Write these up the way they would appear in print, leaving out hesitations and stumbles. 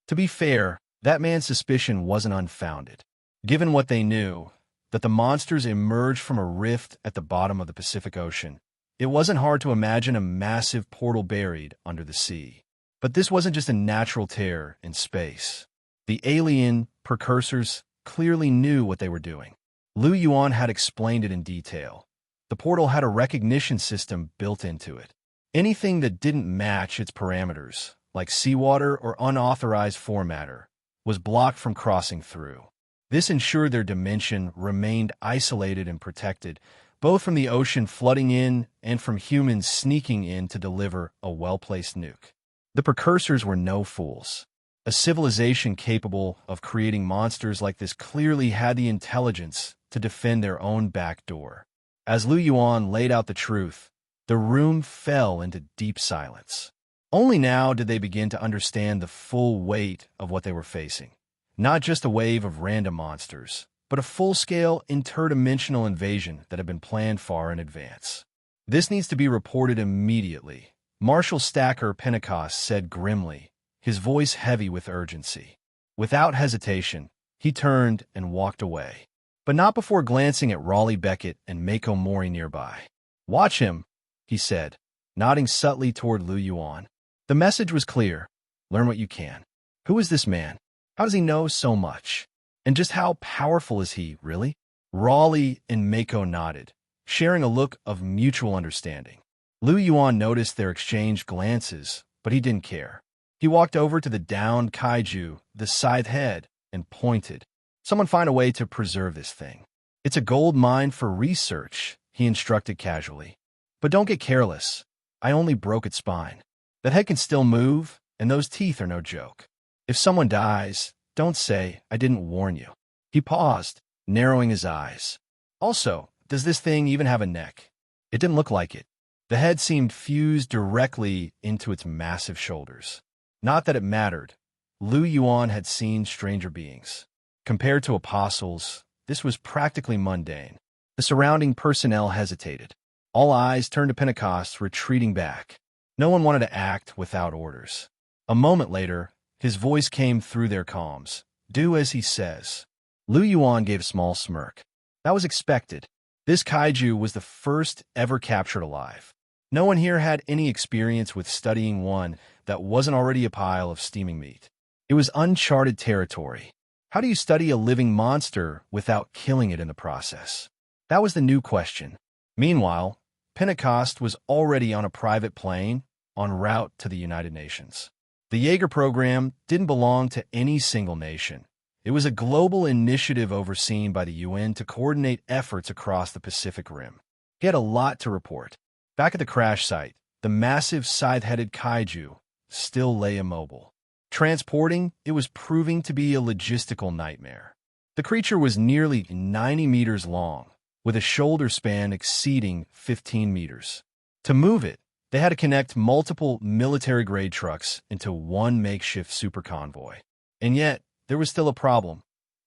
To be fair, that man's suspicion wasn't unfounded. Given what they knew, that the monsters emerged from a rift at the bottom of the Pacific Ocean, it wasn't hard to imagine a massive portal buried under the sea. But this wasn't just a natural tear in space. The alien precursors clearly knew what they were doing. Yuan had explained it in detail. The portal had a recognition system built into it. Anything that didn't match its parameters, like seawater or unauthorized form matter, was blocked from crossing through. This ensured their dimension remained isolated and protected, both from the ocean flooding in and from humans sneaking in to deliver a well-placed nuke. The precursors were no fools. A civilization capable of creating monsters like this clearly had the intelligence to defend their own back door. As Yuan laid out the truth, the room fell into deep silence. Only now did they begin to understand the full weight of what they were facing. Not just a wave of random monsters, but a full-scale interdimensional invasion that had been planned far in advance. This needs to be reported immediately, Marshal Stacker Pentecost said grimly, his voice heavy with urgency. Without hesitation, he turned and walked away, but not before glancing at Raleigh Beckett and Mako Mori nearby. "Watch him," he said, nodding subtly toward Yuan. The message was clear. Learn what you can. Who is this man? How does he know so much? And just how powerful is he, really? Raleigh and Mako nodded, sharing a look of mutual understanding. Yuan noticed their exchanged glances, but he didn't care. He walked over to the downed kaiju, the scythe head, and pointed. "Someone find a way to preserve this thing. It's a gold mine for research," he instructed casually. "But don't get careless. I only broke its spine. That head can still move, and those teeth are no joke. If someone dies, don't say I didn't warn you." He paused, narrowing his eyes. "Also, does this thing even have a neck?" It didn't look like it. The head seemed fused directly into its massive shoulders. Not that it mattered. Yuan had seen stranger beings. Compared to apostles, this was practically mundane. The surrounding personnel hesitated. All eyes turned to Pentecost, retreating back. No one wanted to act without orders. A moment later, his voice came through their comms. "Do as he says." Yuan gave a small smirk. That was expected. This kaiju was the first ever captured alive. No one here had any experience with studying one that wasn't already a pile of steaming meat. It was uncharted territory. How do you study a living monster without killing it in the process? That was the new question. Meanwhile, Pentecost was already on a private plane en route to the United Nations. The Jaeger program didn't belong to any single nation. It was a global initiative overseen by the UN to coordinate efforts across the Pacific Rim. He had a lot to report. Back at the crash site, the massive scythe-headed kaiju still lay immobile. Transporting it was proving to be a logistical nightmare. The creature was nearly 90 meters long, with a shoulder span exceeding 15 meters. To move it, they had to connect multiple military-grade trucks into one makeshift super convoy. And yet, there was still a problem.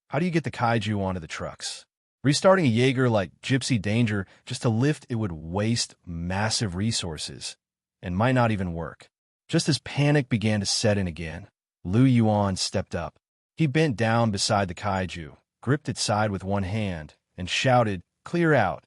How do you get the kaiju onto the trucks? Restarting a Jaeger like Gypsy Danger just to lift it would waste massive resources and might not even work. Just as panic began to set in again, Yuan stepped up. He bent down beside the kaiju, gripped its side with one hand, and shouted, "Clear out."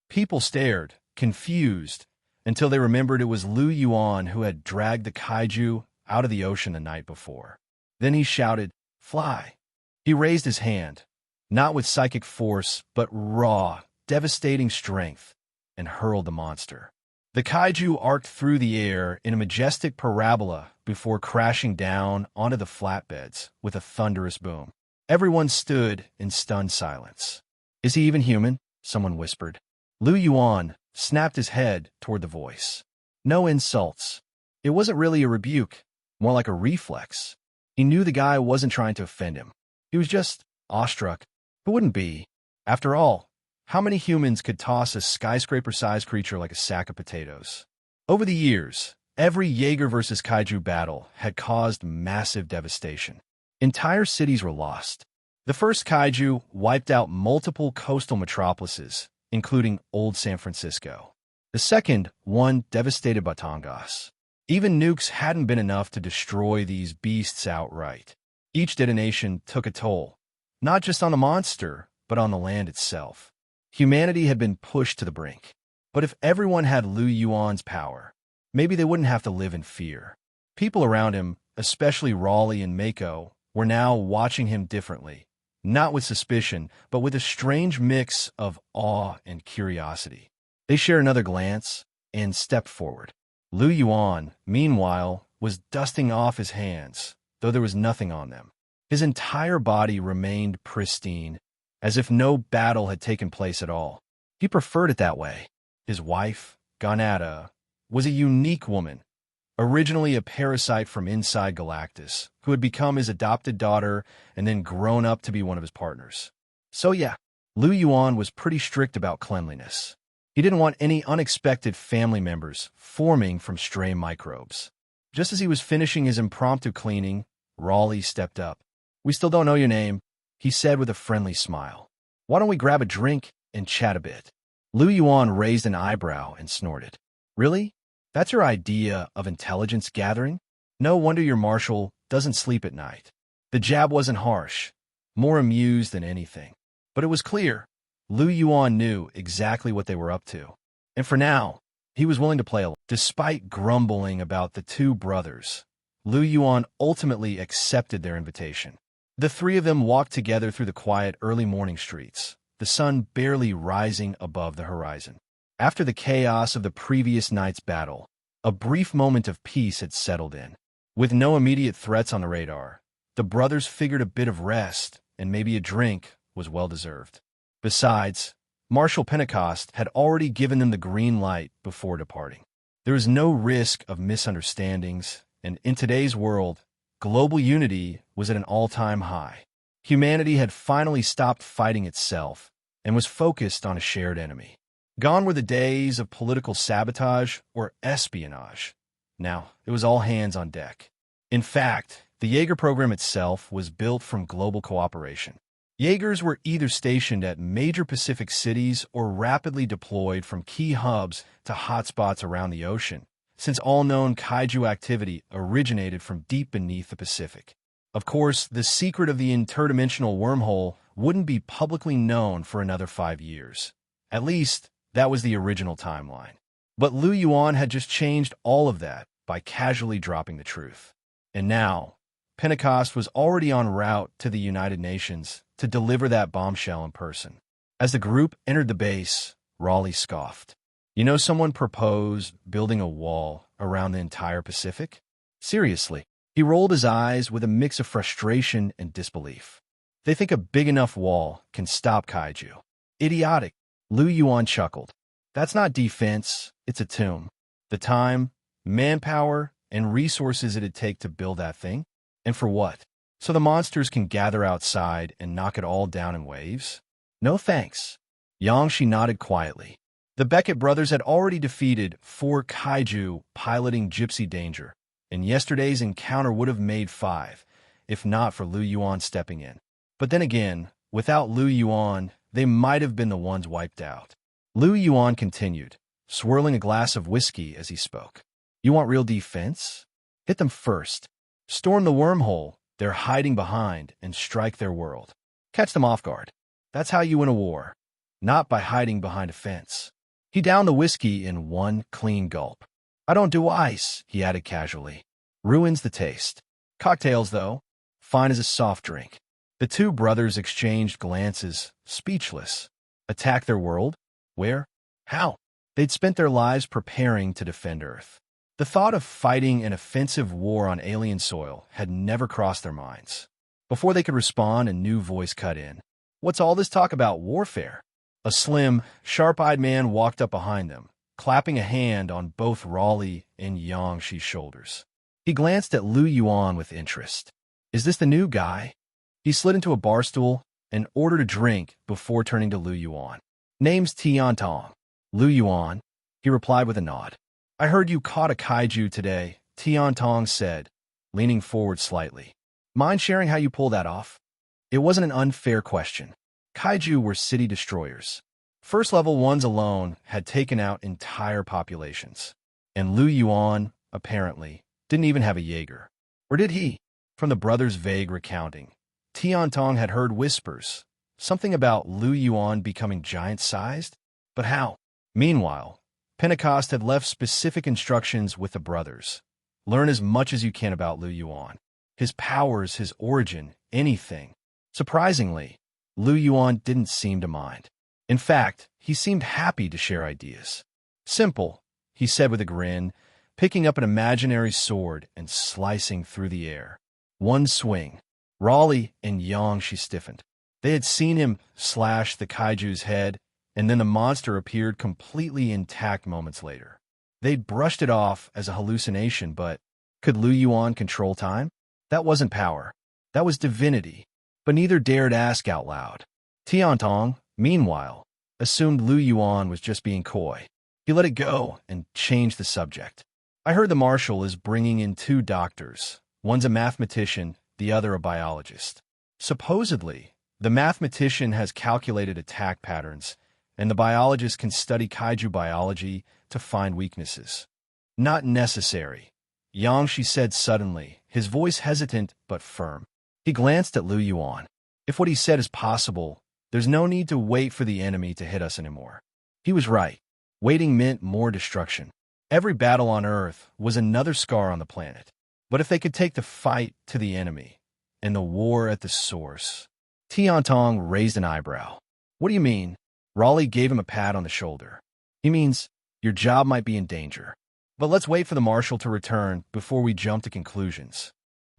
People stared, confused, until they remembered it was Yuan who had dragged the kaiju out of the ocean the night before. Then he shouted, "Fly." He raised his hand, not with psychic force, but raw, devastating strength, and hurled the monster. The kaiju arced through the air in a majestic parabola before crashing down onto the flatbeds with a thunderous boom. Everyone stood in stunned silence. "Is he even human?" someone whispered. Yuan snapped his head toward the voice. "No insults." It wasn't really a rebuke, more like a reflex. He knew the guy wasn't trying to offend him. He was just awestruck. Who wouldn't be? After all, how many humans could toss a skyscraper-sized creature like a sack of potatoes? Over the years, every Jaeger versus kaiju battle had caused massive devastation. Entire cities were lost. The first kaiju wiped out multiple coastal metropolises, including Old San Francisco. The second, one devastated Batangas. Even nukes hadn't been enough to destroy these beasts outright. Each detonation took a toll, not just on the monster, but on the land itself. Humanity had been pushed to the brink. But if everyone had Lu Yuan's power, maybe they wouldn't have to live in fear. People around him, especially Raleigh and Mako, were now watching him differently, not with suspicion, but with a strange mix of awe and curiosity. They shared another glance and stepped forward. Lu Yuan, meanwhile, was dusting off his hands, though there was nothing on them. His entire body remained pristine, as if no battle had taken place at all. He preferred it that way. His wife, Ganada, was a unique woman, originally a parasite from inside Galactus, who had become his adopted daughter and then grown up to be one of his partners. So yeah, Lu Yuan was pretty strict about cleanliness. He didn't want any unexpected family members forming from stray microbes. Just as he was finishing his impromptu cleaning, Raleigh stepped up. "We still don't know your name," he said with a friendly smile. "Why don't we grab a drink and chat a bit?" Lu Yuan raised an eyebrow and snorted. "Really? That's your idea of intelligence gathering? No wonder your marshal doesn't sleep at night." The jab wasn't harsh, more amused than anything. But it was clear. Lu Yuan knew exactly what they were up to. And for now, he was willing to play along. Despite grumbling about the two brothers, Lu Yuan ultimately accepted their invitation. The three of them walked together through the quiet early morning streets, the sun barely rising above the horizon. After the chaos of the previous night's battle, a brief moment of peace had settled in. With no immediate threats on the radar, the brothers figured a bit of rest and maybe a drink was well-deserved. Besides, Marshal Pentecost had already given them the green light before departing. There was no risk of misunderstandings, and in today's world, global unity was at an all-time high. Humanity had finally stopped fighting itself and was focused on a shared enemy. Gone were the days of political sabotage or espionage. Now, it was all hands on deck. In fact, the Jaeger program itself was built from global cooperation. Jaegers were either stationed at major Pacific cities or rapidly deployed from key hubs to hotspots around the ocean, since all known kaiju activity originated from deep beneath the Pacific. Of course, the secret of the interdimensional wormhole wouldn't be publicly known for another 5 years. At least, that was the original timeline. But Lu Yuan had just changed all of that by casually dropping the truth. And now, Pentecost was already en route to the United Nations to deliver that bombshell in person. As the group entered the base, Raleigh scoffed. "You know, someone proposed building a wall around the entire Pacific?" Seriously. He rolled his eyes with a mix of frustration and disbelief. "They think a big enough wall can stop kaiju." "Idiotic," Lu Yuan chuckled. "That's not defense, it's a tomb. The time, manpower, and resources it'd take to build that thing? And for what? So the monsters can gather outside and knock it all down in waves? No thanks." Yangshi nodded quietly. The Beckett brothers had already defeated 4 kaiju piloting Gypsy Danger, and yesterday's encounter would have made 5, if not for Lu Yuan stepping in. But then again, without Lu Yuan, they might have been the ones wiped out. Lu Yuan continued, swirling a glass of whiskey as he spoke. "You want real defense? Hit them first. Storm the wormhole they're hiding behind and strike their world. Catch them off guard. That's how you win a war, not by hiding behind a fence." He downed the whiskey in one clean gulp. "I don't do ice," he added casually. "Ruins the taste. Cocktails, though, fine as a soft drink." The two brothers exchanged glances, speechless. Attack their world? Where? How? They'd spent their lives preparing to defend Earth. The thought of fighting an offensive war on alien soil had never crossed their minds. Before they could respond, a new voice cut in. "What's all this talk about warfare?" A slim, sharp-eyed man walked up behind them, clapping a hand on both Raleigh and Yangshi's shoulders. He glanced at Lu Yuan with interest. "Is this the new guy?" He slid into a bar stool and ordered a drink before turning to Lu Yuan. "Name's Tian Tong." "Lu Yuan," he replied with a nod. "I heard you caught a kaiju today," Tian Tong said, leaning forward slightly. "Mind sharing how you pull that off?" It wasn't an unfair question. Kaiju were city destroyers. First-level ones alone had taken out entire populations. And Lu Yuan, apparently, didn't even have a Jaeger. Or did he? From the brothers' vague recounting, Tiantong had heard whispers, something about Lu Yuan becoming giant-sized, but how? Meanwhile, Pentecost had left specific instructions with the brothers. Learn as much as you can about Lu Yuan, his powers, his origin, anything. Surprisingly, Lu Yuan didn't seem to mind. In fact, he seemed happy to share ideas. Simple, he said with a grin, picking up an imaginary sword and slicing through the air. One swing. Raleigh and Yang, she stiffened. They had seen him slash the kaiju's head, and then the monster appeared completely intact moments later. They'd brushed it off as a hallucination, but could Lu Yuan control time? That wasn't power. That was divinity. But neither dared ask out loud. Tiantong, meanwhile, assumed Lu Yuan was just being coy. He let it go and changed the subject. I heard the marshal is bringing in 2 doctors. One's a mathematician, the other a biologist. Supposedly, the mathematician has calculated attack patterns, and the biologist can study kaiju biology to find weaknesses. Not necessary. Yang, she said suddenly, his voice hesitant but firm. He glanced at Lu Yuan. If what he said is possible, there's no need to wait for the enemy to hit us anymore. He was right. Waiting meant more destruction. Every battle on Earth was another scar on the planet. But if they could take the fight to the enemy, and the war at the source. Tiantong raised an eyebrow. What do you mean? Raleigh gave him a pat on the shoulder. He means your job might be in danger. But let's wait for the marshal to return before we jump to conclusions.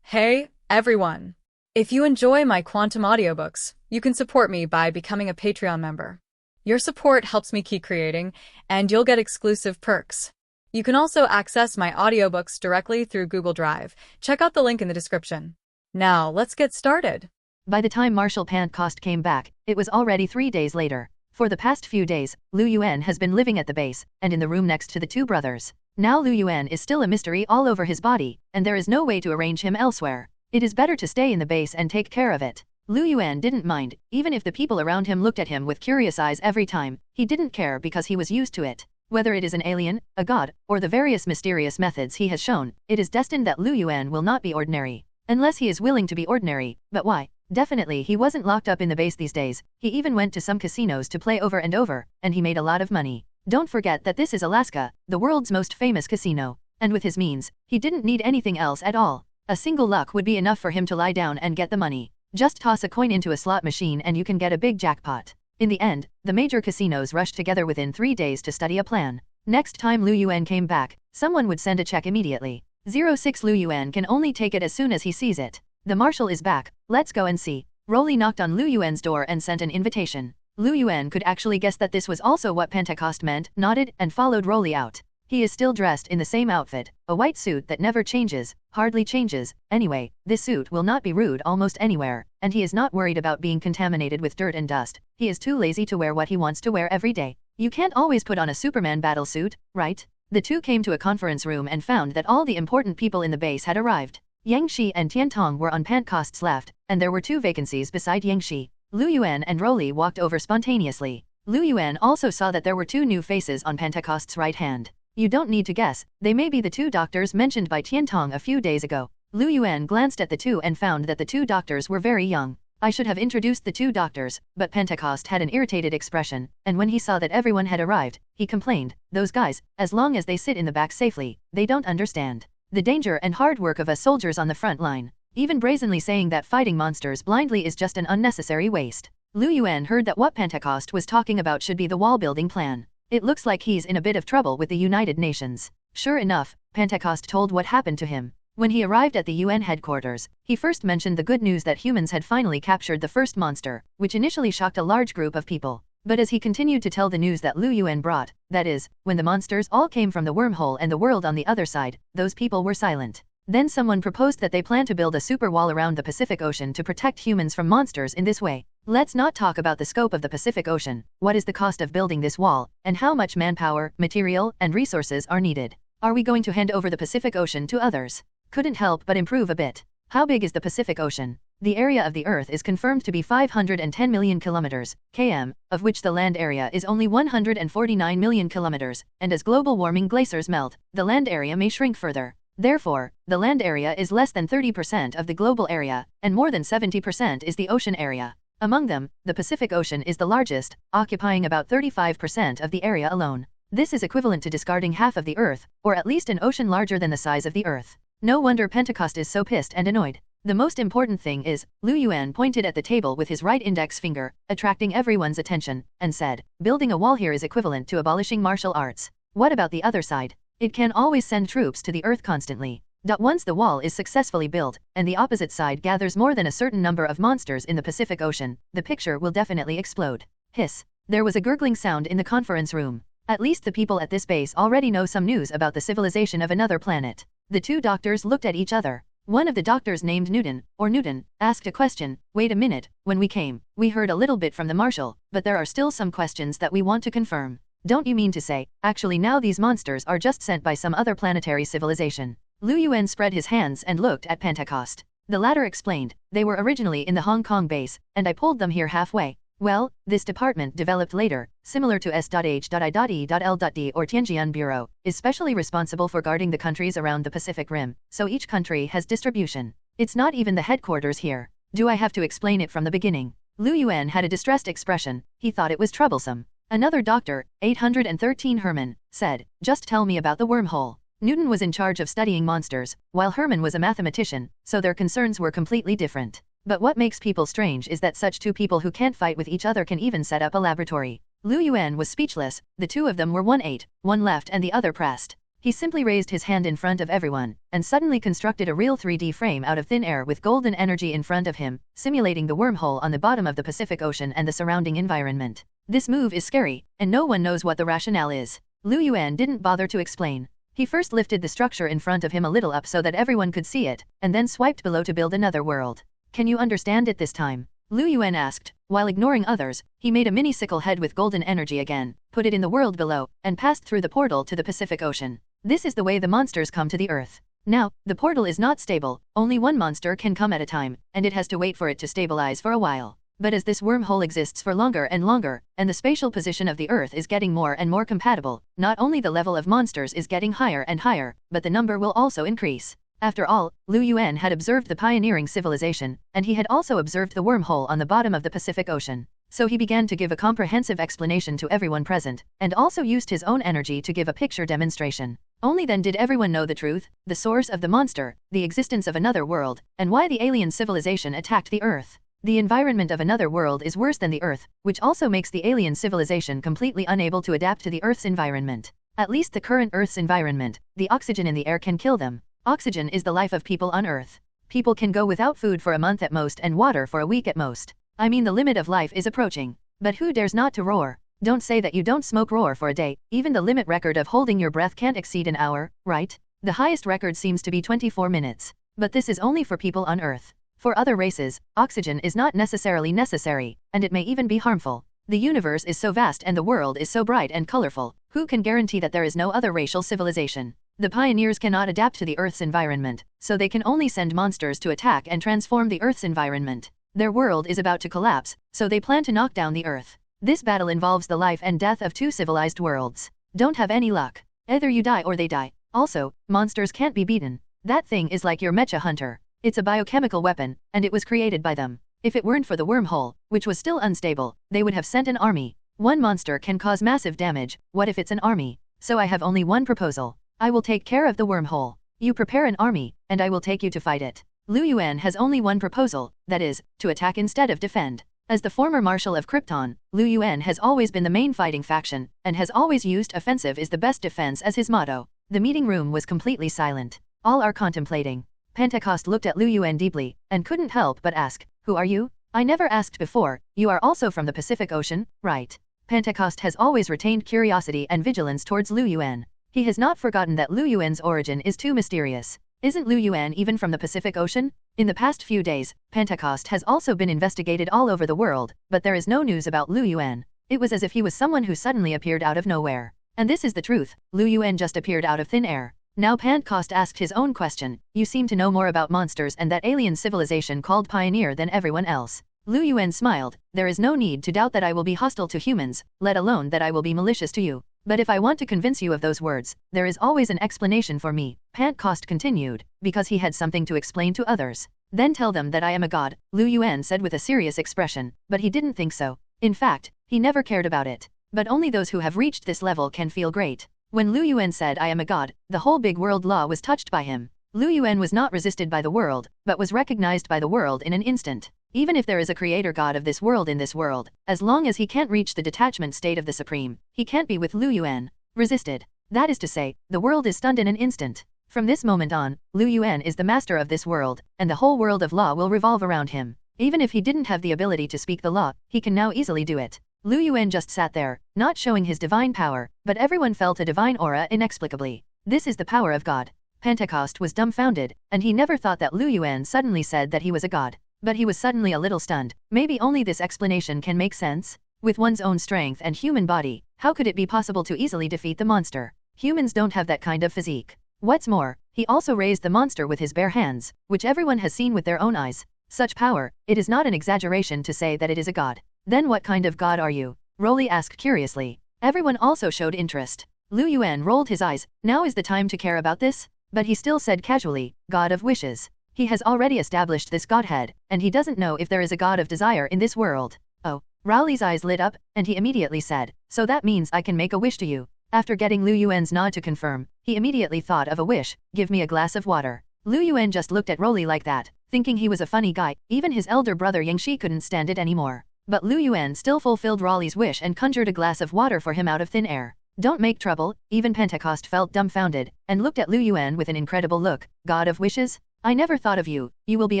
Hey, everyone. If you enjoy my quantum audiobooks, you can support me by becoming a Patreon member. Your support helps me keep creating, and you'll get exclusive perks. You can also access my audiobooks directly through Google Drive. Check out the link in the description. Now, let's get started. By the time Marshal Pentecost came back, it was already 3 days later. For the past few days, Lu Yuan has been living at the base, and in the room next to the 2 brothers. Now Lu Yuan is still a mystery all over his body, and there is no way to arrange him elsewhere. It is better to stay in the base and take care of it. Lu Yuan didn't mind, even if the people around him looked at him with curious eyes every time. He didn't care because he was used to it. Whether it is an alien, a god, or the various mysterious methods he has shown, it is destined that Lu Yuan will not be ordinary. Unless he is willing to be ordinary. But why? Definitely he wasn't locked up in the base these days. He even went to some casinos to play over and over, and he made a lot of money. Don't forget that this is Alaska, the world's most famous casino. And with his means, he didn't need anything else at all. A single luck would be enough for him to lie down and get the money. Just toss a coin into a slot machine and you can get a big jackpot. In the end, the major casinos rushed together within 3 days to study a plan. Next time Lu Yuan came back, someone would send a check immediately. 06 Lu Yuan can only take it as soon as he sees it. The marshal is back, let's go and see. Raleigh knocked on Lu Yuan's door and sent an invitation. Lu Yuan could actually guess that this was also what Pentecost meant, nodded, and followed Raleigh out. He is still dressed in the same outfit, a white suit that never changes, hardly changes. Anyway, this suit will not be rude almost anywhere, and he is not worried about being contaminated with dirt and dust. He is too lazy to wear what he wants to wear every day. You can't always put on a Superman battle suit, right? The 2 came to a conference room and found that all the important people in the base had arrived. Yang Shi and Tiantong were on Pentecost's left, and there were 2 vacancies beside Yang Shi. Lu Yuan and Raleigh walked over spontaneously. Lu Yuan also saw that there were 2 new faces on Pentecost's right hand. You don't need to guess, they may be the 2 doctors mentioned by Tiantong a few days ago. Lu Yuan glanced at the 2 and found that the 2 doctors were very young. I should have introduced the 2 doctors, but Pentecost had an irritated expression, and when he saw that everyone had arrived, he complained, those guys, as long as they sit in the back safely, they don't understand the danger and hard work of us soldiers on the front line. Even brazenly saying that fighting monsters blindly is just an unnecessary waste. Lu Yuan heard that what Pentecost was talking about should be the wall-building plan. It looks like he's in a bit of trouble with the United Nations. Sure enough, Pentecost told what happened to him. When he arrived at the UN headquarters, he first mentioned the good news that humans had finally captured the first monster, which initially shocked a large group of people. But as he continued to tell the news that Lu Yuan brought, that is, when the monsters all came from the wormhole and the world on the other side, those people were silent. Then someone proposed that they plan to build a super wall around the Pacific Ocean to protect humans from monsters in this way. Let's not talk about the scope of the Pacific Ocean, what is the cost of building this wall, and how much manpower, material, and resources are needed. Are we going to hand over the Pacific Ocean to others? Couldn't help but improve a bit. How big is the Pacific Ocean? The area of the Earth is confirmed to be 510 million kilometers, km, of which the land area is only 149 million kilometers, and as global warming glaciers melt, the land area may shrink further. Therefore, the land area is less than 30% of the global area, and more than 70% is the ocean area. Among them, the Pacific Ocean is the largest, occupying about 35% of the area alone. This is equivalent to discarding half of the Earth, or at least an ocean larger than the size of the Earth. No wonder Pentecost is so pissed and annoyed. The most important thing is, Yuan pointed at the table with his right index finger, attracting everyone's attention, and said, building a wall here is equivalent to abolishing martial arts. What about the other side? It can always send troops to the Earth constantly. Once the wall is successfully built, and the opposite side gathers more than a certain number of monsters in the Pacific Ocean, the picture will definitely explode. Hiss. There was a gurgling sound in the conference room. At least the people at this base already know some news about the civilization of another planet. The two doctors looked at each other. One of the doctors named Newton, asked a question. Wait a minute, when we came, we heard a little bit from the Marshal, but there are still some questions that we want to confirm. Don't you mean to say, actually now these monsters are just sent by some other planetary civilization? Yuan spread his hands and looked at Pentecost. The latter explained, they were originally in the Hong Kong base, and I pulled them here halfway. Well, this department developed later, similar to S.H.I.E.L.D. or Tianjian Bureau, is specially responsible for guarding the countries around the Pacific Rim, so each country has distribution. It's not even the headquarters here. Do I have to explain it from the beginning? Yuan had a distressed expression, he thought it was troublesome. Another doctor, 813 Herman, said, just tell me about the wormhole. Newton was in charge of studying monsters, while Herman was a mathematician, so their concerns were completely different. But what makes people strange is that such two people who can't fight with each other can even set up a laboratory. Yuan was speechless, the two of them were one left and the other pressed. He simply raised his hand in front of everyone, and suddenly constructed a real 3D frame out of thin air with golden energy in front of him, simulating the wormhole on the bottom of the Pacific Ocean and the surrounding environment. This move is scary, and no one knows what the rationale is. Yuan didn't bother to explain. He first lifted the structure in front of him a little up so that everyone could see it, and then swiped below to build another world. Can you understand it this time? Yuan asked. While ignoring others, he made a mini sickle head with golden energy again, put it in the world below, and passed through the portal to the Pacific Ocean. This is the way the monsters come to the Earth. Now, the portal is not stable, only one monster can come at a time, and it has to wait for it to stabilize for a while. But as this wormhole exists for longer and longer, and the spatial position of the Earth is getting more and more compatible, not only the level of monsters is getting higher and higher, but the number will also increase. After all, Yuan had observed the pioneering civilization, and he had also observed the wormhole on the bottom of the Pacific Ocean. So he began to give a comprehensive explanation to everyone present, and also used his own energy to give a picture demonstration. Only then did everyone know the truth, the source of the monster, the existence of another world, and why the alien civilization attacked the Earth. The environment of another world is worse than the Earth, which also makes the alien civilization completely unable to adapt to the Earth's environment. At least the current Earth's environment, the oxygen in the air can kill them. Oxygen is the life of people on Earth. People can go without food for a month at most and water for a week at most. I mean the limit of life is approaching. But who dares not to roar? Don't say that you don't smoke roar for a day, even the limit record of holding your breath can't exceed an hour, right? The highest record seems to be 24 minutes. But this is only for people on Earth. For other races, oxygen is not necessarily necessary, and it may even be harmful. The universe is so vast and the world is so bright and colorful, who can guarantee that there is no other racial civilization? The pioneers cannot adapt to the Earth's environment, so they can only send monsters to attack and transform the Earth's environment. Their world is about to collapse, so they plan to knock down the Earth. This battle involves the life and death of two civilized worlds. Don't have any luck. Either you die or they die. Also, monsters can't be beaten. That thing is like your mecha hunter. It's a biochemical weapon, and it was created by them. If it weren't for the wormhole, which was still unstable, they would have sent an army. One monster can cause massive damage, what if it's an army? So I have only one proposal. I will take care of the wormhole. You prepare an army, and I will take you to fight it. Yuan has only one proposal, that is, to attack instead of defend. As the former Marshal of Krypton, Yuan has always been the main fighting faction, and has always used offensive is the best defense as his motto. The meeting room was completely silent. All are contemplating. Pentecost looked at Yuan deeply, and couldn't help but ask, who are you? I never asked before, you are also from the Pacific Ocean, right? Pentecost has always retained curiosity and vigilance towards Yuan. He has not forgotten that Yuan's origin is too mysterious. Isn't Yuan even from the Pacific Ocean? In the past few days, Pentecost has also been investigated all over the world, but there is no news about Yuan. It was as if he was someone who suddenly appeared out of nowhere. And this is the truth, Yuan just appeared out of thin air. Now Pentecost asked his own question, you seem to know more about monsters and that alien civilization called Pioneer than everyone else. Yuan smiled, there is no need to doubt that I will be hostile to humans, let alone that I will be malicious to you. But if I want to convince you of those words, there is always an explanation for me, Pentecost continued, because he had something to explain to others. Then tell them that I am a god, Lu Yuan said with a serious expression, but he didn't think so. In fact, he never cared about it. But only those who have reached this level can feel great. When Lu Yuan said I am a god, the whole big world law was touched by him. Lu Yuan was not resisted by the world, but was recognized by the world in an instant. Even if there is a creator god of this world in this world, as long as he can't reach the detachment state of the Supreme, he can't be with Lu Yuan. Resisted. That is to say, the world is stunned in an instant. From this moment on, Lu Yuan is the master of this world, and the whole world of law will revolve around him. Even if he didn't have the ability to speak the law, he can now easily do it. Lu Yuan just sat there, not showing his divine power, but everyone felt a divine aura inexplicably. This is the power of God. Pentecost was dumbfounded, and he never thought that Lu Yuan suddenly said that he was a god. But he was suddenly a little stunned. Maybe only this explanation can make sense? With one's own strength and human body, how could it be possible to easily defeat the monster? Humans don't have that kind of physique. What's more, he also raised the monster with his bare hands, which everyone has seen with their own eyes. Such power, it is not an exaggeration to say that it is a god. Then what kind of god are you? Rolly asked curiously. Everyone also showed interest. Lu Yuan rolled his eyes. Now is the time to care about this? But he still said casually, God of wishes. He has already established this godhead, and he doesn't know if there is a god of desire in this world. Oh, Rowley's eyes lit up, and he immediately said, so that means I can make a wish to you. After getting Lu Yuan's nod to confirm, he immediately thought of a wish, give me a glass of water. Lu Yuan just looked at Rowley like that, thinking he was a funny guy. Even his elder brother Yangshi couldn't stand it anymore. But Lu Yuan still fulfilled Rowley's wish and conjured a glass of water for him out of thin air. Don't make trouble. Even Pentecost felt dumbfounded, and looked at Lu Yuan with an incredible look. God of wishes? I never thought of you, you will be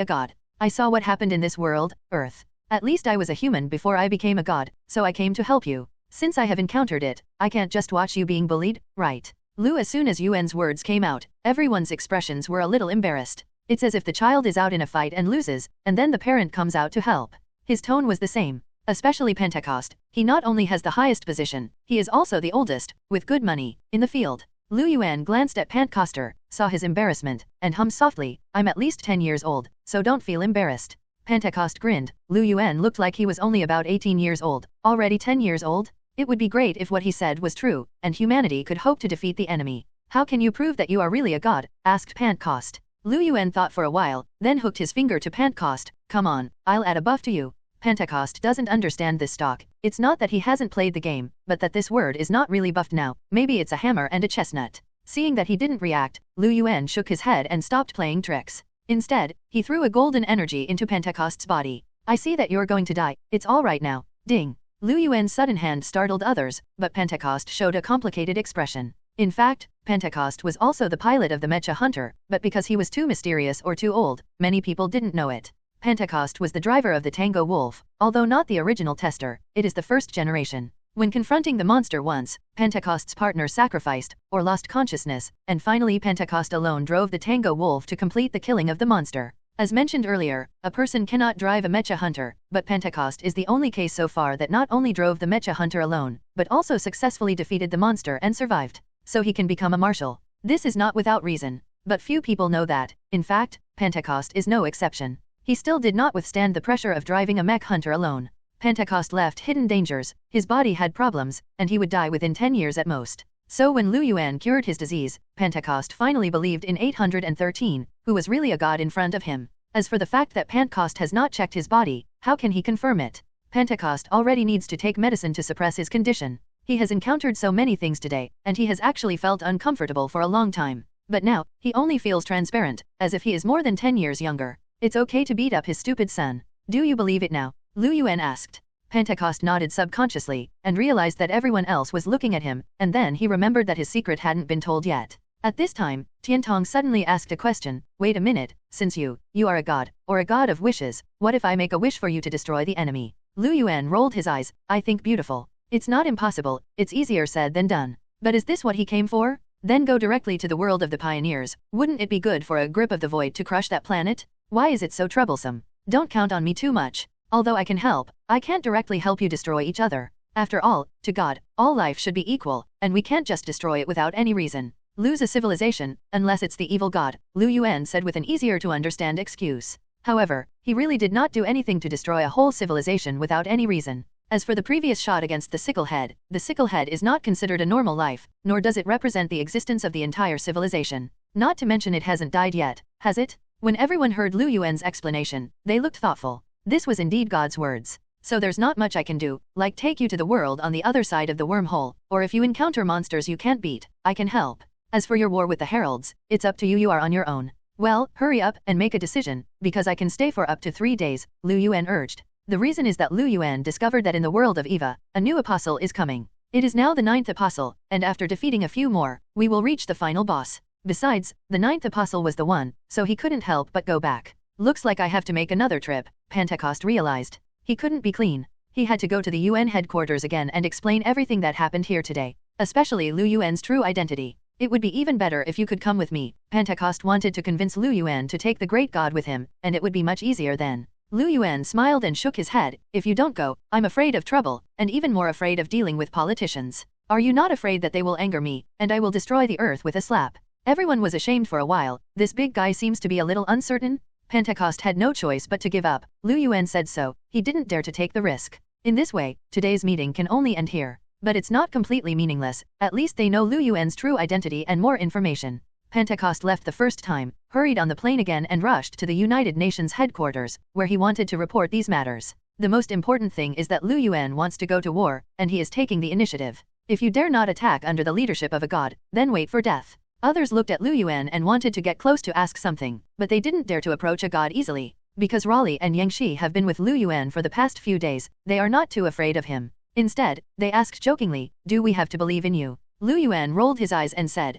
a god. I saw what happened in this world, Earth. At least I was a human before I became a god, so I came to help you. Since I have encountered it, I can't just watch you being bullied, right? Lu, as soon as Yuan's words came out, everyone's expressions were a little embarrassed. It's as if the child is out in a fight and loses, and then the parent comes out to help. His tone was the same. Especially Pentecost, he not only has the highest position, he is also the oldest, with good money, in the field. Lu Yuan glanced at Pentecoster, saw his embarrassment, and hummed softly, I'm at least 10 years old, so don't feel embarrassed. Pentecost grinned. Lu Yuan looked like he was only about 18 years old. Already 10 years old? It would be great if what he said was true, and humanity could hope to defeat the enemy. How can you prove that you are really a god? Asked Pentecost. Lu Yuan thought for a while, then hooked his finger to Pentecost. Come on, I'll add a buff to you. Pentecost doesn't understand this talk. It's not that he hasn't played the game, but that this word is not really buffed now. Maybe it's a hammer and a chestnut. Seeing that he didn't react, Lu Yuan shook his head and stopped playing tricks. Instead, he threw a golden energy into Pentecost's body. I see that you're going to die. It's all right now. Ding. Lu Yuan's sudden hand startled others, but Pentecost showed a complicated expression. In fact, Pentecost was also the pilot of the Mecha Hunter, but because he was too mysterious or too old, many people didn't know it. Pentecost was the driver of the Tango Wolf, although not the original tester, it is the first generation. When confronting the monster once, Pentecost's partner sacrificed, or lost consciousness, and finally Pentecost alone drove the Tango Wolf to complete the killing of the monster. As mentioned earlier, a person cannot drive a Mecha Hunter, but Pentecost is the only case so far that not only drove the Mecha Hunter alone, but also successfully defeated the monster and survived. So he can become a marshal. This is not without reason. But few people know that. In fact, Pentecost is no exception. He still did not withstand the pressure of driving a mech hunter alone. Pentecost left hidden dangers, his body had problems, and he would die within 10 years at most. So when Lu Yuan cured his disease, Pentecost finally believed in 813, who was really a god in front of him. As for the fact that Pentecost has not checked his body, how can he confirm it? Pentecost already needs to take medicine to suppress his condition. He has encountered so many things today, and he has actually felt uncomfortable for a long time. But now, he only feels transparent, as if he is more than 10 years younger. It's okay to beat up his stupid son. Do you believe it now? Lu Yuan asked. Pentecost nodded subconsciously, and realized that everyone else was looking at him, and then he remembered that his secret hadn't been told yet. At this time, Tiantong suddenly asked a question. Wait a minute, since you are a god, or a god of wishes, what if I make a wish for you to destroy the enemy? Lu Yuan rolled his eyes. I think beautiful. It's not impossible, it's easier said than done. But is this what he came for? Then go directly to the world of the pioneers. Wouldn't it be good for a grip of the void to crush that planet? Why is it so troublesome? Don't count on me too much. Although I can help, I can't directly help you destroy each other. After all, to God, all life should be equal, and we can't just destroy it without any reason. Lose a civilization, unless it's the evil god, Lu Yuan said with an easier to understand excuse. However, he really did not do anything to destroy a whole civilization without any reason. As for the previous shot against the sicklehead is not considered a normal life, nor does it represent the existence of the entire civilization. Not to mention it hasn't died yet, has it? When everyone heard Lu Yuan's explanation, they looked thoughtful. This was indeed God's words. So there's not much I can do, like take you to the world on the other side of the wormhole, or if you encounter monsters you can't beat, I can help. As for your war with the heralds, it's up to you, you are on your own. Well, hurry up and make a decision, because I can stay for up to 3 days, Lu Yuan urged. The reason is that Lu Yuan discovered that in the world of Eva, a new apostle is coming. It is now the 9th apostle, and after defeating a few more, we will reach the final boss. Besides, the 9th apostle was the one, so he couldn't help but go back. Looks like I have to make another trip, Pentecost realized. He couldn't be clean. He had to go to the UN headquarters again and explain everything that happened here today, especially Lu Yuan's true identity. It would be even better if you could come with me. Pentecost wanted to convince Lu Yuan to take the great god with him, and it would be much easier then. Lu Yuan smiled and shook his head. If you don't go, I'm afraid of trouble, and even more afraid of dealing with politicians. Are you not afraid that they will anger me, and I will destroy the earth with a slap? Everyone was ashamed for a while. This big guy seems to be a little uncertain. Pentecost had no choice but to give up. Lu Yuan said so. He didn't dare to take the risk. In this way, today's meeting can only end here. But it's not completely meaningless. At least they know Lu Yuan's true identity and more information. Pentecost left the first time, hurried on the plane again and rushed to the United Nations headquarters, where he wanted to report these matters. The most important thing is that Lu Yuan wants to go to war, and he is taking the initiative. If you dare not attack under the leadership of a god, then wait for death. Others looked at Lu Yuan and wanted to get close to ask something, but they didn't dare to approach a god easily. Because Raleigh and Yangshi have been with Lu Yuan for the past few days, they are not too afraid of him. Instead, they asked jokingly, "Do we have to believe in you?" Lu Yuan rolled his eyes and said,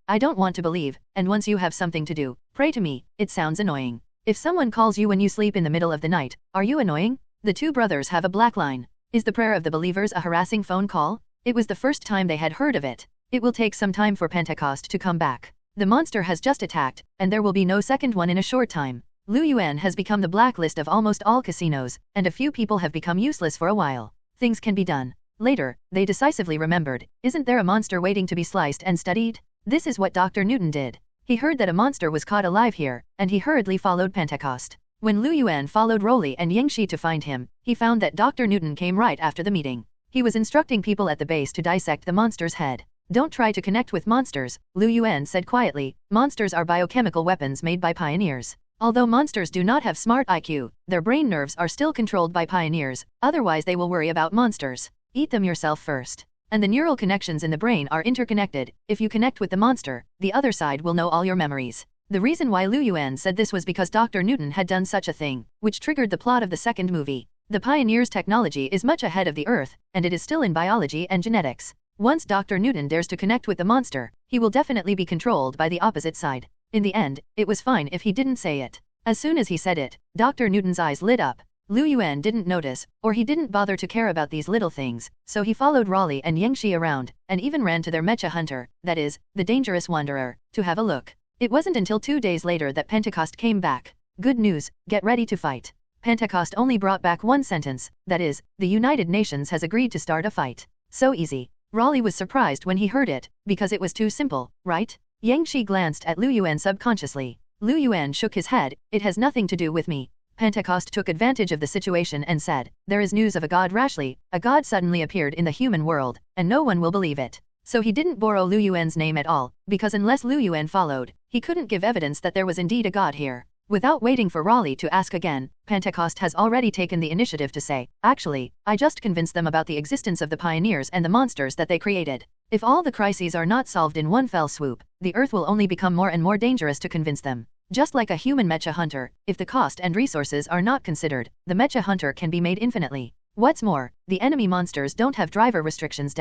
I don't want to believe, and once you have something to do, pray to me." It sounds annoying. If someone calls you when you sleep in the middle of the night, are you annoying? The two brothers have a black line. Is the prayer of the believers a harassing phone call? It was the first time they had heard of it. It will take some time for Pentecost to come back. The monster has just attacked, and there will be no second one in a short time. Lu Yuan has become the blacklist of almost all casinos, and a few people have become useless for a while. Things can be done. Later, they decisively remembered, isn't there a monster waiting to be sliced and studied? This is what Dr. Newton did. He heard that a monster was caught alive here, and he hurriedly followed Pentecost. When Lu Yuan followed Raleigh and Yangshi to find him, he found that Dr. Newton came right after the meeting. He was instructing people at the base to dissect the monster's head. Don't try to connect with monsters, Lu Yuan said quietly. Monsters are biochemical weapons made by pioneers. Although monsters do not have smart IQ, their brain nerves are still controlled by pioneers, otherwise they will worry about monsters. Eat them yourself first. And the neural connections in the brain are interconnected. If you connect with the monster, the other side will know all your memories. The reason why Lu Yuan said this was because Dr. Newton had done such a thing, which triggered the plot of the second movie. The pioneers' technology is much ahead of the Earth, and it is still in biology and genetics. Once Dr. Newton dares to connect with the monster, he will definitely be controlled by the opposite side. In the end, it was fine if he didn't say it. As soon as he said it, Dr. Newton's eyes lit up. Lu Yuan didn't notice, or he didn't bother to care about these little things, so he followed Raleigh and Yangshi around, and even ran to their mecha hunter, that is, the dangerous wanderer, to have a look. It wasn't until 2 days later that Pentecost came back. Good news, get ready to fight. Pentecost only brought back one sentence, that is, the United Nations has agreed to start a fight. So easy. Raleigh was surprised when he heard it, because it was too simple, right? Yangshi glanced at Lu Yuan subconsciously. Lu Yuan shook his head, it has nothing to do with me. Pentecost took advantage of the situation and said, there is news of a god rashly, a god suddenly appeared in the human world, and no one will believe it. So he didn't borrow Lu Yuan's name at all, because unless Lu Yuan followed, he couldn't give evidence that there was indeed a god here. Without waiting for Raleigh to ask again, Pentecost has already taken the initiative to say, actually, I just convinced them about the existence of the pioneers and the monsters that they created. If all the crises are not solved in one fell swoop, the Earth will only become more and more dangerous to convince them. Just like a human mecha hunter, if the cost and resources are not considered, the mecha hunter can be made infinitely. What's more, the enemy monsters don't have driver restrictions.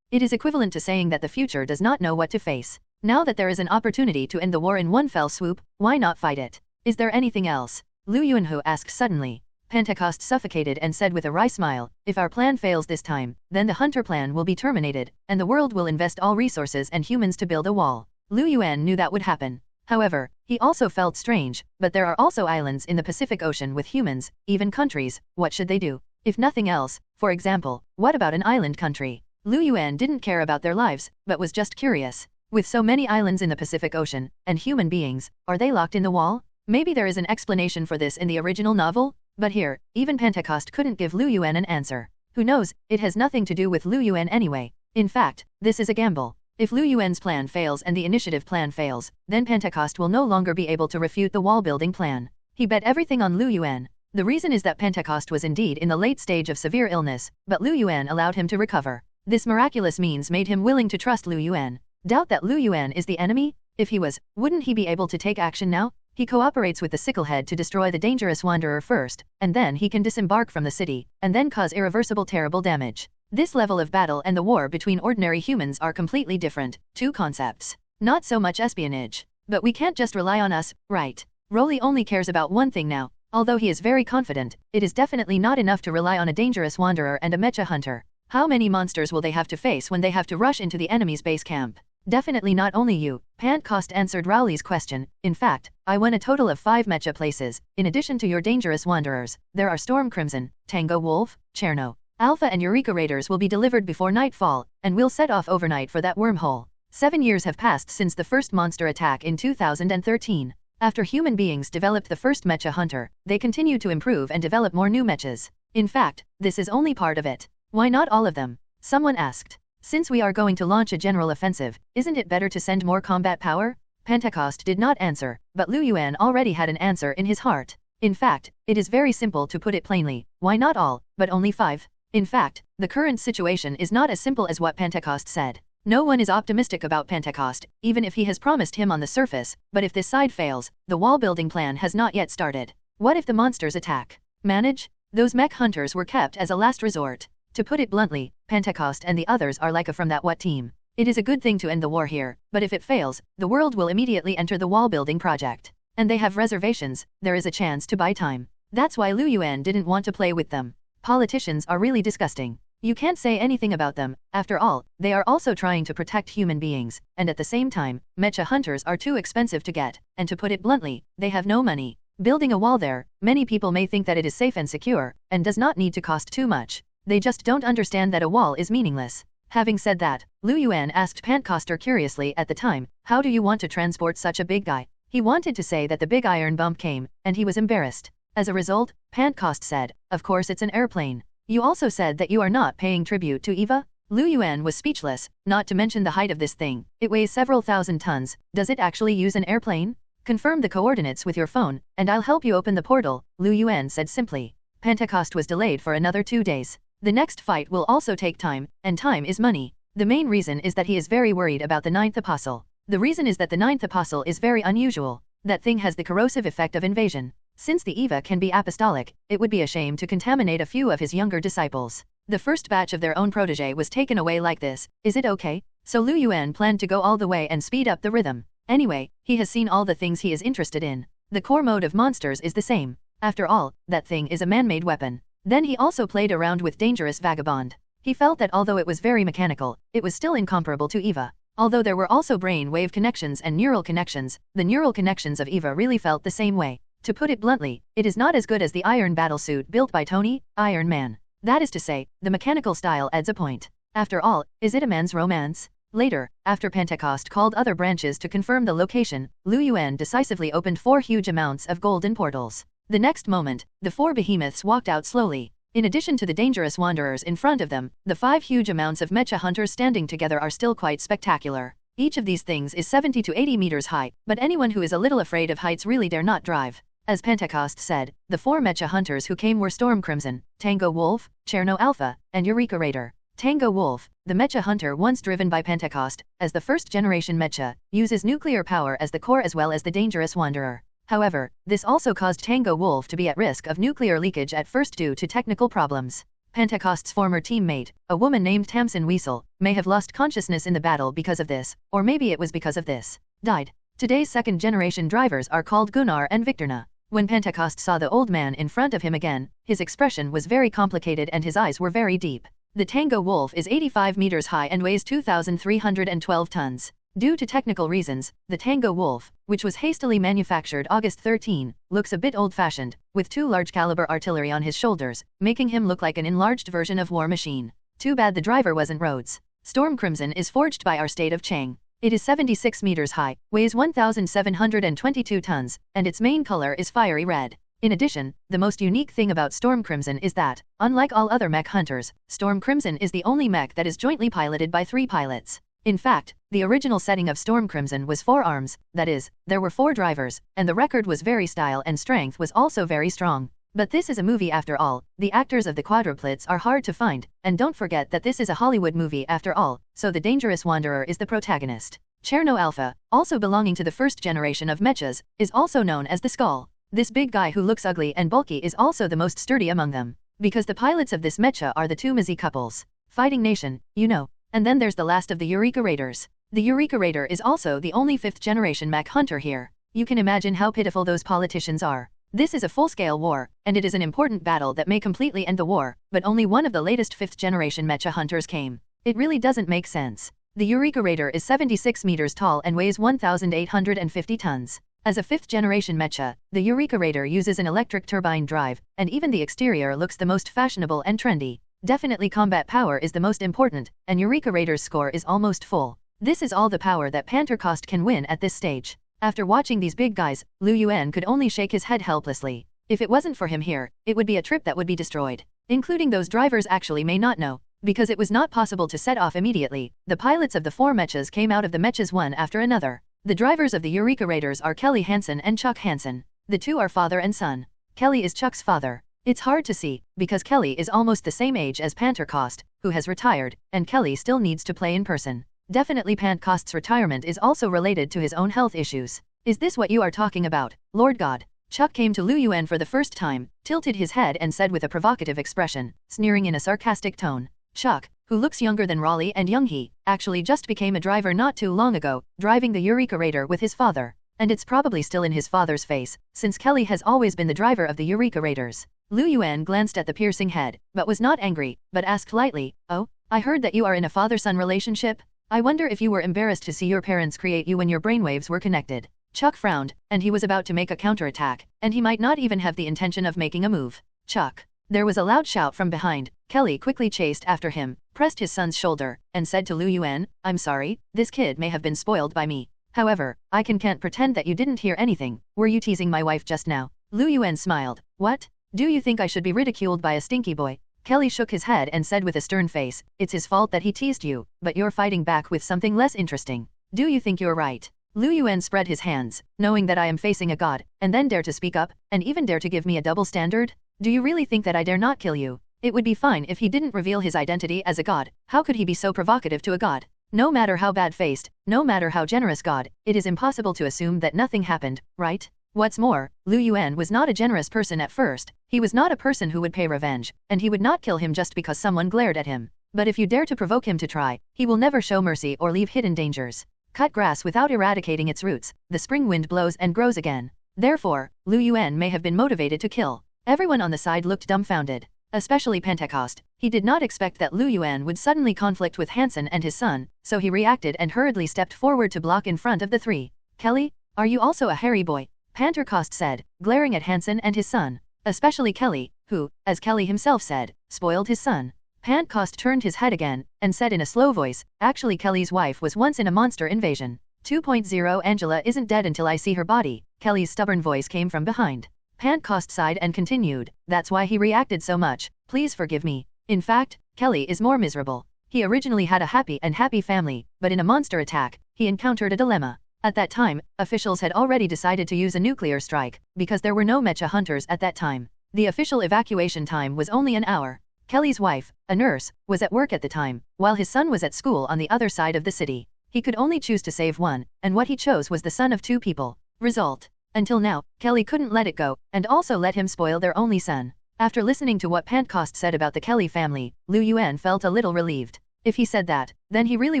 It is equivalent to saying that the future does not know what to face. Now that there is an opportunity to end the war in one fell swoop, why not fight it? Is there anything else? Lu Yuanhu asked suddenly. Pentecost suffocated and said with a wry smile, if our plan fails this time, then the hunter plan will be terminated, and the world will invest all resources and humans to build a wall. Lu Yuan knew that would happen. However, he also felt strange, but there are also islands in the Pacific Ocean with humans, even countries. What should they do? If nothing else, for example, what about an island country? Lu Yuan didn't care about their lives, but was just curious. With so many islands in the Pacific Ocean, and human beings, are they locked in the wall? Maybe there is an explanation for this in the original novel, but here, even Pentecost couldn't give Lu Yuan an answer. Who knows, it has nothing to do with Lu Yuan anyway. In fact, this is a gamble. If Lu Yuan's plan fails and the initiative plan fails, then Pentecost will no longer be able to refute the wall-building plan. He bet everything on Lu Yuan. The reason is that Pentecost was indeed in the late stage of severe illness, but Lu Yuan allowed him to recover. This miraculous means made him willing to trust Lu Yuan. Doubt that Lu Yuan is the enemy? If he was, wouldn't he be able to take action now? He cooperates with the Sicklehead to destroy the dangerous wanderer first, and then he can disembark from the city, and then cause irreversible terrible damage. This level of battle and the war between ordinary humans are completely different, two concepts. Not so much espionage. But we can't just rely on us, right? Rolly only cares about one thing now. Although he is very confident, it is definitely not enough to rely on a dangerous wanderer and a mecha hunter. How many monsters will they have to face when they have to rush into the enemy's base camp? Definitely not only you, Pentecost answered Rowley's question. In fact, I won a total of 5 mecha places. In addition to your dangerous wanderers, there are Storm Crimson, Tango Wolf, Cherno, Alpha and Eureka Raiders will be delivered before nightfall, and we'll set off overnight for that wormhole. 7 years have passed since the first monster attack in 2013. After human beings developed the first mecha hunter, they continue to improve and develop more new mechas. In fact, this is only part of it. Why not all of them? Someone asked. Since we are going to launch a general offensive, isn't it better to send more combat power? Pentecost did not answer, but Lu Yuan already had an answer in his heart. In fact, it is very simple to put it plainly. Why not all, but only 5? In fact, the current situation is not as simple as what Pentecost said. No one is optimistic about Pentecost, even if he has promised him on the surface, but if this side fails, the wall-building plan has not yet started. What if the monsters attack? Manage? Those mech hunters were kept as a last resort. To put it bluntly, Pentecost and the others are like a from that what team. It is a good thing to end the war here, but if it fails, the world will immediately enter the wall-building project. And they have reservations, there is a chance to buy time. That's why Lu Yuan didn't want to play with them. Politicians are really disgusting. You can't say anything about them. After all, they are also trying to protect human beings, and at the same time, mecha hunters are too expensive to get, and to put it bluntly, they have no money. Building a wall there, many people may think that it is safe and secure, and does not need to cost too much. They just don't understand that a wall is meaningless. Having said that, Lu Yuan asked Pentecost curiously at the time, how do you want to transport such a big guy? He wanted to say that the big iron bump came, and he was embarrassed. As a result, Pentecost said, of course it's an airplane. You also said that you are not paying tribute to Eva? Lu Yuan was speechless, not to mention the height of this thing. It weighs several thousand tons. Does it actually use an airplane? Confirm the coordinates with your phone, and I'll help you open the portal, Lu Yuan said simply. Pentecost was delayed for another 2 days. The next fight will also take time, and time is money. The main reason is that he is very worried about the 9th apostle. The reason is that the 9th apostle is very unusual. That thing has the corrosive effect of invasion. Since the Eva can be apostolic, it would be a shame to contaminate a few of his younger disciples. The first batch of their own protege was taken away like this. Is it okay? So Lu Yuan planned to go all the way and speed up the rhythm. Anyway, he has seen all the things he is interested in. The core mode of monsters is the same. After all, that thing is a man-made weapon. Then he also played around with Dangerous Vagabond. He felt that although it was very mechanical, it was still incomparable to Eva. Although there were also brain wave connections and neural connections, the neural connections of Eva really felt the same way. To put it bluntly, it is not as good as the iron battlesuit built by Tony, Iron Man. That is to say, the mechanical style adds a point. After all, is it a man's romance? Later, after Pentecost called other branches to confirm the location, Lu Yuan decisively opened 4 huge amounts of golden portals. The next moment, the 4 behemoths walked out slowly. In addition to the dangerous wanderers in front of them, the 5 huge amounts of mecha hunters standing together are still quite spectacular. Each of these things is 70 to 80 meters high, but anyone who is a little afraid of heights really dare not drive. As Pentecost said, the 4 mecha hunters who came were Storm Crimson, Tango Wolf, Cherno Alpha, and Eureka Raider. Tango Wolf, the mecha hunter once driven by Pentecost, as the first-generation mecha, uses nuclear power as the core as well as the dangerous wanderer. However, this also caused Tango Wolf to be at risk of nuclear leakage at first due to technical problems. Pentecost's former teammate, a woman named Tamsin Weasel, may have lost consciousness in the battle because of this, or maybe it was because of this. Died. Today's second-generation drivers are called Gunnar and Victorna. When Pentecost saw the old man in front of him again, his expression was very complicated and his eyes were very deep. The Tango Wolf is 85 meters high and weighs 2,312 tons. Due to technical reasons, the Tango Wolf, which was hastily manufactured August 13, looks a bit old-fashioned, with 2 large-caliber artillery on his shoulders, making him look like an enlarged version of War Machine. Too bad the driver wasn't Rhodes. Storm Crimson is forged by our state of Chang. It is 76 meters high, weighs 1,722 tons, and its main color is fiery red. In addition, the most unique thing about Storm Crimson is that, unlike all other mech hunters, Storm Crimson is the only mech that is jointly piloted by 3 pilots. In fact, the original setting of Storm Crimson was 4 arms, that is, there were 4 drivers, and the record was very style and strength was also very strong. But this is a movie after all, the actors of the quadruplets are hard to find, and don't forget that this is a Hollywood movie after all, so the dangerous wanderer is the protagonist. Cherno Alpha, also belonging to the first generation of mechas, is also known as the Skull. This big guy who looks ugly and bulky is also the most sturdy among them, because the pilots of this mecha are the 2 Mizzy couples. Fighting Nation, you know. And then there's the last of the Eureka Raiders. The Eureka Raider is also the only 5th generation mech hunter here. You can imagine how pitiful those politicians are. This is a full-scale war, and it is an important battle that may completely end the war, but only one of the latest 5th generation mecha hunters came. It really doesn't make sense. The Eureka Raider is 76 meters tall and weighs 1,850 tons. As a 5th generation mecha, the Eureka Raider uses an electric turbine drive, and even the exterior looks the most fashionable and trendy. Definitely combat power is the most important, and Eureka Raider's score is almost full. This is all the power that Pantercost can win at this stage. After watching these big guys, Lu Yuan could only shake his head helplessly. If it wasn't for him here, it would be a trip that would be destroyed. Including those drivers actually may not know. Because it was not possible to set off immediately, the pilots of the 4 mechas came out of the mechas one after another. The drivers of the Eureka Raiders are Kelly Hansen and Chuck Hansen. The 2 are father and son. Kelly is Chuck's father. It's hard to see, because Kelly is almost the same age as Pantercost, who has retired, and Kelly still needs to play in person. Definitely Pantcost's retirement is also related to his own health issues. Is this what you are talking about, Lord God? Chuck came to Lu Yuan for the first time, tilted his head and said with a provocative expression, sneering in a sarcastic tone. Chuck, who looks younger than Raleigh and Younghee, actually just became a driver not too long ago, driving the Eureka Raider with his father. And it's probably still in his father's face, since Kelly has always been the driver of the Eureka Raiders. Lu Yuan glanced at the piercing head, but was not angry, but asked lightly, "Oh, I heard that you are in a father-son relationship? I wonder if you were embarrassed to see your parents create you when your brainwaves were connected." Chuck frowned, and he was about to make a counterattack, and he might not even have the intention of making a move. Chuck. There was a loud shout from behind. Kelly quickly chased after him, pressed his son's shoulder, and said to Lu Yuan, "I'm sorry, this kid may have been spoiled by me. However, I can't pretend that you didn't hear anything. Were you teasing my wife just now?" Lu Yuan smiled. "What? Do you think I should be ridiculed by a stinky boy?" Kelly shook his head and said with a stern face, "It's his fault that he teased you, but you're fighting back with something less interesting. Do you think you're right?" Lu Yuan spread his hands, knowing that I am facing a god, and then dare to speak up, and even dare to give me a double standard? Do you really think that I dare not kill you? It would be fine if he didn't reveal his identity as a god. How could he be so provocative to a god? No matter how bad-faced, no matter how generous god, it is impossible to assume that nothing happened, right? What's more, Lu Yuan was not a generous person at first. He was not a person who would pay revenge, and he would not kill him just because someone glared at him. But if you dare to provoke him to try, he will never show mercy or leave hidden dangers. Cut grass without eradicating its roots, the spring wind blows and grows again. Therefore, Lu Yuan may have been motivated to kill. Everyone on the side looked dumbfounded. Especially Pentecost. He did not expect that Lu Yuan would suddenly conflict with Hansen and his son, so he reacted and hurriedly stepped forward to block in front of the 3. "Kelly, are you also a hairy boy?" Pantercost said, glaring at Hansen and his son. Especially Kelly, who, as Kelly himself said, spoiled his son. Pantercost turned his head again, and said in a slow voice, "Actually Kelly's wife was once in a monster invasion. 2.0 Angela isn't dead until I see her body." Kelly's stubborn voice came from behind. Pantercost sighed and continued, "That's why he reacted so much. Please forgive me. In fact, Kelly is more miserable. He originally had a happy family, but in a monster attack, he encountered a dilemma. At that time, officials had already decided to use a nuclear strike, because there were no mecha hunters at that time. The official evacuation time was only an hour. Kelly's wife, a nurse, was at work at the time, while his son was at school on the other side of the city. He could only choose to save one, and what he chose was the son of 2 people. Result. Until now, Kelly couldn't let it go, and also let him spoil their only son. After listening to what Pantercost said about the Kelly family, Lu Yuan felt a little relieved. If he said that, then he really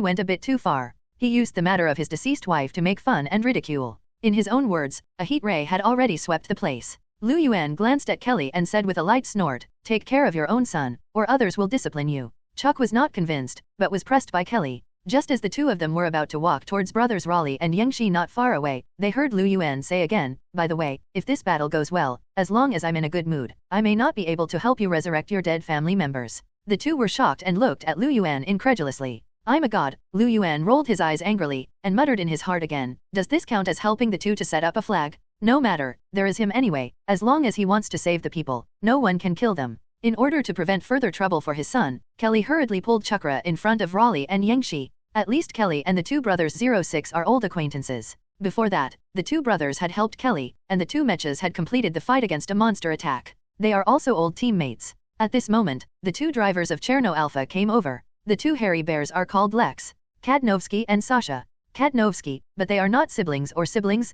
went a bit too far. He used the matter of his deceased wife to make fun and ridicule. In his own words, a heat ray had already swept the place. Lu Yuan glanced at Kelly and said with a light snort, "Take care of your own son, or others will discipline you." Chuck was not convinced, but was pressed by Kelly. Just as the 2 of them were about to walk towards brothers Raleigh and Yangshi not far away, they heard Lu Yuan say again, "By the way, if this battle goes well, as long as I'm in a good mood, I may not be able to help you resurrect your dead family members." The 2 were shocked and looked at Lu Yuan incredulously. "I'm a god." Lu Yuan rolled his eyes angrily, and muttered in his heart again, "Does this count as helping the 2 to set up a flag?" No matter, there is him anyway, as long as he wants to save the people, no one can kill them. In order to prevent further trouble for his son, Kelly hurriedly pulled Chakra in front of Raleigh and Yangshi. At least Kelly and the two brothers 06 are old acquaintances. Before that, the two brothers had helped Kelly, and the two mechas had completed the fight against a monster attack. They are also old teammates. At this moment, the two drivers of Cherno Alpha came over. The two hairy bears are called Lex, Kadnovsky and Sasha. Kadnovsky, but they are not siblings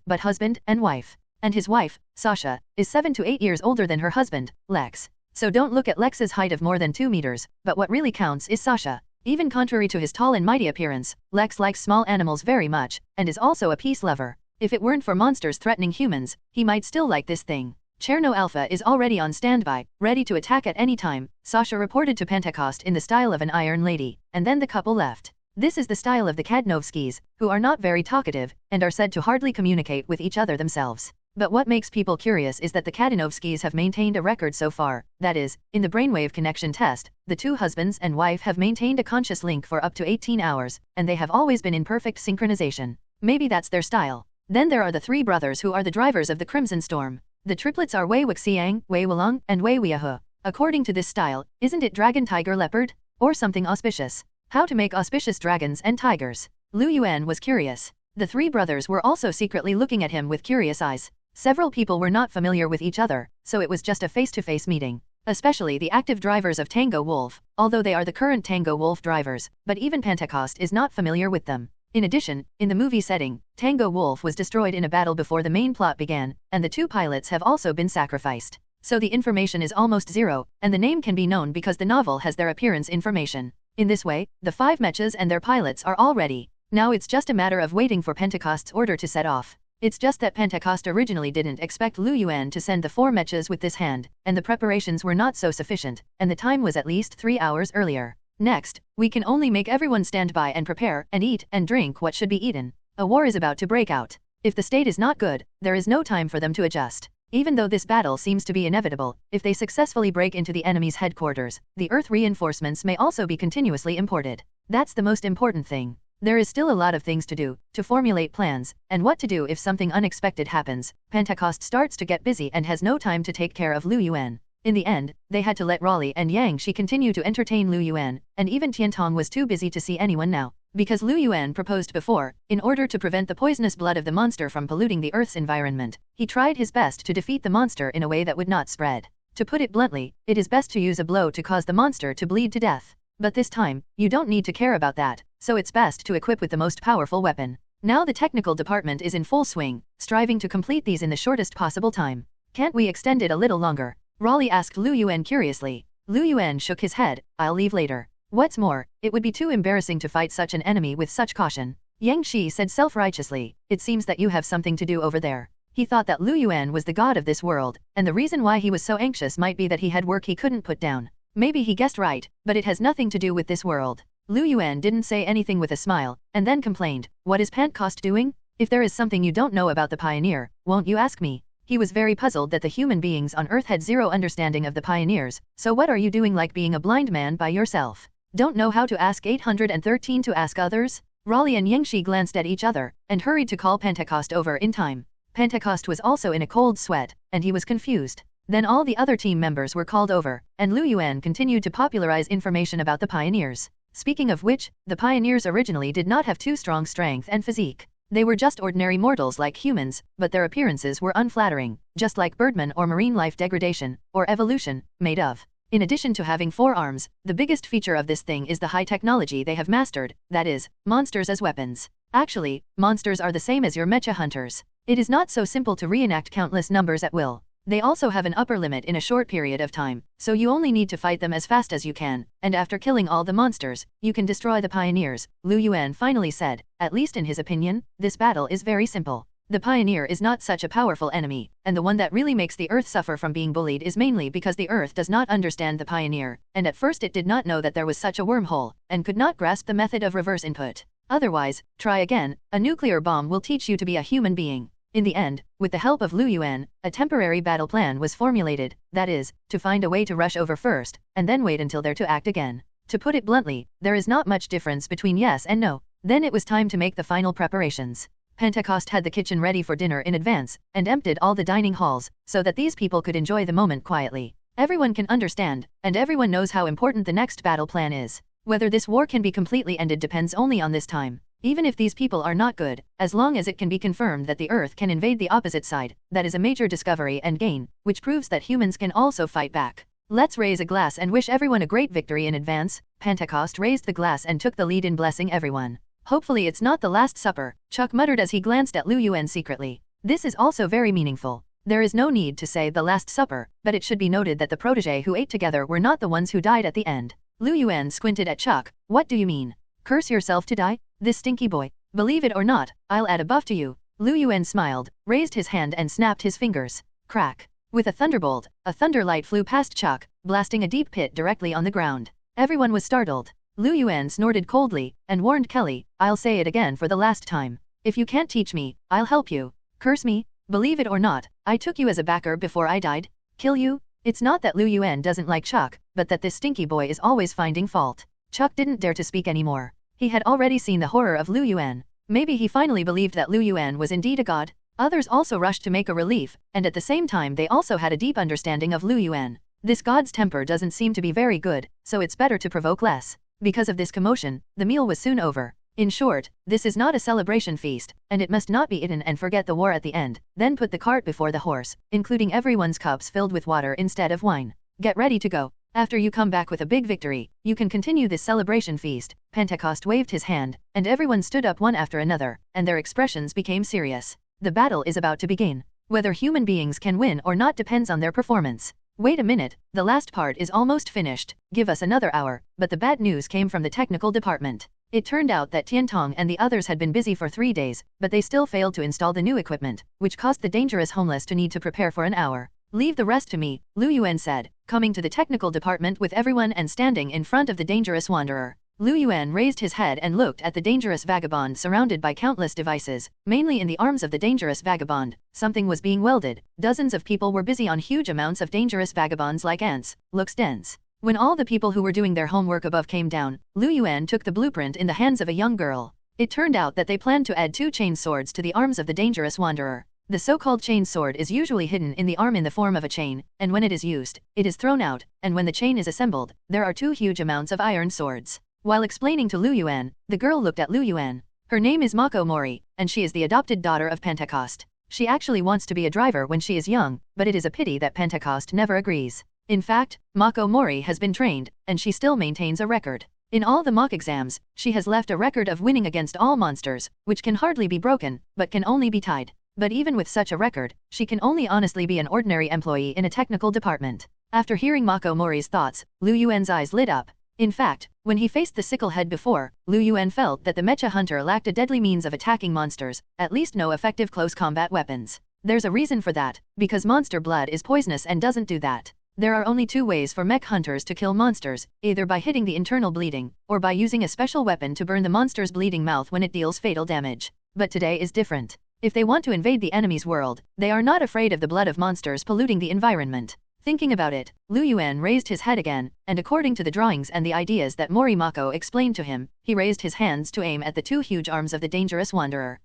but husband and wife. And his wife, Sasha, is 7 to 8 years older than her husband, Lex. So don't look at Lex's height of more than 2 meters, but what really counts is Sasha. Even contrary to his tall and mighty appearance, Lex likes small animals very much, and is also a peace lover. If it weren't for monsters threatening humans, he might still like this thing. Cherno Alpha is already on standby, ready to attack at any time, Sasha reported to Pentecost in the style of an iron lady, and then the couple left. This is the style of the Kadnovskys, who are not very talkative, and are said to hardly communicate with each other themselves. But what makes people curious is that the Kadnovskys have maintained a record so far, that is, in the brainwave connection test, the two husbands and wife have maintained a conscious link for up to 18 hours, and they have always been in perfect synchronization. Maybe that's their style. Then there are the three brothers who are the drivers of the Crimson Storm. The triplets are Wei Wuxiang, Wei Wulong, and Wei Weahe. According to this style, isn't it dragon tiger leopard? Or something auspicious? How to make auspicious dragons and tigers? Lu Yuan was curious. The three brothers were also secretly looking at him with curious eyes. Several people were not familiar with each other, so it was just a face-to-face meeting. Especially the active drivers of Tango Wolf, although they are the current Tango Wolf drivers, but even Pentecost is not familiar with them. In addition, in the movie setting, Tango Wolf was destroyed in a battle before the main plot began, and the two pilots have also been sacrificed. So the information is almost zero, and the name can be known because the novel has their appearance information. In this way, the 5 mechas and their pilots are all ready. Now it's just a matter of waiting for Pentecost's order to set off. It's just that Pentecost originally didn't expect Lu Yuan to send the 4 mechas with this hand, and the preparations were not so sufficient, and the time was at least 3 hours earlier. Next, we can only make everyone stand by and prepare and eat and drink what should be eaten. A war is about to break out. If the state is not good, there is no time for them to adjust. Even though this battle seems to be inevitable, if they successfully break into the enemy's headquarters, the Earth reinforcements may also be continuously imported. That's the most important thing. There is still a lot of things to do, to formulate plans, and what to do if something unexpected happens. Pentecost starts to get busy and has no time to take care of Lu Yuan. In the end, they had to let Raleigh and Yang Shi continue to entertain Lu Yuan, and even Tiantong was too busy to see anyone now. Because Lu Yuan proposed before, in order to prevent the poisonous blood of the monster from polluting the Earth's environment, he tried his best to defeat the monster in a way that would not spread. To put it bluntly, it is best to use a blow to cause the monster to bleed to death. But this time, you don't need to care about that, so it's best to equip with the most powerful weapon. Now the technical department is in full swing, striving to complete these in the shortest possible time. Can't we extend it a little longer? Raleigh asked Lu Yuan curiously. Lu Yuan shook his head. I'll leave later. What's more, it would be too embarrassing to fight such an enemy with such caution. Yang Shi said self-righteously, it seems that you have something to do over there. He thought that Lu Yuan was the god of this world, and the reason why he was so anxious might be that he had work he couldn't put down. Maybe he guessed right, but it has nothing to do with this world. Lu Yuan didn't say anything with a smile, and then complained, what is Pentecost doing? If there is something you don't know about the Pioneer, won't you ask me? He was very puzzled that the human beings on Earth had zero understanding of the Pioneers, so what are you doing like being a blind man by yourself? Don't know how to ask 813 to ask others? Raleigh and Yangshi glanced at each other, and hurried to call Pentecost over in time. Pentecost was also in a cold sweat, and he was confused. Then all the other team members were called over, and Lu Yuan continued to popularize information about the Pioneers. Speaking of which, the Pioneers originally did not have too strong strength and physique. They were just ordinary mortals like humans, but their appearances were unflattering, just like Birdman or marine life degradation, or evolution, made of. In addition to having 4 arms, the biggest feature of this thing is the high technology they have mastered, that is, monsters as weapons. Actually, monsters are the same as your mecha hunters. It is not so simple to reenact countless numbers at will. They also have an upper limit in a short period of time, so you only need to fight them as fast as you can, and after killing all the monsters, you can destroy the Pioneers, Lu Yuan finally said. At least in his opinion, this battle is very simple. The Pioneer is not such a powerful enemy, and the one that really makes the Earth suffer from being bullied is mainly because the Earth does not understand the Pioneer, and at first it did not know that there was such a wormhole, and could not grasp the method of reverse input. Otherwise, try again, a nuclear bomb will teach you to be a human being. In the end, with the help of Lu Yuan, a temporary battle plan was formulated, that is, to find a way to rush over first, and then wait until they're to act again. To put it bluntly, there is not much difference between yes and no. Then it was time to make the final preparations. Pentecost had the kitchen ready for dinner in advance, and emptied all the dining halls, so that these people could enjoy the moment quietly. Everyone can understand, and everyone knows how important the next battle plan is. Whether this war can be completely ended depends only on this time. Even if these people are not good, as long as it can be confirmed that the Earth can invade the opposite side, that is a major discovery and gain, which proves that humans can also fight back. Let's raise a glass and wish everyone a great victory in advance. Pentecost raised the glass and took the lead in blessing everyone. Hopefully it's not the last supper, Chuck muttered as he glanced at Lu Yuan secretly. This is also very meaningful. There is no need to say the last supper, but it should be noted that the protege who ate together were not the ones who died at the end. Lu Yuan squinted at Chuck. What do you mean? Curse yourself to die? This stinky boy. Believe it or not, I'll add a buff to you. Lu Yuan smiled, raised his hand and snapped his fingers. Crack. With a thunderbolt, a thunderlight flew past Chuck, blasting a deep pit directly on the ground. Everyone was startled. Lu Yuan snorted coldly, and warned Kelly, I'll say it again for the last time. If you can't teach me, I'll help you. Curse me? Believe it or not, I took you as a backer before I died. Kill you? It's not that Lu Yuan doesn't like Chuck, but that this stinky boy is always finding fault. Chuck didn't dare to speak anymore. He had already seen the horror of Lu Yuan. Maybe he finally believed that Lu Yuan was indeed a god. Others also rushed to make a relief, and at the same time they also had a deep understanding of Lu Yuan. This god's temper doesn't seem to be very good, so it's better to provoke less. Because of this commotion, the meal was soon over. In short, this is not a celebration feast, and it must not be eaten and forget the war at the end, then put the cart before the horse, including everyone's cups filled with water instead of wine. Get ready to go. After you come back with a big victory, you can continue this celebration feast. Pentecost waved his hand, and everyone stood up one after another, and their expressions became serious. The battle is about to begin. Whether human beings can win or not depends on their performance. Wait a minute, the last part is almost finished. Give us another hour. But the bad news came from the technical department. It turned out that Tiantong and the others had been busy for 3 days, but they still failed to install the new equipment, which caused the dangerous homeless to need to prepare for an hour. Leave the rest to me, Lu Yuan said, coming to the technical department with everyone and standing in front of the dangerous wanderer. Lu Yuan raised his head and looked at the dangerous vagabond surrounded by countless devices, mainly in the arms of the dangerous vagabond. Something was being welded. Dozens of people were busy on huge amounts of dangerous vagabonds like ants. Looks dense. When all the people who were doing their homework above came down, Lu Yuan took the blueprint in the hands of a young girl. It turned out that they planned to add 2 chain swords to the arms of the dangerous wanderer. The so-called chain sword is usually hidden in the arm in the form of a chain, and when it is used, it is thrown out, and when the chain is assembled, there are 2 huge amounts of iron swords. While explaining to Lu Yuan, the girl looked at Lu Yuan. Her name is Mako Mori, and she is the adopted daughter of Pentecost. She actually wants to be a driver when she is young, but it is a pity that Pentecost never agrees. In fact, Mako Mori has been trained, and she still maintains a record. In all the mock exams, she has left a record of winning against all monsters, which can hardly be broken, but can only be tied. But even with such a record, she can only honestly be an ordinary employee in a technical department. After hearing Mako Mori's thoughts, Lu Yuan's eyes lit up. In fact, when he faced the sickle head before, Lu Yuan felt that the mecha hunter lacked a deadly means of attacking monsters, at least no effective close combat weapons. There's a reason for that, because monster blood is poisonous and doesn't do that. There are only 2 ways for mech hunters to kill monsters, either by hitting the internal bleeding, or by using a special weapon to burn the monster's bleeding mouth when it deals fatal damage. But today is different. If they want to invade the enemy's world, they are not afraid of the blood of monsters polluting the environment. Thinking about it, Lu Yuan raised his head again, and according to the drawings and the ideas that Mori Mako explained to him, he raised his hands to aim at the 2 huge arms of the dangerous wanderer.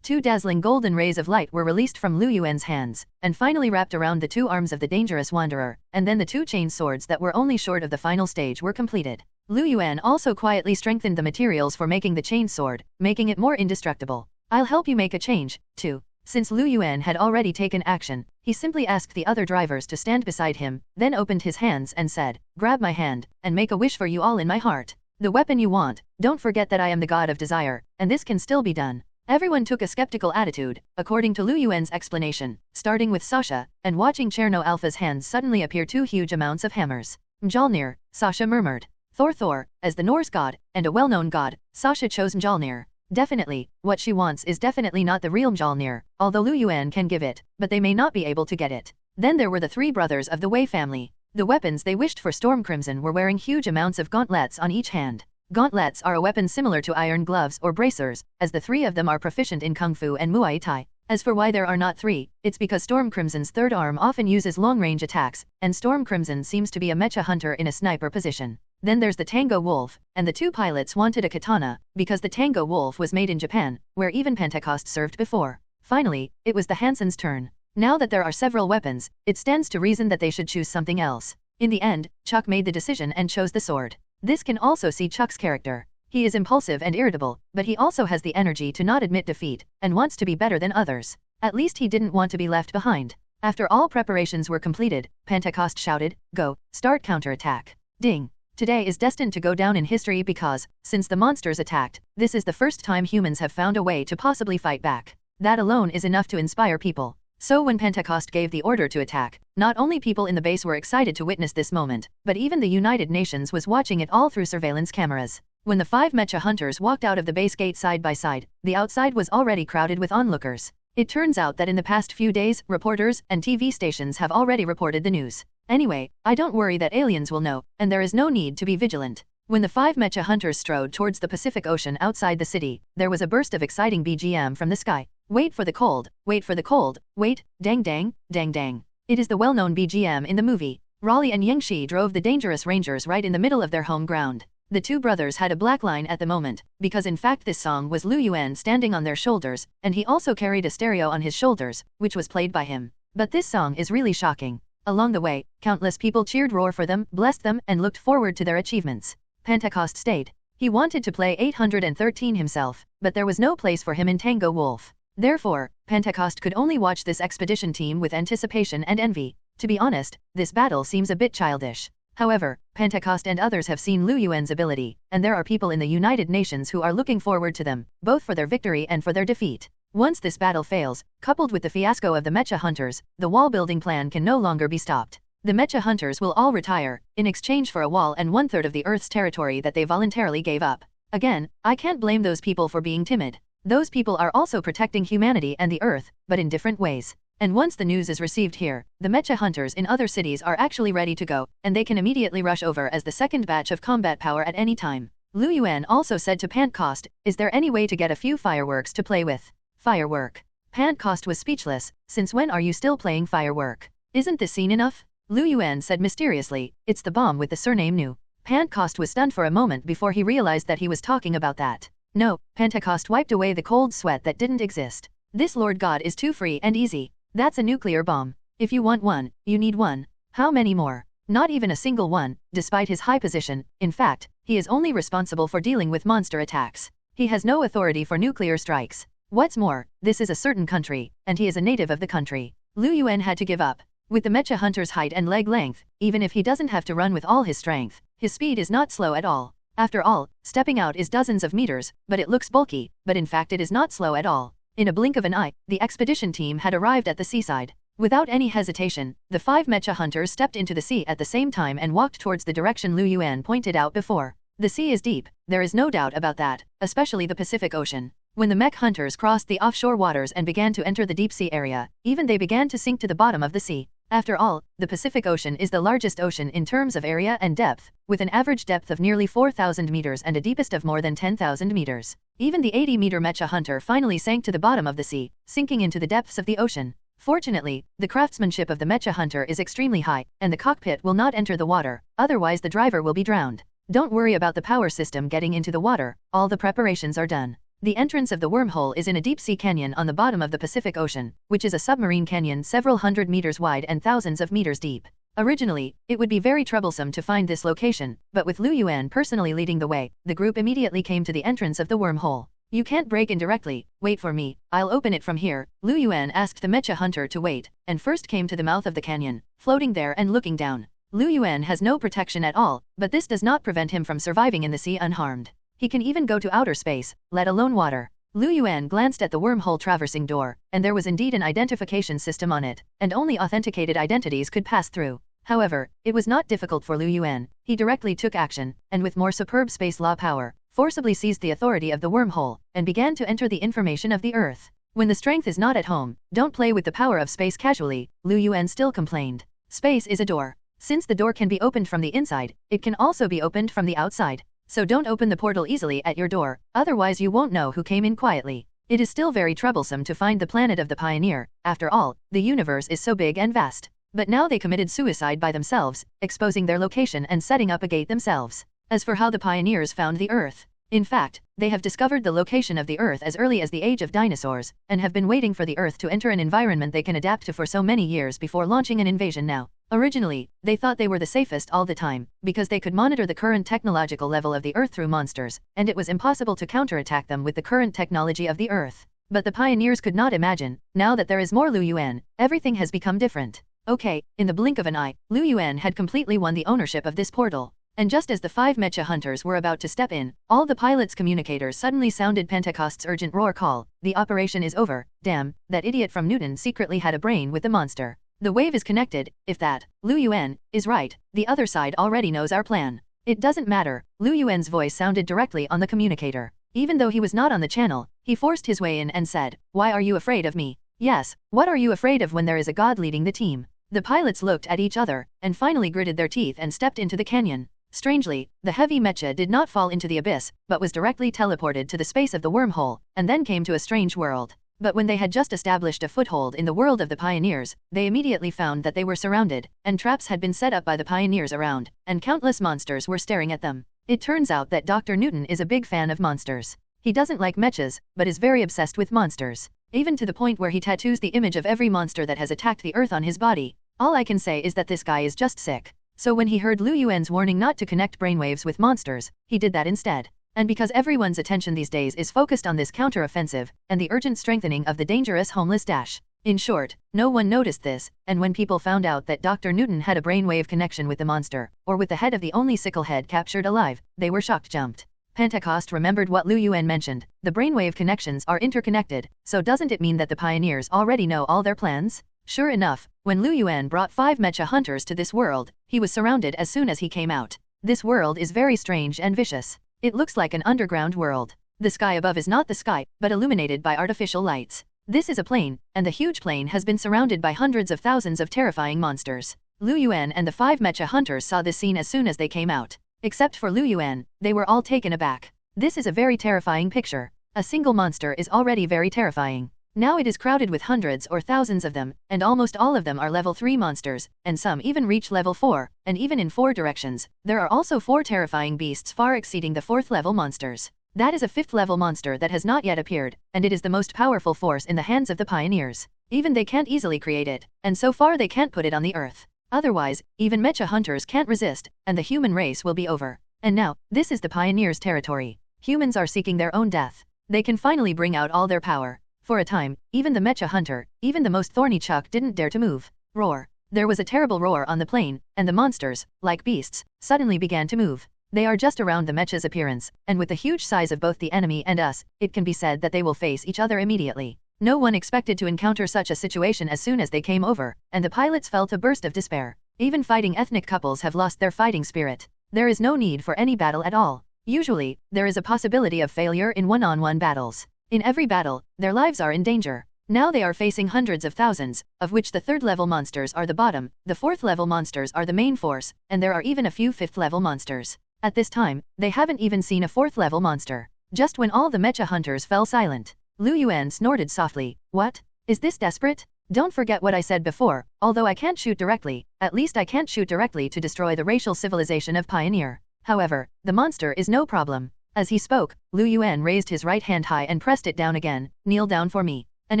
2 dazzling golden rays of light were released from Lu Yuan's hands, and finally wrapped around the 2 arms of the dangerous wanderer, and then the 2 chain swords that were only short of the final stage were completed. Lu Yuan also quietly strengthened the materials for making the chain sword, making it more indestructible. I'll help you make a change, too. Since Lu Yuan had already taken action, he simply asked the other drivers to stand beside him, then opened his hands and said, grab my hand, and make a wish for you all in my heart. The weapon you want, don't forget that I am the god of desire, and this can still be done. Everyone took a skeptical attitude, according to Lu Yuan's explanation, starting with Sasha, and watching Cherno Alpha's hands suddenly appear 2 huge amounts of hammers. Mjolnir, Sasha murmured. Thor, as the Norse god, and a well-known god, Sasha chose Mjolnir. Definitely, what she wants is definitely not the real Mjolnir, although Lu Yuan can give it, but they may not be able to get it. Then there were the 3 brothers of the Wei family. The weapons they wished for Storm Crimson were wearing huge amounts of gauntlets on each hand. Gauntlets are a weapon similar to iron gloves or bracers, as the 3 of them are proficient in Kung Fu and Muay Thai. As for why there are not 3, it's because Storm Crimson's 3rd arm often uses long-range attacks, and Storm Crimson seems to be a mecha hunter in a sniper position. Then there's the Tango Wolf, and the two pilots wanted a katana, because the Tango Wolf was made in Japan, where even Pentecost served before. Finally, it was the Hansons' turn. Now that there are several weapons, it stands to reason that they should choose something else. In the end, Chuck made the decision and chose the sword. This can also see Chuck's character. He is impulsive and irritable, but he also has the energy to not admit defeat, and wants to be better than others. At least he didn't want to be left behind. After all preparations were completed, Pentecost shouted, "Go, start counterattack." Ding. Today is destined to go down in history because, since the monsters attacked, this is the first time humans have found a way to possibly fight back. That alone is enough to inspire people. So when Pentecost gave the order to attack, not only people in the base were excited to witness this moment, but even the United Nations was watching it all through surveillance cameras. When the 5 mecha hunters walked out of the base gate side by side, the outside was already crowded with onlookers. It turns out that in the past few days, reporters and TV stations have already reported the news. Anyway, I don't worry that aliens will know, and there is no need to be vigilant. When the 5 mecha hunters strode towards the Pacific Ocean outside the city, there was a burst of exciting BGM from the sky. Wait for the cold, wait for the cold, wait, dang dang, dang dang. It is the well-known BGM in the movie. Raleigh and Yangshi drove the dangerous Rangers right in the middle of their home ground. The two brothers had a black line at the moment, because in fact this song was Lu Yuan standing on their shoulders, and he also carried a stereo on his shoulders, which was played by him. But this song is really shocking. Along the way, countless people cheered roar for them, blessed them, and looked forward to their achievements. Pentecost stayed. He wanted to play 813 himself, but there was no place for him in Tango Wolf. Therefore, Pentecost could only watch this expedition team with anticipation and envy. To be honest, this battle seems a bit childish. However, Pentecost and others have seen Lu Yuan's ability, and there are people in the United Nations who are looking forward to them, both for their victory and for their defeat. Once this battle fails, coupled with the fiasco of the Mecha Hunters, the wall-building plan can no longer be stopped. The Mecha Hunters will all retire, in exchange for a wall and 1/3 of the Earth's territory that they voluntarily gave up. Again, I can't blame those people for being timid. Those people are also protecting humanity and the Earth, but in different ways. And once the news is received here, the Mecha Hunters in other cities are actually ready to go, and they can immediately rush over as the second batch of combat power at any time. Lu Yuan also said to Pentecost, "Is there any way to get a few fireworks to play with?" Firework. Pentecost was speechless. "Since when are you still playing firework? Isn't this scene enough?" Lu Yuan said mysteriously, "It's the bomb with the surname Nu." Pentecost was stunned for a moment before he realized that he was talking about that. No, Pentecost wiped away the cold sweat that didn't exist. This Lord God is too free and easy. That's a nuclear bomb. If you want one, you need one. How many more? Not even a single one, despite his high position. In fact, he is only responsible for dealing with monster attacks. He has no authority for nuclear strikes. What's more, this is a certain country, and he is a native of the country. Lu Yuan had to give up. With the Mecha Hunter's height and leg length, even if he doesn't have to run with all his strength, his speed is not slow at all. After all, stepping out is dozens of meters, but it looks bulky, but in fact it is not slow at all. In a blink of an eye, the expedition team had arrived at the seaside. Without any hesitation, the 5 Mecha Hunters stepped into the sea at the same time and walked towards the direction Lu Yuan pointed out before. The sea is deep, there is no doubt about that, especially the Pacific Ocean. When the Mech Hunters crossed the offshore waters and began to enter the deep sea area, even they began to sink to the bottom of the sea. After all, the Pacific Ocean is the largest ocean in terms of area and depth, with an average depth of nearly 4,000 meters and a deepest of more than 10,000 meters. Even the 80-meter Mecha Hunter finally sank to the bottom of the sea, sinking into the depths of the ocean. Fortunately, the craftsmanship of the Mecha Hunter is extremely high, and the cockpit will not enter the water, otherwise the driver will be drowned. Don't worry about the power system getting into the water, all the preparations are done. The entrance of the wormhole is in a deep-sea canyon on the bottom of the Pacific Ocean, which is a submarine canyon several hundred meters wide and thousands of meters deep. Originally, it would be very troublesome to find this location, but with Lu Yuan personally leading the way, the group immediately came to the entrance of the wormhole. "You can't break in directly, wait for me, I'll open it from here." Lu Yuan asked the Mecha Hunter to wait, and first came to the mouth of the canyon, floating there and looking down. Lu Yuan has no protection at all, but this does not prevent him from surviving in the sea unharmed. He can even go to outer space, let alone water. Lu Yuan glanced at the wormhole traversing door, and there was indeed an identification system on it, and only authenticated identities could pass through. However, it was not difficult for Lu Yuan. He directly took action, and with more superb space law power, forcibly seized the authority of the wormhole, and began to enter the information of the Earth. When the strength is not at home, don't play with the power of space casually, Lu Yuan still complained. Space is a door. Since the door can be opened from the inside, it can also be opened from the outside. So don't open the portal easily at your door, otherwise you won't know who came in quietly. It is still very troublesome to find the planet of the Pioneer. After all, the universe is so big and vast. But now they committed suicide by themselves, exposing their location and setting up a gate themselves. As for how the pioneers found the Earth, in fact, they have discovered the location of the Earth as early as the age of dinosaurs, and have been waiting for the Earth to enter an environment they can adapt to for so many years before launching an invasion now. Originally, they thought they were the safest all the time, because they could monitor the current technological level of the Earth through monsters, and it was impossible to counterattack them with the current technology of the Earth. But the pioneers could not imagine, now that there is more Lu Yuan, everything has become different. Okay, in the blink of an eye, Lu Yuan had completely won the ownership of this portal. And just as the 5 mecha hunters were about to step in, all the pilot's communicators suddenly sounded Pentecost's urgent roar call. The operation is over. Damn, that idiot from Newton secretly had a brain with the monster. The wave is connected. If that, Lu Yuan, is right, the other side already knows our plan. It doesn't matter. Lu Yuan's voice sounded directly on the communicator. Even though he was not on the channel, he forced his way in and said, "Why are you afraid of me?" Yes, what are you afraid of when there is a god leading the team? The pilots looked at each other, and finally gritted their teeth and stepped into the canyon. Strangely, the heavy mecha did not fall into the abyss, but was directly teleported to the space of the wormhole, and then came to a strange world. But when they had just established a foothold in the world of the pioneers, they immediately found that they were surrounded, and traps had been set up by the pioneers around, and countless monsters were staring at them. It turns out that Dr. Newton is a big fan of monsters. He doesn't like mechas, but is very obsessed with monsters. Even to the point where he tattoos the image of every monster that has attacked the Earth on his body. All I can say is that this guy is just sick. So when he heard Lu Yuan's warning not to connect brainwaves with monsters, he did that instead. And because everyone's attention these days is focused on this counter-offensive, and the urgent strengthening of the dangerous homeless dash. In short, no one noticed this, and when people found out that Dr. Newton had a brainwave connection with the monster, or with the head of the only sicklehead captured alive, they were shocked jumped. Pentecost remembered what Lu Yuan mentioned, the brainwave connections are interconnected, so doesn't it mean that the pioneers already know all their plans? Sure enough, when Lu Yuan brought 5 mecha hunters to this world, he was surrounded as soon as he came out. This world is very strange and vicious. It looks like an underground world. The sky above is not the sky, but illuminated by artificial lights. This is a plane, and the huge plane has been surrounded by hundreds of thousands of terrifying monsters. Lu Yuan and the 5 mecha hunters saw this scene as soon as they came out. Except for Lu Yuan, they were all taken aback. This is a very terrifying picture. A single monster is already very terrifying. Now it is crowded with hundreds or thousands of them, and almost all of them are level 3 monsters, and some even reach level 4, and even in 4 directions, there are also 4 terrifying beasts far exceeding the 4th level monsters. That is a 5th level monster that has not yet appeared, and it is the most powerful force in the hands of the pioneers. Even they can't easily create it, and so far they can't put it on the Earth. Otherwise, even mecha hunters can't resist, and the human race will be over. And now, this is the pioneers' territory. Humans are seeking their own death. They can finally bring out all their power. For a time, even the mecha hunter, even the most thorny Chuck didn't dare to move. Roar. There was a terrible roar on the plane, and the monsters, like beasts, suddenly began to move. They are just around the mecha's appearance, and with the huge size of both the enemy and us, it can be said that they will face each other immediately. No one expected to encounter such a situation as soon as they came over, and the pilots felt a burst of despair. Even fighting ethnic couples have lost their fighting spirit. There is no need for any battle at all. Usually, there is a possibility of failure in one-on-one battles. In every battle, their lives are in danger. Now they are facing hundreds of thousands, of which the 3rd level monsters are the bottom, the 4th level monsters are the main force, and there are even a few 5th level monsters. At this time, they haven't even seen a 4th level monster. Just when all the mecha hunters fell silent, Lu Yuan snorted softly. What? Is this desperate? Don't forget what I said before, although I can't shoot directly, at least I can't shoot directly to destroy the racial civilization of Pioneer. However, the monster is no problem. As he spoke, Lu Yuan raised his right hand high and pressed it down again. Kneel down for me. An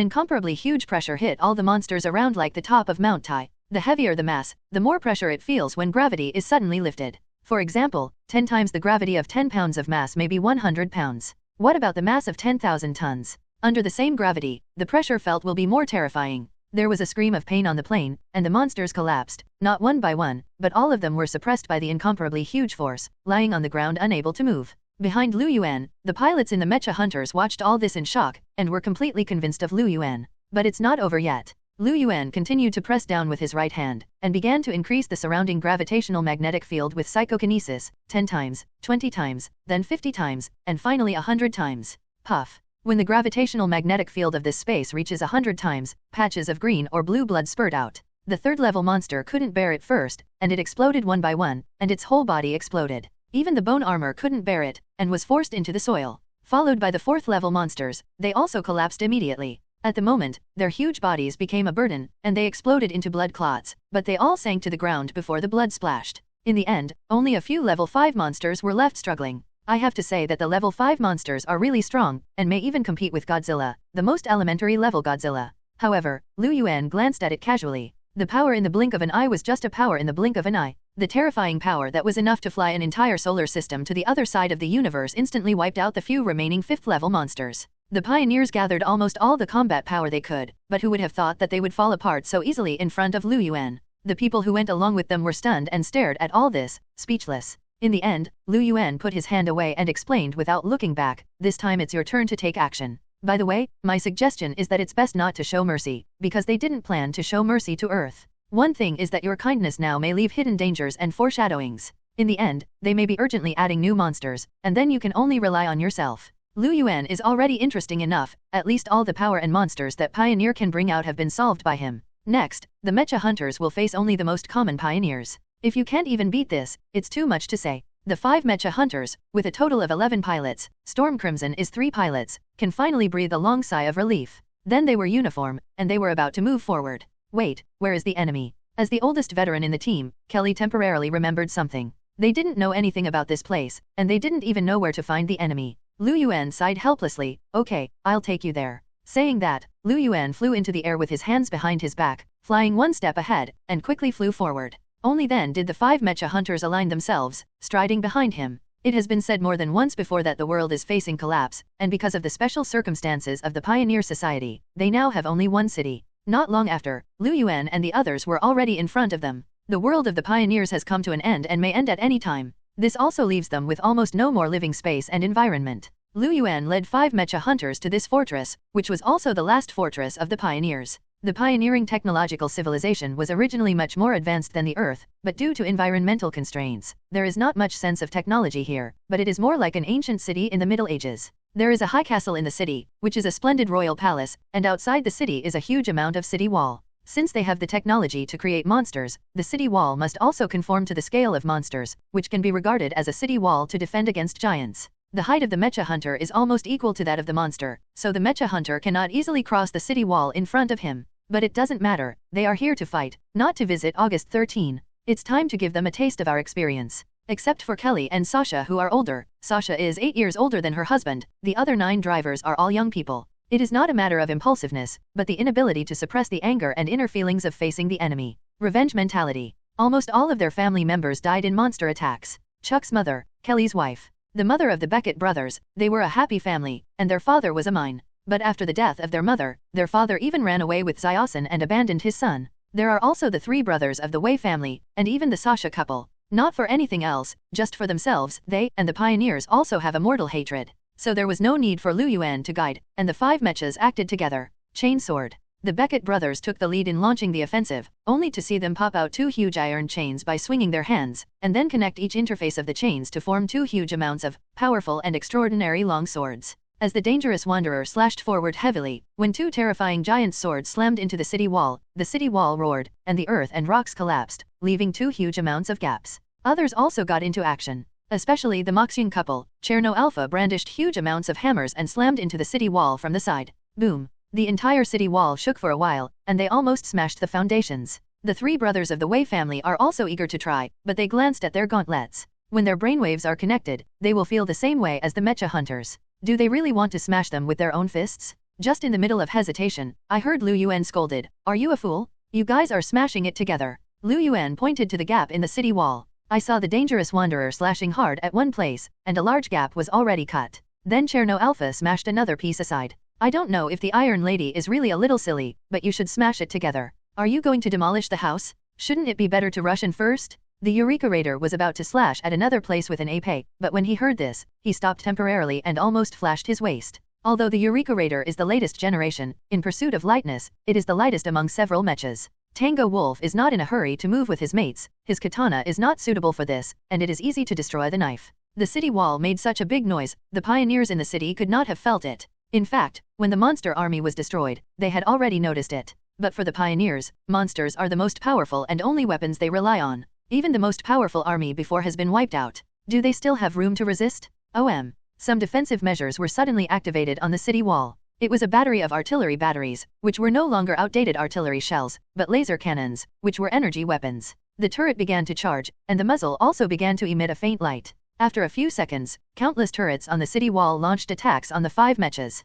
incomparably huge pressure hit all the monsters around like the top of Mount Tai. The heavier the mass, the more pressure it feels when gravity is suddenly lifted. For example, 10 times the gravity of 10 pounds of mass may be 100 pounds. What about the mass of 10,000 tons? Under the same gravity, the pressure felt will be more terrifying. There was a scream of pain on the plane, and the monsters collapsed, not one by one, but all of them were suppressed by the incomparably huge force, lying on the ground unable to move. Behind Lu Yuan, the pilots in the mecha hunters watched all this in shock, and were completely convinced of Lu Yuan. But it's not over yet. Lu Yuan continued to press down with his right hand, and began to increase the surrounding gravitational magnetic field with psychokinesis, 10 times, 20 times, then 50 times, and finally 100 times. Puff. When the gravitational magnetic field of this space reaches 100 times, patches of green or blue blood spurt out. The 3rd level monster couldn't bear it first, and it exploded one by one, and its whole body exploded. Even the bone armor couldn't bear it, and was forced into the soil. Followed by the 4th level monsters, they also collapsed immediately. At the moment, their huge bodies became a burden, and they exploded into blood clots, but they all sank to the ground before the blood splashed. In the end, only a few level 5 monsters were left struggling. I have to say that the level 5 monsters are really strong, and may even compete with Godzilla, the most elementary level Godzilla. However, Lu Yuan glanced at it casually. The power in the blink of an eye was just a power in the blink of an eye. The terrifying power that was enough to fly an entire solar system to the other side of the universe instantly wiped out the few remaining 5th level monsters. The pioneers gathered almost all the combat power they could, but who would have thought that they would fall apart so easily in front of Lu Yuan? The people who went along with them were stunned and stared at all this, speechless. In the end, Lu Yuan put his hand away and explained without looking back, "This time it's your turn to take action. By the way, my suggestion is that it's best not to show mercy, because they didn't plan to show mercy to Earth. One thing is that your kindness now may leave hidden dangers and foreshadowings. In the end, they may be urgently adding new monsters, and then you can only rely on yourself." Lu Yuan is already interesting enough, at least all the power and monsters that Pioneer can bring out have been solved by him. Next, the mecha hunters will face only the most common pioneers. If you can't even beat this, it's too much to say. The 5 mecha hunters, with a total of 11 pilots, Storm Crimson is 3 pilots, can finally breathe a long sigh of relief. Then they were uniform, and they were about to move forward. Wait, where is the enemy? As the oldest veteran in the team, Kelly temporarily remembered something. They didn't know anything about this place, and they didn't even know where to find the enemy. Lu Yuan sighed helplessly. "Okay, I'll take you there." Saying that, Lu Yuan flew into the air with his hands behind his back, flying one step ahead, and quickly flew forward. Only then did the 5 mecha hunters align themselves, striding behind him. It has been said more than once before that the world is facing collapse, and because of the special circumstances of the Pioneer Society, they now have only one city. Not long after, Lu Yuan and the others were already in front of them. The world of the pioneers has come to an end and may end at any time. This also leaves them with almost no more living space and environment. Lu Yuan led 5 mecha hunters to this fortress, which was also the last fortress of the pioneers. The pioneering technological civilization was originally much more advanced than the Earth, but due to environmental constraints, there is not much sense of technology here, but it is more like an ancient city in the Middle Ages. There is a high castle in the city, which is a splendid royal palace, and outside the city is a huge amount of city wall. Since they have the technology to create monsters, the city wall must also conform to the scale of monsters, which can be regarded as a city wall to defend against giants. The height of the mecha hunter is almost equal to that of the monster, so the mecha hunter cannot easily cross the city wall in front of him. But it doesn't matter, they are here to fight, not to visit August 13. It's time to give them a taste of our experience. Except for Kelly and Sasha who are older. Sasha is 8 years older than her husband, the other 9 drivers are all young people. It is not a matter of impulsiveness, but the inability to suppress the anger and inner feelings of facing the enemy. Revenge mentality. Almost all of their family members died in monster attacks. Chuck's mother, Kelly's wife, the mother of the Beckett brothers, they were a happy family, and their father was a mine. But after the death of their mother, their father even ran away with Ziosin and abandoned his son. There are also the 3 brothers of the Wei family, and even the Sasha couple. Not for anything else, just for themselves, they and the pioneers also have a mortal hatred. So there was no need for Lu Yuan to guide, and the 5 mechas acted together. Chain sword. The Beckett brothers took the lead in launching the offensive, only to see them pop out 2 huge iron chains by swinging their hands, and then connect each interface of the chains to form 2 huge amounts of powerful and extraordinary long swords. As the dangerous wanderer slashed forward heavily, when 2 terrifying giant swords slammed into the city wall roared, and the earth and rocks collapsed, leaving 2 huge amounts of gaps. Others also got into action. Especially the Moxyun couple. Cherno Alpha brandished huge amounts of hammers and slammed into the city wall from the side. Boom. The entire city wall shook for a while, and they almost smashed the foundations. The 3 brothers of the Wei family are also eager to try, but they glanced at their gauntlets. When their brainwaves are connected, they will feel the same way as the mecha hunters. Do they really want to smash them with their own fists? Just in the middle of hesitation, I heard Lu Yuan scolded. "Are you a fool? You guys are smashing it together." Lu Yuan pointed to the gap in the city wall. I saw the dangerous wanderer slashing hard at one place, and a large gap was already cut. Then Cherno Alpha smashed another piece aside. "I don't know if the Iron Lady is really a little silly, but you should smash it together. Are you going to demolish the house? Shouldn't it be better to rush in first?" The Eureka Raider was about to slash at another place with an ape, but when he heard this, he stopped temporarily and almost flashed his waist. Although the Eureka Raider is the latest generation, in pursuit of lightness, it is the lightest among several mechas. Tango Wolf is not in a hurry to move with his mates, his katana is not suitable for this, and it is easy to destroy the knife. The city wall made such a big noise, the pioneers in the city could not have felt it. In fact, when the monster army was destroyed, they had already noticed it. But for the pioneers, monsters are the most powerful and only weapons they rely on. Even the most powerful army before has been wiped out. Do they still have room to resist? Some defensive measures were suddenly activated on the city wall. It was a battery of artillery batteries, which were no longer outdated artillery shells, but laser cannons, which were energy weapons. The turret began to charge, and the muzzle also began to emit a faint light. After a few seconds, countless turrets on the city wall launched attacks on the 5 mechas.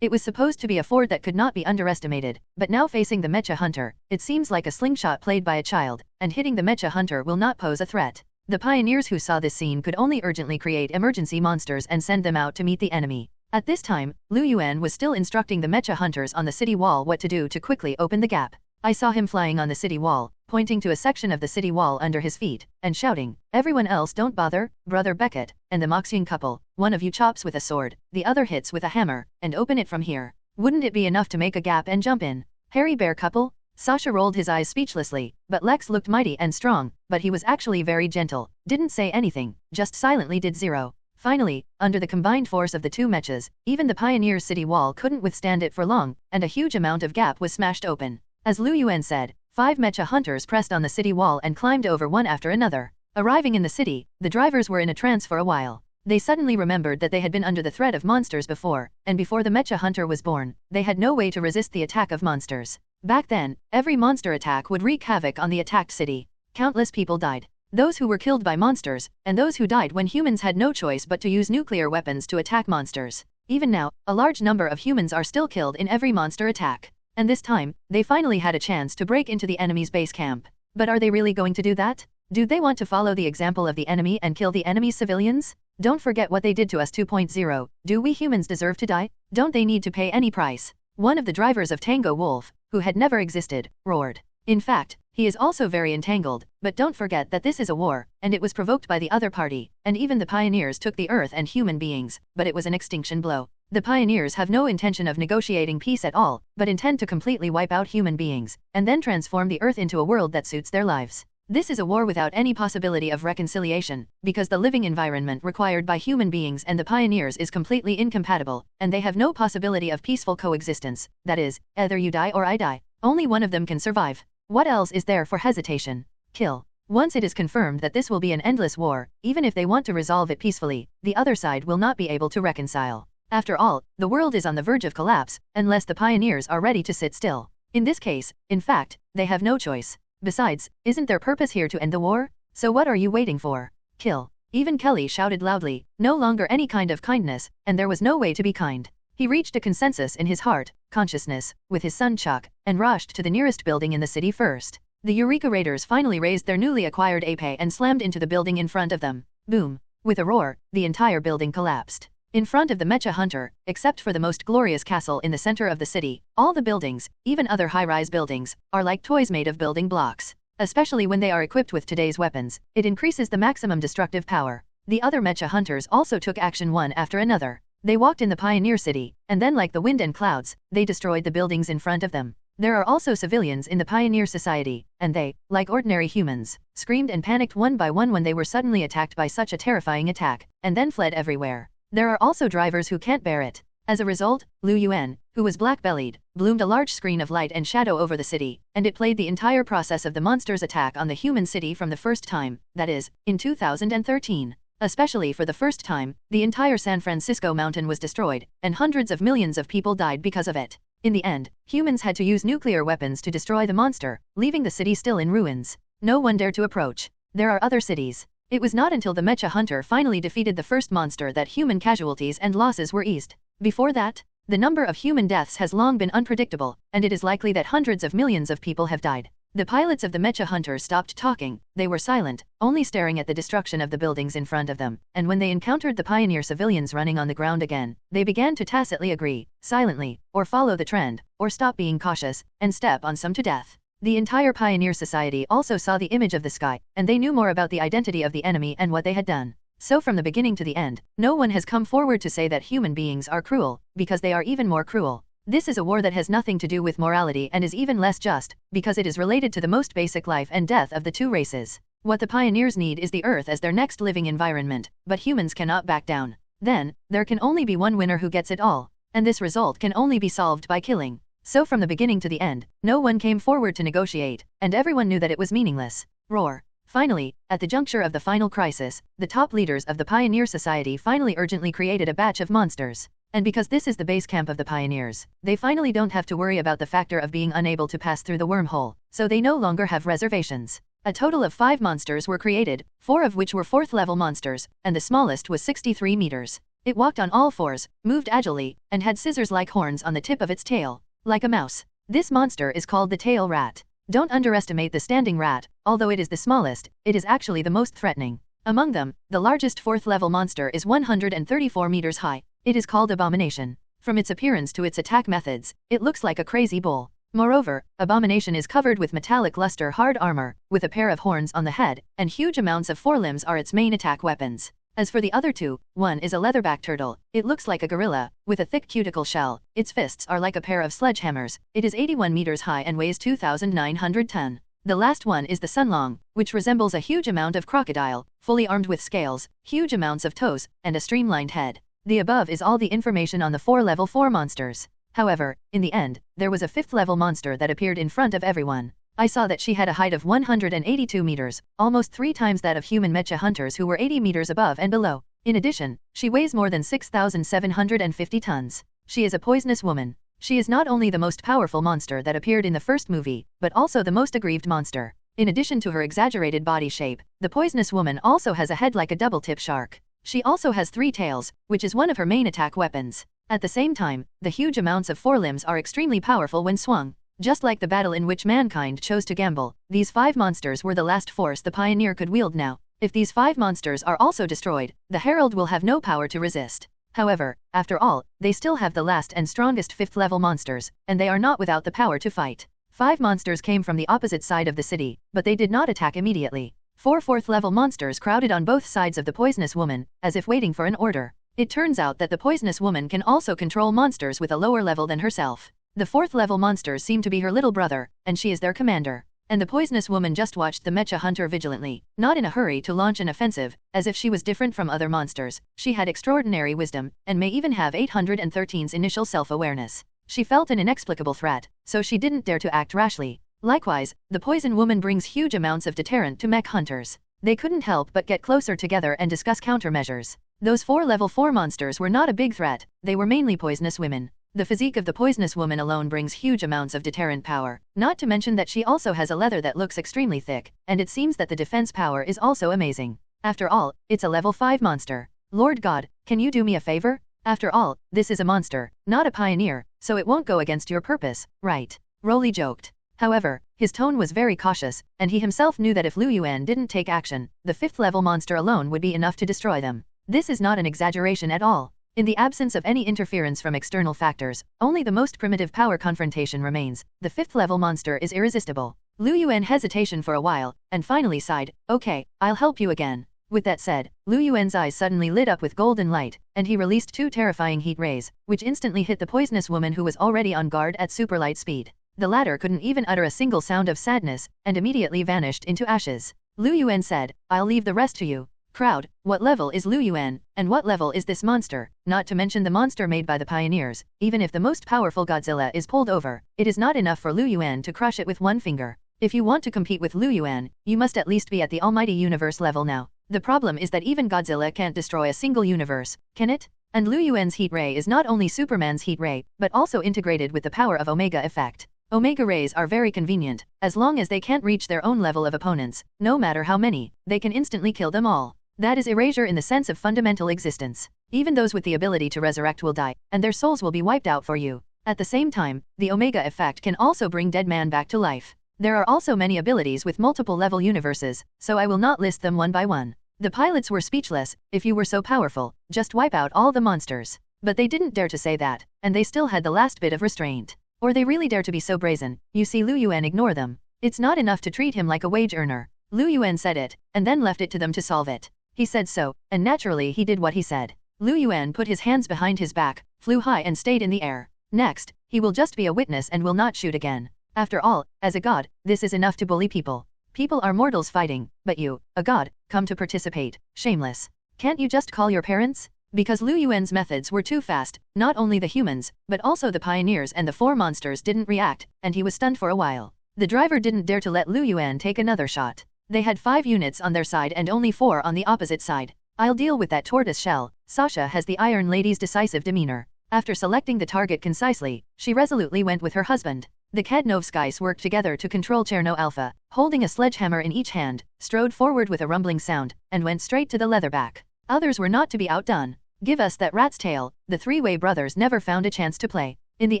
It was supposed to be a fort that could not be underestimated, but now facing the mecha hunter, it seems like a slingshot played by a child, and hitting the mecha hunter will not pose a threat. The pioneers who saw this scene could only urgently create emergency monsters and send them out to meet the enemy. At this time, Lu Yuan was still instructing the mecha hunters on the city wall what to do to quickly open the gap. I saw him flying on the city wall, pointing to a section of the city wall under his feet, and shouting, "Everyone else don't bother, Brother Beckett, and the Moxing couple, one of you chops with a sword, the other hits with a hammer, and open it from here. Wouldn't it be enough to make a gap and jump in? Hairy bear couple?" Sasha rolled his eyes speechlessly, but Lex looked mighty and strong, but he was actually very gentle, didn't say anything, just silently did zero. Finally, under the combined force of the 2 mechas, even the Pioneer city wall couldn't withstand it for long, and a huge amount of gap was smashed open. As Lu Yuan said, 5 mecha hunters pressed on the city wall and climbed over one after another. Arriving in the city, the drivers were in a trance for a while. They suddenly remembered that they had been under the threat of monsters before, and before the mecha hunter was born, they had no way to resist the attack of monsters. Back then, every monster attack would wreak havoc on the attacked city. Countless people died. Those who were killed by monsters, and those who died when humans had no choice but to use nuclear weapons to attack monsters. Even now, a large number of humans are still killed in every monster attack. And this time, they finally had a chance to break into the enemy's base camp. But are they really going to do that? Do they want to follow the example of the enemy and kill the enemy's civilians? Don't forget what they did to us 2.0. Do we humans deserve to die? Don't they need to pay any price? One of the drivers of Tango Wolf, who had never existed, roared. In fact, he is also very entangled, but don't forget that this is a war, and it was provoked by the other party, and even the pioneers took the earth and human beings, but it was an extinction blow. The pioneers have no intention of negotiating peace at all, but intend to completely wipe out human beings, and then transform the earth into a world that suits their lives. This is a war without any possibility of reconciliation, because the living environment required by human beings and the pioneers is completely incompatible, and they have no possibility of peaceful coexistence. That is, either you die or I die. Only one of them can survive. What else is there for hesitation? Kill. Once it is confirmed that this will be an endless war, even if they want to resolve it peacefully, the other side will not be able to reconcile. After all, the world is on the verge of collapse, unless the pioneers are ready to sit still. In this case, in fact, they have no choice. Besides, isn't their purpose here to end the war? So what are you waiting for? Kill. Even Kelly shouted loudly, no longer any kind of kindness, and there was no way to be kind. He reached a consensus in his heart, consciousness, with his son Chuck, and rushed to the nearest building in the city first. The Eureka Raiders finally raised their newly acquired AP and slammed into the building in front of them. Boom. With a roar, the entire building collapsed. In front of the Mecha Hunter, except for the most glorious castle in the center of the city, all the buildings, even other high-rise buildings, are like toys made of building blocks. Especially when they are equipped with today's weapons, it increases the maximum destructive power. The other Mecha Hunters also took action one after another. They walked in the Pioneer City, and then like the wind and clouds, they destroyed the buildings in front of them. There are also civilians in the Pioneer Society, and they, like ordinary humans, screamed and panicked one by one when they were suddenly attacked by such a terrifying attack, and then fled everywhere. There are also drivers who can't bear it. As a result, Lu Yuan, who was black-bellied, bloomed a large screen of light and shadow over the city, and it played the entire process of the monster's attack on the human city from the first time, that is, in 2013. Especially for the first time, the entire San Francisco mountain was destroyed, and hundreds of millions of people died because of it. In the end, humans had to use nuclear weapons to destroy the monster, leaving the city still in ruins. No one dared to approach. There are other cities. It was not until the Mecha Hunter finally defeated the first monster that human casualties and losses were eased. Before that, the number of human deaths has long been unpredictable, and it is likely that hundreds of millions of people have died. The pilots of the Mecha Hunter stopped talking, they were silent, only staring at the destruction of the buildings in front of them, and when they encountered the Pioneer civilians running on the ground again, they began to tacitly agree, silently, or follow the trend, or stop being cautious, and step on some to death. The entire Pioneer Society also saw the image of the sky, and they knew more about the identity of the enemy and what they had done. So from the beginning to the end, no one has come forward to say that human beings are cruel, because they are even more cruel. This is a war that has nothing to do with morality and is even less just, because it is related to the most basic life and death of the two races. What the pioneers need is the Earth as their next living environment, but humans cannot back down. Then, there can only be one winner who gets it all, and this result can only be solved by killing. So from the beginning to the end, no one came forward to negotiate, and everyone knew that it was meaningless. Roar. Finally, at the juncture of the final crisis, the top leaders of the Pioneer Society finally urgently created a batch of monsters. And because this is the base camp of the pioneers, they finally don't have to worry about the factor of being unable to pass through the wormhole, so they no longer have reservations. A total of 5 monsters were created, 4 of which were 4th level monsters, and the smallest was 63 meters. It walked on all fours, moved agilely, and had scissors-like horns on the tip of its tail, like a mouse. This monster is called the tail rat. Don't underestimate the standing rat, although it is the smallest, it is actually the most threatening. Among them, the largest 4th level monster is 134 meters high. It is called Abomination. From its appearance to its attack methods, it looks like a crazy bull. Moreover, Abomination is covered with metallic luster hard armor, with a pair of horns on the head, and huge amounts of forelimbs are its main attack weapons. As for the other two, one is a leatherback turtle. It looks like a gorilla, with a thick cuticle shell. Its fists are like a pair of sledgehammers. It is 81 meters high and weighs 2,900 ton. The last one is the Sunlong, which resembles a huge amount of crocodile, fully armed with scales, huge amounts of toes, and a streamlined head. The above is all the information on the 4 level 4 monsters. However, in the end, there was a 5th level monster that appeared in front of everyone. I saw that she had a height of 182 meters, almost 3 times that of human mecha hunters who were 80 meters above and below. In addition, she weighs more than 6,750 tons. She is a poisonous woman. She is not only the most powerful monster that appeared in the first movie, but also the most aggrieved monster. In addition to her exaggerated body shape, the poisonous woman also has a head like a double-tip shark. She also has 3 tails, which is one of her main attack weapons. At the same time, the huge amounts of forelimbs are extremely powerful when swung. Just like the battle in which mankind chose to gamble, these 5 monsters were the last force the Pioneer could wield now. If these 5 monsters are also destroyed, the Herald will have no power to resist. However, after all, they still have the last and strongest 5th level monsters, and they are not without the power to fight. 5 monsters came from the opposite side of the city, but they did not attack immediately. 4 4th level monsters crowded on both sides of the poisonous woman, as if waiting for an order. It turns out that the poisonous woman can also control monsters with a lower level than herself. The 4th level monsters seem to be her little brother, and she is their commander. And the poisonous woman just watched the mecha hunter vigilantly, not in a hurry to launch an offensive, as if she was different from other monsters. She had extraordinary wisdom, and may even have 813's initial self-awareness. She felt an inexplicable threat, so she didn't dare to act rashly. Likewise, the poison woman brings huge amounts of deterrent to mech hunters. They couldn't help but get closer together and discuss countermeasures. Those 4 level 4 monsters were not a big threat, they were mainly poisonous women. The physique of the poisonous woman alone brings huge amounts of deterrent power, not to mention that she also has a leather that looks extremely thick, and it seems that the defense power is also amazing. After all, it's a level 5 monster. Lord God, can you do me a favor? After all, this is a monster, not a pioneer, so it won't go against your purpose, right? Roly joked. However, his tone was very cautious, and he himself knew that if Lu Yuan didn't take action, the 5th level monster alone would be enough to destroy them. This is not an exaggeration at all. In the absence of any interference from external factors, only the most primitive power confrontation remains. The 5th level monster is irresistible. Lu Yuan hesitated for a while, and finally sighed, okay, I'll help you again. With that said, Lu Yuan's eyes suddenly lit up with golden light, and he released 2 terrifying heat rays, which instantly hit the poisonous woman who was already on guard at super light speed. The latter couldn't even utter a single sound of sadness, and immediately vanished into ashes. Lu Yuan said, I'll leave the rest to you. Crowd, what level is Lu Yuan, and what level is this monster? Not to mention the monster made by the pioneers. Even if the most powerful Godzilla is pulled over, it is not enough for Lu Yuan to crush it with one finger. If you want to compete with Lu Yuan, you must at least be at the almighty universe level now. The problem is that even Godzilla can't destroy a single universe, can it? And Lu Yuan's heat ray is not only Superman's heat ray, but also integrated with the power of Omega effect. Omega rays are very convenient. As long as they can't reach their own level of opponents, no matter how many, they can instantly kill them all. That is erasure in the sense of fundamental existence. Even those with the ability to resurrect will die, and their souls will be wiped out for you. At the same time, the Omega effect can also bring dead man back to life. There are also many abilities with multiple level universes, so I will not list them one by one. The pilots were speechless. If you were so powerful, just wipe out all the monsters. But they didn't dare to say that, and they still had the last bit of restraint. Or they really dare to be so brazen. You see, Lu Yuan ignore them. It's not enough to treat him like a wage earner. Lu Yuan said it, and then left it to them to solve it. He said so, and naturally he did what he said. Lu Yuan put his hands behind his back, flew high and stayed in the air. Next, he will just be a witness and will not shoot again. After all, as a god, this is enough to bully people. People are mortals fighting, but you, a god, come to participate. Shameless. Can't you just call your parents? Because Lu Yuan's methods were too fast, not only the humans, but also the pioneers and the 4 monsters didn't react, and he was stunned for a while. The driver didn't dare to let Lu Yuan take another shot. They had 5 units on their side and only 4 on the opposite side. I'll deal with that tortoise shell. Sasha has the Iron Lady's decisive demeanor. After selecting the target concisely, she resolutely went with her husband. The Kadnovskiys worked together to control Cherno Alpha, holding a sledgehammer in each hand, strode forward with a rumbling sound, and went straight to the leatherback. Others were not to be outdone. Give us that rat's tail. The three-way brothers never found a chance to play. In the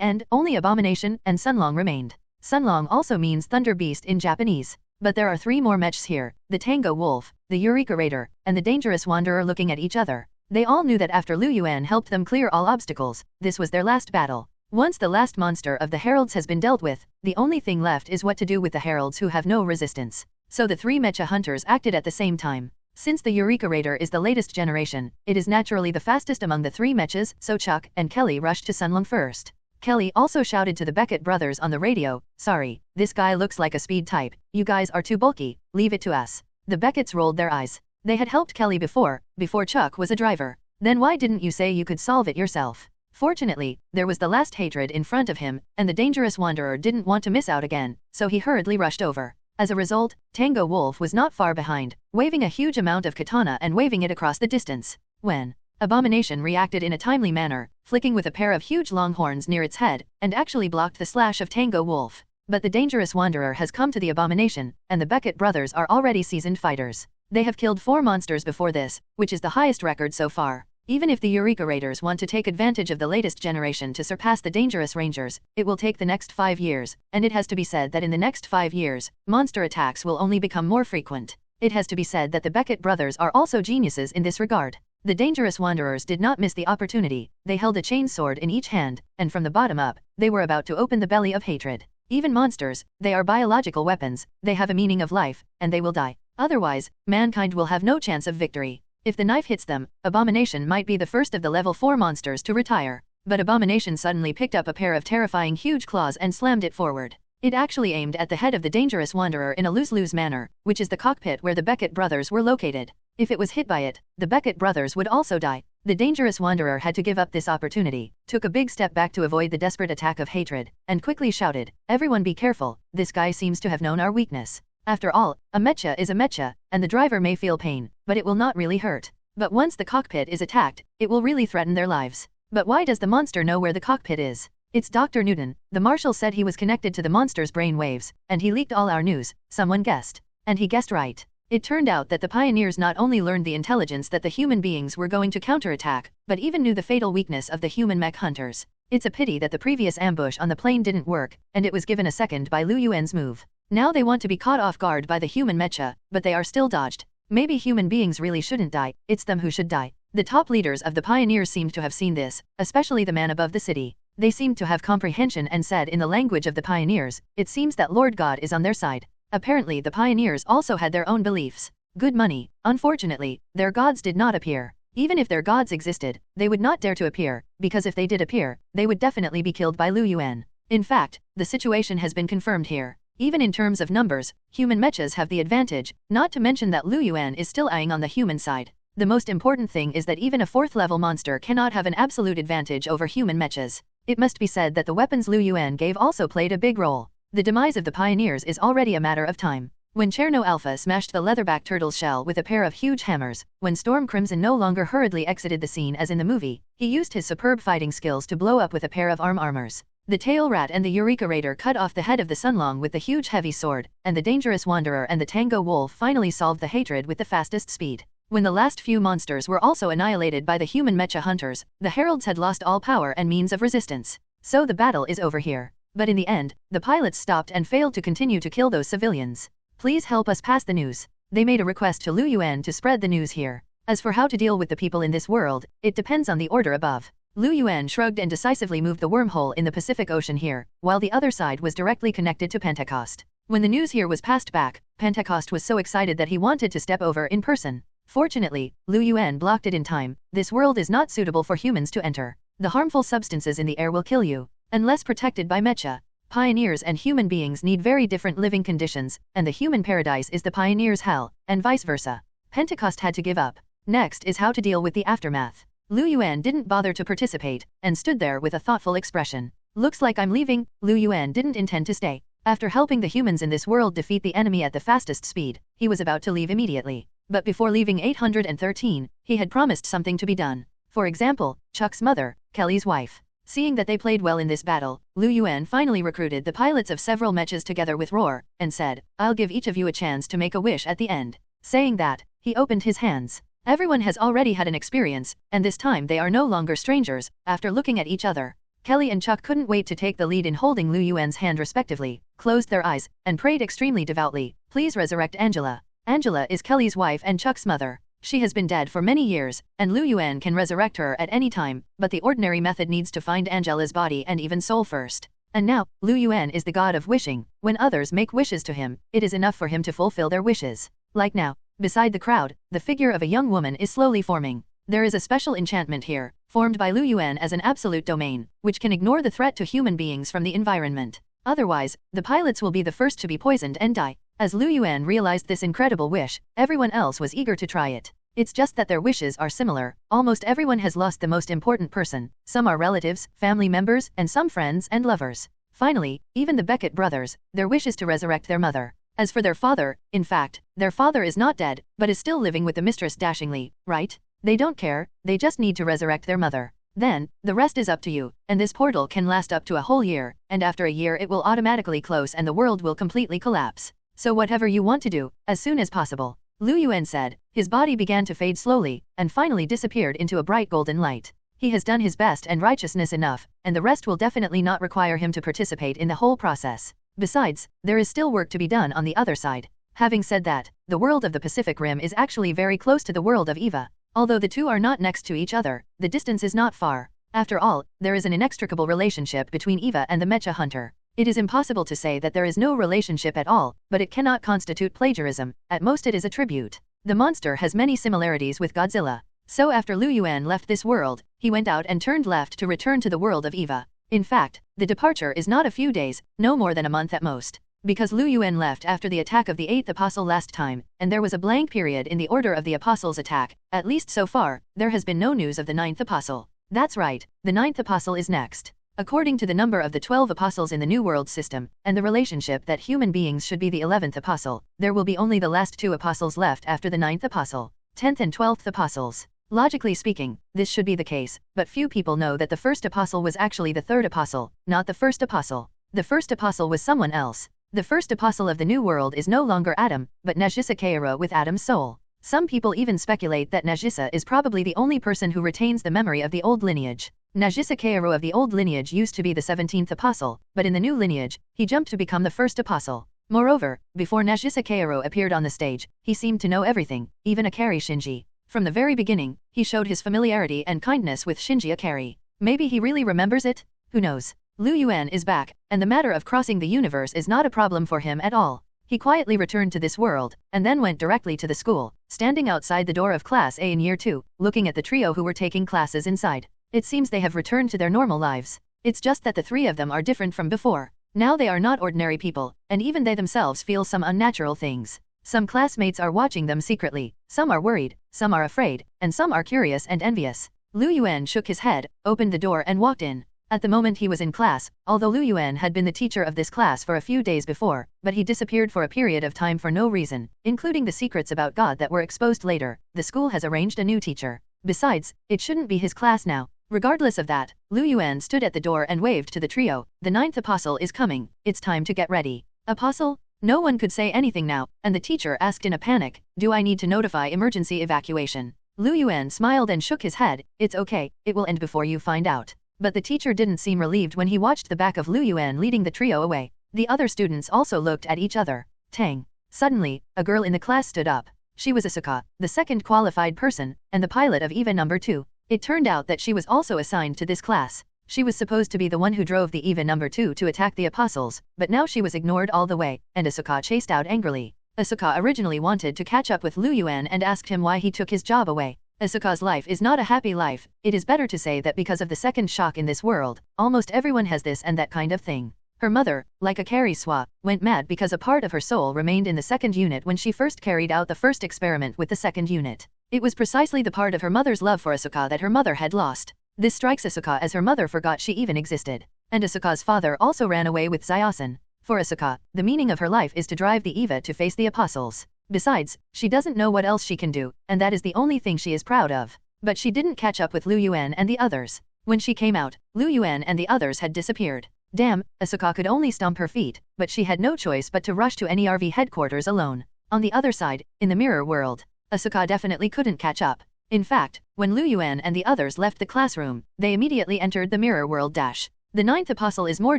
end, only Abomination and Sunlong remained. Sunlong also means Thunder Beast in Japanese. But there are three more mechs here, the Tango Wolf, the Eureka Raider, and the Dangerous Wanderer looking at each other. They all knew that after Lu Yuan helped them clear all obstacles, this was their last battle. Once the last monster of the Heralds has been dealt with, the only thing left is what to do with the Heralds who have no resistance. So the three mecha hunters acted at the same time. Since the Eureka Raider is the latest generation, it is naturally the fastest among the three mechas, so Chuck and Kelly rushed to Sunlong first. Kelly also shouted to the Beckett brothers on the radio, "Sorry, this guy looks like a speed type. You guys are too bulky, leave it to us." The Becketts rolled their eyes. They had helped Kelly before Chuck was a driver. Then why didn't you say you could solve it yourself? Fortunately, there was the last hatred in front of him, and the Dangerous Wanderer didn't want to miss out again, so he hurriedly rushed over. As a result, Tango Wolf was not far behind, waving a huge amount of katana and waving it across the distance. When Abomination reacted in a timely manner, flicking with a pair of huge long horns near its head, and actually blocked the slash of Tango Wolf. But the Dangerous Wanderer has come to the Abomination, and the Beckett brothers are already seasoned fighters. They have killed 4 monsters before this, which is the highest record so far. Even if the Eureka Raiders want to take advantage of the latest generation to surpass the Dangerous Rangers, it will take the next 5 years, and it has to be said that in the next 5 years, monster attacks will only become more frequent. It has to be said that the Beckett brothers are also geniuses in this regard. The Dangerous Wanderers did not miss the opportunity. They held a chain sword in each hand, and from the bottom up, they were about to open the belly of hatred. Even monsters, they are biological weapons, they have a meaning of life, and they will die. Otherwise, mankind will have no chance of victory. If the knife hits them, Abomination might be the first of the level 4 monsters to retire. But Abomination suddenly picked up a pair of terrifying huge claws and slammed it forward. It actually aimed at the head of the Dangerous Wanderer in a lose-lose manner, which is the cockpit where the Beckett brothers were located. If it was hit by it, the Beckett brothers would also die. The Dangerous Wanderer had to give up this opportunity, took a big step back to avoid the desperate attack of hatred, and quickly shouted, "Everyone be careful, this guy seems to have known our weakness. After all, a mecha is a mecha, and the driver may feel pain, but it will not really hurt. But once the cockpit is attacked, it will really threaten their lives." But why does the monster know where the cockpit is? It's Dr. Newton. The marshal said he was connected to the monster's brain waves, and he leaked all our news, someone guessed. And he guessed right. It turned out that the pioneers not only learned the intelligence that the human beings were going to counterattack, but even knew the fatal weakness of the human mech hunters. It's a pity that the previous ambush on the plane didn't work, and it was given a second by Lu Yuan's move. Now they want to be caught off guard by the human mecha, but they are still dodged. Maybe human beings really shouldn't die, it's them who should die. The top leaders of the pioneers seemed to have seen this, especially the man above the city. They seemed to have comprehension and said in the language of the pioneers, "It seems that Lord God is on their side." Apparently the pioneers also had their own beliefs. Good money. Unfortunately, their gods did not appear. Even if their gods existed, they would not dare to appear, because if they did appear, they would definitely be killed by Lu Yuan. In fact, the situation has been confirmed here. Even in terms of numbers, human mechas have the advantage, not to mention that Lu Yuan is still eyeing on the human side. The most important thing is that even a 4th level monster cannot have an absolute advantage over human mechas. It must be said that the weapons Lu Yuan gave also played a big role. The demise of the pioneers is already a matter of time. When Cherno Alpha smashed the leatherback turtle's shell with a pair of huge hammers, when Storm Crimson no longer hurriedly exited the scene as in the movie, he used his superb fighting skills to blow up with a pair of armors. The Tail Rat and the Eureka Raider cut off the head of the Sunlong with the huge heavy sword, and the Dangerous Wanderer and the Tango Wolf finally solved the hatred with the fastest speed. When the last few monsters were also annihilated by the human mecha hunters, the heralds had lost all power and means of resistance. So the battle is over here. But in the end, the pilots stopped and failed to continue to kill those civilians. "Please help us pass the news." They made a request to Lu Yuan to spread the news here. As for how to deal with the people in this world, it depends on the order above. Lu Yuan shrugged and decisively moved the wormhole in the Pacific Ocean here, while the other side was directly connected to Pentecost. When the news here was passed back, Pentecost was so excited that he wanted to step over in person. Fortunately, Lu Yuan blocked it in time. This world is not suitable for humans to enter. The harmful substances in the air will kill you. Unless protected by mecha. Pioneers and human beings need very different living conditions, and the human paradise is the pioneer's hell, and vice versa. Pentecost had to give up. Next is how to deal with the aftermath. Lu Yuan didn't bother to participate, and stood there with a thoughtful expression. "Looks like I'm leaving." Lu Yuan didn't intend to stay. After helping the humans in this world defeat the enemy at the fastest speed, he was about to leave immediately. But before leaving 813, he had promised something to be done. For example, Chuck's mother, Kelly's wife. Seeing that they played well in this battle, Lu Yuan finally recruited the pilots of several mechas together with Roar, and said, "I'll give each of you a chance to make a wish at the end." Saying that, he opened his hands. Everyone has already had an experience, and this time they are no longer strangers. After looking at each other, Kelly and Chuck couldn't wait to take the lead in holding Lu Yuan's hand respectively, closed their eyes, and prayed extremely devoutly, "Please resurrect Angela." Angela is Kelly's wife and Chuck's mother. She has been dead for many years, and Lu Yuan can resurrect her at any time, but the ordinary method needs to find Angela's body and even soul first. And now, Lu Yuan is the god of wishing. When others make wishes to him, it is enough for him to fulfill their wishes. Like now, beside the crowd, the figure of a young woman is slowly forming. There is a special enchantment here, formed by Lu Yuan as an absolute domain, which can ignore the threat to human beings from the environment. Otherwise, the pilots will be the first to be poisoned and die. As Lu Yuan realized this incredible wish, everyone else was eager to try it. It's just that their wishes are similar. Almost everyone has lost the most important person. Some are relatives, family members, and some friends and lovers. Finally, even the Beckett brothers, their wish is to resurrect their mother. As for their father, in fact, their father is not dead, but is still living with the mistress dashingly, right? They don't care, they just need to resurrect their mother. Then, the rest is up to you, and this portal can last up to a whole year, and after a year it will automatically close and the world will completely collapse. So whatever you want to do, as soon as possible. Lu Yuan said. His body began to fade slowly, and finally disappeared into a bright golden light. He has done his best and righteousness enough, and the rest will definitely not require him to participate in the whole process. Besides, there is still work to be done on the other side. Having said that, the world of the Pacific Rim is actually very close to the world of Eva. Although the two are not next to each other, the distance is not far. After all, there is an inextricable relationship between Eva and the Mecha Hunter. It is impossible to say that there is no relationship at all, but it cannot constitute plagiarism. At most it is a tribute. The monster has many similarities with Godzilla. So after Lu Yuan left this world, he went out and turned left to return to the world of Eva. In fact, the departure is not a few days, no more than a month at most. Because Lu Yuan left after the attack of the 8th Apostle last time, and there was a blank period in the order of the Apostles' attack, at least so far, there has been no news of the 9th Apostle. That's right, the 9th Apostle is next. According to the number of the 12 apostles in the New World system, and the relationship that human beings should be the 11th apostle, there will be only the last 2 apostles left after the 9th apostle, 10th and 12th apostles. Logically speaking, this should be the case, but few people know that the first apostle was actually the 3rd apostle, not the first apostle. The first apostle was someone else. The first apostle of the New World is no longer Adam, but Najisa Kaira with Adam's soul. Some people even speculate that Najisa is probably the only person who retains the memory of the old lineage. Najisa Kairo of the old lineage used to be the 17th apostle, but in the new lineage, he jumped to become the first apostle. Moreover, before Najisa Kairo appeared on the stage, he seemed to know everything, even Akari Shinji. From the very beginning, he showed his familiarity and kindness with Shinji Akari. Maybe he really remembers it? Who knows? Lu Yuan is back, and the matter of crossing the universe is not a problem for him at all. He quietly returned to this world, and then went directly to the school, standing outside the door of Class A in Year 2, looking at the trio who were taking classes inside. It seems they have returned to their normal lives. It's just that the 3 of them are different from before. Now they are not ordinary people, and even they themselves feel some unnatural things. Some classmates are watching them secretly, some are worried, some are afraid, and some are curious and envious. Lu Yuan shook his head, opened the door and walked in. At the moment he was in class, although Lu Yuan had been the teacher of this class for a few days before, but he disappeared for a period of time for no reason, including the secrets about God that were exposed later. The school has arranged a new teacher. Besides, it shouldn't be his class now. Regardless of that, Lu Yuan stood at the door and waved to the trio. The 9th apostle is coming, it's time to get ready. Apostle? No one could say anything now, and the teacher asked in a panic, do I need to notify emergency evacuation? Lu Yuan smiled and shook his head, it's okay, it will end before you find out. But the teacher didn't seem relieved when he watched the back of Lu Yuan leading the trio away. The other students also looked at each other. Tang. Suddenly, a girl in the class stood up. She was Asuka, the second qualified person, and the pilot of EVA number 2. It turned out that she was also assigned to this class. She was supposed to be the one who drove the EVA number 2 to attack the apostles, but now she was ignored all the way, and Asuka chased out angrily. Asuka originally wanted to catch up with Lu Yuan and asked him why he took his job away. Asuka's life is not a happy life. It is better to say that because of the second shock in this world, almost everyone has this and that kind of thing. Her mother, like Akari Swa, went mad because a part of her soul remained in the second unit when she first carried out the first experiment with the second unit. It was precisely the part of her mother's love for Asuka that her mother had lost. This strikes Asuka as her mother forgot she even existed. And Asuka's father also ran away with Zayasen. For Asuka, the meaning of her life is to drive the EVA to face the apostles. Besides, she doesn't know what else she can do, and that is the only thing she is proud of. But she didn't catch up with Lu Yuan and the others. When she came out, Lu Yuan and the others had disappeared. Damn, Asuka could only stomp her feet, but she had no choice but to rush to NERV headquarters alone. On the other side, in the mirror world, Asuka definitely couldn't catch up. In fact, when Lu Yuan and the others left the classroom, they immediately entered the mirror world dash. The ninth apostle is more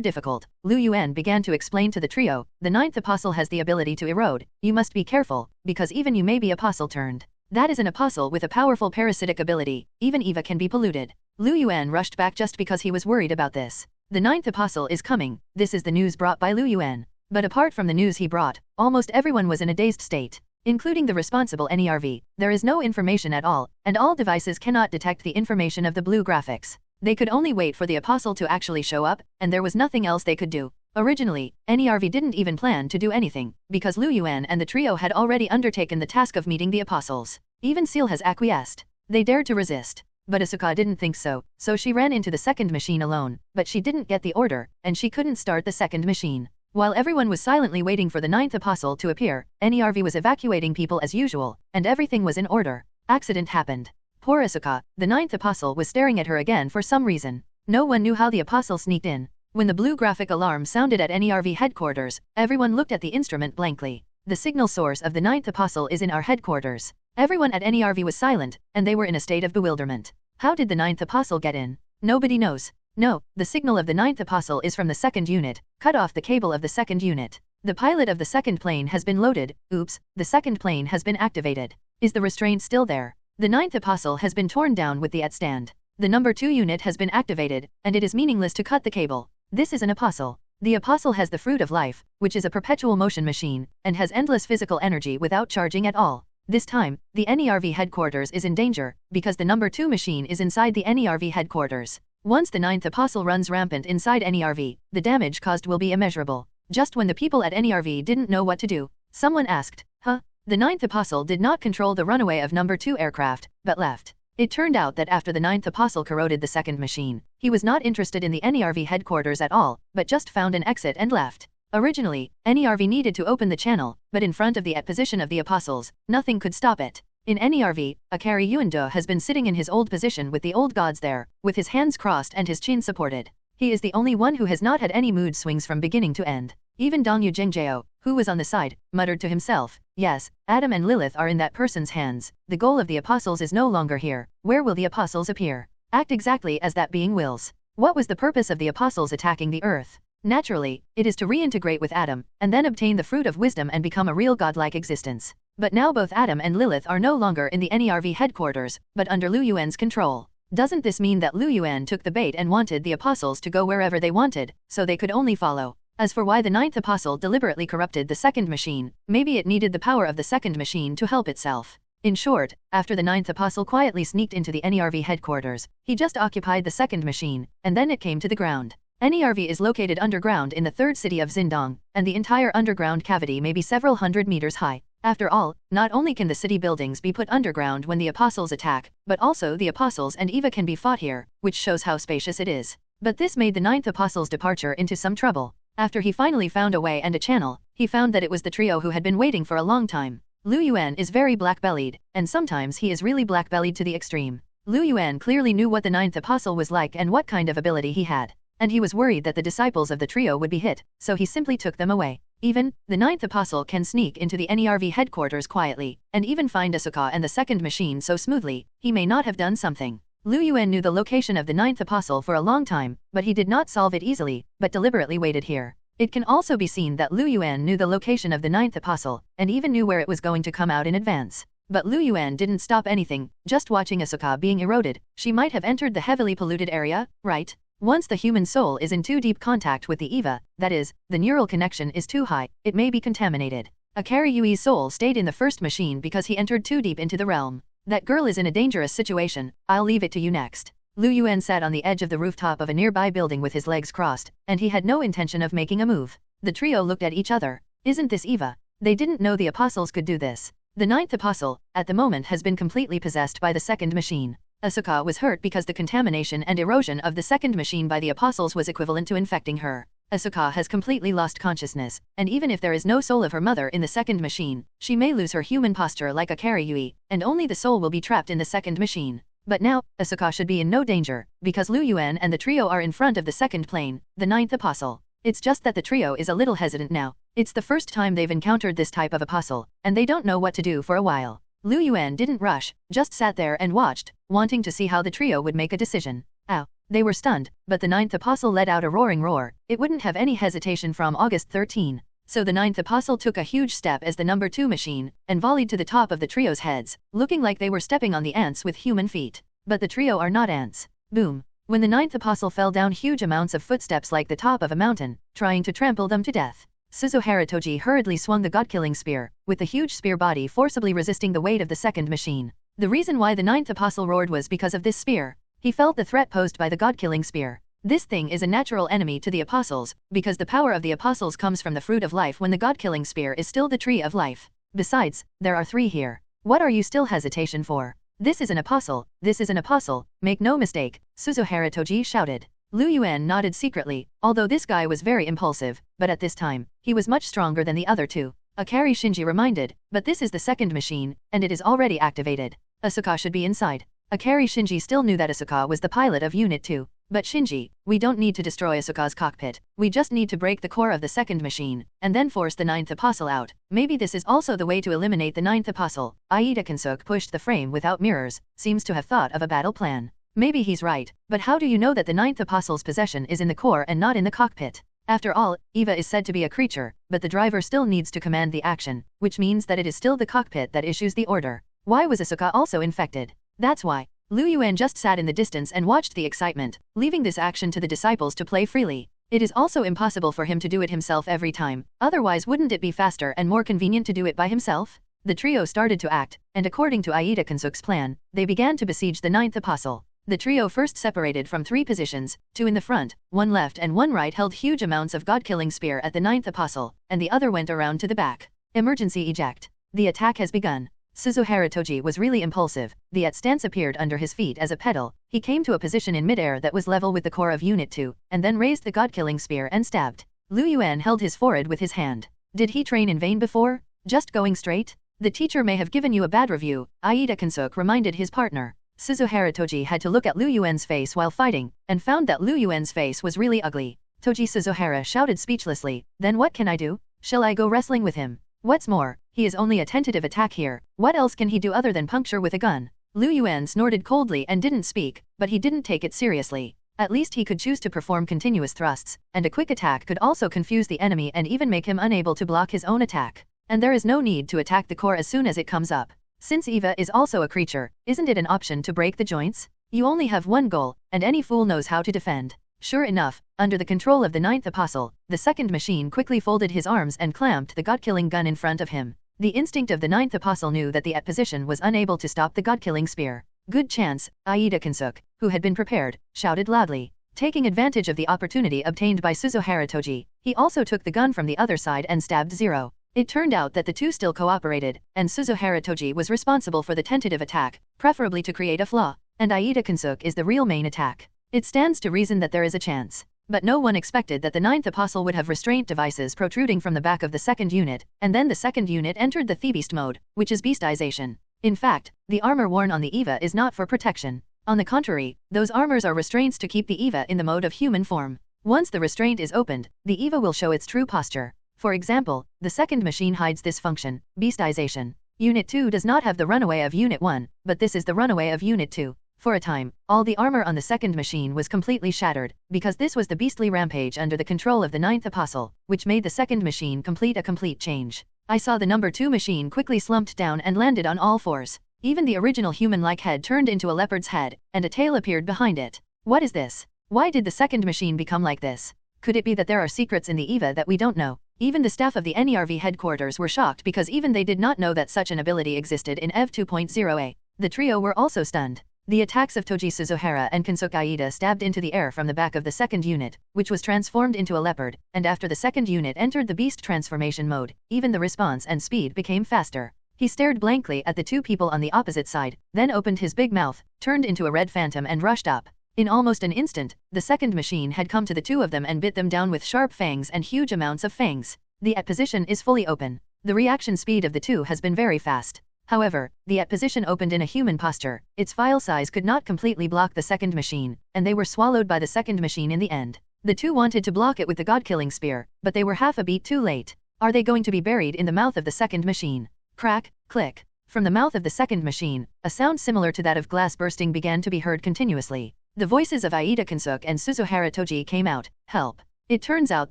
difficult, Lu Yuan began to explain to the trio. The ninth apostle has the ability to erode. You must be careful, because even you may be apostle turned. That is an apostle with a powerful parasitic ability, even Eva can be polluted. Lu Yuan rushed back just because he was worried about this. The ninth apostle is coming, this is the news brought by Lu Yuan. But apart from the news he brought, almost everyone was in a dazed state. Including the responsible NERV, there is no information at all, and all devices cannot detect the information of the blue graphics. They could only wait for the apostle to actually show up, and there was nothing else they could do. Originally, NERV didn't even plan to do anything, because Lu Yuan and the trio had already undertaken the task of meeting the apostles. Even Seal has acquiesced. They dared to resist. But Asuka didn't think so, so she ran into the second machine alone, but she didn't get the order, and she couldn't start the second machine. While everyone was silently waiting for the ninth apostle to appear, NERV was evacuating people as usual, and everything was in order. Accident happened. Poor Asuka, the ninth apostle was staring at her again for some reason. No one knew how the apostle sneaked in. When the blue graphic alarm sounded at NERV headquarters, everyone looked at the instrument blankly. The signal source of the ninth apostle is in our headquarters. Everyone at NERV was silent, and they were in a state of bewilderment. How did the ninth apostle get in? Nobody knows. No, the signal of the ninth apostle is from the second unit. Cut off the cable of the second unit. The pilot of the second plane has been loaded. Oops, the second plane has been activated. Is the restraint still there? The ninth apostle has been torn down with the at stand. The number 2 unit has been activated, and it is meaningless to cut the cable. This is an apostle. The apostle has the fruit of life, which is a perpetual motion machine, and has endless physical energy without charging at all. This time, the NERV headquarters is in danger, because the number 2 machine is inside the NERV headquarters. Once the ninth apostle runs rampant inside NERV, the damage caused will be immeasurable. Just when the people at NERV didn't know what to do, someone asked, huh? The ninth apostle did not control the runaway of number 2 aircraft, but left. It turned out that after the ninth apostle corroded the second machine, he was not interested in the NERV headquarters at all, but just found an exit and left. Originally, NERV needed to open the channel, but in front of the at position of the apostles, nothing could stop it. In NERV, Akari Yuan has been sitting in his old position with the old gods there, with his hands crossed and his chin supported. He is the only one who has not had any mood swings from beginning to end. Even Dongyu Jingjao, who was on the side, muttered to himself, yes, Adam and Lilith are in that person's hands. The goal of the apostles is no longer here. Where will the apostles appear? Act exactly as that being wills. What was the purpose of the apostles attacking the earth? Naturally, it is to reintegrate with Adam, and then obtain the fruit of wisdom and become a real godlike existence. But now both Adam and Lilith are no longer in the NERV headquarters, but under Lu Yuan's control. Doesn't this mean that Lu Yuan took the bait and wanted the apostles to go wherever they wanted, so they could only follow? As for why the ninth apostle deliberately corrupted the second machine, maybe it needed the power of the second machine to help itself. In short, after the ninth apostle quietly sneaked into the NERV headquarters, he just occupied the second machine, and then it came to the ground. NERV is located underground in the third city of Xindong, and the entire underground cavity may be several hundred meters high. After all, not only can the city buildings be put underground when the apostles attack, but also the apostles and Eva can be fought here, which shows how spacious it is. But this made the ninth apostle's departure into some trouble. After he finally found a way and a channel, he found that it was the trio who had been waiting for a long time. Lu Yuan is very black-bellied, and sometimes he is really black-bellied to the extreme. Lu Yuan clearly knew what the ninth apostle was like and what kind of ability he had. And he was worried that the disciples of the trio would be hit, so he simply took them away. Even, the ninth apostle can sneak into the NERV headquarters quietly, and even find Asuka and the second machine so smoothly, he may not have done something. Lu Yuan knew the location of the ninth apostle for a long time, but he did not solve it easily, but deliberately waited here. It can also be seen that Lu Yuan knew the location of the ninth apostle, and even knew where it was going to come out in advance. But Lu Yuan didn't stop anything, just watching Asuka being eroded. She might have entered the heavily polluted area, right? Once the human soul is in too deep contact with the Eva, that is, the neural connection is too high, it may be contaminated. Akari Yui's soul stayed in the first machine because he entered too deep into the realm. That girl is in a dangerous situation, I'll leave it to you next. Lu Yuan sat on the edge of the rooftop of a nearby building with his legs crossed, and he had no intention of making a move. The trio looked at each other. Isn't this Eva? They didn't know the apostles could do this. The ninth apostle, at the moment, has been completely possessed by the second machine. Asuka was hurt because the contamination and erosion of the second machine by the apostles was equivalent to infecting her. Asuka has completely lost consciousness, and even if there is no soul of her mother in the second machine, she may lose her human posture like Akari Yui, and only the soul will be trapped in the second machine. But now, Asuka should be in no danger, because Lu Yuan and the trio are in front of the second plane, the ninth apostle. It's just that the trio is a little hesitant now. It's the first time they've encountered this type of apostle, and they don't know what to do for a while. Lu Yuan didn't rush, just sat there and watched, wanting to see how the trio would make a decision. Ow. They were stunned, but the ninth apostle let out a roaring roar. It wouldn't have any hesitation from August 13. So the ninth apostle took a huge step as the number 2 machine, and volleyed to the top of the trio's heads, looking like they were stepping on the ants with human feet. But the trio are not ants. Boom. When the ninth apostle fell down, huge amounts of footsteps like the top of a mountain, trying to trample them to death. Suzuhara Toji hurriedly swung the god-killing spear, with the huge spear body forcibly resisting the weight of the second machine. The reason why the ninth apostle roared was because of this spear. He felt the threat posed by the god-killing spear. This thing is a natural enemy to the apostles, because the power of the apostles comes from the fruit of life when the god-killing spear is still the tree of life. Besides, there are 3 here. What are you still hesitation for? This is an apostle, make no mistake, Suzuhara Toji shouted. Lu Yuan nodded secretly, although this guy was very impulsive, but at this time, he was much stronger than the other 2. Akari Shinji reminded, but this is the second machine, and it is already activated. Asuka should be inside. Akari Shinji still knew that Asuka was the pilot of Unit 2. But Shinji, we don't need to destroy Asuka's cockpit, we just need to break the core of the second machine, and then force the ninth apostle out. Maybe this is also the way to eliminate the ninth apostle. Aida Kinsuk pushed the frame without mirrors, seems to have thought of a battle plan. Maybe he's right, but how do you know that the ninth apostle's possession is in the core and not in the cockpit? After all, Eva is said to be a creature, but the driver still needs to command the action, which means that it is still the cockpit that issues the order. Why was Asuka also infected? That's why. Lu Yuan just sat in the distance and watched the excitement, leaving this action to the disciples to play freely. It is also impossible for him to do it himself every time, otherwise wouldn't it be faster and more convenient to do it by himself? The trio started to act, and according to Aida Kinsuk's plan, they began to besiege the ninth apostle. The trio first separated from 3 positions, 2 in the front, 1 left and 1 right, held huge amounts of god-killing spear at the ninth apostle, and the other went around to the back. Emergency eject. The attack has begun. Suzuhara Toji was really impulsive. The stance appeared under his feet as a pedal. He came to a position in midair that was level with the core of Unit 2, and then raised the god-killing spear and stabbed. Lu Yuan held his forehead with his hand. Did he train in vain before? Just going straight? The teacher may have given you a bad review, Aida Kinsuk reminded his partner. Suzuhara Toji had to look at Lu Yuan's face while fighting, and found that Lu Yuan's face was really ugly. Toji Suzuhara shouted speechlessly, then what can I do? Shall I go wrestling with him? What's more, he is only a tentative attack here. What else can he do other than puncture with a gun? Lu Yuan snorted coldly and didn't speak, but he didn't take it seriously. At least he could choose to perform continuous thrusts, and a quick attack could also confuse the enemy and even make him unable to block his own attack. And there is no need to attack the core as soon as it comes up. Since Eva is also a creature, isn't it an option to break the joints? You only have one goal, and any fool knows how to defend. Sure enough, under the control of the ninth apostle, the second machine quickly folded his arms and clamped the god-killing gun in front of him. The instinct of the ninth apostle knew that the position was unable to stop the god-killing spear. Good chance, Aida Kinsuk, who had been prepared, shouted loudly. Taking advantage of the opportunity obtained by Suzuhara Toji, he also took the gun from the other side and stabbed Zero. It turned out that the 2 still cooperated, and Suzuhara Toji was responsible for the tentative attack, preferably to create a flaw, and Aida Kinsuk is the real main attack. It stands to reason that there is a chance. But no one expected that the ninth apostle would have restraint devices protruding from the back of the second unit, and then the second unit entered the Thebeast mode, which is beastization. In fact, the armor worn on the Eva is not for protection. On the contrary, those armors are restraints to keep the Eva in the mode of human form. Once the restraint is opened, the Eva will show its true posture. For example, the second machine hides this function, beastization. Unit 2 does not have the runaway of Unit 1, but this is the runaway of Unit 2. For a time, all the armor on the second machine was completely shattered, because this was the beastly rampage under the control of the ninth apostle, which made the second machine complete a complete change. I saw the number 2 machine quickly slumped down and landed on all fours. Even the original human-like head turned into a leopard's head, and a tail appeared behind it. What is this? Why did the second machine become like this? Could it be that there are secrets in the Eva that we don't know? Even the staff of the NERV headquarters were shocked because even they did not know that such an ability existed in EV 2.0a. The trio were also stunned. The attacks of Toji Suzuhara and Kinsuk Aida stabbed into the air from the back of the second unit, which was transformed into a leopard, and after the second unit entered the beast transformation mode, even the response and speed became faster. He stared blankly at the 2 people on the opposite side, then opened his big mouth, turned into a red phantom and rushed up. In almost an instant, the second machine had come to the 2 of them and bit them down with sharp fangs and huge amounts of fangs. The position is fully open. The reaction speed of the 2 has been very fast. However, the position opened in a human posture. Its file size could not completely block the second machine, and they were swallowed by the second machine in the end. The two wanted to block it with the god-killing spear, but they were half a beat too late. Are they going to be buried in the mouth of the second machine? Crack, click. From the mouth of the second machine, a sound similar to that of glass bursting began to be heard continuously. The voices of Aida Kansuk and Suzuhara Toji came out. Help. It turns out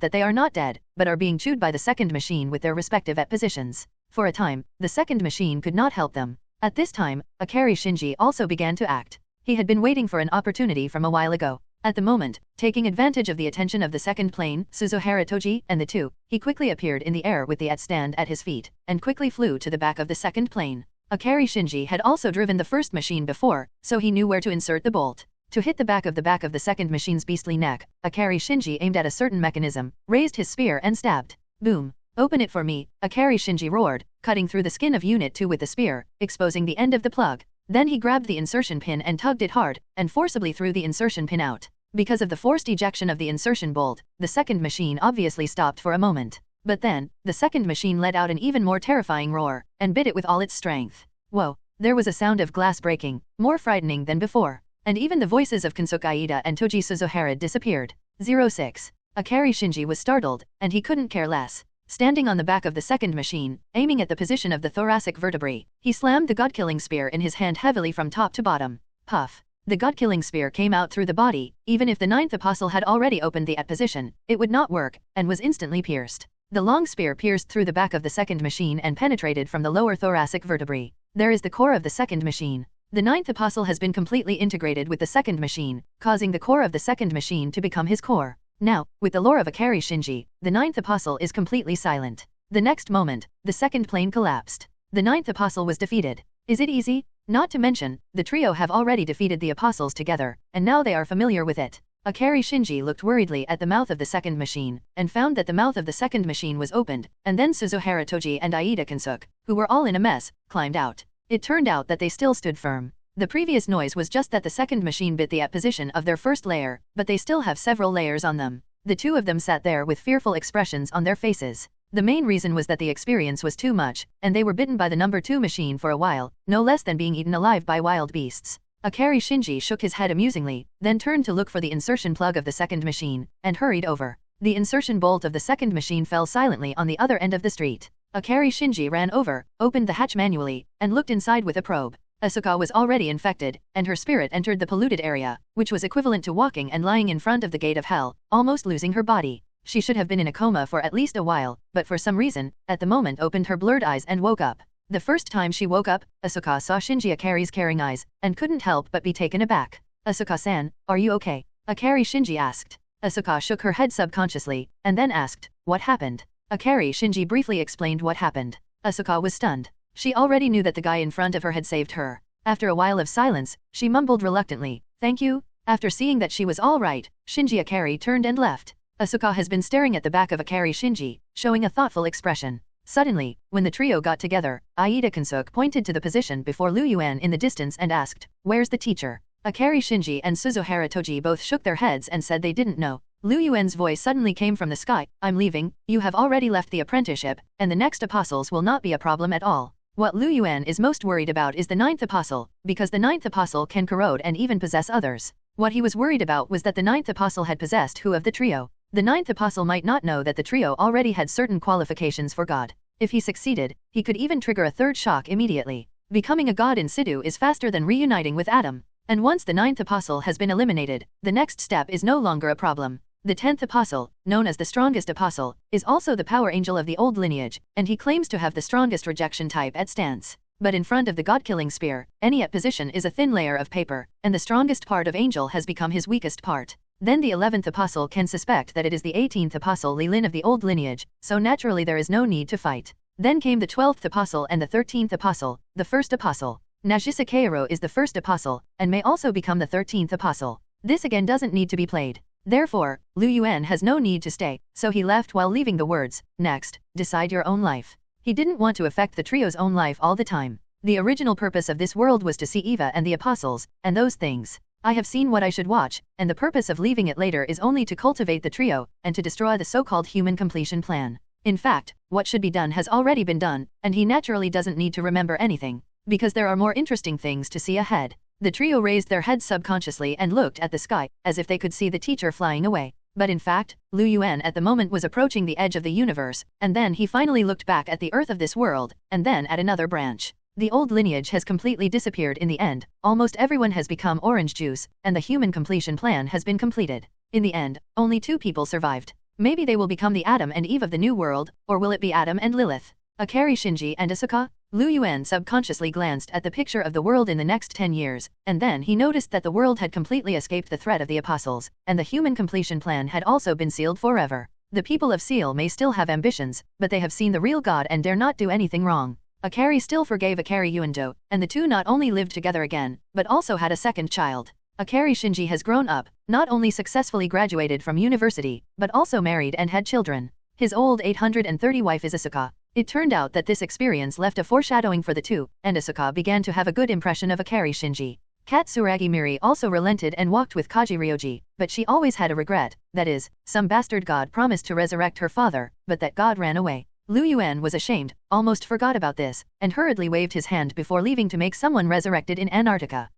that they are not dead, but are being chewed by the second machine with their respective positions. For a time, the second machine could not help them. At this time, Akari Shinji also began to act. He had been waiting for an opportunity from a while ago. At the moment, taking advantage of the attention of the second plane, Suzuhara Toji, and the two, he quickly appeared in the air with the stand at his feet, and quickly flew to the back of the second plane. Akari Shinji had also driven the first machine before, so he knew where to insert the bolt. To hit the back of the second machine's beastly neck, Akari Shinji aimed at a certain mechanism, raised his spear and stabbed. Boom. Open it for me, Akari Shinji roared, cutting through the skin of Unit 2 with the spear, exposing the end of the plug. Then he grabbed the insertion pin and tugged it hard, and forcibly threw the insertion pin out. Because of the forced ejection of the insertion bolt, the second machine obviously stopped for a moment. But then, the second machine let out an even more terrifying roar, and bit it with all its strength. Whoa, there was a sound of glass breaking, more frightening than before. And even the voices of Kansuk Aida and Toji Suzuhara disappeared. 06. Akari Shinji was startled, and he couldn't care less. Standing on the back of the second machine, aiming at the position of the thoracic vertebrae, he slammed the god-killing spear in his hand heavily from top to bottom. Puff. The god-killing spear came out through the body. Even if the ninth apostle had already opened the position, it would not work, and was instantly pierced. The long spear pierced through the back of the second machine and penetrated from the lower thoracic vertebrae. There is the core of the second machine. The ninth apostle has been completely integrated with the second machine, causing the core of the second machine to become his core. Now, with the lore of Akari Shinji, the ninth apostle is completely silent. The next moment, the second plane collapsed. The ninth apostle was defeated. Is it easy? Not to mention, the trio have already defeated the apostles together, and now they are familiar with it. Akari Shinji looked worriedly at the mouth of the second machine, and found that the mouth of the second machine was opened, and then Suzuhara Toji and Aida Kansuk, who were all in a mess, climbed out. It turned out that they still stood firm. The previous noise was just that the second machine bit the position of their first layer, but they still have several layers on them. The two of them sat there with fearful expressions on their faces. The main reason was that the experience was too much, and they were bitten by the number 2 machine for a while, no less than being eaten alive by wild beasts. Akari Shinji shook his head amusingly, then turned to look for the insertion plug of the second machine, and hurried over. The insertion bolt of the second machine fell silently on the other end of the street. Akari Shinji ran over, opened the hatch manually, and looked inside with a probe. Asuka was already infected, and her spirit entered the polluted area, which was equivalent to walking and lying in front of the gate of hell, almost losing her body. She should have been in a coma for at least a while, but for some reason, at the moment opened her blurred eyes and woke up. The first time she woke up, Asuka saw Shinji Akari's caring eyes, and couldn't help but be taken aback. Asuka-san, are you okay? Akari Shinji asked. Asuka shook her head subconsciously, and then asked, what happened? Akari Shinji briefly explained what happened. Asuka was stunned. She already knew that the guy in front of her had saved her. After a while of silence, she mumbled reluctantly, thank you. After seeing that she was all right, Shinji Akari turned and left. Asuka has been staring at the back of Akari Shinji, showing a thoughtful expression. Suddenly, when the trio got together, Aida Kansuk pointed to the position before Lu Yuan in the distance and asked, where's the teacher? Akari Shinji and Suzuhara Toji both shook their heads and said they didn't know. Lu Yuan's voice suddenly came from the sky, I'm leaving, you have already left the apprenticeship, and the next apostles will not be a problem at all. What Lu Yuan is most worried about is the ninth apostle, because the ninth apostle can corrode and even possess others. What he was worried about was that the ninth apostle had possessed who of the trio. The ninth apostle might not know that the trio already had certain qualifications for God. If he succeeded, he could even trigger a third shock immediately. Becoming a god in situ is faster than reuniting with Adam. And once the ninth apostle has been eliminated, the next step is no longer a problem. The 10th apostle, known as the strongest apostle, is also the power angel of the old lineage, and he claims to have the strongest rejection type at stance. But in front of the god-killing spear, any position is a thin layer of paper, and the strongest part of angel has become his weakest part. Then the 11th apostle can suspect that it is the 18th apostle Li Lin of the old lineage, so naturally there is no need to fight. Then came the 12th apostle and the 13th apostle, the first apostle. Nagisa Kaoru is the first apostle, and may also become the 13th apostle. This again doesn't need to be played. Therefore, Lu Yuan has no need to stay, so he left while leaving the words, next, decide your own life. He didn't want to affect the trio's own life all the time. The original purpose of this world was to see Eva and the apostles, and those things. I have seen what I should watch, and the purpose of leaving it later is only to cultivate the trio, and to destroy the so-called human completion plan. In fact, what should be done has already been done, and he naturally doesn't need to remember anything. because there are more interesting things to see ahead. The trio raised their heads subconsciously and looked at the sky, as if they could see the teacher flying away. But in fact, Lu Yuan at the moment was approaching the edge of the universe, and then he finally looked back at the earth of this world, and then at another branch. The old lineage has completely disappeared in the end, almost everyone has become orange juice, and the human completion plan has been completed. In the end, only 2 people survived. Maybe they will become the Adam and Eve of the new world, or will it be Adam and Lilith? Akari, Shinji and Asuka? Lu Yuan subconsciously glanced at the picture of the world in the next 10 years, and then he noticed that the world had completely escaped the threat of the apostles, and the human completion plan had also been sealed forever. The people of Seal may still have ambitions, but they have seen the real God and dare not do anything wrong. Akari still forgave Akari Yuando, and the two not only lived together again, but also had a second child. Akari Shinji has grown up, not only successfully graduated from university, but also married and had children. His old 830 wife is Asuka. It turned out that this experience left a foreshadowing for the two, and Asuka began to have a good impression of Akari Shinji. Katsuragi Miri also relented and walked with Kaji Ryoji, but she always had a regret, that is, some bastard god promised to resurrect her father, but that god ran away. Lu Yuan was ashamed, almost forgot about this, and hurriedly waved his hand before leaving to make someone resurrected in Antarctica.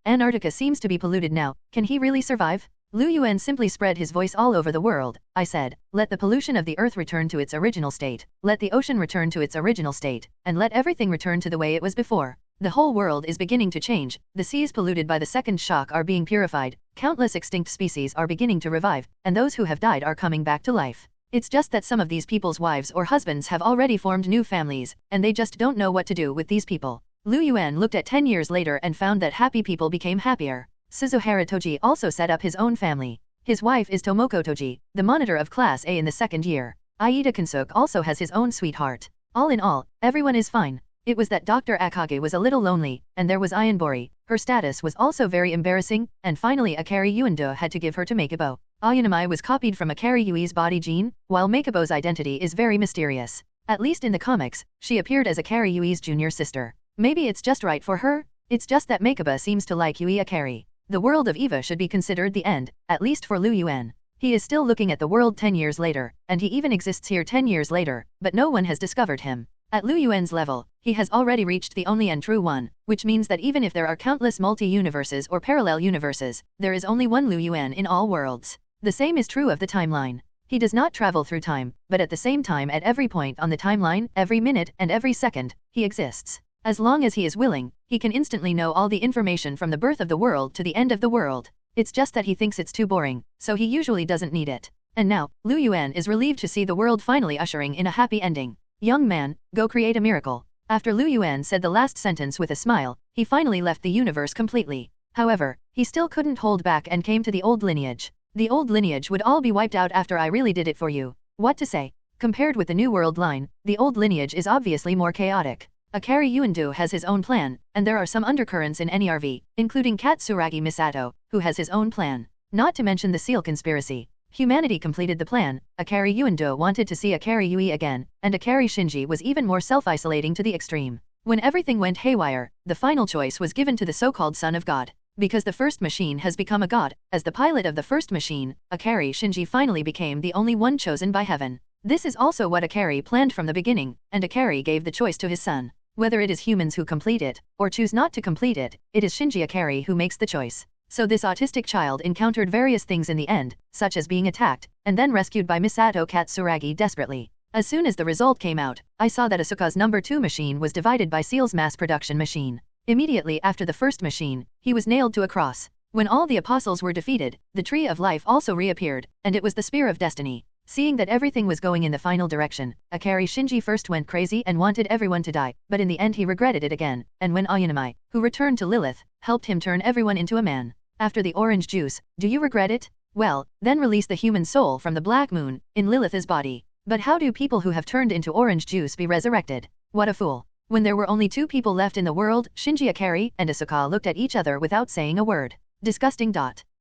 Antarctica seems to be polluted now, can he really survive? Lu Yuan simply spread his voice all over the world. I said, let the pollution of the earth return to its original state, let the ocean return to its original state, and let everything return to the way it was before. The whole world is beginning to change, the seas polluted by the second shock are being purified, countless extinct species are beginning to revive, and those who have died are coming back to life. It's just that some of these people's wives or husbands have already formed new families, and they just don't know what to do with these people. Lu Yuan looked at 10 years later and found that happy people became happier. Suzuhara Toji also set up his own family. His wife is Tomoko Toji, the monitor of Class A in the 2nd year. Aida Kinsuk also has his own sweetheart. All in all, everyone is fine. It was that Dr. Akage was a little lonely, and there was Ayanbori. Her status was also very embarrassing, and finally Akari Yuando had to give her to Makobo. Ayanami was copied from Akari Yui's body gene, while Makobo's identity is very mysterious. At least in the comics, she appeared as Akari Yui's junior sister. Maybe it's just right for her? It's just that Makobo seems to like Yui Akari. The world of Eva should be considered the end, at least for Lu Yuan. He is still looking at the world 10 years later, and he even exists here 10 years later, but no one has discovered him. At Lu Yuan's level, he has already reached the only and true one, which means that even if there are countless multi-universes or parallel universes, there is only one Lu Yuan in all worlds. The same is true of the timeline. He does not travel through time, but at the same time at every point on the timeline, every minute and every second, he exists. As long as he is willing, he can instantly know all the information from the birth of the world to the end of the world. It's just that he thinks it's too boring, so he usually doesn't need it. And now, Lu Yuan is relieved to see the world finally ushering in a happy ending. Young man, go create a miracle. After Lu Yuan said the last sentence with a smile, he finally left the universe completely. However, he still couldn't hold back and came to the old lineage. The old lineage would all be wiped out after I really did it for you. What to say? Compared with the New World line, the old lineage is obviously more chaotic. Akari Yuando has his own plan, and there are some undercurrents in NERV, including Katsuragi Misato, who has his own plan. Not to mention the Seal conspiracy. Humanity completed the plan, Akari Yuando wanted to see Akari Yui again, and Akari Shinji was even more self-isolating to the extreme. When everything went haywire, the final choice was given to the so-called Son of God. Because the first machine has become a god, as the pilot of the first machine, Akari Shinji finally became the only one chosen by heaven. This is also what Akari planned from the beginning, and Akari gave the choice to his son. Whether it is humans who complete it, or choose not to complete it, it is Shinji Akari who makes the choice. So this autistic child encountered various things in the end, such as being attacked, and then rescued by Misato Katsuragi desperately. As soon as the result came out, I saw that Asuka's number 2 machine was divided by Seal's mass production machine. Immediately after the first machine, he was nailed to a cross. When all the apostles were defeated, the Tree of Life also reappeared, and it was the Spear of Destiny. Seeing that everything was going in the final direction, Akari Shinji first went crazy and wanted everyone to die, but in the end he regretted it again, and when Ayanami, who returned to Lilith, helped him turn everyone into a man. After the orange juice, do you regret it? Well, then release the human soul from the black moon, in Lilith's body. But how do people who have turned into orange juice be resurrected? What a fool. When there were only 2 people left in the world, Shinji Akari and Asuka looked at each other without saying a word. Disgusting.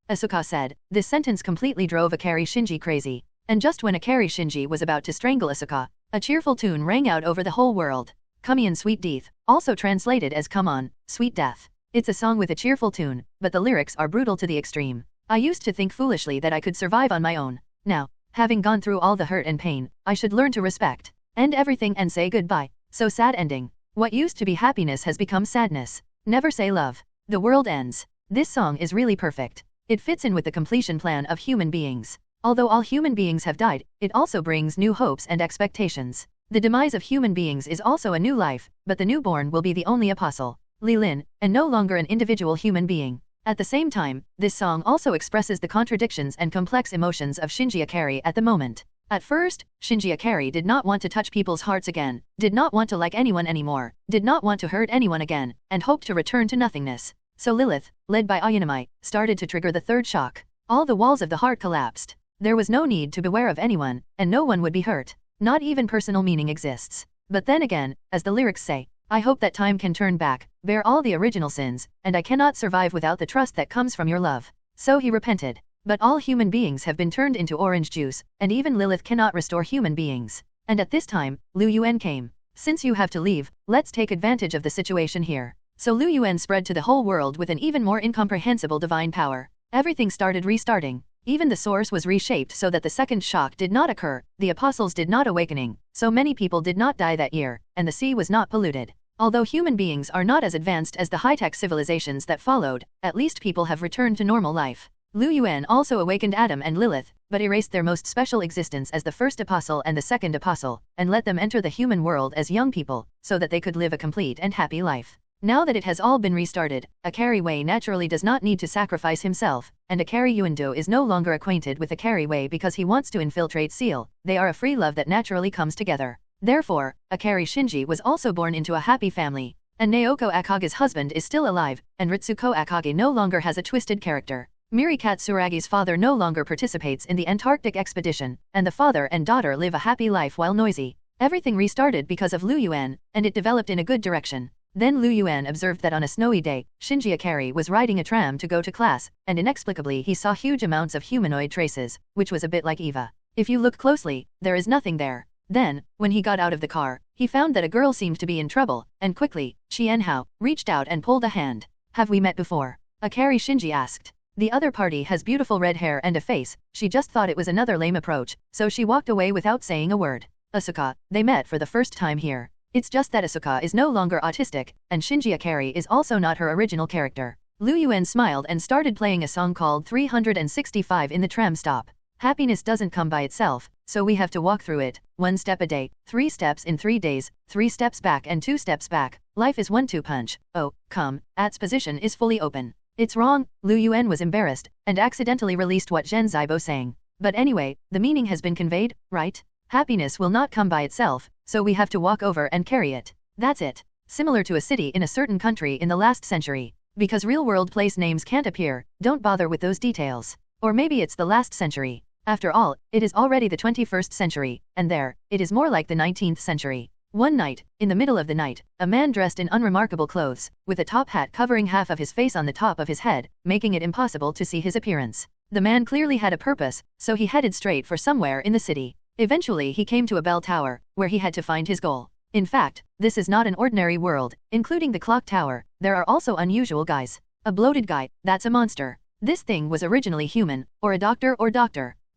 Asuka said. This sentence completely drove Akari Shinji crazy. And just when Akari Shinji was about to strangle Asuka, a cheerful tune rang out over the whole world. Come on Sweet Death, also translated as Come on, Sweet Death. It's a song with a cheerful tune, but the lyrics are brutal to the extreme. I used to think foolishly that I could survive on my own. Now, having gone through all the hurt and pain, I should learn to respect. End everything and say goodbye. So sad ending. What used to be happiness has become sadness. Never say love. The world ends. This song is really perfect. It fits in with the completion plan of human beings. Although all human beings have died, it also brings new hopes and expectations. The demise of human beings is also a new life, but the newborn will be the only apostle, Li Lin, and no longer an individual human being. At the same time, this song also expresses the contradictions and complex emotions of Shinji Ikari at the moment. At first, Shinji Ikari did not want to touch people's hearts again, did not want to like anyone anymore, did not want to hurt anyone again, and hoped to return to nothingness. So Lilith, led by Ayanami, started to trigger the third shock. All the walls of the heart collapsed. There was no need to beware of anyone, and no one would be hurt. Not even personal meaning exists. But then again, as the lyrics say, I hope that time can turn back, bear all the original sins, and I cannot survive without the trust that comes from your love. So he repented. But all human beings have been turned into orange juice, and even Lilith cannot restore human beings. And at this time, Lu Yuan came. Since you have to leave, let's take advantage of the situation here. So Lu Yuan spread to the whole world with an even more incomprehensible divine power. Everything started restarting. Even the source was reshaped so that the second shock did not occur, the apostles did not awakening, so many people did not die that year, and the sea was not polluted. Although human beings are not as advanced as the high-tech civilizations that followed, at least people have returned to normal life. Lu Yuan also awakened Adam and Lilith, but erased their most special existence as the first apostle and the second apostle, and let them enter the human world as young people, so that they could live a complete and happy life. Now that it has all been restarted, Ikari Wei naturally does not need to sacrifice himself, and Ikari Yuando is no longer acquainted with Ikari Wei because he wants to infiltrate Seal. They are a free love that naturally comes together. Therefore, Ikari Shinji was also born into a happy family, and Naoko Akage's husband is still alive, and Ritsuko Akage no longer has a twisted character. Miri Katsuragi's father no longer participates in the Antarctic expedition, and the father and daughter live a happy life while noisy. Everything restarted because of Lu Yuan, and it developed in a good direction. Then Lu Yuan observed that on a snowy day, Shinji Ikari was riding a tram to go to class, and inexplicably he saw huge amounts of humanoid traces, which was a bit like Eva. If you look closely, there is nothing there. Then, when he got out of the car, he found that a girl seemed to be in trouble, and quickly, Qianhao reached out and pulled a hand. Have we met before? Ikari Shinji asked. The other party has beautiful red hair and a face, she just thought it was another lame approach, so she walked away without saying a word. Asuka, they met for the first time here. It's just that Asuka is no longer autistic, and Shinji Ikari is also not her original character. Lu Yuan smiled and started playing a song called 365 in the tram stop. Happiness doesn't come by itself, so we have to walk through it, 1 step a day, 3 steps in 3 days, 3 steps back and 2 steps back. Life is 1-2 punch. Oh, come, At's position is fully open. It's wrong, Lu Yuan was embarrassed, and accidentally released what Zhen Zibo sang. But anyway, the meaning has been conveyed, right? Happiness will not come by itself, so we have to walk over and carry it. That's it. Similar to a city in a certain country in the last century. Because real-world place names can't appear, don't bother with those details. Or maybe it's the last century. After all, it is already the 21st century, and there, it is more like the 19th century. One night, in the middle of the night, a man dressed in unremarkable clothes, with a top hat covering half of his face on the top of his head, making it impossible to see his appearance. The man clearly had a purpose, so he headed straight for somewhere in the city. Eventually he came to a bell tower, where he had to find his goal. In fact, this is not an ordinary world, including the clock tower, there are also unusual guys. A bloated guy, that's a monster. This thing was originally human, or a doctor,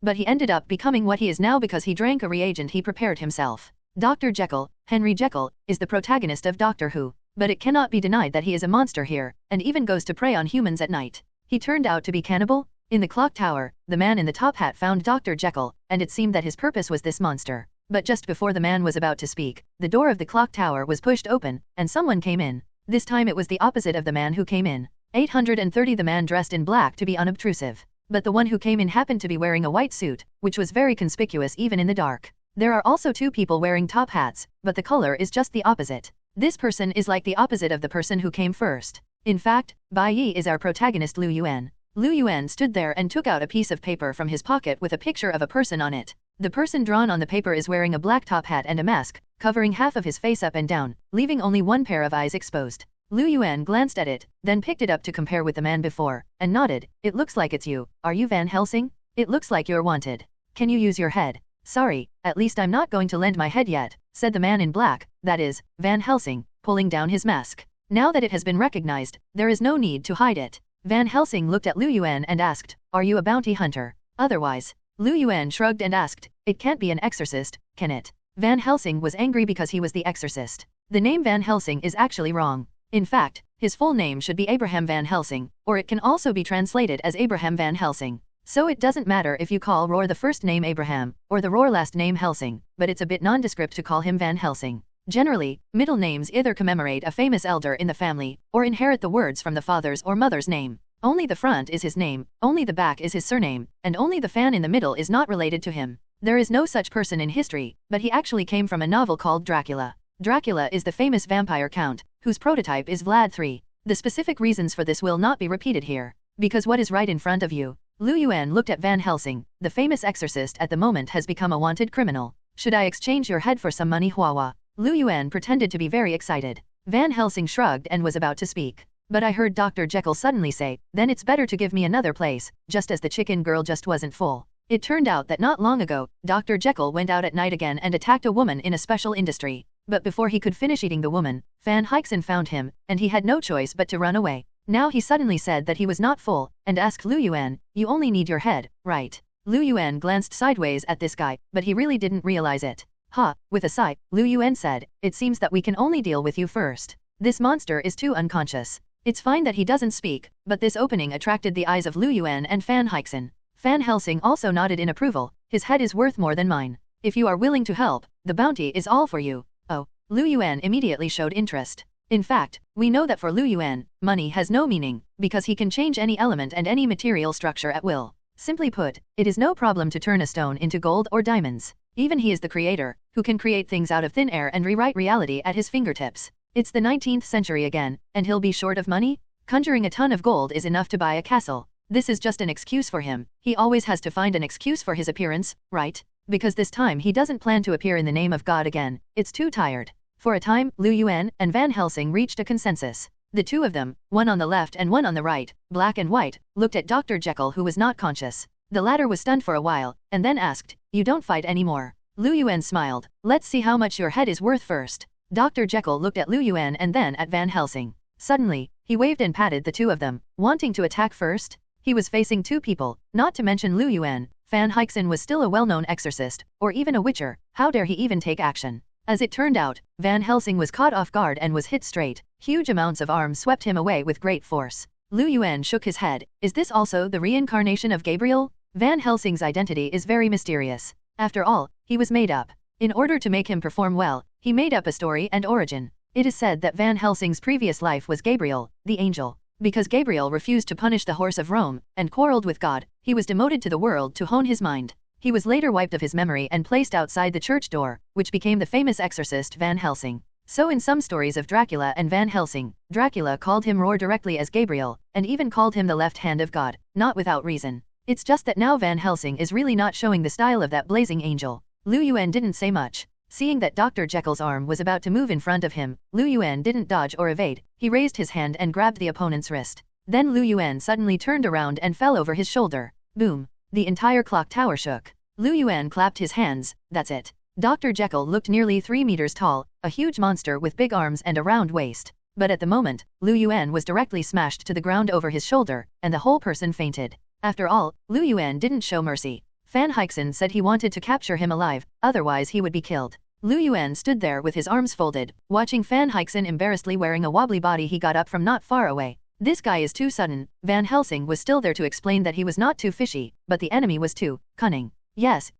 but he ended up becoming what he is now because he drank a reagent he prepared himself. Dr. Jekyll, Henry Jekyll, is the protagonist of Doctor Who, but it cannot be denied that he is a monster here, and even goes to prey on humans at night. He turned out to be cannibal? In the clock tower, the man in the top hat found Dr. Jekyll, and it seemed that his purpose was this monster. But just before the man was about to speak, the door of the clock tower was pushed open, and someone came in. This time it was the opposite of the man who came in. 830 The man dressed in black to be unobtrusive. But the one who came in happened to be wearing a white suit, which was very conspicuous even in the dark. There are also 2 people wearing top hats, but the color is just the opposite. This person is like the opposite of the person who came first. In fact, Bai Yi is our protagonist Lu Yuan. Lu Yuan stood there and took out a piece of paper from his pocket with a picture of a person on it. The person drawn on the paper is wearing a black top hat and a mask, covering half of his face up and down, leaving only one pair of eyes exposed. Lu Yuan glanced at it, then picked it up to compare with the man before, and nodded. It looks like it's you. Are you Van Helsing? It looks like you're wanted. Can you use your head? Sorry, at least I'm not going to lend my head yet, said the man in black, that is, Van Helsing, pulling down his mask. Now that it has been recognized, there is no need to hide it. Van Helsing looked at Lu Yuan and asked, are you a bounty hunter? Otherwise. Lu Yuan shrugged and asked, it can't be an exorcist, can it? Van Helsing was angry because he was the exorcist. The name Van Helsing is actually wrong. In fact, his full name should be Abraham Van Helsing, or it can also be translated as Abraham Van Helsing. So it doesn't matter if you call Roar the first name Abraham, or the Roar last name Helsing, but it's a bit nondescript to call him Van Helsing. Generally, middle names either commemorate a famous elder in the family, or inherit the words from the father's or mother's name. Only the front is his name, only the back is his surname, and only the fan in the middle is not related to him. There is no such person in history, but he actually came from a novel called Dracula. Dracula is the famous vampire count, whose prototype is Vlad III. The specific reasons for this will not be repeated here, because what is right in front of you? Lu Yuan looked at Van Helsing. The famous exorcist at the moment has become a wanted criminal. Should I exchange your head for some money, Huahua? Lu Yuan pretended to be very excited. Van Helsing shrugged and was about to speak. But I heard Dr. Jekyll suddenly say, then it's better to give me another place, just as the chicken girl just wasn't full. It turned out that not long ago, Dr. Jekyll went out at night again and attacked a woman in a special industry. But before he could finish eating the woman, Van Helsing found him, and he had no choice but to run away. Now he suddenly said that he was not full, and asked Lu Yuan, you only need your head, right? Lu Yuan glanced sideways at this guy, but he really didn't realize it. Ha, with a sigh, Lu Yuan said, it seems that we can only deal with you first. This monster is too unconscious. It's fine that he doesn't speak, but this opening attracted the eyes of Lu Yuan and Van Helsing. Van Helsing also nodded in approval. His head is worth more than mine. If you are willing to help, the bounty is all for you. Oh, Lu Yuan immediately showed interest. In fact, we know that for Lu Yuan, money has no meaning, because he can change any element and any material structure at will. Simply put, it is no problem to turn a stone into gold or diamonds. Even he is the creator, who can create things out of thin air and rewrite reality at his fingertips. It's the 19th century again, and he'll be short of money? Conjuring a ton of gold is enough to buy a castle. This is just an excuse for him. He always has to find an excuse for his appearance, right? Because this time he doesn't plan to appear in the name of God again. It's too tired. For a time, Lu Yuan and Van Helsing reached a consensus. The two of them, one on the left and one on the right, black and white, looked at Dr. Jekyll, who was not conscious. The latter was stunned for a while, and then asked, you don't fight anymore? Lu Yuan smiled. Let's see how much your head is worth first. Dr. Jekyll looked at Lu Yuan and then at Van Helsing. Suddenly, he waved and patted the two of them, wanting to attack first. He was facing two people, not to mention Lu Yuan. Van Helsing was still a well-known exorcist, or even a witcher. How dare he even take action? As it turned out, Van Helsing was caught off guard and was hit straight. Huge amounts of arms swept him away with great force. Lu Yuan shook his head. Is this also the reincarnation of Gabriel? Van Helsing's identity is very mysterious. After all, he was made up. In order to make him perform well, he made up a story and origin. It is said that Van Helsing's previous life was Gabriel, the angel. Because Gabriel refused to punish the horse of Rome, and quarreled with God, he was demoted to the world to hone his mind. He was later wiped of his memory and placed outside the church door, which became the famous exorcist Van Helsing. So in some stories of Dracula and Van Helsing, Dracula called him Roar directly as Gabriel, and even called him the left hand of God, not without reason. It's just that now Van Helsing is really not showing the style of that blazing angel. Lu Yuan didn't say much. Seeing that Dr. Jekyll's arm was about to move in front of him, Lu Yuan didn't dodge or evade. He raised his hand and grabbed the opponent's wrist. Then Lu Yuan suddenly turned around and fell over his shoulder. Boom! The entire clock tower shook. Lu Yuan clapped his hands. That's it. Dr. Jekyll looked nearly 3 meters tall, a huge monster with big arms and a round waist. But at the moment, Lu Yuan was directly smashed to the ground over his shoulder, and the whole person fainted. After all, Lu Yuan didn't show mercy. Van Helsing said he wanted to capture him alive, otherwise he would be killed. Lu Yuan stood there with his arms folded, watching Van Helsing embarrassedly wearing a wobbly body. He got up from not far away. This guy is too sudden. Van Helsing was still there to explain that he was not too fishy, but the enemy was too cunning. Yes,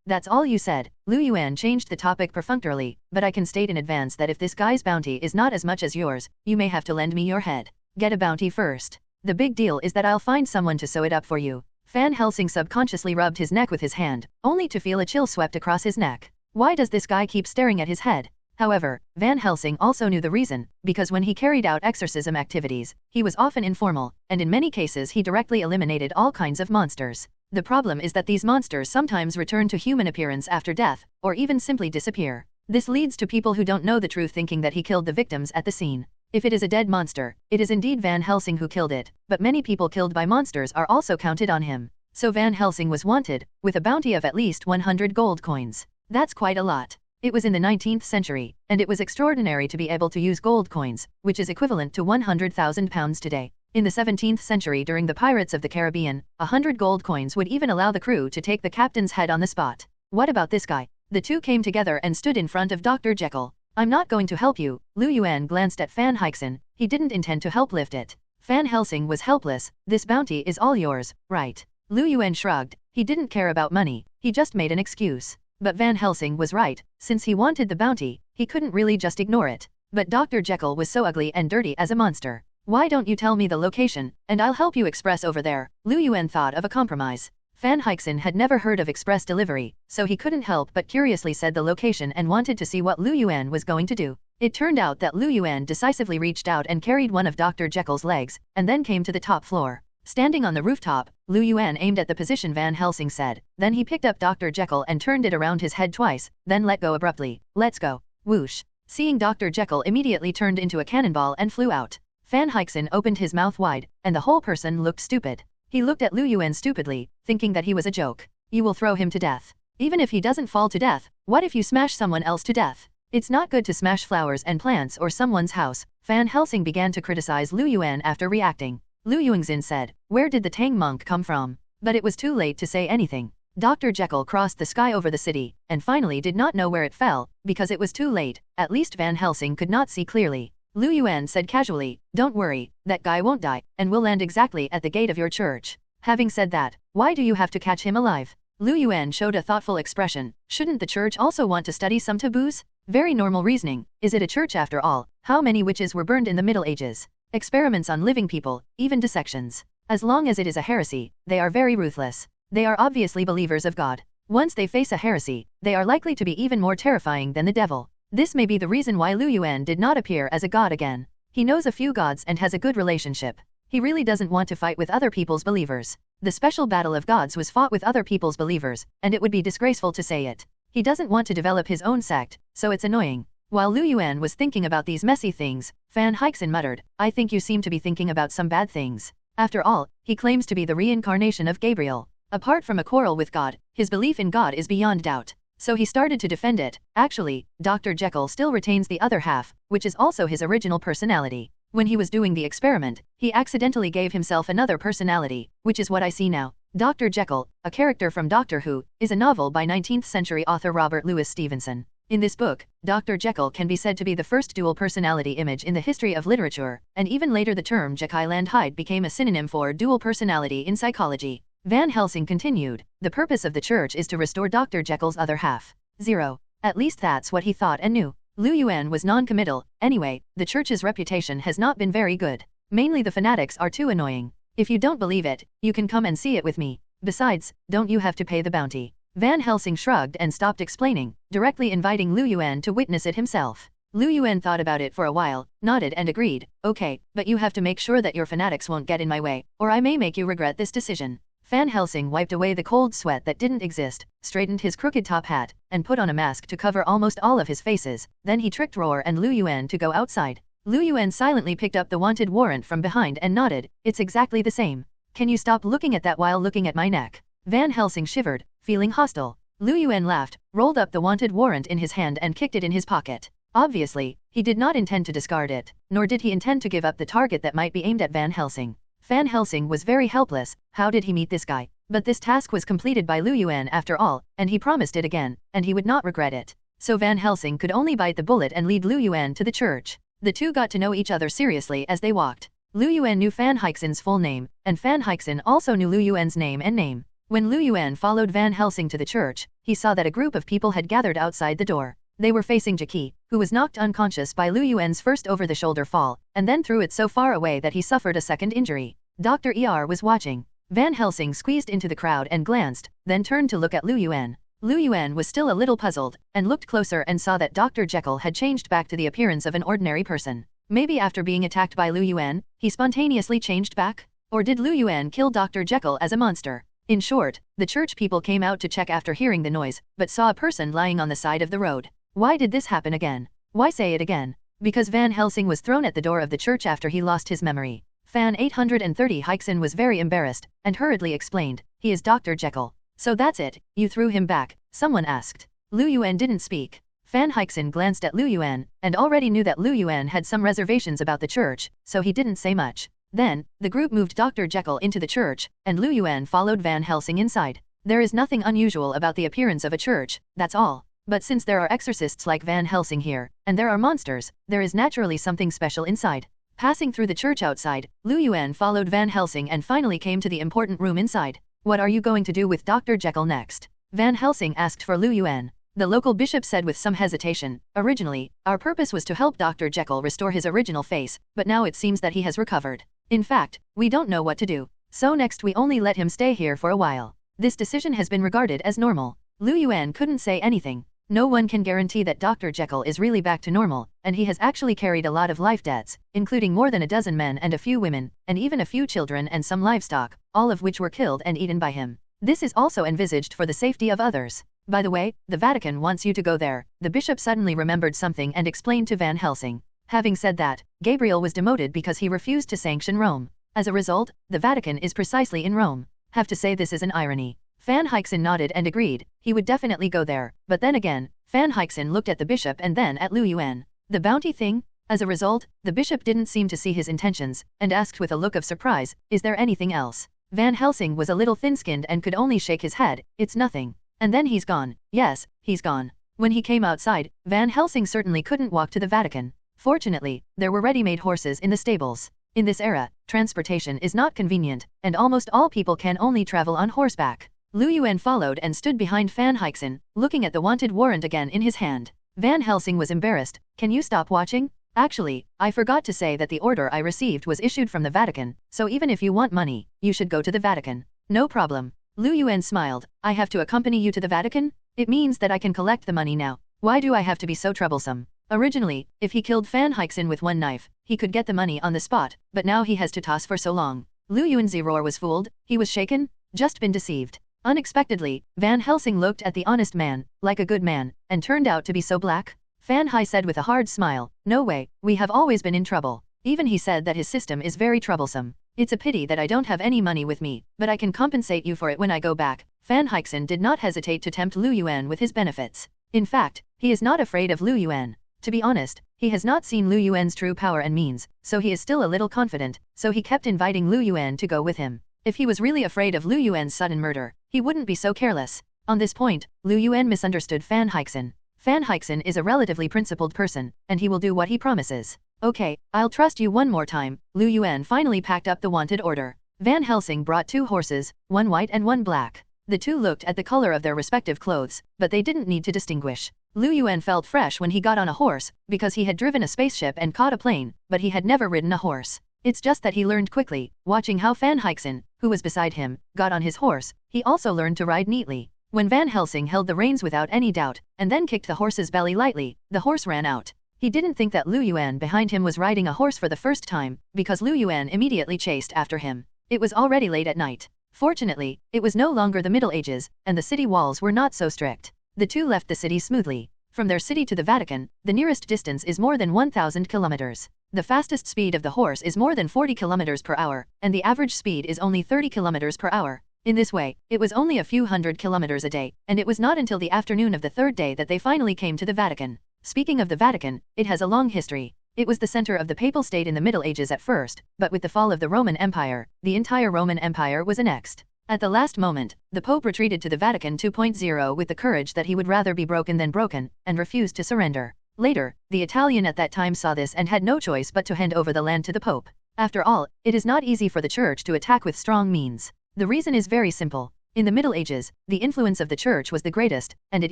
that's all you said. Lu Yuan changed the topic perfunctorily, but I can state in advance that if this guy's bounty is not as much as yours, you may have to lend me your head. Get a bounty first. The big deal is that I'll find someone to sew it up for you. Van Helsing subconsciously rubbed his neck with his hand, only to feel a chill swept across his neck. Why does this guy keep staring at his head? However, Van Helsing also knew the reason, because when he carried out exorcism activities, he was often informal, and in many cases he directly eliminated all kinds of monsters. The problem is that these monsters sometimes return to human appearance after death, or even simply disappear. This leads to people who don't know the truth thinking that he killed the victims at the scene. If it is a dead monster, it is indeed Van Helsing who killed it, but many people killed by monsters are also counted on him. So Van Helsing was wanted, with a bounty of at least 100 gold coins. That's quite a lot. It was in the 19th century, and it was extraordinary to be able to use gold coins, which is equivalent to 100,000 pounds today. In the 17th century during the Pirates of the Caribbean, 100 gold coins would even allow the crew to take the captain's head on the spot. What about this guy? The two came together and stood in front of Dr. Jekyll. I'm not going to help you. Lu Yuan glanced at Van Hixen. He didn't intend to help lift it. Van Helsing was helpless. This bounty is all yours, right? Lu Yuan shrugged. He didn't care about money. He just made an excuse. But Van Helsing was right. Since he wanted the bounty, he couldn't really just ignore it. But Dr. Jekyll was so ugly and dirty as a monster. Why don't you tell me the location, and I'll help you express over there? Lu Yuan thought of a compromise. Van Hixen had never heard of express delivery, so he couldn't help but curiously said the location and wanted to see what Lu Yuan was going to do. It turned out that Lu Yuan decisively reached out and carried one of Dr. Jekyll's legs, and then came to the top floor. Standing on the rooftop, Lu Yuan aimed at the position Van Helsing said. Then he picked up Dr. Jekyll and turned it around his head twice, then let go abruptly. Let's go. Whoosh. Seeing Dr. Jekyll immediately turned into a cannonball and flew out. Van Hixen opened his mouth wide, and the whole person looked stupid. He looked at Lu Yuan stupidly, thinking that he was a joke. You will throw him to death. Even if he doesn't fall to death, what if you smash someone else to death? It's not good to smash flowers and plants or someone's house. Van Helsing began to criticize Lu Yuan after reacting. Lu Yuanxin said, where did the Tang monk come from? But it was too late to say anything. Dr. Jekyll crossed the sky over the city, and finally did not know where it fell, because it was too late. At least Van Helsing could not see clearly. Lu Yuan said casually, don't worry, that guy won't die, and will land exactly at the gate of your church. Having said that, why do you have to catch him alive? Lu Yuan showed a thoughtful expression. Shouldn't the church also want to study some taboos? Very normal reasoning. Is it a church after all? How many witches were burned in the Middle Ages? Experiments on living people, even dissections. As long as it is a heresy, they are very ruthless. They are obviously believers of God. Once they face a heresy, they are likely to be even more terrifying than the devil. This may be the reason why Lu Yuan did not appear as a god again. He knows a few gods and has a good relationship. He really doesn't want to fight with other people's believers. The special battle of gods was fought with other people's believers, and it would be disgraceful to say it. He doesn't want to develop his own sect, so it's annoying. While Lu Yuan was thinking about these messy things, Van Hixen muttered, I think you seem to be thinking about some bad things. After all, he claims to be the reincarnation of Gabriel. Apart from a quarrel with God, his belief in God is beyond doubt. So he started to defend it. Actually, Dr. Jekyll still retains the other half, which is also his original personality. When he was doing the experiment, he accidentally gave himself another personality, which is what I see now. Dr. Jekyll, a character from Doctor Who, is a novel by 19th century author Robert Louis Stevenson. In this book, Dr. Jekyll can be said to be the first dual personality image in the history of literature, and even later the term Jekyll and Hyde became a synonym for dual personality in psychology. Van Helsing continued, the purpose of the church is to restore Dr. Jekyll's other half. 0. At least that's what he thought and knew. Lu Yuan was non-committal. Anyway, the church's reputation has not been very good. Mainly the fanatics are too annoying. If you don't believe it, you can come and see it with me. Besides, don't you have to pay the bounty? Van Helsing shrugged and stopped explaining, directly inviting Lu Yuan to witness it himself. Lu Yuan thought about it for a while, nodded and agreed, okay, but you have to make sure that your fanatics won't get in my way, or I may make you regret this decision. Van Helsing wiped away the cold sweat that didn't exist, straightened his crooked top hat, and put on a mask to cover almost all of his faces. Then he tricked Roar and Lu Yuan to go outside. Lu Yuan silently picked up the wanted warrant from behind and nodded, it's exactly the same. Can you stop looking at that while looking at my neck? Van Helsing shivered, feeling hostile. Lu Yuan laughed, rolled up the wanted warrant in his hand and kicked it in his pocket. Obviously, he did not intend to discard it, nor did he intend to give up the target that might be aimed at Van Helsing. Van Helsing was very helpless. How did he meet this guy? But this task was completed by Lu Yuan after all, and he promised it again, and he would not regret it. So Van Helsing could only bite the bullet and lead Lu Yuan to the church. The two got to know each other seriously as they walked. Lu Yuan knew Van Hixen's full name, and Van Hixen also knew Lu Yuan's name and name. When Lu Yuan followed Van Helsing to the church, he saw that a group of people had gathered outside the door. They were facing Jackie, who was knocked unconscious by Lu Yuan's first over-the-shoulder fall, and then threw it so far away that he suffered a second injury. Dr. Er was watching. Van Helsing squeezed into the crowd and glanced, then turned to look at Lu Yuan. Lu Yuan was still a little puzzled, and looked closer and saw that Dr. Jekyll had changed back to the appearance of an ordinary person. Maybe after being attacked by Lu Yuan, he spontaneously changed back? Or did Lu Yuan kill Dr. Jekyll as a monster? In short, the church people came out to check after hearing the noise, but saw a person lying on the side of the road. Why did this happen again? Why say it again? Because Van Helsing was thrown at the door of the church after he lost his memory. Fan 830 Hixen was very embarrassed, and hurriedly explained, he is Dr. Jekyll. So that's it, you threw him back, someone asked. Lu Yuan didn't speak. Fan Hixen glanced at Lu Yuan, and already knew that Lu Yuan had some reservations about the church, so he didn't say much. Then, the group moved Dr. Jekyll into the church, and Lu Yuan followed Van Helsing inside. There is nothing unusual about the appearance of a church, that's all. But since there are exorcists like Van Helsing here, and there are monsters, there is naturally something special inside. Passing through the church outside, Lu Yuan followed Van Helsing and finally came to the important room inside. What are you going to do with Dr. Jekyll next? Van Helsing asked for Lu Yuan. The local bishop said with some hesitation, originally, our purpose was to help Dr. Jekyll restore his original face, but now it seems that he has recovered. In fact, we don't know what to do. So next we only let him stay here for a while. This decision has been regarded as normal. Lu Yuan couldn't say anything. No one can guarantee that Dr. Jekyll is really back to normal, and he has actually carried a lot of life debts, including more than a dozen men and a few women, and even a few children and some livestock, all of which were killed and eaten by him. This is also envisaged for the safety of others. By the way, the Vatican wants you to go there. The bishop suddenly remembered something and explained to Van Helsing. Having said that, Gabriel was demoted because he refused to sanction Rome. As a result, the Vatican is precisely in Rome. Have to say this is an irony. Van Helsing nodded and agreed, he would definitely go there, but then again, Van Helsing looked at the bishop and then at Lu Yuan. The bounty thing? As a result, the bishop didn't seem to see his intentions, and asked with a look of surprise, is there anything else? Van Helsing was a little thin-skinned and could only shake his head, it's nothing. And then he's gone. Yes, he's gone. When he came outside, Van Helsing certainly couldn't walk to the Vatican. Fortunately, there were ready-made horses in the stables. In this era, transportation is not convenient, and almost all people can only travel on horseback. Lu Yuan followed and stood behind Van Helsing, looking at the wanted warrant again in his hand. Van Helsing was embarrassed. Can you stop watching? Actually, I forgot to say that the order I received was issued from the Vatican, so even if you want money, you should go to the Vatican. No problem. Lu Yuan smiled. I have to accompany you to the Vatican? It means that I can collect the money now. Why do I have to be so troublesome? Originally, if he killed Van Helsing with one knife, he could get the money on the spot, but now he has to toss for so long. Lu Yuan's roar was fooled. He was shaken. Just been deceived. Unexpectedly, Van Helsing looked at the honest man, like a good man, and turned out to be so black. Van Helsing said with a hard smile, no way, we have always been in trouble. Even he said that his system is very troublesome. It's a pity that I don't have any money with me, but I can compensate you for it when I go back. Van Helsing did not hesitate to tempt Lu Yuan with his benefits. In fact, he is not afraid of Lu Yuan. To be honest, he has not seen Lu Yuan's true power and means, so he is still a little confident, so he kept inviting Lu Yuan to go with him. If he was really afraid of Lu Yuan's sudden murder, he wouldn't be so careless. On this point, Lu Yuan misunderstood Van Helsing. Van Helsing is a relatively principled person, and he will do what he promises. Okay, I'll trust you one more time. Lu Yuan finally packed up the wanted order. Van Helsing brought 2 horses, one white and one black. The two looked at the color of their respective clothes, but they didn't need to distinguish. Lu Yuan felt fresh when he got on a horse, because he had driven a spaceship and caught a plane, but he had never ridden a horse. It's just that he learned quickly, watching how Van Helsing, who was beside him, got on his horse. He also learned to ride neatly. When Van Helsing held the reins without any doubt, and then kicked the horse's belly lightly, the horse ran out. He didn't think that Lu Yuan behind him was riding a horse for the first time, because Lu Yuan immediately chased after him. It was already late at night. Fortunately, it was no longer the Middle Ages, and the city walls were not so strict. The two left the city smoothly. From their city to the Vatican, the nearest distance is more than 1,000 kilometers. The fastest speed of the horse is more than 40 kilometers per hour, and the average speed is only 30 kilometers per hour. In this way, it was only a few hundred kilometers a day, and it was not until the afternoon of the 3rd day that they finally came to the Vatican. Speaking of the Vatican, it has a long history. It was the center of the papal state in the Middle Ages at first, but with the fall of the Roman Empire, the entire Roman Empire was annexed. At the last moment, the Pope retreated to the Vatican 2.0 with the courage that he would rather be broken than broken, and refused to surrender. Later, the Italian at that time saw this and had no choice but to hand over the land to the Pope. After all, it is not easy for the Church to attack with strong means. The reason is very simple. In the Middle Ages, the influence of the Church was the greatest, and it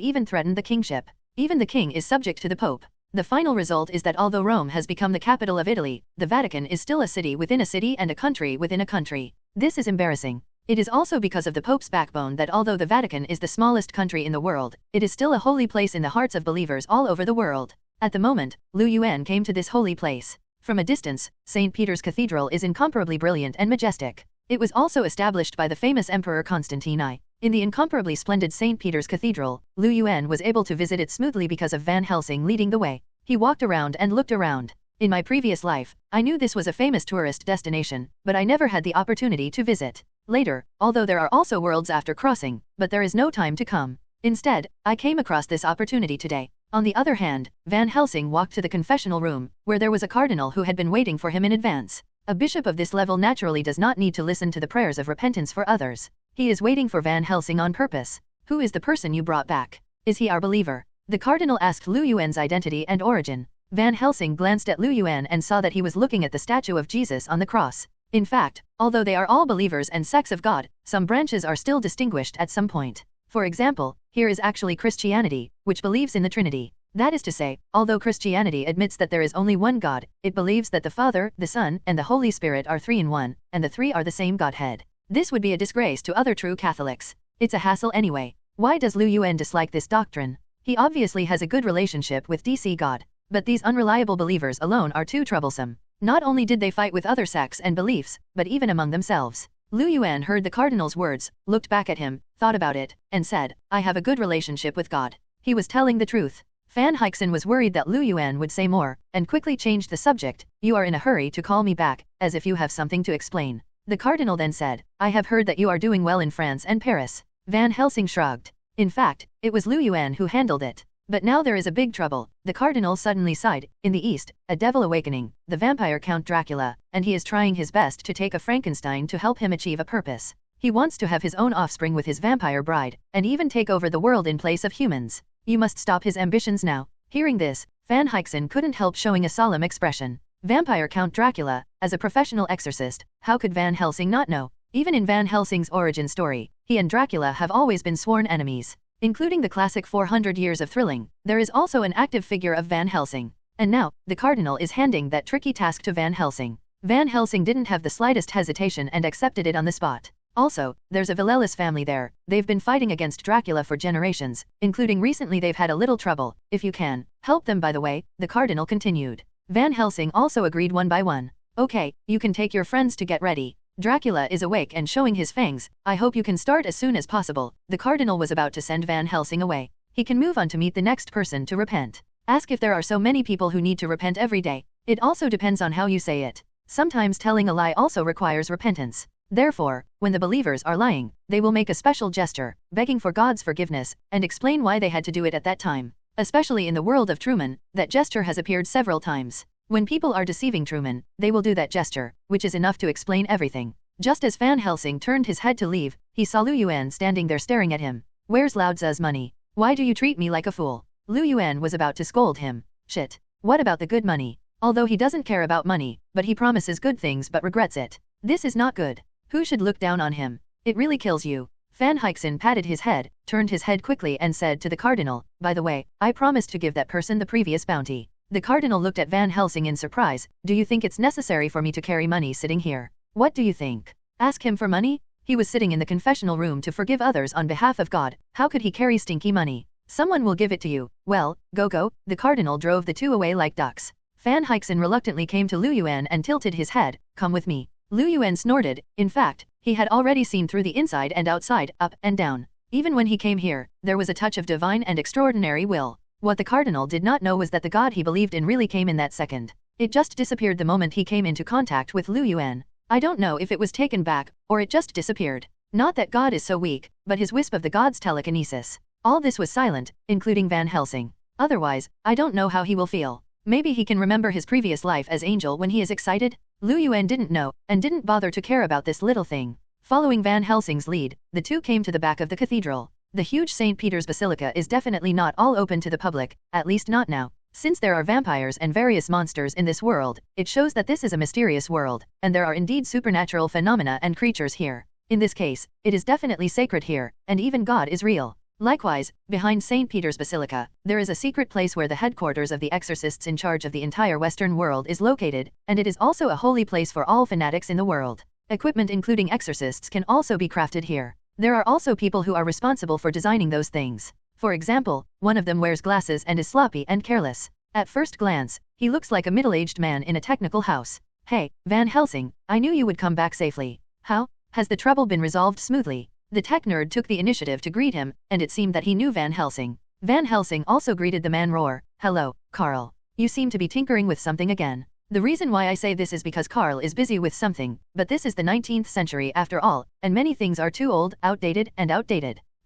even threatened the kingship. Even the king is subject to the Pope. The final result is that although Rome has become the capital of Italy, the Vatican is still a city within a city and a country within a country. This is embarrassing. It is also because of the Pope's backbone that although the Vatican is the smallest country in the world, it is still a holy place in the hearts of believers all over the world. At the moment, Lu Yuan came to this holy place. From a distance, St. Peter's Cathedral is incomparably brilliant and majestic. It was also established by the famous Emperor Constantine I. In the incomparably splendid St. Peter's Cathedral, Lu Yuan was able to visit it smoothly because of Van Helsing leading the way. He walked around and looked around. In my previous life, I knew this was a famous tourist destination, but I never had the opportunity to visit. Later, although there are also worlds after crossing, but there is no time to come. Instead, I came across this opportunity today. On the other hand, Van Helsing walked to the confessional room, where there was a cardinal who had been waiting for him in advance. A bishop of this level naturally does not need to listen to the prayers of repentance for others. He is waiting for Van Helsing on purpose. Who is the person you brought back? Is he our believer? The Cardinal asked Lu Yuan's identity and origin. Van Helsing glanced at Lu Yuan and saw that he was looking at the statue of Jesus on the cross. In fact, although they are all believers and sects of God, some branches are still distinguished at some point. For example, here is actually Christianity, which believes in the Trinity. That is to say, although Christianity admits that there is only one God, it believes that the Father, the Son, and the Holy Spirit are three in one, and the three are the same Godhead. This would be a disgrace to other true Catholics. It's a hassle anyway. Why does Lu Yuan dislike this doctrine? He obviously has a good relationship with DC God. But these unreliable believers alone are too troublesome. Not only did they fight with other sects and beliefs, but even among themselves. Lu Yuan heard the Cardinal's words, looked back at him, thought about it, and said, I have a good relationship with God. He was telling the truth. Van Helsing was worried that Lu Yuan would say more, and quickly changed the subject. You are in a hurry to call me back, as if you have something to explain. The Cardinal then said, I have heard that you are doing well in France and Paris. Van Helsing shrugged. In fact, it was Lu Yuan who handled it. But now there is a big trouble. The Cardinal suddenly sighed. In the east, a devil awakening, the vampire Count Dracula, and he is trying his best to take a Frankenstein to help him achieve a purpose. He wants to have his own offspring with his vampire bride, and even take over the world in place of humans. You must stop his ambitions now. Hearing this, Van Helsing couldn't help showing a solemn expression. Vampire Count Dracula, as a professional exorcist, how could Van Helsing not know? Even in Van Helsing's origin story, he and Dracula have always been sworn enemies. Including the classic 400 Years of Thrilling, there is also an active figure of Van Helsing. And now, the Cardinal is handing that tricky task to Van Helsing. Van Helsing didn't have the slightest hesitation and accepted it on the spot. Also, there's a Villelus family there. They've been fighting against Dracula for generations, including recently they've had a little trouble. If you can, help them by the way, the Cardinal continued. Van Helsing also agreed one by one. Okay, you can take your friends to get ready. Dracula is awake and showing his fangs. I hope you can start as soon as possible. The Cardinal was about to send Van Helsing away. He can move on to meet the next person to repent. Ask if there are so many people who need to repent every day. It also depends on how you say it. Sometimes telling a lie also requires repentance. Therefore, when the believers are lying, they will make a special gesture, begging for God's forgiveness, and explain why they had to do it at that time. Especially in the world of Truman, that gesture has appeared several times. When people are deceiving Truman, they will do that gesture, which is enough to explain everything. Just as Van Helsing turned his head to leave, he saw Lu Yuan standing there staring at him. Where's Lao Tzu's money? Why do you treat me like a fool? Lu Yuan was about to scold him. Shit. What about the good money? Although he doesn't care about money, but he promises good things but regrets it. This is not good. Who should look down on him? It really kills you. Van Helsing patted his head, turned his head quickly and said to the Cardinal, by the way, I promised to give that person the previous bounty. The Cardinal looked at Van Helsing in surprise. Do you think it's necessary for me to carry money sitting here? What do you think? Ask him for money? He was sitting in the confessional room to forgive others on behalf of God. How could he carry stinky money? Someone will give it to you. Well, go. The Cardinal drove the two away like ducks. Van Helsing reluctantly came to Lu Yuan and tilted his head. Come with me. Lu Yuan snorted. In fact, he had already seen through the inside and outside, up and down. Even when he came here, there was a touch of divine and extraordinary will. What the Cardinal did not know was that the God he believed in really came in that second. It just disappeared the moment he came into contact with Lu Yuan. I don't know if it was taken back, or it just disappeared. Not that God is so weak, but his wisp of the gods telekinesis. All this was silent, including Van Helsing. Otherwise, I don't know how he will feel. Maybe he can remember his previous life as angel when he is excited? Lu Yuan didn't know, and didn't bother to care about this little thing. Following Van Helsing's lead, the two came to the back of the cathedral. The huge St. Peter's Basilica is definitely not all open to the public, at least not now. Since there are vampires and various monsters in this world, it shows that this is a mysterious world, and there are indeed supernatural phenomena and creatures here. In this case, it is definitely sacred here, and even God is real. Likewise, behind St. Peter's Basilica, there is a secret place where the headquarters of the exorcists in charge of the entire Western world is located, and it is also a holy place for all fanatics in the world. Equipment including exorcists can also be crafted here. There are also people who are responsible for designing those things. For example, one of them wears glasses and is sloppy and careless. At first glance, he looks like a middle-aged man in a technical house. Hey, Van Helsing, I knew you would come back safely. How? Has the trouble been resolved smoothly? The tech nerd took the initiative to greet him, and it seemed that he knew Van Helsing. Van Helsing also greeted the man roar. Hello, Carl. You seem to be tinkering with something again. The reason why I say this is because Carl is busy with something, but this is the 19th century after all, and many things are too old, outdated.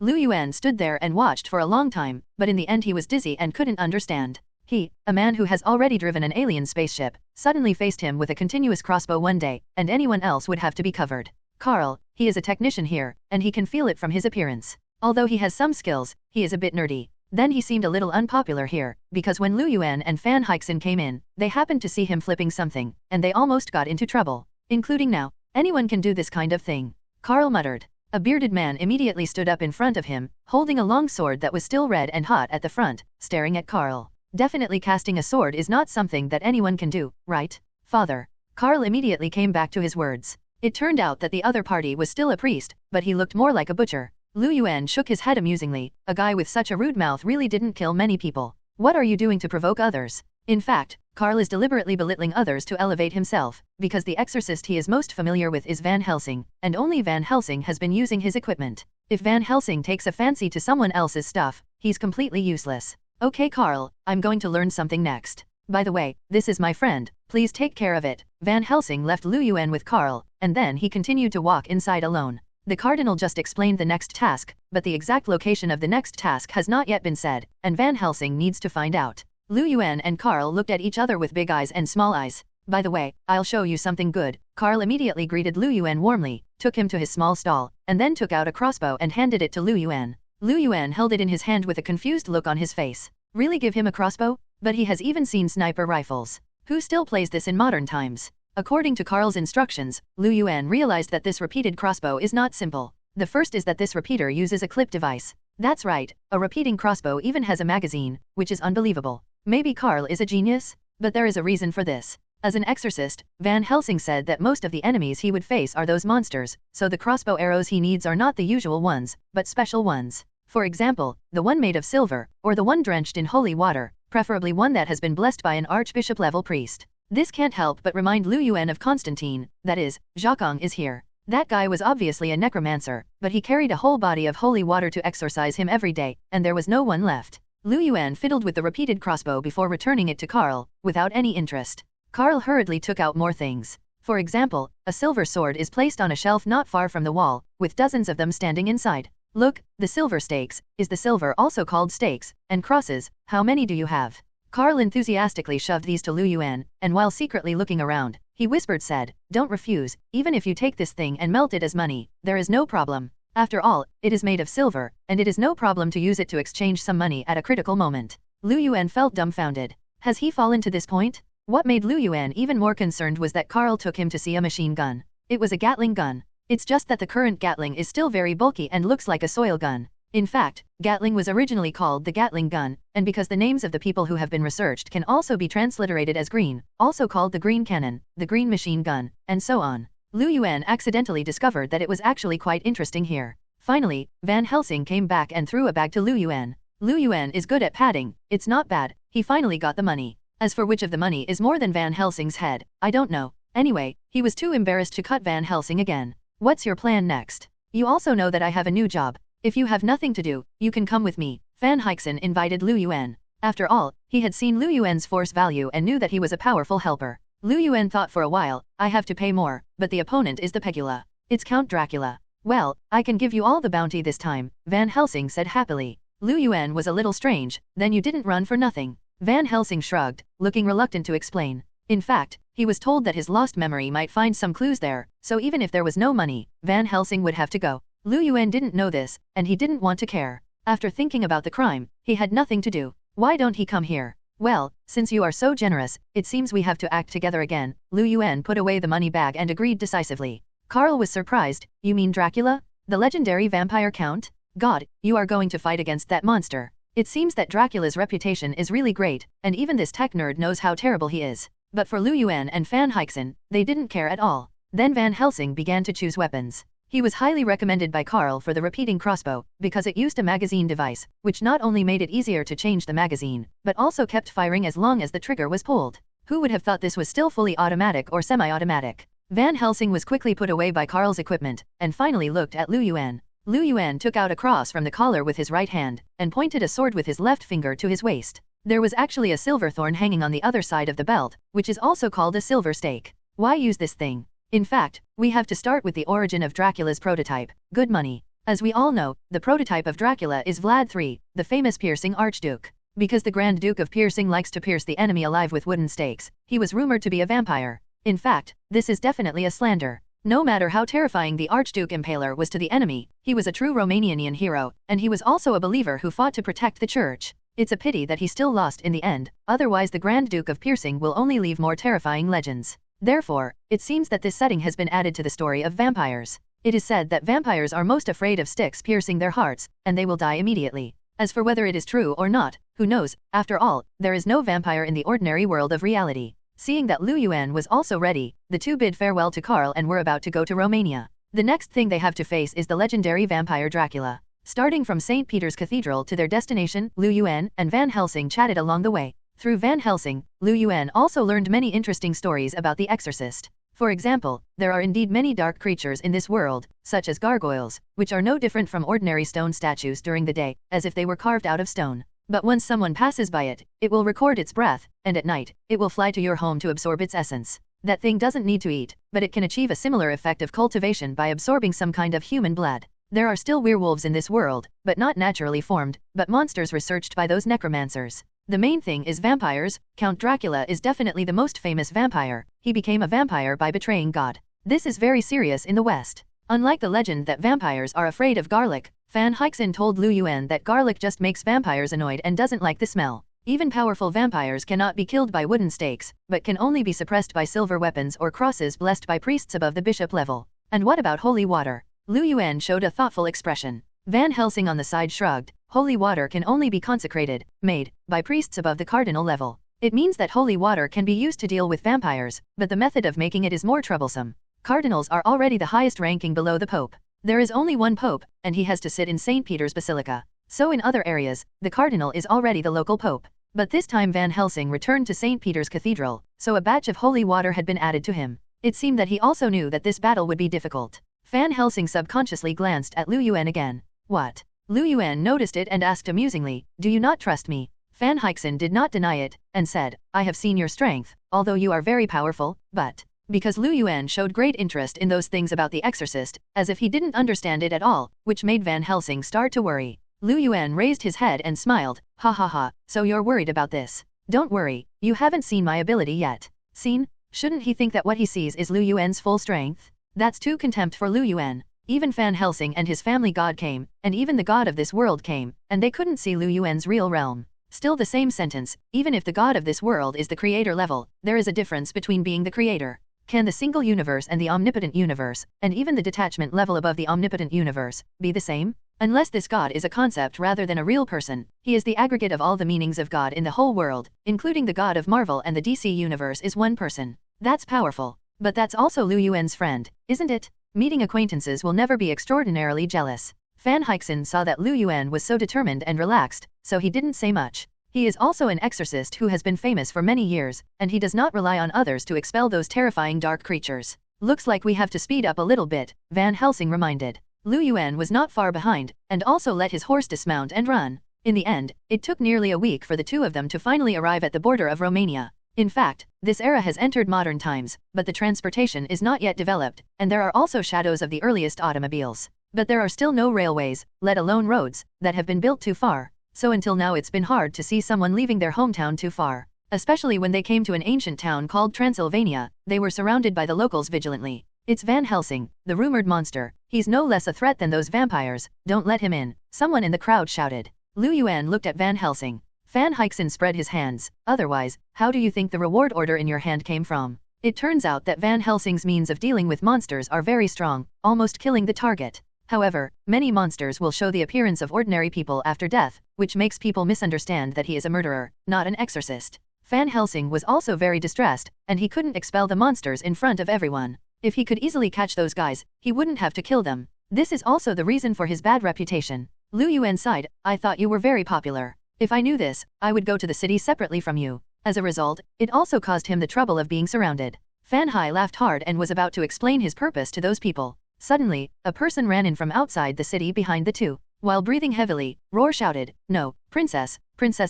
Lu Yuan stood there and watched for a long time, but in the end he was dizzy and couldn't understand. He, a man who has already driven an alien spaceship, suddenly faced him with a continuous crossbow one day, and anyone else would have to be covered. Carl, he is a technician here, and he can feel it from his appearance. Although he has some skills, he is a bit nerdy. Then he seemed a little unpopular here, because when Lu Yuan and Fan Hixin came in, they happened to see him flipping something, and they almost got into trouble. Including now. Anyone can do this kind of thing. Carl muttered. A bearded man immediately stood up in front of him, holding a long sword that was still red and hot at the front, staring at Carl. Definitely casting a sword is not something that anyone can do, right, father? Carl immediately came back to his words. It turned out that the other party was still a priest, but he looked more like a butcher. Lu Yuan shook his head amusingly. A guy with such a rude mouth really didn't kill many people. What are you doing to provoke others? In fact, Carl is deliberately belittling others to elevate himself, because the exorcist he is most familiar with is Van Helsing, and only Van Helsing has been using his equipment. If Van Helsing takes a fancy to someone else's stuff, he's completely useless. Okay Carl, I'm going to learn something next. By the way, this is my friend, please take care of it. Van Helsing left Lu Yuan with Carl, and then he continued to walk inside alone. The Cardinal just explained the next task, but the exact location of the next task has not yet been said, and Van Helsing needs to find out. Lu Yuan and Carl looked at each other with big eyes and small eyes. By the way, I'll show you something good. Carl immediately greeted Lu Yuan warmly, took him to his small stall, and then took out a crossbow and handed it to Lu Yuan. Lu Yuan held it in his hand with a confused look on his face. Really give him a crossbow? But he has even seen sniper rifles. Who still plays this in modern times? According to Carl's instructions, Lu Yuan realized that this repeated crossbow is not simple. The first is that this repeater uses a clip device. That's right, a repeating crossbow even has a magazine, which is unbelievable. Maybe Carl is a genius? But there is a reason for this. As an exorcist, Van Helsing said that most of the enemies he would face are those monsters, so the crossbow arrows he needs are not the usual ones, but special ones. For example, the one made of silver, or the one drenched in holy water, preferably one that has been blessed by an archbishop-level priest. This can't help but remind Lu Yuan of Constantine, that is, Zhakang is here. That guy was obviously a necromancer, but he carried a whole body of holy water to exorcise him every day, and there was no one left. Lu Yuan fiddled with the repeated crossbow before returning it to Carl, without any interest. Carl hurriedly took out more things. For example, a silver sword is placed on a shelf not far from the wall, with dozens of them standing inside. Look, the silver stakes, is the silver also called stakes, and crosses, how many do you have? Carl enthusiastically shoved these to Lu Yuan, and while secretly looking around, he whispered said, don't refuse, even if you take this thing and melt it as money, there is no problem. After all, it is made of silver, and it is no problem to use it to exchange some money at a critical moment. Lu Yuan felt dumbfounded. Has he fallen to this point? What made Lu Yuan even more concerned was that Carl took him to see a machine gun. It was a Gatling gun. It's just that the current Gatling is still very bulky and looks like a soil gun. In fact, Gatling was originally called the Gatling gun, and because the names of the people who have been researched can also be transliterated as green, also called the green cannon, the green machine gun, and so on. Lu Yuan accidentally discovered that it was actually quite interesting here. Finally, Van Helsing came back and threw a bag to Lu Yuan. Lu Yuan is good at padding, it's not bad, he finally got the money. As for which of the money is more than Van Helsing's head, I don't know. Anyway, he was too embarrassed to cut Van Helsing again. What's your plan next? You also know that I have a new job. If you have nothing to do, you can come with me. Fan Hixin invited Lu Yuan. After all, he had seen Lu Yuan's force value and knew that he was a powerful helper. Lu Yuan thought for a while, I have to pay more, but the opponent is the Pegula. It's Count Dracula. Well, I can give you all the bounty this time, Van Helsing said happily. Lu Yuan was a little strange, then you didn't run for nothing. Van Helsing shrugged, looking reluctant to explain. In fact, he was told that his lost memory might find some clues there, so even if there was no money, Van Helsing would have to go. Lu Yuan didn't know this, and he didn't want to care. After thinking about the crime, he had nothing to do. Why don't he come here? Well, since you are so generous, it seems we have to act together again. Lu Yuan put away the money bag and agreed decisively. Carl was surprised. You mean Dracula? The legendary vampire count? God, you are going to fight against that monster. It seems that Dracula's reputation is really great, and even this tech nerd knows how terrible he is. But for Lu Yuan and Fan Hixin, they didn't care at all. Then Van Helsing began to choose weapons. He was highly recommended by Carl for the repeating crossbow, because it used a magazine device, which not only made it easier to change the magazine, but also kept firing as long as the trigger was pulled. Who would have thought this was still fully automatic or semi-automatic? Van Helsing was quickly put away by Carl's equipment, and finally looked at Lu Yuan. Lu Yuan took out a cross from the collar with his right hand, and pointed a sword with his left finger to his waist. There was actually a silver thorn hanging on the other side of the belt, which is also called a silver stake. Why use this thing? In fact, we have to start with the origin of Dracula's prototype, good money. As we all know, the prototype of Dracula is Vlad III, the famous piercing archduke. Because the Grand Duke of Piercing likes to pierce the enemy alive with wooden stakes, he was rumored to be a vampire. In fact, this is definitely a slander. No matter how terrifying the Archduke Impaler was to the enemy, he was a true Romanian hero, and he was also a believer who fought to protect the church. It's a pity that he still lost in the end, otherwise the Grand Duke of Piercing will only leave more terrifying legends. Therefore, it seems that this setting has been added to the story of vampires. It is said that vampires are most afraid of sticks piercing their hearts, and they will die immediately. As for whether it is true or not, who knows? After all, there is no vampire in the ordinary world of reality. Seeing that Lu Yuan was also ready, the two bid farewell to Karl and were about to go to Romania. The next thing they have to face is the legendary vampire Dracula. Starting from St. Peter's Cathedral to their destination, Lu Yuan and Van Helsing chatted along the way. Through Van Helsing, Lu Yuan also learned many interesting stories about the exorcist. For example, there are indeed many dark creatures in this world, such as gargoyles, which are no different from ordinary stone statues during the day, as if they were carved out of stone. But once someone passes by it, it will record its breath, and at night, it will fly to your home to absorb its essence. That thing doesn't need to eat, but it can achieve a similar effect of cultivation by absorbing some kind of human blood. There are still werewolves in this world, but not naturally formed, but monsters researched by those necromancers. The main thing is vampires. Count Dracula is definitely the most famous vampire. He became a vampire by betraying God. This is very serious in the West. Unlike the legend that vampires are afraid of garlic, Van Helsing told Lu Yuan that garlic just makes vampires annoyed and doesn't like the smell. Even powerful vampires cannot be killed by wooden stakes, but can only be suppressed by silver weapons or crosses blessed by priests above the bishop level. And what about holy water? Lu Yuan showed a thoughtful expression. Van Helsing on the side shrugged. Holy water can only be consecrated, made, by priests above the cardinal level. It means that holy water can be used to deal with vampires, but the method of making it is more troublesome. Cardinals are already the highest ranking below the Pope. There is only one Pope, and he has to sit in St. Peter's Basilica. So in other areas, the Cardinal is already the local Pope. But this time Van Helsing returned to St. Peter's Cathedral, so a batch of holy water had been added to him. It seemed that he also knew that this battle would be difficult. Van Helsing subconsciously glanced at Lu Yuan again. What? Lu Yuan noticed it and asked amusingly, do you not trust me? Van Helsing did not deny it, and said, I have seen your strength, although you are very powerful, but... Because Lu Yuan showed great interest in those things about the exorcist, as if he didn't understand it at all, which made Van Helsing start to worry. Lu Yuan raised his head and smiled, ha ha ha, so you're worried about this. Don't worry, you haven't seen my ability yet. Seen? Shouldn't he think that what he sees is Lu Yuan's full strength? That's too contempt for Lu Yuan. Even Van Helsing and his family god came, and even the god of this world came, and they couldn't see Lu Yuan's real realm. Still the same sentence, even if the god of this world is the creator level, there is a difference between being the creator. Can the single universe and the omnipotent universe, and even the detachment level above the omnipotent universe, be the same? Unless this God is a concept rather than a real person, he is the aggregate of all the meanings of God in the whole world, including the God of Marvel and the DC universe is one person. That's powerful. But that's also Lu Yuan's friend, isn't it? Meeting acquaintances will never be extraordinarily jealous. Van Helsing saw that Lu Yuan was so determined and relaxed, so he didn't say much. He is also an exorcist who has been famous for many years, and he does not rely on others to expel those terrifying dark creatures. Looks like we have to speed up a little bit, Van Helsing reminded. Lu Yuan was not far behind, and also let his horse dismount and run. In the end, it took nearly a week for the two of them to finally arrive at the border of Romania. In fact, this era has entered modern times, but the transportation is not yet developed, and there are also shadows of the earliest automobiles. But there are still no railways, let alone roads, that have been built too far. So until now it's been hard to see someone leaving their hometown too far. Especially when they came to an ancient town called Transylvania, they were surrounded by the locals vigilantly. It's Van Helsing, the rumored monster. He's no less a threat than those vampires. Don't let him in, someone in the crowd shouted. Lu Yuan looked at Van Helsing. Van Helsing spread his hands. Otherwise, how do you think the reward order in your hand came from? It turns out that Van Helsing's means of dealing with monsters are very strong, almost killing the target. However, many monsters will show the appearance of ordinary people after death, which makes people misunderstand that he is a murderer, not an exorcist. Van Helsing was also very distressed, and he couldn't expel the monsters in front of everyone. If he could easily catch those guys, he wouldn't have to kill them. This is also the reason for his bad reputation. Lu Yuan sighed, I thought you were very popular. If I knew this, I would go to the city separately from you. As a result, it also caused him the trouble of being surrounded. Fan Hai laughed hard and was about to explain his purpose to those people. Suddenly, a person ran in from outside the city behind the two. While breathing heavily, Roar shouted, No, Princess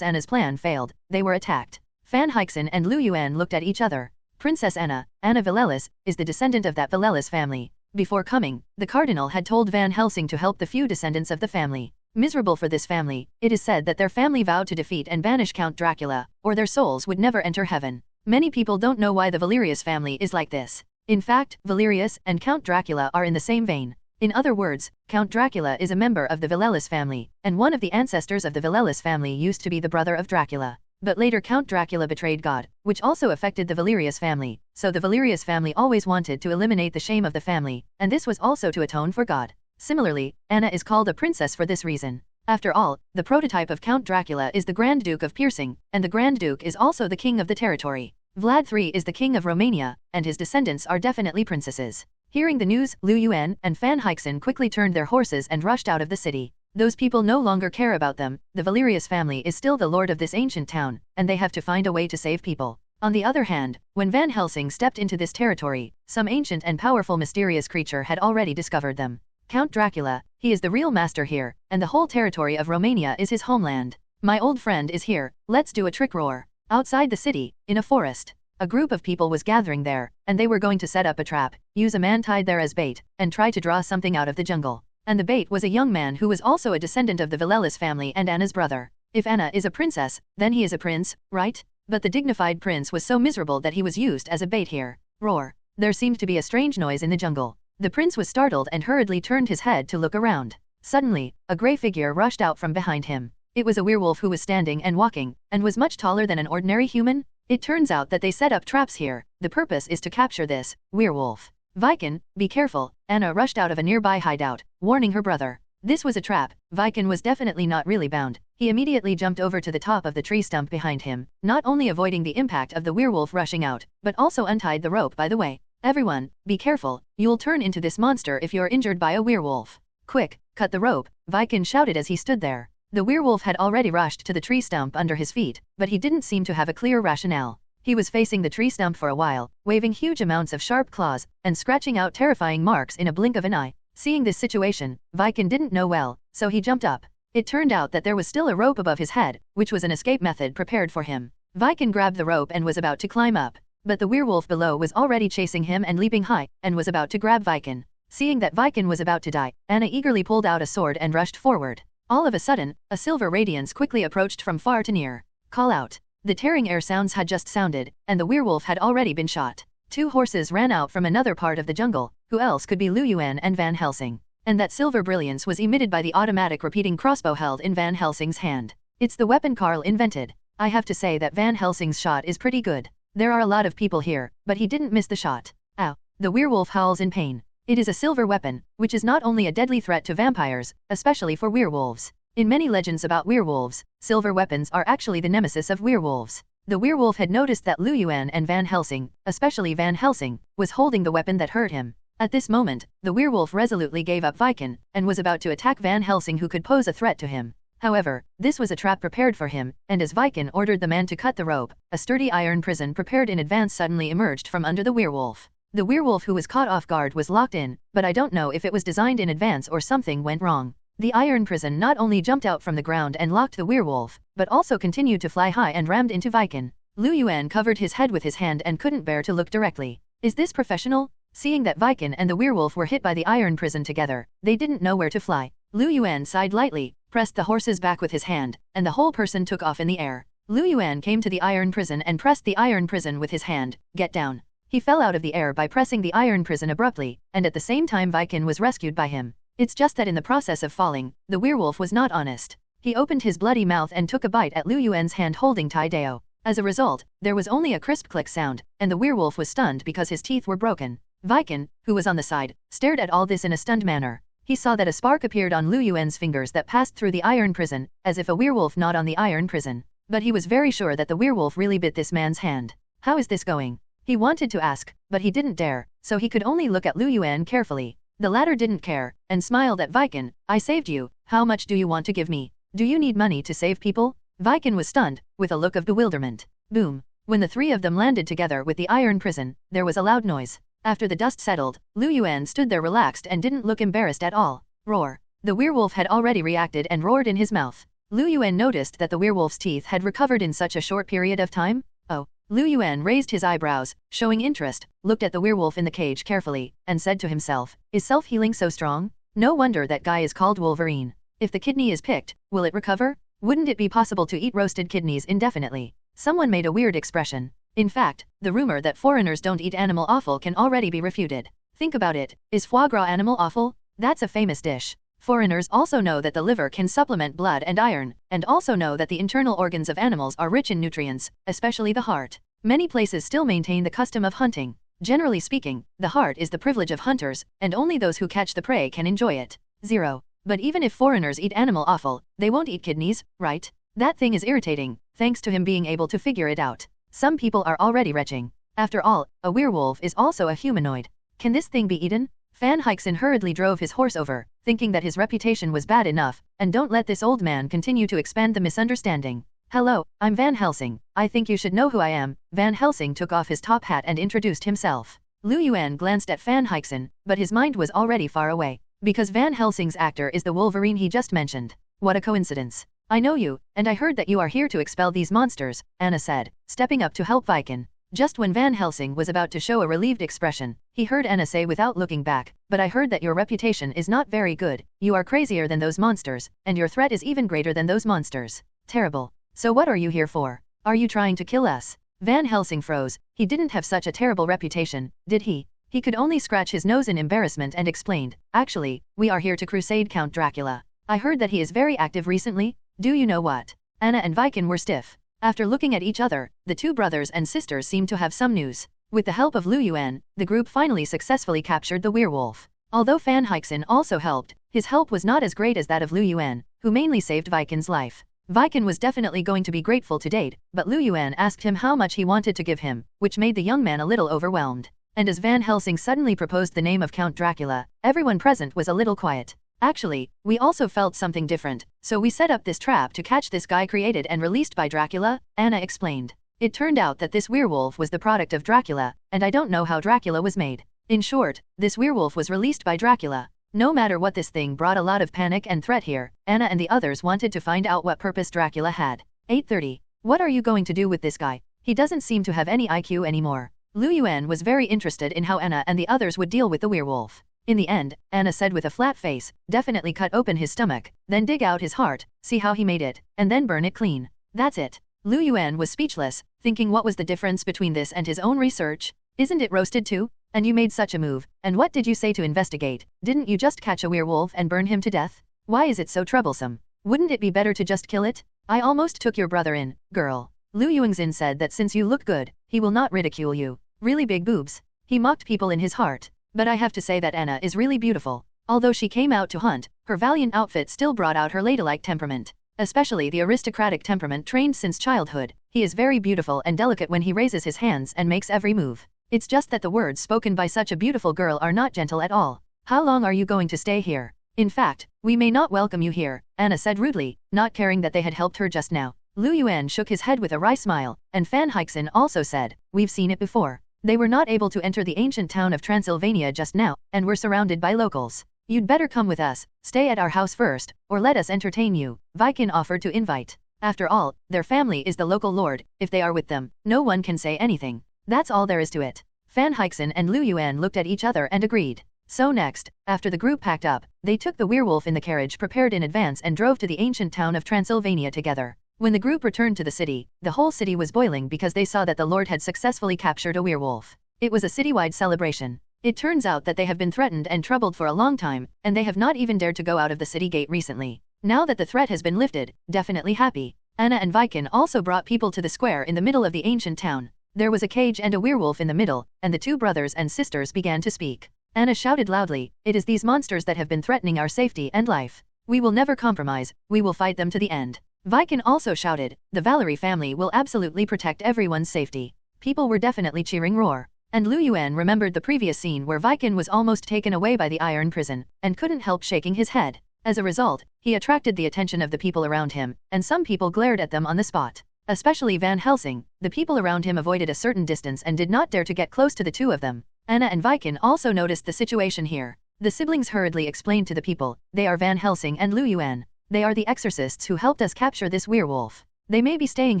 Anna's plan failed, they were attacked. Van Helsing and Lu Yuan looked at each other. Princess Anna Villelis, is the descendant of that Villelis family. Before coming, the Cardinal had told Van Helsing to help the few descendants of the family. Miserable for this family, it is said that their family vowed to defeat and banish Count Dracula, or their souls would never enter heaven. Many people don't know why the Valerius family is like this. In fact, Valerius and Count Dracula are in the same vein. In other words, Count Dracula is a member of the Valerius family, and one of the ancestors of the Valerius family used to be the brother of Dracula. But later Count Dracula betrayed God, which also affected the Valerius family, so the Valerius family always wanted to eliminate the shame of the family, and this was also to atone for God. Similarly, Anna is called a princess for this reason. After all, the prototype of Count Dracula is the Grand Duke of Piercing, and the Grand Duke is also the king of the territory. Vlad III is the king of Romania, and his descendants are definitely princesses. Hearing the news, Lu Yuan and Fan Heixen quickly turned their horses and rushed out of the city. Those people no longer care about them, the Valerius family is still the lord of this ancient town, and they have to find a way to save people. On the other hand, when Van Helsing stepped into this territory, some ancient and powerful mysterious creature had already discovered them. Count Dracula, he is the real master here, and the whole territory of Romania is his homeland. My old friend is here, let's do a trick roar. Outside the city, in a forest, a group of people was gathering there, and they were going to set up a trap, use a man tied there as bait, and try to draw something out of the jungle. And the bait was a young man who was also a descendant of the Valerius family and Anna's brother. If Anna is a princess, then he is a prince, right? But the dignified prince was so miserable that he was used as a bait here. Roar. There seemed to be a strange noise in the jungle. The prince was startled and hurriedly turned his head to look around. Suddenly, a grey figure rushed out from behind him. It was a werewolf who was standing and walking, and was much taller than an ordinary human. It turns out that they set up traps here. The purpose is to capture this werewolf. Viken, be careful. Anna rushed out of a nearby hideout, warning her brother. This was a trap. Viken was definitely not really bound. He immediately jumped over to the top of the tree stump behind him, not only avoiding the impact of the werewolf rushing out, but also untied the rope by the way. Everyone, be careful. You'll turn into this monster if you're injured by a werewolf. Quick, cut the rope, Viken shouted as he stood there. The werewolf had already rushed to the tree stump under his feet, but he didn't seem to have a clear rationale. He was facing the tree stump for a while, waving huge amounts of sharp claws, and scratching out terrifying marks in a blink of an eye. Seeing this situation, Viken didn't know well, so he jumped up. It turned out that there was still a rope above his head, which was an escape method prepared for him. Viken grabbed the rope and was about to climb up, but the werewolf below was already chasing him and leaping high, and was about to grab Viken. Seeing that Viken was about to die, Anna eagerly pulled out a sword and rushed forward. All of a sudden, a silver radiance quickly approached from far to near. Call out. The tearing air sounds had just sounded, and the werewolf had already been shot. 2 horses ran out from another part of the jungle, who else could be Lu Yuan and Van Helsing. And that silver brilliance was emitted by the automatic repeating crossbow held in Van Helsing's hand. It's the weapon Carl invented. I have to say that Van Helsing's shot is pretty good. There are a lot of people here, but he didn't miss the shot. Ow. The werewolf howls in pain. It is a silver weapon, which is not only a deadly threat to vampires, especially for werewolves. In many legends about werewolves, silver weapons are actually the nemesis of werewolves. The werewolf had noticed that Lu Yuan and Van Helsing, especially Van Helsing, was holding the weapon that hurt him. At this moment, the werewolf resolutely gave up Viken, and was about to attack Van Helsing who could pose a threat to him. However, this was a trap prepared for him, and as Viken ordered the man to cut the rope, a sturdy iron prison prepared in advance suddenly emerged from under the werewolf. The werewolf who was caught off guard was locked in, but I don't know if it was designed in advance or something went wrong. The iron prison not only jumped out from the ground and locked the werewolf, but also continued to fly high and rammed into Viken. Lu Yuan covered his head with his hand and couldn't bear to look directly. Is this professional? Seeing that Viken and the werewolf were hit by the iron prison together, they didn't know where to fly. Lu Yuan sighed lightly, pressed the horse's back with his hand, and the whole person took off in the air. Lu Yuan came to the iron prison and pressed the iron prison with his hand. Get down. He fell out of the air by pressing the iron prison abruptly, and at the same time Viken was rescued by him. It's just that in the process of falling, the werewolf was not honest. He opened his bloody mouth and took a bite at Lu Yuan's hand holding Taideo. As a result, there was only a crisp click sound, and the werewolf was stunned because his teeth were broken. Viken, who was on the side, stared at all this in a stunned manner. He saw that a spark appeared on Lu Yuan's fingers that passed through the iron prison, as if a werewolf gnawed on the iron prison. But he was very sure that the werewolf really bit this man's hand. How is this going? He wanted to ask, but he didn't dare, so he could only look at Lu Yuan carefully. The latter didn't care, and smiled at Viken. I saved you, how much do you want to give me? Do you need money to save people? Viken was stunned, with a look of bewilderment. Boom. When the 3 of them landed together with the iron prison, there was a loud noise. After the dust settled, Lu Yuan stood there relaxed and didn't look embarrassed at all. Roar. The werewolf had already reacted and roared in his mouth. Lu Yuan noticed that the werewolf's teeth had recovered in such a short period of time. Oh. Lu Yuan raised his eyebrows, showing interest, looked at the werewolf in the cage carefully, and said to himself, is self-healing so strong? No wonder that guy is called Wolverine. If the kidney is picked, will it recover? Wouldn't it be possible to eat roasted kidneys indefinitely? Someone made a weird expression. In fact, the rumor that foreigners don't eat animal offal can already be refuted. Think about it, is foie gras animal offal? That's a famous dish. Foreigners also know that the liver can supplement blood and iron, and also know that the internal organs of animals are rich in nutrients, especially the heart. Many places still maintain the custom of hunting. Generally speaking, the heart is the privilege of hunters, and only those who catch the prey can enjoy it. 0. But even if foreigners eat animal offal, they won't eat kidneys, right? That thing is irritating, thanks to him being able to figure it out. Some people are already retching. After all, a werewolf is also a humanoid. Can this thing be eaten? Van Hyksen hurriedly drove his horse over, thinking that his reputation was bad enough, and don't let this old man continue to expand the misunderstanding. Hello, I'm Van Helsing. I think you should know who I am. Van Helsing took off his top hat and introduced himself. Lu Yuan glanced at Van Hyksen, but his mind was already far away, because Van Helsing's actor is the Wolverine he just mentioned. What a coincidence. I know you, and I heard that you are here to expel these monsters, Anna said, stepping up to help Viken. Just when Van Helsing was about to show a relieved expression, he heard Anna say without looking back, but I heard that your reputation is not very good. You are crazier than those monsters, and your threat is even greater than those monsters. Terrible. So what are you here for? Are you trying to kill us? Van Helsing froze. He didn't have such a terrible reputation, did he? He could only scratch his nose in embarrassment and explained, actually, we are here to crusade Count Dracula. I heard that he is very active recently. Do you know what? Anna and Viken were stiff. After looking at each other, the two brothers and sisters seemed to have some news. With the help of Lu Yuan, the group finally successfully captured the werewolf. Although Van Hyksen also helped, his help was not as great as that of Lu Yuan, who mainly saved Viken's life. Viken was definitely going to be grateful to date, but Lu Yuan asked him how much he wanted to give him, which made the young man a little overwhelmed. And as Van Helsing suddenly proposed the name of Count Dracula, everyone present was a little quiet. Actually, we also felt something different, so we set up this trap to catch this guy created and released by Dracula, Anna explained. It turned out that this werewolf was the product of Dracula, and I don't know how Dracula was made. In short, this werewolf was released by Dracula. No matter what, this thing brought a lot of panic and threat here. Anna and the others wanted to find out what purpose Dracula had. 8:30. What are you going to do with this guy? He doesn't seem to have any IQ anymore. Lu Yuan was very interested in how Anna and the others would deal with the werewolf. In the end, Anna said with a flat face, definitely cut open his stomach, then dig out his heart, see how he made it, and then burn it clean. That's it. Lu Yuan was speechless, thinking what was the difference between this and his own research? Isn't it roasted too? And you made such a move, and what did you say to investigate? Didn't you just catch a werewolf and burn him to death? Why is it so troublesome? Wouldn't it be better to just kill it? I almost took your brother in, girl. Lu Yuanxin said that since you look good, he will not ridicule you. Really big boobs. He mocked people in his heart. But I have to say that Anna is really beautiful. Although she came out to hunt, her valiant outfit still brought out her ladylike temperament. Especially the aristocratic temperament trained since childhood. He is very beautiful and delicate when he raises his hands and makes every move. It's just that the words spoken by such a beautiful girl are not gentle at all. How long are you going to stay here? In fact, we may not welcome you here, Anna said rudely, not caring that they had helped her just now. Lu Yuan shook his head with a wry smile, and Van Hyksen also said, we've seen it before. They were not able to enter the ancient town of Transylvania just now, and were surrounded by locals. You'd better come with us, stay at our house first, or let us entertain you. Viken offered to invite. After all, their family is the local lord. If they are with them, no one can say anything. That's all there is to it. Van Hyksen and Lu Yuan looked at each other and agreed. So next, after the group packed up, they took the werewolf in the carriage prepared in advance and drove to the ancient town of Transylvania together. When the group returned to the city, the whole city was boiling because they saw that the Lord had successfully captured a werewolf. It was a citywide celebration. It turns out that they have been threatened and troubled for a long time, and they have not even dared to go out of the city gate recently. Now that the threat has been lifted, definitely happy. Anna and Viken also brought people to the square in the middle of the ancient town. There was a cage and a werewolf in the middle, and the two brothers and sisters began to speak. Anna shouted loudly, it is these monsters that have been threatening our safety and life. We will never compromise, we will fight them to the end. Viken also shouted, the Valerie family will absolutely protect everyone's safety. People were definitely cheering roar. And Lu Yuan remembered the previous scene where Viken was almost taken away by the iron prison, and couldn't help shaking his head. As a result, he attracted the attention of the people around him, and some people glared at them on the spot. Especially Van Helsing, the people around him avoided a certain distance and did not dare to get close to the two of them. Anna and Viken also noticed the situation here. The siblings hurriedly explained to the people, they are Van Helsing and Lu Yuan. They are the exorcists who helped us capture this werewolf. They may be staying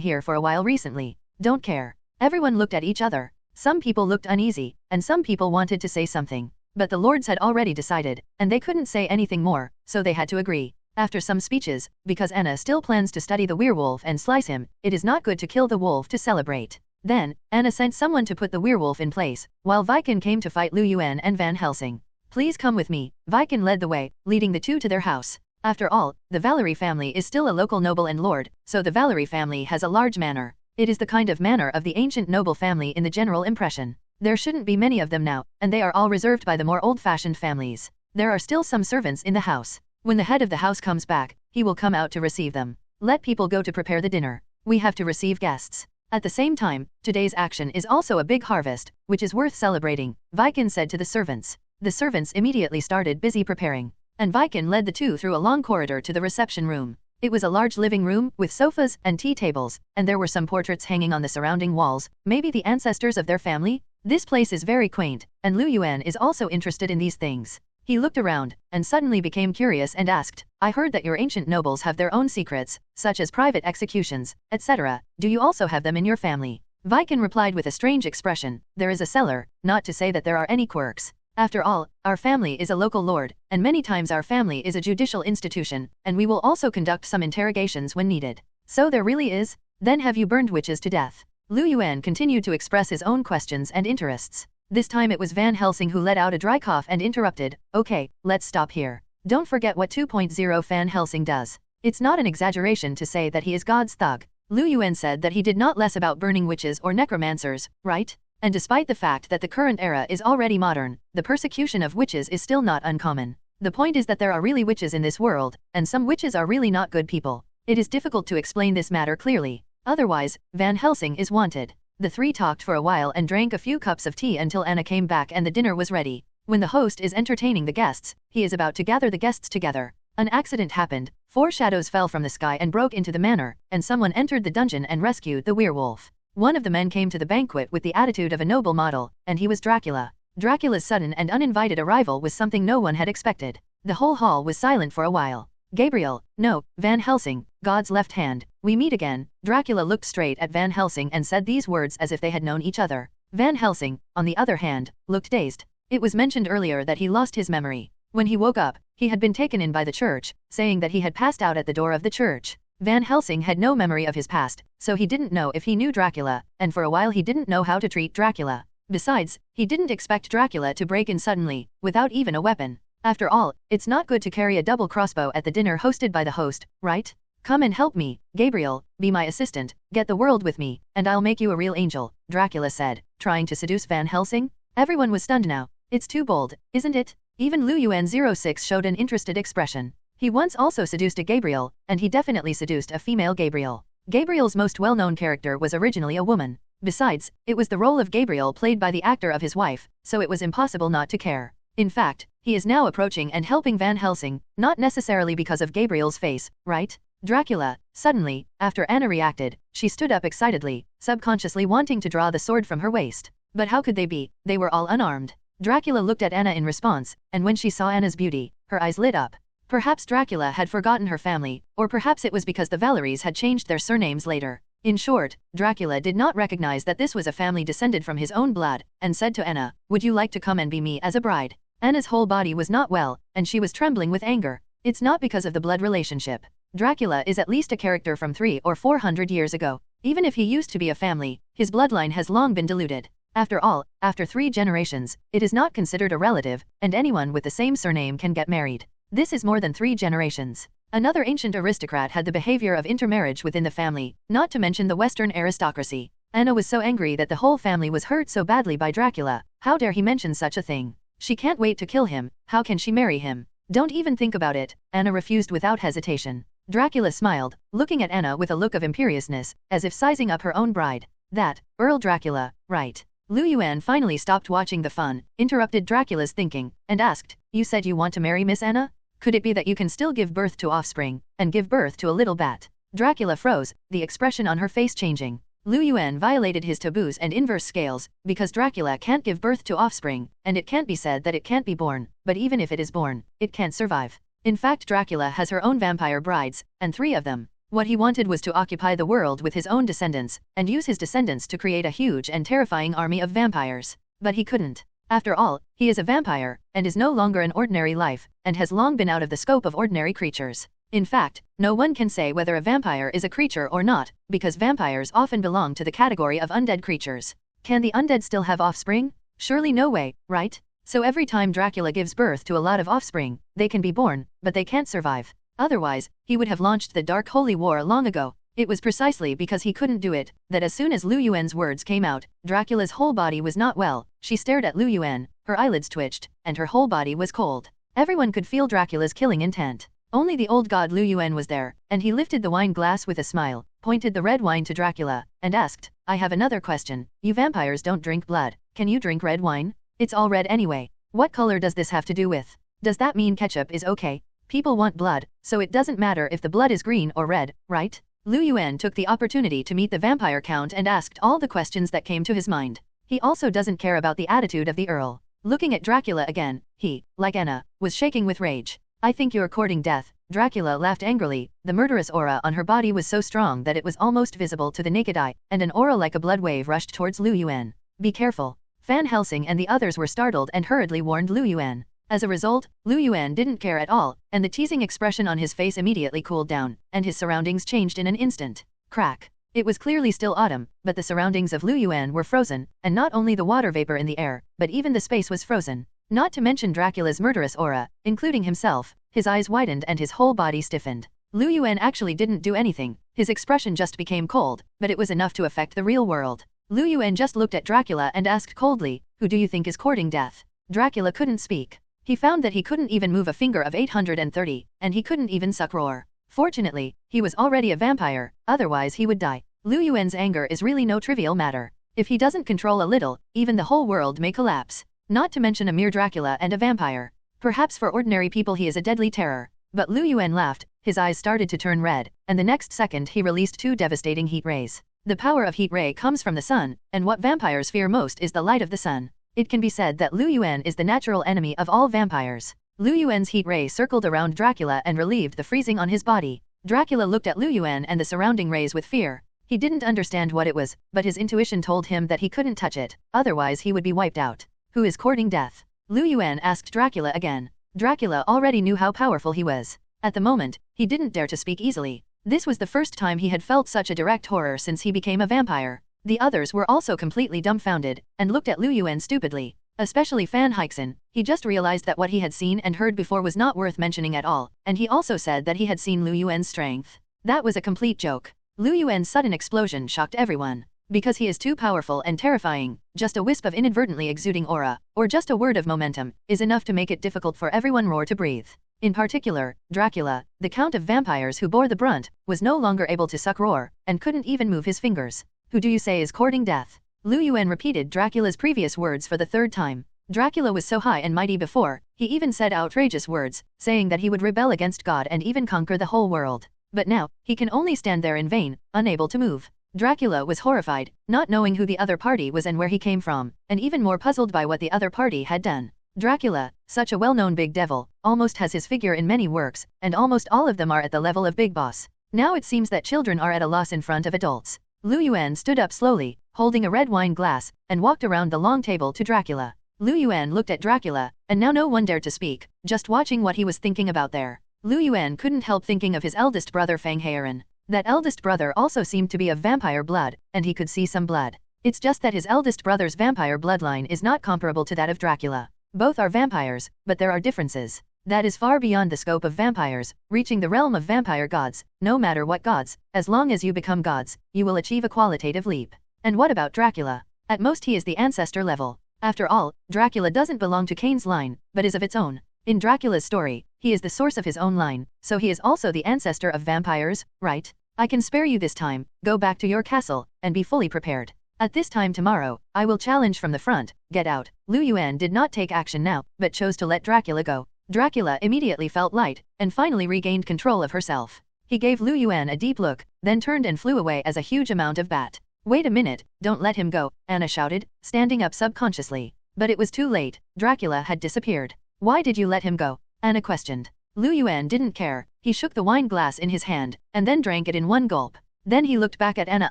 here for a while recently. Don't care. Everyone looked at each other. Some people looked uneasy, and some people wanted to say something. But the lords had already decided, and they couldn't say anything more, so they had to agree. After some speeches, because Anna still plans to study the werewolf and slice him, it is not good to kill the wolf to celebrate. Then, Anna sent someone to put the werewolf in place, while Viken came to fight Lu Yuan and Van Helsing. Please come with me. Viken led the way, leading the two to their house. After all, the Valerie family is still a local noble and lord, so the Valerie family has a large manor. It is the kind of manor of the ancient noble family in the general impression. There shouldn't be many of them now, and they are all reserved by the more old-fashioned families. There are still some servants in the house. When the head of the house comes back, he will come out to receive them. Let people go to prepare the dinner. We have to receive guests. At the same time, today's action is also a big harvest, which is worth celebrating, Viken said to the servants. The servants immediately started busy preparing, and Viken led the two through a long corridor to the reception room. It was a large living room with sofas and tea tables, and there were some portraits hanging on the surrounding walls, maybe the ancestors of their family? This place is very quaint, and Lu Yuan is also interested in these things. He looked around, and suddenly became curious and asked, I heard that your ancient nobles have their own secrets, such as private executions, etc. Do you also have them in your family? Viken replied with a strange expression, there is a cellar, not to say that there are any quirks. After all, our family is a local lord, and many times our family is a judicial institution, and we will also conduct some interrogations when needed. So there really is? Then have you burned witches to death? Lu Yuan continued to express his own questions and interests. This time it was Van Helsing who let out a dry cough and interrupted, okay, let's stop here. Don't forget what 2.0 Van Helsing does. It's not an exaggeration to say that he is God's thug. Lu Yuan said that he did not less about burning witches or necromancers, right? And despite the fact that the current era is already modern, the persecution of witches is still not uncommon. The point is that there are really witches in this world, and some witches are really not good people. It is difficult to explain this matter clearly. Otherwise, Van Helsing is wanted. The three talked for a while and drank a few cups of tea until Anna came back and the dinner was ready. When the host is entertaining the guests, he is about to gather the guests together. An accident happened, 4 shadows fell from the sky and broke into the manor, and someone entered the dungeon and rescued the werewolf. One of the men came to the banquet with the attitude of a noble model, and he was Dracula. Dracula's sudden and uninvited arrival was something no one had expected. The whole hall was silent for a while. Gabriel, no, Van Helsing, God's left hand, we meet again. Dracula looked straight at Van Helsing and said these words as if they had known each other. Van Helsing, on the other hand, looked dazed. It was mentioned earlier that he lost his memory. When he woke up, he had been taken in by the church, saying that he had passed out at the door of the church. Van Helsing had no memory of his past, so he didn't know if he knew Dracula, and for a while he didn't know how to treat Dracula. Besides, he didn't expect Dracula to break in suddenly, without even a weapon. After all, it's not good to carry a double crossbow at the dinner hosted by the host, right? Come and help me, Gabriel, be my assistant, get the world with me, and I'll make you a real angel, Dracula said, trying to seduce Van Helsing. Everyone was stunned now. It's too bold, isn't it? Even Lu Yuan 06 showed an interested expression. He once also seduced a Gabriel, and he definitely seduced a female Gabriel. Gabriel's most well-known character was originally a woman. Besides, it was the role of Gabriel played by the actor of his wife, so it was impossible not to care. In fact, he is now approaching and helping Van Helsing, not necessarily because of Gabriel's face, right? Dracula, suddenly, after Anna reacted, she stood up excitedly, subconsciously wanting to draw the sword from her waist. But how could they be? They were all unarmed. Dracula looked at Anna in response, and when she saw Anna's beauty, her eyes lit up. Perhaps Dracula had forgotten her family, or perhaps it was because the Valeries had changed their surnames later. In short, Dracula did not recognize that this was a family descended from his own blood, and said to Anna, would you like to come and be me as a bride? Anna's whole body was not well, and she was trembling with anger. It's not because of the blood relationship. Dracula is at least a character from 300 or 400 years ago. Even if he used to be a family, his bloodline has long been diluted. After all, after 3 generations, it is not considered a relative, and anyone with the same surname can get married. This is more than 3 generations. Another ancient aristocrat had the behavior of intermarriage within the family, not to mention the Western aristocracy. Anna was so angry that the whole family was hurt so badly by Dracula. How dare he mention such a thing? She can't wait to kill him. How can she marry him? Don't even think about it, Anna refused without hesitation. Dracula smiled, looking at Anna with a look of imperiousness, as if sizing up her own bride. That, Earl Dracula, right? Lu Yuan finally stopped watching the fun, interrupted Dracula's thinking, and asked, you said you want to marry Miss Anna? Could it be that you can still give birth to offspring, and give birth to a little bat? Dracula froze, the expression on her face changing. Lu Yuan violated his taboos and inverse scales, because Dracula can't give birth to offspring, and it can't be said that it can't be born, but even if it is born, it can't survive. In fact, Dracula has her own vampire brides, and 3 of them. What he wanted was to occupy the world with his own descendants, and use his descendants to create a huge and terrifying army of vampires. But he couldn't. After all, he is a vampire, and is no longer an ordinary life, and has long been out of the scope of ordinary creatures. In fact, no one can say whether a vampire is a creature or not, because vampires often belong to the category of undead creatures. Can the undead still have offspring? Surely no way, right? So every time Dracula gives birth to a lot of offspring, they can be born, but they can't survive. Otherwise, he would have launched the Dark Holy War long ago. It was precisely because he couldn't do it, that as soon as Lu Yuan's words came out, Dracula's whole body was not well. She stared at Lu Yuan, her eyelids twitched, and her whole body was cold. Everyone could feel Dracula's killing intent. Only the old god Lu Yuan was there, and he lifted the wine glass with a smile, pointed the red wine to Dracula, and asked, I have another question. You vampires don't drink blood. Can you drink red wine? It's all red anyway. What color does this have to do with? Does that mean ketchup is okay? People want blood, so it doesn't matter if the blood is green or red, right? Lu Yuan took the opportunity to meet the vampire count and asked all the questions that came to his mind. He also doesn't care about the attitude of the Earl. Looking at Dracula again, he, like Anna, was shaking with rage. I think you're courting death. Dracula laughed angrily. The murderous aura on her body was so strong that it was almost visible to the naked eye, and an aura like a blood wave rushed towards Lu Yuan. Be careful. Van Helsing and the others were startled and hurriedly warned Lu Yuan. As a result, Lu Yuan didn't care at all, and the teasing expression on his face immediately cooled down, and his surroundings changed in an instant. Crack. It was clearly still autumn, but the surroundings of Lu Yuan were frozen, and not only the water vapor in the air, but even the space was frozen. Not to mention Dracula's murderous aura, including himself. His eyes widened and his whole body stiffened. Lu Yuan actually didn't do anything. His expression just became cold, but it was enough to affect the real world. Lu Yuan just looked at Dracula and asked coldly, who do you think is courting death? Dracula couldn't speak. He found that he couldn't even move a finger of 830, and he couldn't even suck roar. Fortunately, he was already a vampire, otherwise he would die. Lu Yuan's anger is really no trivial matter. If he doesn't control a little, even the whole world may collapse. Not to mention a mere Dracula and a vampire. Perhaps for ordinary people he is a deadly terror. But Lu Yuan laughed, his eyes started to turn red, and the next second he released two devastating heat rays. The power of heat ray comes from the sun, and what vampires fear most is the light of the sun. It can be said that Lu Yuan is the natural enemy of all vampires. Lu Yuan's heat ray circled around Dracula and relieved the freezing on his body. Dracula looked at Lu Yuan and the surrounding rays with fear. He didn't understand what it was, but his intuition told him that he couldn't touch it, otherwise he would be wiped out. Who is courting death? Lu Yuan asked Dracula again. Dracula already knew how powerful he was. At the moment, he didn't dare to speak easily. This was the first time he had felt such a direct horror since he became a vampire. The others were also completely dumbfounded, and looked at Lu Yuan stupidly. Especially Van Helsing. He just realized that what he had seen and heard before was not worth mentioning at all, and he also said that he had seen Lu Yuan's strength. That was a complete joke. Lu Yuan's sudden explosion shocked everyone. Because he is too powerful and terrifying, just a wisp of inadvertently exuding aura, or just a word of momentum, is enough to make it difficult for everyone roar to breathe. In particular, Dracula, the count of vampires who bore the brunt, was no longer able to suck roar, and couldn't even move his fingers. Who do you say is courting death? Lu Yuan repeated Dracula's previous words for the third time. Dracula was so high and mighty before, he even said outrageous words, saying that he would rebel against God and even conquer the whole world. But now, he can only stand there in vain, unable to move. Dracula was horrified, not knowing who the other party was and where he came from, and even more puzzled by what the other party had done. Dracula, such a well-known big devil, almost has his figure in many works, and almost all of them are at the level of Big Boss. Now it seems that children are at a loss in front of adults. Lu Yuan stood up slowly, holding a red wine glass, and walked around the long table to Dracula. Lu Yuan looked at Dracula, and now no one dared to speak, just watching what he was thinking about there. Lu Yuan couldn't help thinking of his eldest brother Fang Heiren. That eldest brother also seemed to be of vampire blood, and he could see some blood. It's just that his eldest brother's vampire bloodline is not comparable to that of Dracula. Both are vampires, but there are differences. That is far beyond the scope of vampires, reaching the realm of vampire gods. No matter what gods, as long as you become gods, you will achieve a qualitative leap. And what about Dracula? At most he is the ancestor level. After all, Dracula doesn't belong to Cain's line, but is of its own. In Dracula's story, he is the source of his own line, so he is also the ancestor of vampires, right? I can spare you this time. Go back to your castle, and be fully prepared. At this time tomorrow, I will challenge from the front. Get out. Lu Yuan did not take action now, but chose to let Dracula go. Dracula immediately felt light, and finally regained control of herself. He gave Lu Yuan a deep look, then turned and flew away as a huge amount of bat. Wait a minute, don't let him go, Anna shouted, standing up subconsciously. But it was too late. Dracula had disappeared. Why did you let him go? Anna questioned. Lu Yuan didn't care. He shook the wine glass in his hand, and then drank it in one gulp. Then he looked back at Anna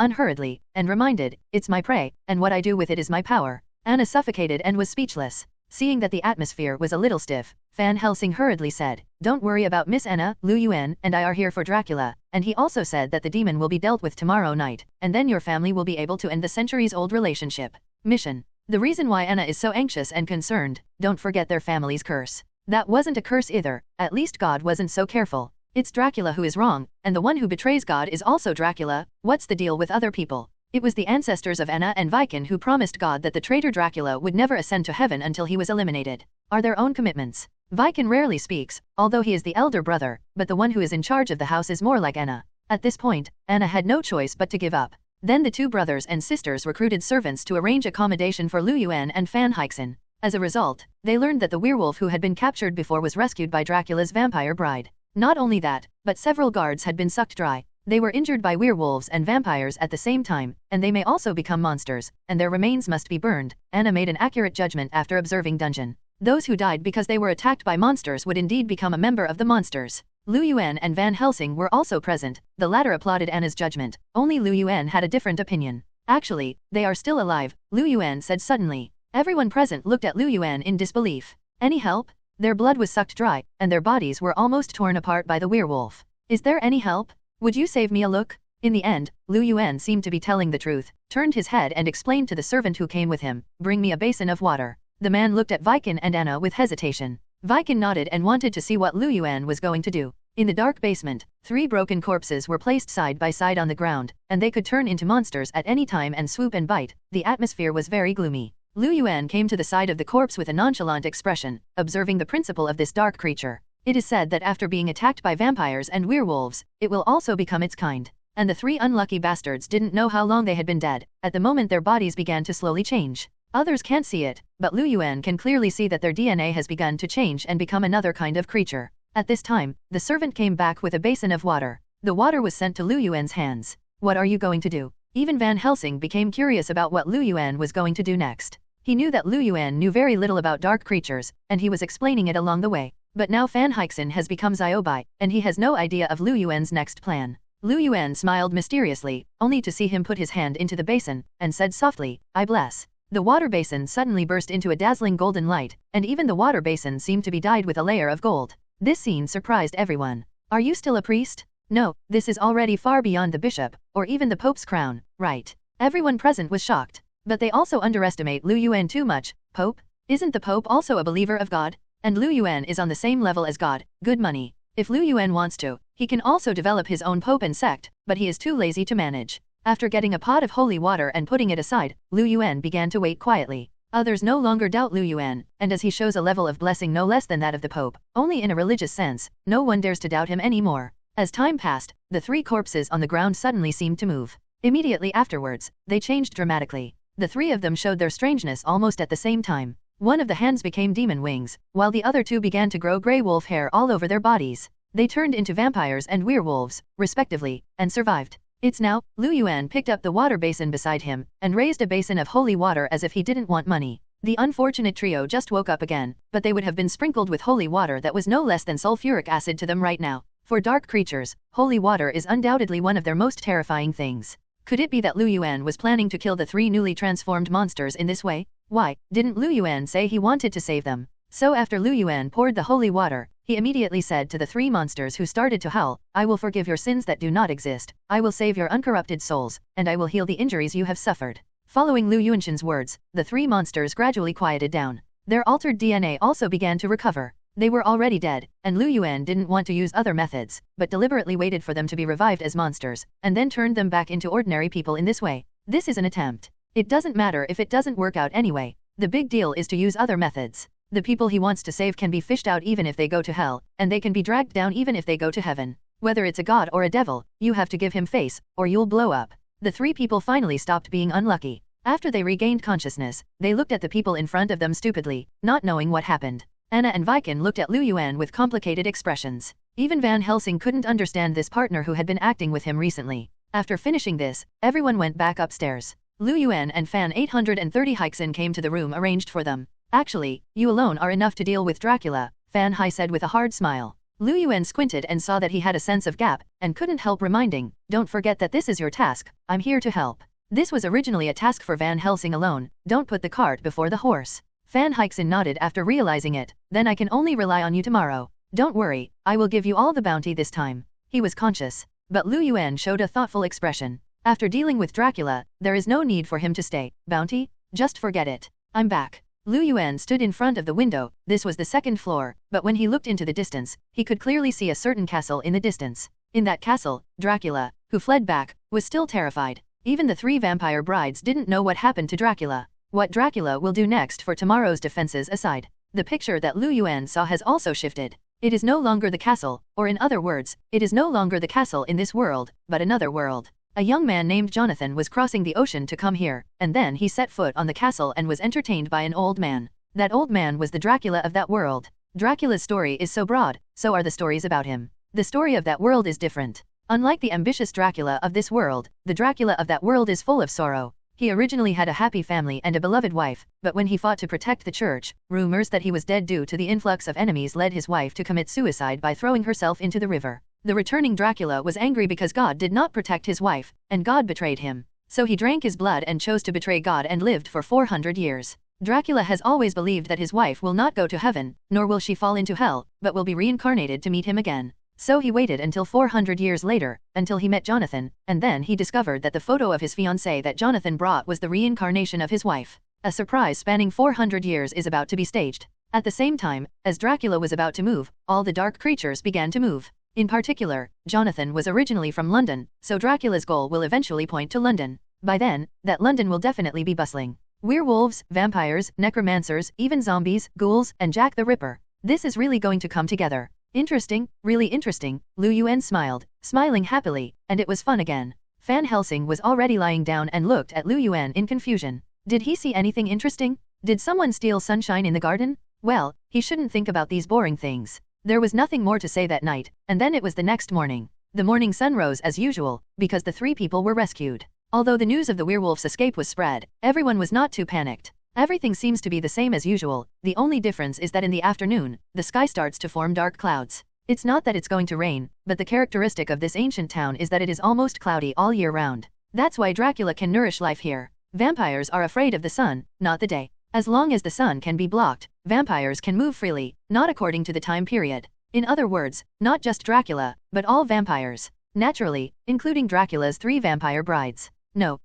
unhurriedly, and reminded, it's my prey, and what I do with it is my power. Anna suffocated and was speechless. Seeing that the atmosphere was a little stiff, Van Helsing hurriedly said, "Don't worry about Miss Anna, Lu Yuan and I are here for Dracula," and he also said that the demon will be dealt with tomorrow night, and then your family will be able to end the centuries-old relationship. Mission. The reason why Anna is so anxious and concerned, don't forget their family's curse. That wasn't a curse either, at least God wasn't so careful. It's Dracula who is wrong, and the one who betrays God is also Dracula. What's the deal with other people? It was the ancestors of Anna and Viken who promised God that the traitor Dracula would never ascend to heaven until he was eliminated. Are their own commitments. Viken rarely speaks, although he is the elder brother, but the one who is in charge of the house is more like Anna. At this point, Anna had no choice but to give up. Then the two brothers and sisters recruited servants to arrange accommodation for Lu Yuan and Fan Hixen. As a result, they learned that the werewolf who had been captured before was rescued by Dracula's vampire bride. Not only that, but several guards had been sucked dry. They were injured by werewolves and vampires at the same time, and they may also become monsters, and their remains must be burned. Anna made an accurate judgment after observing Dungeon. Those who died because they were attacked by monsters would indeed become a member of the monsters. Lu Yuan and Van Helsing were also present. The latter applauded Anna's judgment. Only Lu Yuan had a different opinion. Actually, they are still alive, Lu Yuan said suddenly. Everyone present looked at Lu Yuan in disbelief. Any help? Their blood was sucked dry, and their bodies were almost torn apart by the werewolf. Is there any help? Would you save me a look? In the end, Lu Yuan seemed to be telling the truth, turned his head and explained to the servant who came with him, "Bring me a basin of water." The man looked at Viken and Anna with hesitation. Viken nodded and wanted to see what Lu Yuan was going to do. In the dark basement, 3 broken corpses were placed side by side on the ground, and they could turn into monsters at any time and swoop and bite. The atmosphere was very gloomy. Lu Yuan came to the side of the corpse with a nonchalant expression, observing the principle of this dark creature. It is said that after being attacked by vampires and werewolves, it will also become its kind. And the 3 unlucky bastards didn't know how long they had been dead. At the moment their bodies began to slowly change. Others can't see it, but Lu Yuan can clearly see that their DNA has begun to change and become another kind of creature. At this time, the servant came back with a basin of water. The water was sent to Lu Yuan's hands. What are you going to do? Even Van Helsing became curious about what Lu Yuan was going to do next. He knew that Lu Yuan knew very little about dark creatures, and he was explaining it along the way. But now Fan Hixen has become Ziobai, and he has no idea of Lu Yuan's next plan. Lu Yuan smiled mysteriously, only to see him put his hand into the basin, and said softly, "I bless." The water basin suddenly burst into a dazzling golden light, and even the water basin seemed to be dyed with a layer of gold. This scene surprised everyone. Are you still a priest? No, this is already far beyond the bishop, or even the Pope's crown, right? Everyone present was shocked. But they also underestimate Lu Yuan too much. Pope? Isn't the Pope also a believer of God? And Lu Yuan is on the same level as God. Good money. If Lu Yuan wants to, he can also develop his own pope and sect, but he is too lazy to manage. After getting a pot of holy water and putting it aside, Lu Yuan began to wait quietly. Others no longer doubt Lu Yuan, and as he shows a level of blessing no less than that of the Pope, only in a religious sense, no one dares to doubt him anymore. As time passed, the 3 corpses on the ground suddenly seemed to move. Immediately afterwards, they changed dramatically. The 3 of them showed their strangeness almost at the same time. One of the hands became demon wings, while the other 2 began to grow grey wolf hair all over their bodies. They turned into vampires and werewolves, respectively, and survived. It's now, Lu Yuan picked up the water basin beside him, and raised a basin of holy water as if he didn't want money. The unfortunate trio just woke up again, but they would have been sprinkled with holy water that was no less than sulfuric acid to them right now. For dark creatures, holy water is undoubtedly one of their most terrifying things. Could it be that Lu Yuan was planning to kill the 3 newly transformed monsters in this way? Why, didn't Lu Yuan say he wanted to save them? So after Lu Yuan poured the holy water, he immediately said to the 3 monsters who started to howl, "I will forgive your sins that do not exist, I will save your uncorrupted souls, and I will heal the injuries you have suffered." Following Lu Yuanshan's words, the 3 monsters gradually quieted down. Their altered DNA also began to recover. They were already dead, and Lu Yuan didn't want to use other methods, but deliberately waited for them to be revived as monsters, and then turned them back into ordinary people in this way. This is an attempt. It doesn't matter if it doesn't work out anyway. The big deal is to use other methods. The people he wants to save can be fished out even if they go to hell, and they can be dragged down even if they go to heaven. Whether it's a god or a devil, you have to give him face, or you'll blow up. The 3 people finally stopped being unlucky. After they regained consciousness, they looked at the people in front of them stupidly, not knowing what happened. Anna and Viken looked at Lu Yuan with complicated expressions. Even Van Helsing couldn't understand this partner who had been acting with him recently. After finishing this, everyone went back upstairs. Lu Yuan and Fan 830 Hixen came to the room arranged for them. "Actually, you alone are enough to deal with Dracula," Fan Hai said with a hard smile. Lu Yuan squinted and saw that he had a sense of gap, and couldn't help reminding, "Don't forget that this is your task, I'm here to help." This was originally a task for Van Helsing alone, don't put the cart before the horse. Van Helsing nodded after realizing it. Then I can only rely on you tomorrow. Don't worry, I will give you all the bounty this time. He was conscious, but Lu Yuan showed a thoughtful expression. After dealing with Dracula, there is no need for him to stay. Bounty? Just forget it. I'm back. Lu Yuan stood in front of the window. This was the second floor, but when he looked into the distance, he could clearly see a certain castle in the distance. In that castle, Dracula, who fled back, was still terrified. Even the 3 vampire brides didn't know what happened to Dracula. What Dracula will do next for tomorrow's defenses aside, the picture that Lu Yuan saw has also shifted. It is no longer the castle, or in other words, it is no longer the castle in this world, but another world. A young man named Jonathan was crossing the ocean to come here, and then he set foot on the castle and was entertained by an old man. That old man was the Dracula of that world. Dracula's story is so broad, so are the stories about him. The story of that world is different. Unlike the ambitious Dracula of this world, the Dracula of that world is full of sorrow. He originally had a happy family and a beloved wife, but when he fought to protect the church, rumors that he was dead due to the influx of enemies led his wife to commit suicide by throwing herself into the river. The returning Dracula was angry because God did not protect his wife, and God betrayed him. So he drank his blood and chose to betray God and lived for 400 years. Dracula has always believed that his wife will not go to heaven, nor will she fall into hell, but will be reincarnated to meet him again. So he waited until 400 years later, until he met Jonathan, and then he discovered that the photo of his fiancée that Jonathan brought was the reincarnation of his wife. A surprise spanning 400 years is about to be staged. At the same time, as Dracula was about to move, all the dark creatures began to move. In particular, Jonathan was originally from London, so Dracula's goal will eventually point to London. By then, that London will definitely be bustling. Werewolves, vampires, necromancers, even zombies, ghouls, and Jack the Ripper. This is really going to come together. Interesting, really interesting, Lu Yuan smiled, smiling happily, and it was fun again. Van Helsing was already lying down and looked at Lu Yuan in confusion. Did he see anything interesting? Did someone steal sunshine in the garden? Well, he shouldn't think about these boring things. There was nothing more to say that night, and then it was the next morning. The morning sun rose as usual, because the 3 people were rescued. Although the news of the werewolf's escape was spread, everyone was not too panicked. Everything seems to be the same as usual, the only difference is that in the afternoon, the sky starts to form dark clouds. It's not that it's going to rain, but the characteristic of this ancient town is that it is almost cloudy all year round. That's why Dracula can nourish life here. Vampires are afraid of the sun, not the day. As long as the sun can be blocked, vampires can move freely, not according to the time period. In other words, not just Dracula, but all vampires. Naturally, including Dracula's 3 vampire brides. No,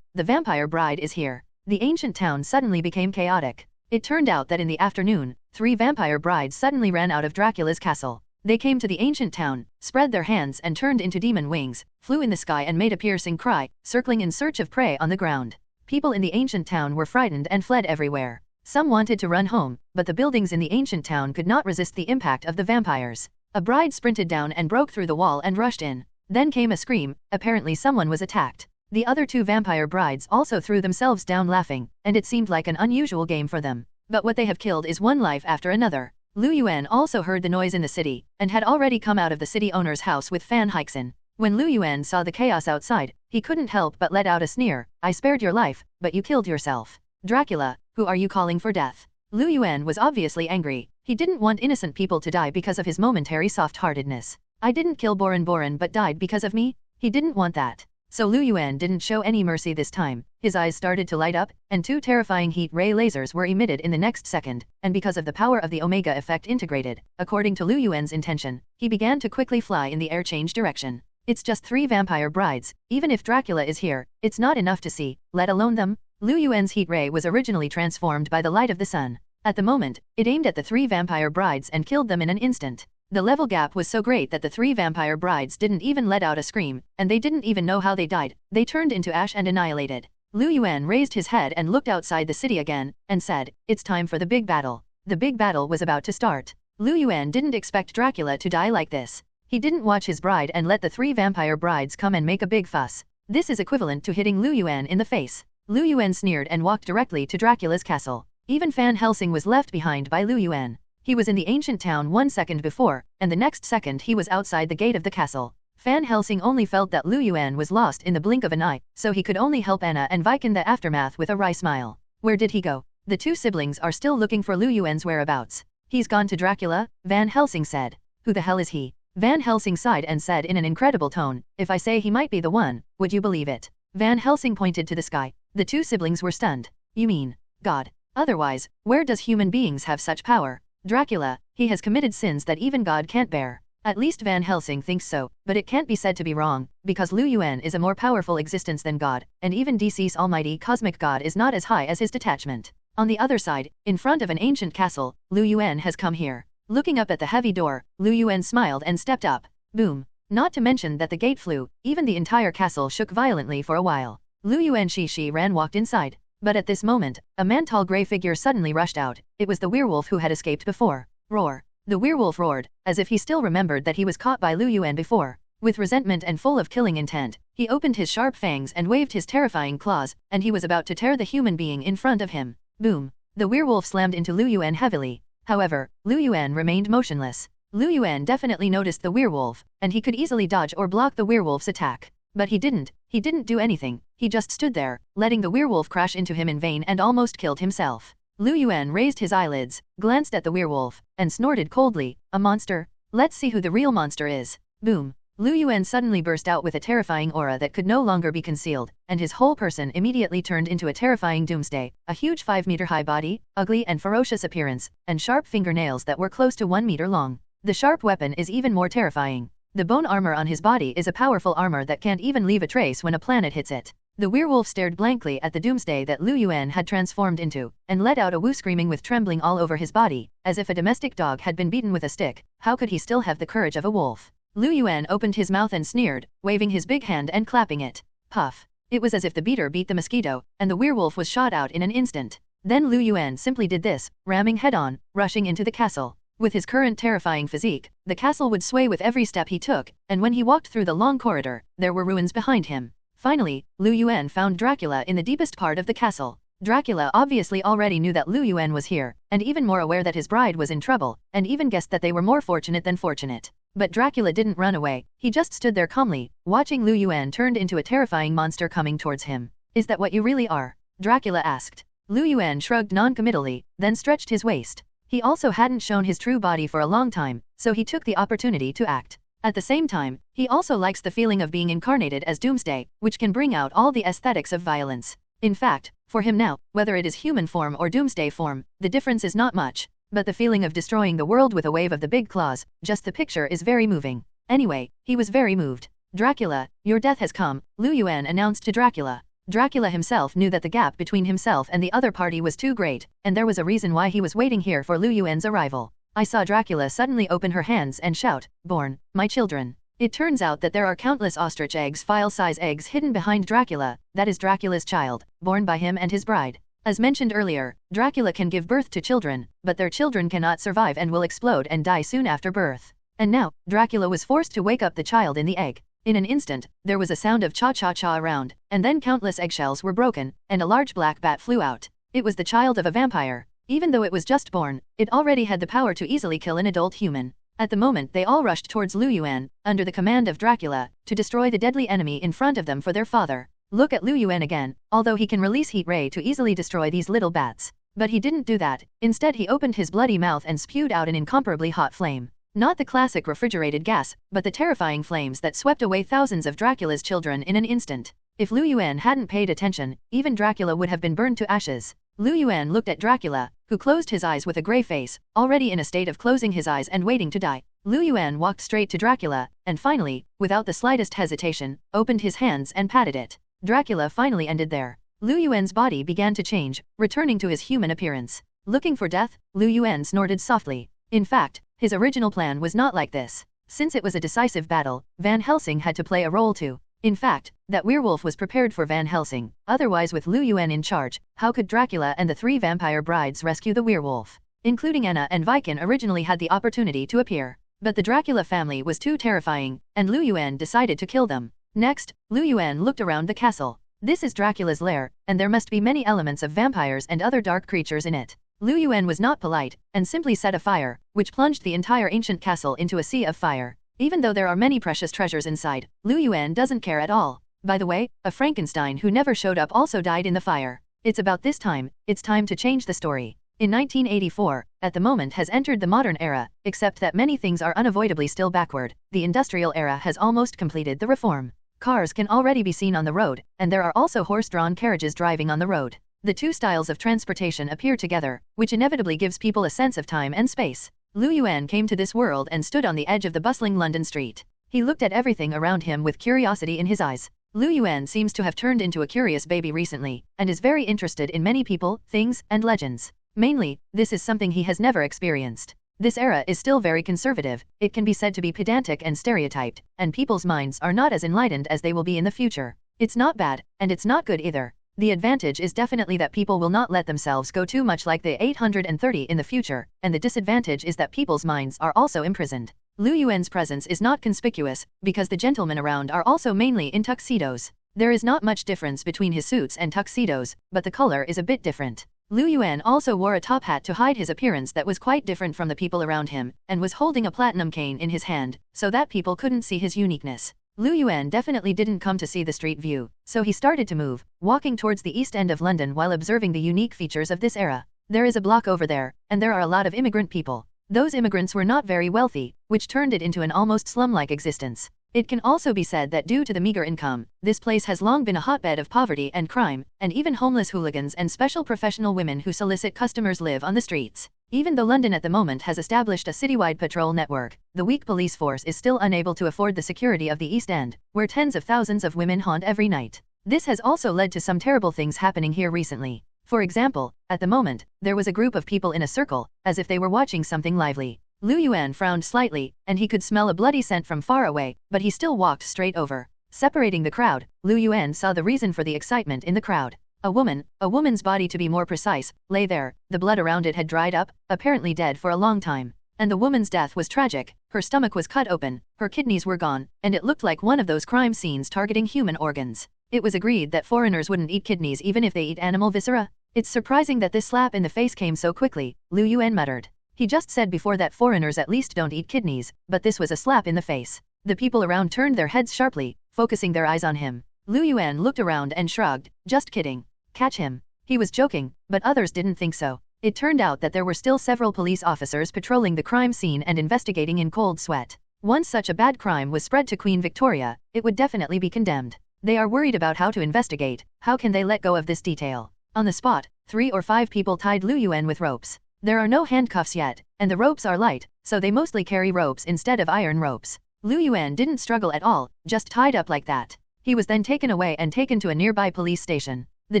the vampire bride is here. The ancient town suddenly became chaotic. It turned out that in the afternoon, 3 vampire brides suddenly ran out of Dracula's castle. They came to the ancient town, spread their hands and turned into demon wings, flew in the sky and made a piercing cry, circling in search of prey on the ground. People in the ancient town were frightened and fled everywhere. Some wanted to run home, but the buildings in the ancient town could not resist the impact of the vampires. A bride sprinted down and broke through the wall and rushed in. Then came a scream, apparently someone was attacked. The other 2 vampire brides also threw themselves down laughing, and it seemed like an unusual game for them. But what they have killed is one life after another. Lu Yuan also heard the noise in the city, and had already come out of the city owner's house with Van Helsing. When Lu Yuan saw the chaos outside, he couldn't help but let out a sneer. I spared your life, but you killed yourself. Dracula, who are you calling for death? Lu Yuan was obviously angry. He didn't want innocent people to die because of his momentary soft-heartedness. I didn't kill Boran but died because of me? He didn't want that. So Lu Yuan didn't show any mercy this time. His eyes started to light up, and 2 terrifying heat ray lasers were emitted in the next second, and because of the power of the Omega effect integrated, according to Lu Yuan's intention, he began to quickly fly in the air change direction. It's just 3 vampire brides. Even if Dracula is here, it's not enough to see, let alone them. Lu Yuan's heat ray was originally transformed by the light of the sun. At the moment, it aimed at the 3 vampire brides and killed them in an instant. The level gap was so great that the 3 vampire brides didn't even let out a scream, and they didn't even know how they died. They turned into ash and annihilated. Lu Yuan raised his head and looked outside the city again, and said, it's time for the big battle. The big battle was about to start. Lu Yuan didn't expect Dracula to die like this. He didn't watch his bride and let the 3 vampire brides come and make a big fuss. This is equivalent to hitting Lu Yuan in the face. Lu Yuan sneered and walked directly to Dracula's castle. Even Van Helsing was left behind by Lu Yuan. He was in the ancient town 1 second before, and the next second he was outside the gate of the castle. Van Helsing only felt that Lu Yuan was lost in the blink of an eye, so he could only help Anna and Viken the aftermath with a wry smile. Where did he go? The 2 siblings are still looking for Lu Yuan's whereabouts. He's gone to Dracula, Van Helsing said. Who the hell is he? Van Helsing sighed and said in an incredible tone, if I say he might be the one, would you believe it? Van Helsing pointed to the sky. The 2 siblings were stunned. You mean God? Otherwise, where does human beings have such power? Dracula, he has committed sins that even God can't bear. At least Van Helsing thinks so, but it can't be said to be wrong, because Lu Yuan is a more powerful existence than God, and even DC's almighty cosmic God is not as high as his detachment. On the other side, in front of an ancient castle, Lu Yuan has come here. Looking up at the heavy door, Lu Yuan smiled and stepped up. Boom. Not to mention that the gate flew, even the entire castle shook violently for a while. Lu Yuan Shi ran walked inside. But at this moment, a man-tall grey figure suddenly rushed out. It was the werewolf who had escaped before. Roar. The werewolf roared, as if he still remembered that he was caught by Lu Yuan before. With resentment and full of killing intent, he opened his sharp fangs and waved his terrifying claws, and he was about to tear the human being in front of him. Boom. The werewolf slammed into Lu Yuan heavily. However, Lu Yuan remained motionless. Lu Yuan definitely noticed the werewolf, and he could easily dodge or block the werewolf's attack. But he didn't do anything, he just stood there, letting the werewolf crash into him in vain and almost killed himself. Lu Yuan raised his eyelids, glanced at the werewolf, and snorted coldly, "A monster? Let's see who the real monster is." Boom. Lu Yuan suddenly burst out with a terrifying aura that could no longer be concealed, and his whole person immediately turned into a terrifying Doomsday, a huge 5-meter-high body, ugly and ferocious appearance, and sharp fingernails that were close to 1 meter long. The sharp weapon is even more terrifying. The bone armor on his body is a powerful armor that can't even leave a trace when a planet hits it. The werewolf stared blankly at the Doomsday that Lu Yuan had transformed into, and let out a woo screaming with trembling all over his body, as if a domestic dog had been beaten with a stick. How could he still have the courage of a wolf? Lu Yuan opened his mouth and sneered, waving his big hand and clapping it. Puff. It was as if the beater beat the mosquito, and the werewolf was shot out in an instant. Then Lu Yuan simply did this, ramming head-on, rushing into the castle. With his current terrifying physique, the castle would sway with every step he took, and when he walked through the long corridor, there were ruins behind him. Finally, Lu Yuan found Dracula in the deepest part of the castle. Dracula obviously already knew that Lu Yuan was here, and even more aware that his bride was in trouble, and even guessed that they were more fortunate than fortunate. But Dracula didn't run away, he just stood there calmly, watching Lu Yuan turned into a terrifying monster coming towards him. "Is that what you really are?" Dracula asked. Lu Yuan shrugged non-committally, then stretched his waist. He also hadn't shown his true body for a long time, so he took the opportunity to act. At the same time, he also likes the feeling of being incarnated as Doomsday, which can bring out all the aesthetics of violence. In fact, for him now, whether it is human form or Doomsday form, the difference is not much. But the feeling of destroying the world with a wave of the big claws, just the picture is very moving. Anyway, he was very moved. "Dracula, your death has come," Lu Yuan announced to Dracula. Dracula himself knew that the gap between himself and the other party was too great, and there was a reason why he was waiting here for Lu Yuan's arrival. I saw Dracula suddenly open her hands and shout, "Born, my children." It turns out that there are countless ostrich eggs, file-size eggs hidden behind Dracula, that is Dracula's child, born by him and his bride. As mentioned earlier, Dracula can give birth to children, but their children cannot survive and will explode and die soon after birth. And now, Dracula was forced to wake up the child in the egg. In an instant, there was a sound of cha-cha-cha around, and then countless eggshells were broken, and a large black bat flew out. It was the child of a vampire. Even though it was just born, it already had the power to easily kill an adult human. At the moment they all rushed towards Lu Yuan, under the command of Dracula, to destroy the deadly enemy in front of them for their father. Look at Lu Yuan again, although he can release heat ray to easily destroy these little bats. But he didn't do that, instead he opened his bloody mouth and spewed out an incomparably hot flame. Not the classic refrigerated gas, but the terrifying flames that swept away thousands of Dracula's children in an instant. If Lu Yuan hadn't paid attention, even Dracula would have been burned to ashes. Lu Yuan looked at Dracula, who closed his eyes with a grey face, already in a state of closing his eyes and waiting to die. Lu Yuan walked straight to Dracula, and finally, without the slightest hesitation, opened his hands and patted it. Dracula finally ended there. Lu Yuan's body began to change, returning to his human appearance. Looking for death, Lu Yuan snorted softly. In fact, his original plan was not like this. Since it was a decisive battle, Van Helsing had to play a role too. In fact, that werewolf was prepared for Van Helsing, otherwise with Lu Yuan in charge, how could Dracula and the 3 vampire brides rescue the werewolf? Including Anna and Viken originally had the opportunity to appear. But the Dracula family was too terrifying, and Lu Yuan decided to kill them. Next, Lu Yuan looked around the castle. This is Dracula's lair, and there must be many elements of vampires and other dark creatures in it. Lu Yuan was not polite, and simply set a fire, which plunged the entire ancient castle into a sea of fire. Even though there are many precious treasures inside, Lu Yuan doesn't care at all. By the way, a Frankenstein who never showed up also died in the fire. It's about this time, it's time to change the story. In 1984, at the moment has entered the modern era, except that many things are unavoidably still backward. The industrial era has almost completed the reform. Cars can already be seen on the road, and there are also horse-drawn carriages driving on the road. The two styles of transportation appear together, which inevitably gives people a sense of time and space. Lu Yuan came to this world and stood on the edge of the bustling London street. He looked at everything around him with curiosity in his eyes. Lu Yuan seems to have turned into a curious baby recently, and is very interested in many people, things, and legends. Mainly, this is something he has never experienced. This era is still very conservative, it can be said to be pedantic and stereotyped, and people's minds are not as enlightened as they will be in the future. It's not bad, and it's not good either. The advantage is definitely that people will not let themselves go too much like the 830 in the future, and the disadvantage is that people's minds are also imprisoned. Lu Yuan's presence is not conspicuous, because the gentlemen around are also mainly in tuxedos. There is not much difference between his suits and tuxedos, but the color is a bit different. Lu Yuan also wore a top hat to hide his appearance that was quite different from the people around him, and was holding a platinum cane in his hand, so that people couldn't see his uniqueness. Lu Yuan definitely didn't come to see the street view, so he started to move, walking towards the East End of London while observing the unique features of this era. There is a block over there, and there are a lot of immigrant people. Those immigrants were not very wealthy, which turned it into an almost slum-like existence. It can also be said that due to the meager income, this place has long been a hotbed of poverty and crime, and even homeless hooligans and special professional women who solicit customers live on the streets. Even though London at the moment has established a citywide patrol network, the weak police force is still unable to afford the security of the East End, where tens of thousands of women haunt every night. This has also led to some terrible things happening here recently. For example, at the moment, there was a group of people in a circle, as if they were watching something lively. Lu Yuan frowned slightly, and he could smell a bloody scent from far away, but he still walked straight over. Separating the crowd, Lu Yuan saw the reason for the excitement in the crowd. A woman's body to be more precise, lay there. The blood around it had dried up, apparently dead for a long time. And the woman's death was tragic. Her stomach was cut open, her kidneys were gone, and it looked like one of those crime scenes targeting human organs. It was agreed that foreigners wouldn't eat kidneys even if they eat animal viscera. It's surprising that this slap in the face came so quickly, Lu Yuan muttered. He just said before that foreigners at least don't eat kidneys, but this was a slap in the face. The people around turned their heads sharply, focusing their eyes on him. Lu Yuan looked around and shrugged. Just kidding. Catch him. He was joking, but others didn't think so. It turned out that there were still several police officers patrolling the crime scene and investigating in cold sweat. Once such a bad crime was spread to Queen Victoria, it would definitely be condemned. They are worried about how to investigate. How can they let go of this detail? On the spot, 3 or 5 people tied Lu Yuan with ropes. There are no handcuffs yet, and the ropes are light, so they mostly carry ropes instead of iron ropes. Lu Yuan didn't struggle at all, just tied up like that. He was then taken away and taken to a nearby police station. The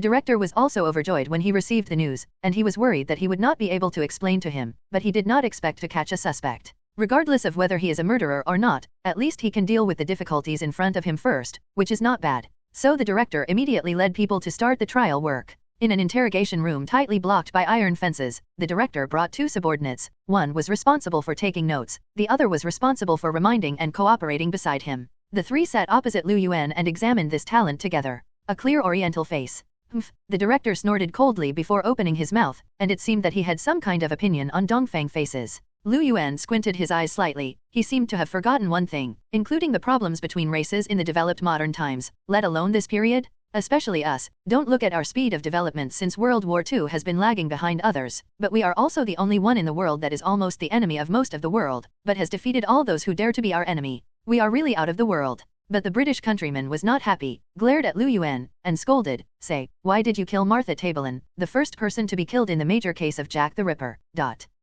director was also overjoyed when he received the news, and he was worried that he would not be able to explain to him, but he did not expect to catch a suspect. Regardless of whether he is a murderer or not, at least he can deal with the difficulties in front of him first, which is not bad. So the director immediately led people to start the trial work. In an interrogation room tightly blocked by iron fences, the director brought 2 subordinates. One was responsible for taking notes, the other was responsible for reminding and cooperating beside him. The 3 sat opposite Lu Yuan and examined this talent together. A clear oriental face. Humph, the director snorted coldly before opening his mouth, and it seemed that he had some kind of opinion on Dongfang faces. Lu Yuan squinted his eyes slightly. He seemed to have forgotten one thing, including the problems between races in the developed modern times, let alone this period. Especially us. Don't look at our speed of development since World War II has been lagging behind others, but we are also the only one in the world that is almost the enemy of most of the world, but has defeated all those who dare to be our enemy. We are really out of the world. But the British countryman was not happy, glared at Lu Yuan, and scolded. Say, why did you kill Martha Tabelin, the first person to be killed in the major case of Jack the Ripper?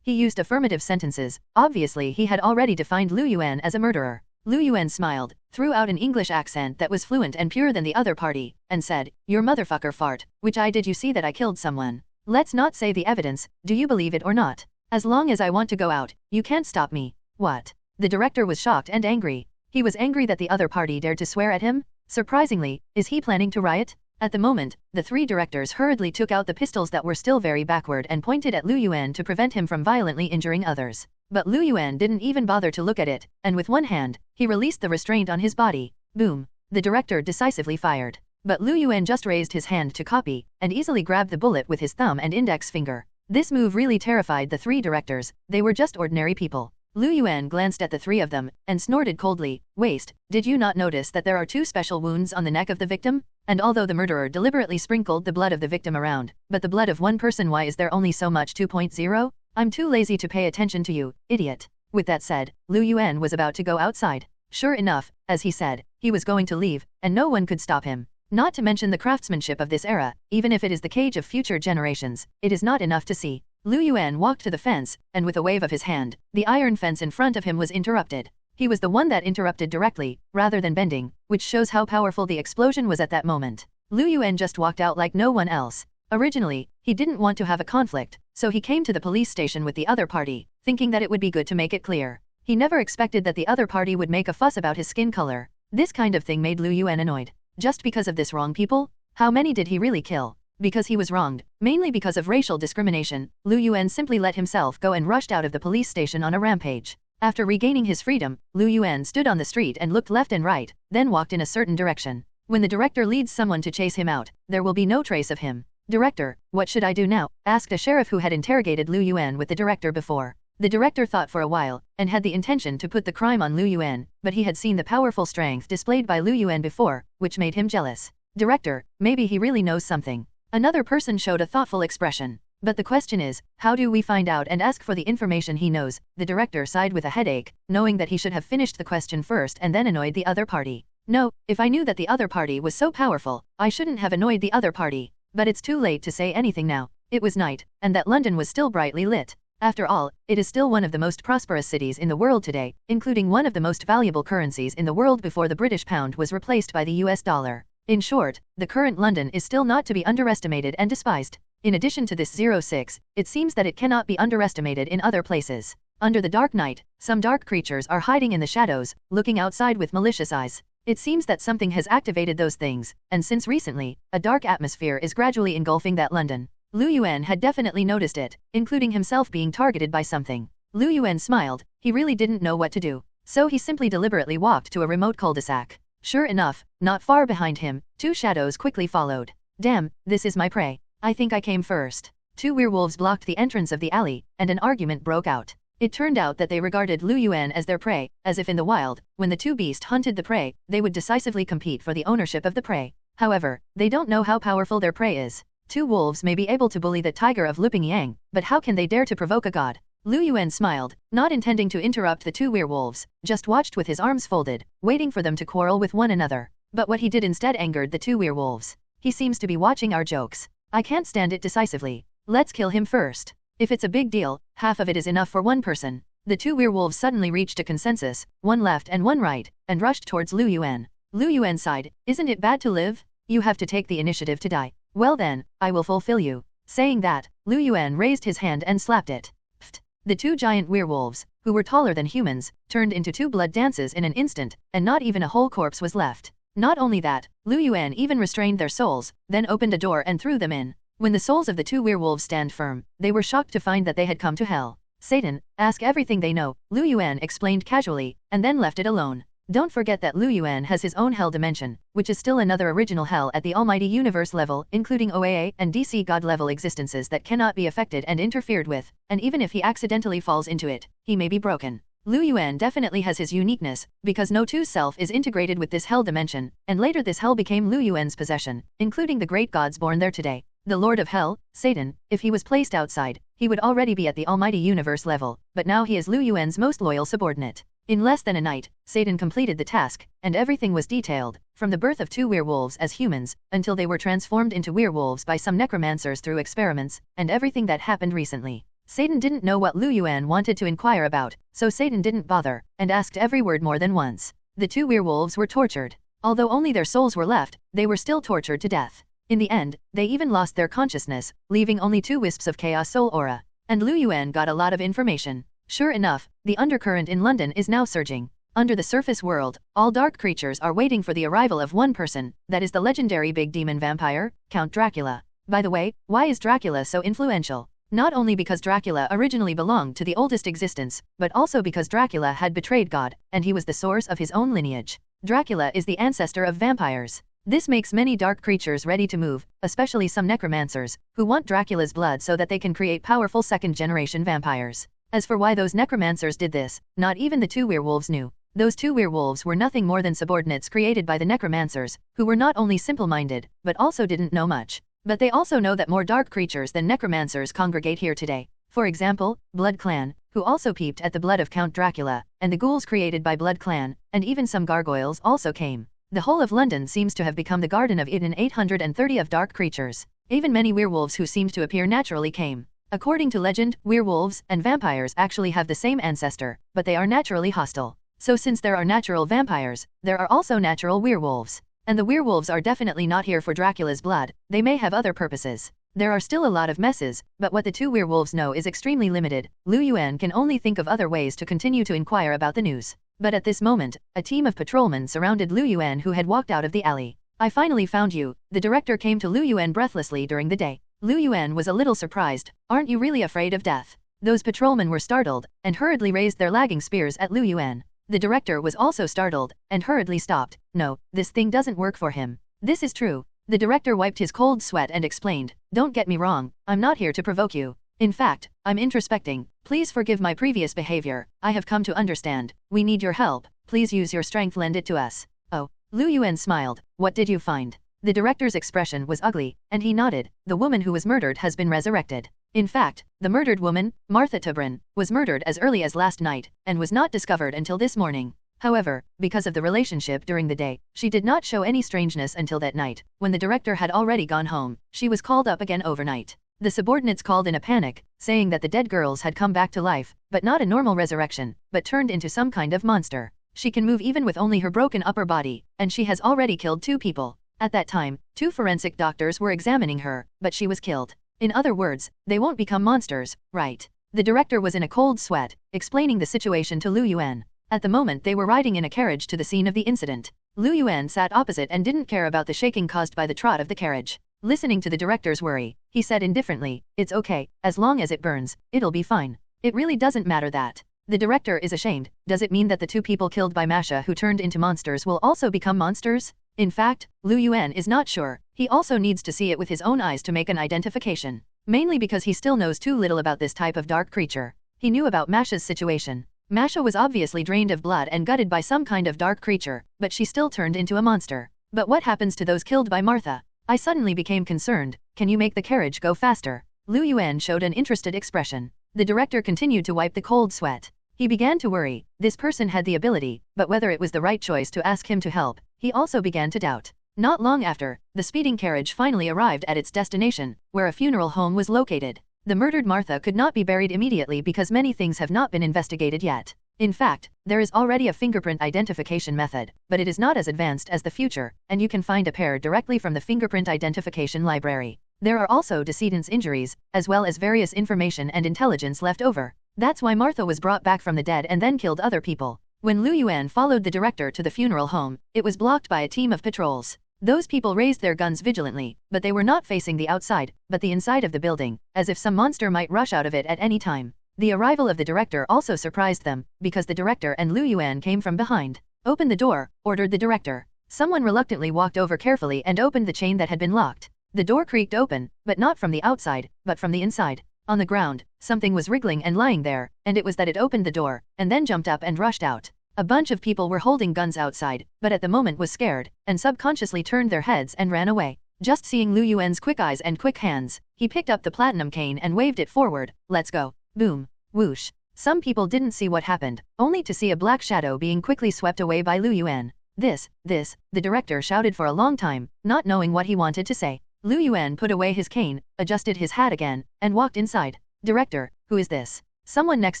He used affirmative sentences. Obviously he had already defined Lu Yuan as a murderer. Lu Yuan smiled, threw out an English accent that was fluent and purer than the other party, and said, "Your motherfucker fart. Which eye did you see that I killed someone? Let's not say the evidence, do you believe it or not? As long as I want to go out, you can't stop me." What? The director was shocked and angry. He was angry that the other party dared to swear at him. Surprisingly, is he planning to riot? At the moment, the 3 directors hurriedly took out the pistols that were still very backward and pointed at Lu Yuan to prevent him from violently injuring others. But Lu Yuan didn't even bother to look at it, and with one hand, he released the restraint on his body. Boom. The director decisively fired. But Lu Yuan just raised his hand to copy, and easily grabbed the bullet with his thumb and index finger. This move really terrified the 3 directors. They were just ordinary people. Lu Yuan glanced at the 3 of them, and snorted coldly. "Waste, did you not notice that there are 2 special wounds on the neck of the victim? And although the murderer deliberately sprinkled the blood of the victim around, but the blood of one person, why is there only so much 2.0? I'm too lazy to pay attention to you, idiot." With that said, Lu Yuan was about to go outside. Sure enough, as he said, he was going to leave, and no one could stop him. Not to mention the craftsmanship of this era, even if it is the cage of future generations, it is not enough to see. Lu Yuan walked to the fence, and with a wave of his hand, the iron fence in front of him was interrupted. He was the one that interrupted directly, rather than bending, which shows how powerful the explosion was at that moment. Lu Yuan just walked out like no one else. Originally, he didn't want to have a conflict, so he came to the police station with the other party, thinking that it would be good to make it clear. He never expected that the other party would make a fuss about his skin color. This kind of thing made Lu Yuan annoyed. Just because of this wrong people? How many did he really kill? Because he was wronged, mainly because of racial discrimination, Lu Yuan simply let himself go and rushed out of the police station on a rampage. After regaining his freedom, Lu Yuan stood on the street and looked left and right, then walked in a certain direction. When the director leads someone to chase him out, there will be no trace of him. "Director, what should I do now?" asked a sheriff who had interrogated Lu Yuan with the director before. The director thought for a while, and had the intention to put the crime on Lu Yuan, but he had seen the powerful strength displayed by Lu Yuan before, which made him jealous. "Director, maybe he really knows something." Another person showed a thoughtful expression. "But the question is, how do we find out and ask for the information he knows?" The director sighed with a headache, knowing that he should have finished the question first and then annoyed the other party. "No, if I knew that the other party was so powerful, I shouldn't have annoyed the other party. But it's too late to say anything now." It was night, and that London was still brightly lit. After all, it is still one of the most prosperous cities in the world today, including one of the most valuable currencies in the world before the British pound was replaced by the US dollar. In short, the current London is still not to be underestimated and despised. In addition to this 06, it seems that it cannot be underestimated in other places. Under the dark night, some dark creatures are hiding in the shadows, looking outside with malicious eyes. It seems that something has activated those things, and since recently, a dark atmosphere is gradually engulfing that London. Lu Yuan had definitely noticed it, including himself being targeted by something. Lu Yuan smiled, he really didn't know what to do. So he simply deliberately walked to a remote cul-de-sac. Sure enough, not far behind him, two shadows quickly followed. "Damn, this is my prey. I think I came first." Two werewolves blocked the entrance of the alley, and an argument broke out. It turned out that they regarded Lu Yuan as their prey, as if in the wild, when the two beasts hunted the prey, they would decisively compete for the ownership of the prey. However, they don't know how powerful their prey is. Two wolves may be able to bully the tiger of Lupingyang, but how can they dare to provoke a god? Lu Yuan smiled, not intending to interrupt the two werewolves, just watched with his arms folded, waiting for them to quarrel with one another. But what he did instead angered the two werewolves. "He seems to be watching our jokes. I can't stand it decisively. Let's kill him first. If it's a big deal, half of it is enough for one person." The two werewolves suddenly reached a consensus, one left and one right, and rushed towards Lu Yuan. Lu Yuan sighed, "Isn't it bad to live? You have to take the initiative to die. Well then, I will fulfill you." Saying that, Lu Yuan raised his hand and slapped it. Pfft. The two giant werewolves, who were taller than humans, turned into two blood dances in an instant, and not even a whole corpse was left. Not only that, Lu Yuan even restrained their souls, then opened a door and threw them in. When the souls of the two werewolves stand firm, they were shocked to find that they had come to hell. "Satan, ask everything they know," Lu Yuan explained casually, and then left it alone. Don't forget that Lu Yuan has his own hell dimension, which is still another original hell at the almighty universe level, including OAA and DC god level existences that cannot be affected and interfered with, and even if he accidentally falls into it, he may be broken. Lu Yuan definitely has his uniqueness, because no two self is integrated with this hell dimension, and later this hell became Lu Yuan's possession, including the great gods born there today. The Lord of Hell, Satan, if he was placed outside, he would already be at the almighty universe level, but now he is Lu Yuan's most loyal subordinate. In less than a night, Satan completed the task, and everything was detailed, from the birth of two werewolves as humans, until they were transformed into werewolves by some necromancers through experiments, and everything that happened recently. Satan didn't know what Lu Yuan wanted to inquire about, so Satan didn't bother, and asked every word more than once. The two werewolves were tortured. Although only their souls were left, they were still tortured to death. In the end, they even lost their consciousness, leaving only two wisps of chaos soul aura. And Lu Yuan got a lot of information. Sure enough, the undercurrent in London is now surging. Under the surface world, all dark creatures are waiting for the arrival of one person, that is the legendary big demon vampire, Count Dracula. By the way, why is Dracula so influential? Not only because Dracula originally belonged to the oldest existence, but also because Dracula had betrayed God, and he was the source of his own lineage. Dracula is the ancestor of vampires. This makes many dark creatures ready to move, especially some necromancers, who want Dracula's blood so that they can create powerful second-generation vampires. As for why those necromancers did this, not even the two werewolves knew. Those two werewolves were nothing more than subordinates created by the necromancers, who were not only simple-minded, but also didn't know much. But they also know that more dark creatures than necromancers congregate here today. For example, Blood Clan, who also peeped at the blood of Count Dracula, and the ghouls created by Blood Clan, and even some gargoyles also came. The whole of London seems to have become the Garden of Eden 830 of dark creatures. Even many werewolves who seemed to appear naturally came. According to legend, werewolves and vampires actually have the same ancestor, but they are naturally hostile. So since there are natural vampires, there are also natural werewolves. And the werewolves are definitely not here for Dracula's blood, they may have other purposes. There are still a lot of messes, but what the two werewolves know is extremely limited. Lu Yuan can only think of other ways to continue to inquire about the news. But at this moment, a team of patrolmen surrounded Lu Yuan who had walked out of the alley. I finally found you. The director came to Lu Yuan breathlessly during the day. Lu Yuan was a little surprised. Aren't you really afraid of death? Those patrolmen were startled, and hurriedly raised their lagging spears at Lu Yuan. The director was also startled, and hurriedly stopped. No, this thing doesn't work for him. This is true. The director wiped his cold sweat and explained, don't get me wrong, I'm not here to provoke you. In fact, I'm introspecting. Please forgive my previous behavior. I have come to understand. We need your help. Please use your strength, lend it to us. Oh. Lu Yuan smiled. What did you find? The director's expression was ugly, and he nodded. The woman who was murdered has been resurrected. In fact, the murdered woman, Martha Tubrin, was murdered as early as last night, and was not discovered until this morning. However, because of the relationship during the day, she did not show any strangeness until that night. When the director had already gone home, she was called up again overnight. The subordinates called in a panic, saying that the dead girls had come back to life, but not a normal resurrection, but turned into some kind of monster. She can move even with only her broken upper body, and she has already killed 2 people. At that time, 2 forensic doctors were examining her, but she was killed. In other words, they won't become monsters, right? The director was in a cold sweat, explaining the situation to Lu Yuan. At the moment they were riding in a carriage to the scene of the incident. Lu Yuan sat opposite and didn't care about the shaking caused by the trot of the carriage. Listening to the director's worry, he said indifferently, it's okay, as long as it burns, it'll be fine. It really doesn't matter that. The director is ashamed. Does it mean that the 2 people killed by Masha who turned into monsters will also become monsters? In fact, Lu Yuan is not sure. He also needs to see it with his own eyes to make an identification. Mainly because he still knows too little about this type of dark creature. He knew about Masha's situation. Masha was obviously drained of blood and gutted by some kind of dark creature, but she still turned into a monster. But what happens to those killed by Martha? I suddenly became concerned. Can you make the carriage go faster? Lu Yuan showed an interested expression. The director continued to wipe the cold sweat. He began to worry. This person had the ability, but whether it was the right choice to ask him to help, he also began to doubt. Not long after, the speeding carriage finally arrived at its destination, where a funeral home was located. The murdered Martha could not be buried immediately because many things have not been investigated yet. In fact, there is already a fingerprint identification method, but it is not as advanced as the future, and you can find a pair directly from the fingerprint identification library. There are also decedent's injuries, as well as various information and intelligence left over. That's why Martha was brought back from the dead and then killed other people. When Lu Yuan followed the director to the funeral home, it was blocked by a team of patrols. Those people raised their guns vigilantly, but they were not facing the outside, but the inside of the building, as if some monster might rush out of it at any time. The arrival of the director also surprised them, because the director and Lu Yuan came from behind. Open the door, ordered the director. Someone reluctantly walked over carefully and opened the chain that had been locked. The door creaked open, but not from the outside, but from the inside. On the ground, something was wriggling and lying there, and it was that it opened the door, and then jumped up and rushed out. A bunch of people were holding guns outside, but at the moment was scared, and subconsciously turned their heads and ran away. Just seeing Lu Yuan's quick eyes and quick hands, he picked up the platinum cane and waved it forward. Let's go. Boom. Whoosh. Some people didn't see what happened, only to see a black shadow being quickly swept away by Lu Yuan. This, the director shouted for a long time, not knowing what he wanted to say. Lu Yuan put away his cane, adjusted his hat again, and walked inside. Director, who is this? Someone next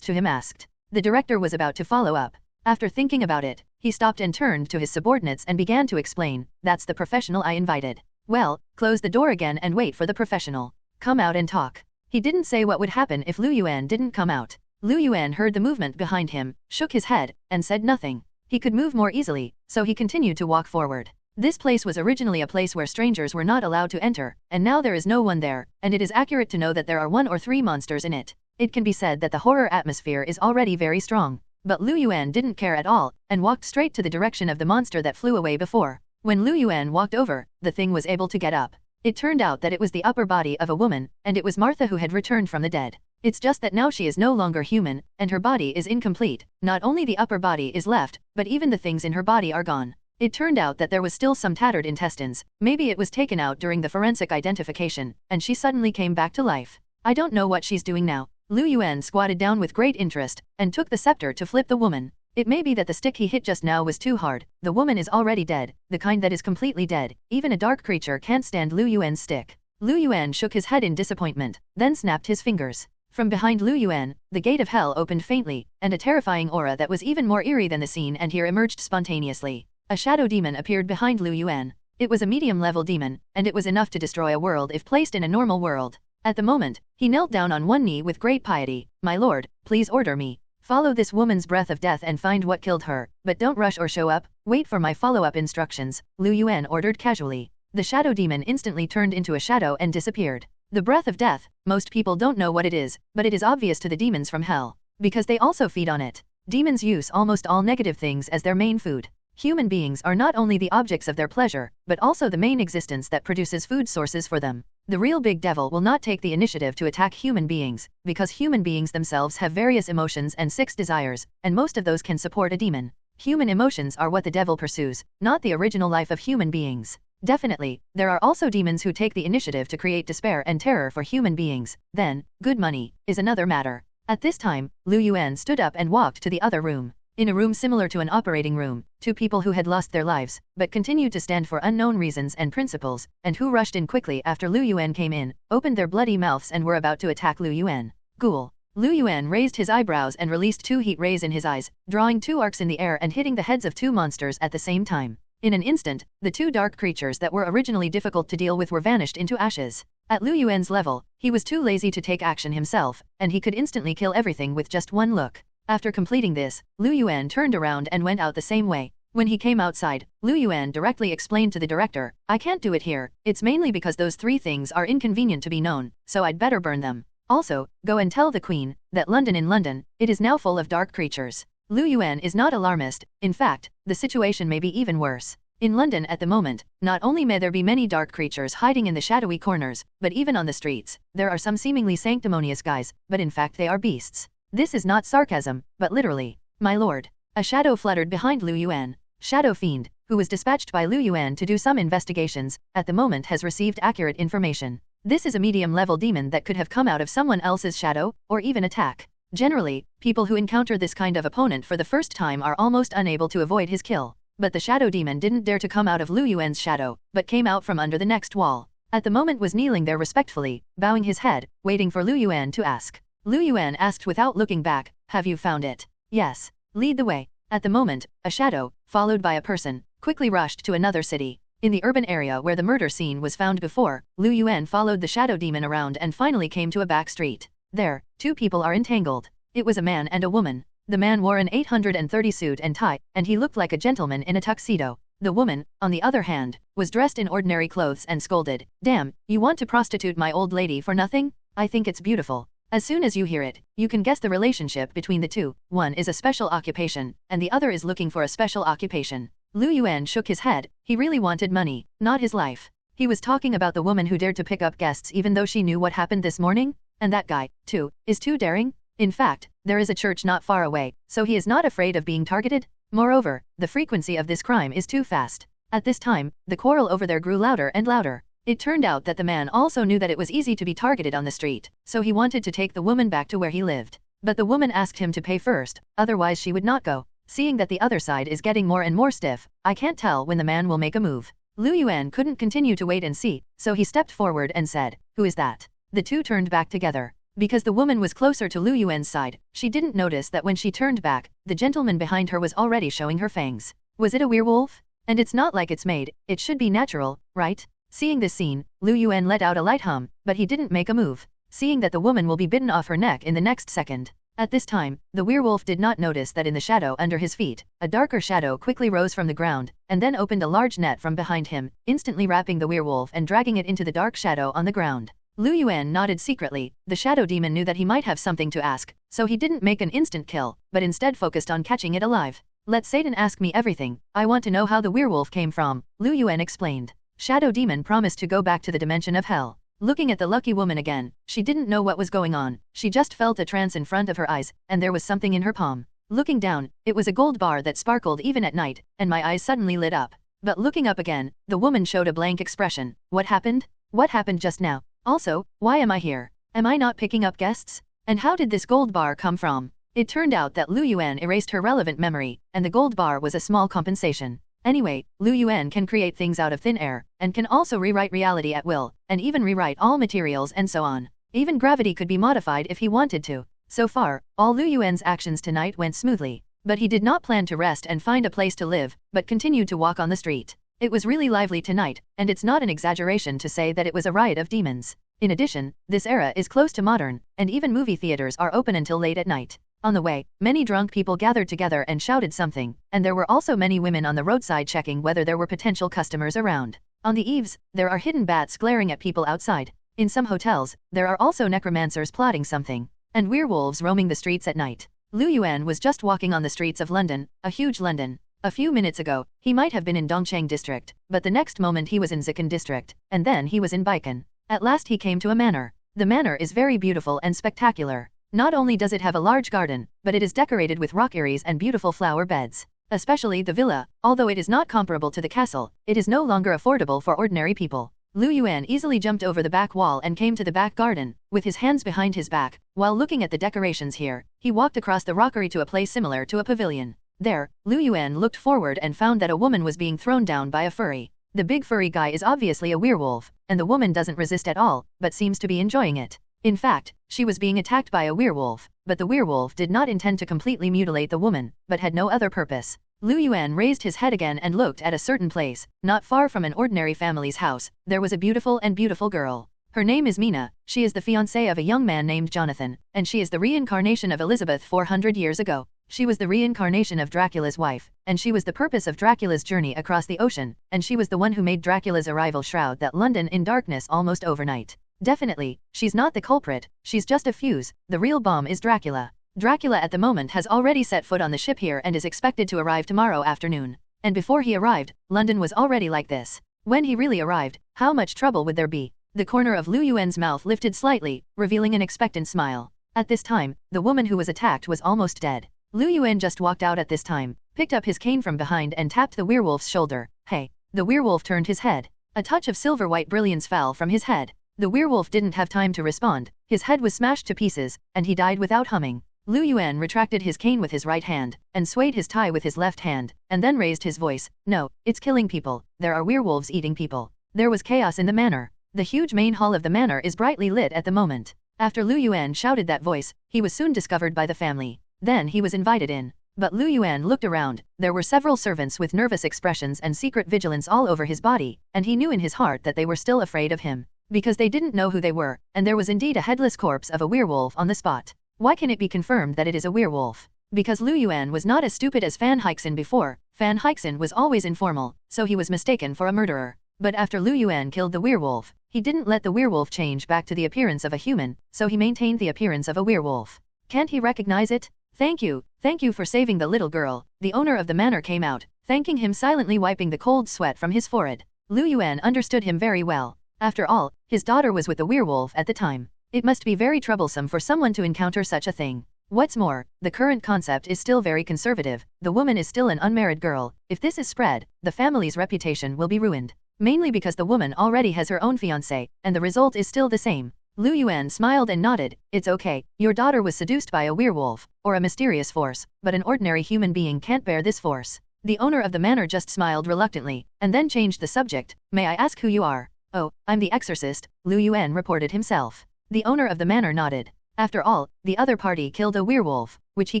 to him asked. The director was about to follow up. After thinking about it, he stopped and turned to his subordinates and began to explain, that's the professional I invited. Well, close the door again and wait for the professional. Come out and talk. He didn't say what would happen if Lu Yuan didn't come out. Lu Yuan heard the movement behind him, shook his head, and said nothing. He could move more easily, so he continued to walk forward. This place was originally a place where strangers were not allowed to enter, and now there is no one there, and it is accurate to know that there are 1 or 3 monsters in it. It can be said that the horror atmosphere is already very strong. But Lu Yuan didn't care at all, and walked straight to the direction of the monster that flew away before. When Lu Yuan walked over, the thing was able to get up. It turned out that it was the upper body of a woman, and it was Martha who had returned from the dead. It's just that now she is no longer human, and her body is incomplete. Not only the upper body is left, but even the things in her body are gone. It turned out that there was still some tattered intestines. Maybe it was taken out during the forensic identification, and she suddenly came back to life. I don't know what she's doing now. Lu Yuan squatted down with great interest, and took the scepter to flip the woman. It may be that the stick he hit just now was too hard. The woman is already dead, the kind that is completely dead. Even a dark creature can't stand Lu Yuan's stick. Lu Yuan shook his head in disappointment, then snapped his fingers. From behind Lu Yuan, the gate of hell opened faintly, and a terrifying aura that was even more eerie than the scene and here emerged spontaneously. A shadow demon appeared behind Lu Yuan. It was a medium-level demon, and it was enough to destroy a world if placed in a normal world. At the moment, he knelt down on one knee with great piety. "My lord, please order me. Follow this woman's breath of death and find what killed her, but don't rush or show up. Wait for my follow-up instructions," Lu Yuan ordered casually. The shadow demon instantly turned into a shadow and disappeared. The breath of death, most people don't know what it is, but it is obvious to the demons from hell, because they also feed on it. Demons use almost all negative things as their main food. Human beings are not only the objects of their pleasure, but also the main existence that produces food sources for them. The real big devil will not take the initiative to attack human beings, because human beings themselves have various emotions and 6 desires, and most of those can support a demon. Human emotions are what the devil pursues, not the original life of human beings. Definitely, there are also demons who take the initiative to create despair and terror for human beings. Then, good money is another matter. At this time, Lu Yuan stood up and walked to the other room. In a room similar to an operating room, 2 people who had lost their lives, but continued to stand for unknown reasons and principles, and who rushed in quickly after Lu Yuan came in, opened their bloody mouths and were about to attack Lu Yuan. Ghoul. Lu Yuan raised his eyebrows and released 2 heat rays in his eyes, drawing 2 arcs in the air and hitting the heads of 2 monsters at the same time. In an instant, the 2 dark creatures that were originally difficult to deal with were vanished into ashes. At Lu Yuan's level, he was too lazy to take action himself, and he could instantly kill everything with just one look. After completing this, Lu Yuan turned around and went out the same way. When he came outside, Lu Yuan directly explained to the director, "I can't do it here, it's mainly because those 3 things are inconvenient to be known, so I'd better burn them. Also, go and tell the Queen that in London, it is now full of dark creatures." Lu Yuan is not alarmist. In fact, the situation may be even worse. In London at the moment, not only may there be many dark creatures hiding in the shadowy corners, but even on the streets, there are some seemingly sanctimonious guys, but in fact they are beasts. This is not sarcasm, but literally. "My lord." A shadow fluttered behind Lu Yuan. Shadow Fiend, who was dispatched by Lu Yuan to do some investigations, at the moment has received accurate information. This is a medium-level demon that could have come out of someone else's shadow, or even attack. Generally, people who encounter this kind of opponent for the first time are almost unable to avoid his kill. But the shadow demon didn't dare to come out of Lu Yuan's shadow, but came out from under the next wall. At the moment was kneeling there respectfully, bowing his head, waiting for Lu Yuan to ask. Lu Yuan asked without looking back, "Have you found it?" "Yes." "Lead the way." At the moment, a shadow, followed by a person, quickly rushed to another city. In the urban area where the murder scene was found before, Lu Yuan followed the shadow demon around and finally came to a back street. There, 2 people are entangled. It was a man and a woman. The man wore an 830 suit and tie, and he looked like a gentleman in a tuxedo. The woman, on the other hand, was dressed in ordinary clothes and scolded, "Damn, you want to prostitute my old lady for nothing? I think it's beautiful." As soon as you hear it, you can guess the relationship between the 2. One is a special occupation, and the other is looking for a special occupation. Lu Yuan shook his head. He really wanted money, not his life. He was talking about the woman who dared to pick up guests even though she knew what happened this morning? And that guy, too, is too daring? In fact, there is a church not far away, so he is not afraid of being targeted. Moreover, the frequency of this crime is too fast. At this time, the quarrel over there grew louder and louder. It turned out that the man also knew that it was easy to be targeted on the street, so he wanted to take the woman back to where he lived. But the woman asked him to pay first, otherwise she would not go. Seeing that the other side is getting more and more stiff, I can't tell when the man will make a move. Lu Yuan couldn't continue to wait and see, so he stepped forward and said, "Who is that?" The 2 turned back together. Because the woman was closer to Lu Yuan's side, she didn't notice that when she turned back, the gentleman behind her was already showing her fangs. Was it a werewolf? And it's not like it's made, it should be natural, right? Seeing this scene, Lu Yuan let out a light hum, but he didn't make a move, seeing that the woman will be bitten off her neck in the next second. At this time, the werewolf did not notice that in the shadow under his feet, a darker shadow quickly rose from the ground, and then opened a large net from behind him, instantly wrapping the werewolf and dragging it into the dark shadow on the ground. Lu Yuan nodded secretly. The shadow demon knew that he might have something to ask, so he didn't make an instant kill, but instead focused on catching it alive. "Let Satan ask me everything. I want to know how the werewolf came from," Lu Yuan explained. Shadow demon promised to go back to the dimension of hell. Looking at the lucky woman again, she didn't know what was going on. She just felt a trance in front of her eyes, and there was something in her palm. Looking down, it was a gold bar that sparkled even at night, and my eyes suddenly lit up. But looking up again, the woman showed a blank expression. "What happened? What happened just now? Also, why am I here? Am I not picking up guests? And how did this gold bar come from?" It turned out that Lu Yuan erased her relevant memory, and the gold bar was a small compensation. Anyway, Lu Yuan can create things out of thin air, and can also rewrite reality at will, and even rewrite all materials and so on. Even gravity could be modified if he wanted to. So far, all Lu Yuan's actions tonight went smoothly. But he did not plan to rest and find a place to live, but continued to walk on the street. It was really lively tonight, and it's not an exaggeration to say that it was a riot of demons. In addition, this era is close to modern, and even movie theaters are open until late at night. On the way, many drunk people gathered together and shouted something, and there were also many women on the roadside checking whether there were potential customers around. On the eaves, there are hidden bats glaring at people outside. In some hotels, there are also necromancers plotting something, and werewolves roaming the streets at night. Lu Yuan was just walking on the streets of London, a huge London. A few minutes ago, he might have been in Dongcheng district, but the next moment he was in Zikan district, and then he was in Baikan. At last he came to a manor. The manor is very beautiful and spectacular. Not only does it have a large garden, but it is decorated with rock areas and beautiful flower beds. Especially the villa, although it is not comparable to the castle, it is no longer affordable for ordinary people. Lu Yuan easily jumped over the back wall and came to the back garden, with his hands behind his back. While looking at the decorations here, he walked across the rockery to a place similar to a pavilion. There, Lu Yuan looked forward and found that a woman was being thrown down by a furry. The big furry guy is obviously a werewolf, and the woman doesn't resist at all, but seems to be enjoying it. In fact, she was being attacked by a werewolf, but the werewolf did not intend to completely mutilate the woman, but had no other purpose. Lu Yuan raised his head again and looked at a certain place. Not far from an ordinary family's house, there was a beautiful girl. Her name is Mina. She is the fiancée of a young man named Jonathan, and she is the reincarnation of Elizabeth 400 years ago. She was the reincarnation of Dracula's wife, and she was the purpose of Dracula's journey across the ocean, and she was the one who made Dracula's arrival shroud that London in darkness almost overnight. Definitely, she's not the culprit, she's just a fuse. The real bomb is Dracula. Dracula at the moment has already set foot on the ship here and is expected to arrive tomorrow afternoon. And before he arrived, London was already like this. When he really arrived, how much trouble would there be? The corner of Lu Yuan's mouth lifted slightly, revealing an expectant smile. At this time, the woman who was attacked was almost dead. Lu Yuan just walked out at this time, picked up his cane from behind and tapped the werewolf's shoulder. Hey! The werewolf turned his head. A touch of silver-white brilliance fell from his head. The werewolf didn't have time to respond. His head was smashed to pieces, and he died without humming. Lu Yuan retracted his cane with his right hand, and swayed his tie with his left hand, and then raised his voice. No, it's killing people. There are werewolves eating people. There was chaos in the manor. The huge main hall of the manor is brightly lit at the moment. After Lu Yuan shouted that voice, he was soon discovered by the family. Then he was invited in. But Lu Yuan looked around. There were several servants with nervous expressions and secret vigilance all over his body, and he knew in his heart that they were still afraid of him. Because they didn't know who they were, and there was indeed a headless corpse of a werewolf on the spot. Why can it be confirmed that it is a werewolf? Because Lu Yuan was not as stupid as Fan Heixin before. Fan Heixin was always informal, so he was mistaken for a murderer. But after Lu Yuan killed the werewolf, he didn't let the werewolf change back to the appearance of a human, so he maintained the appearance of a werewolf. Can't he recognize it? Thank you for saving the little girl. The owner of the manor came out, thanking him silently, wiping the cold sweat from his forehead. Lu Yuan understood him very well. After all, his daughter was with the werewolf at the time. It must be very troublesome for someone to encounter such a thing. What's more, the current concept is still very conservative. The woman is still an unmarried girl. If this is spread, the family's reputation will be ruined. Mainly because the woman already has her own fiancé, and the result is still the same. Lu Yuan smiled and nodded. It's okay, your daughter was seduced by a werewolf, or a mysterious force, but an ordinary human being can't bear this force. The owner of the manor just smiled reluctantly, and then changed the subject. May I ask who you are? Oh, I'm the exorcist, Lu Yuan reported himself. The owner of the manor nodded. After all, the other party killed a werewolf, which he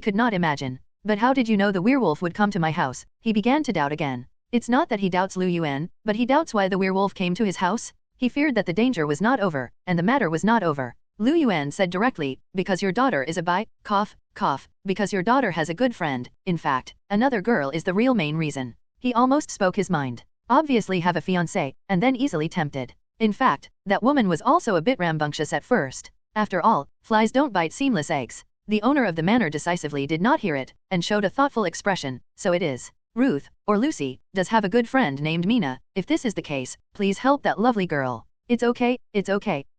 could not imagine. But how did you know the werewolf would come to my house? He began to doubt again. It's not that he doubts Lu Yuan, but he doubts why the werewolf came to his house. He feared that the danger was not over, and the matter was not over. Lu Yuan said directly, because your daughter is a cough, because your daughter has a good friend. In fact, another girl is the real main reason. He almost spoke his mind. Obviously have a fiancé, and then easily tempted. In fact, that woman was also a bit rambunctious at first. After all, flies don't bite seamless eggs. The owner of the manor decisively did not hear it, and showed a thoughtful expression. So it is. Ruth, or Lucy, does have a good friend named Mina. If this is the case, please help that lovely girl. It's okay,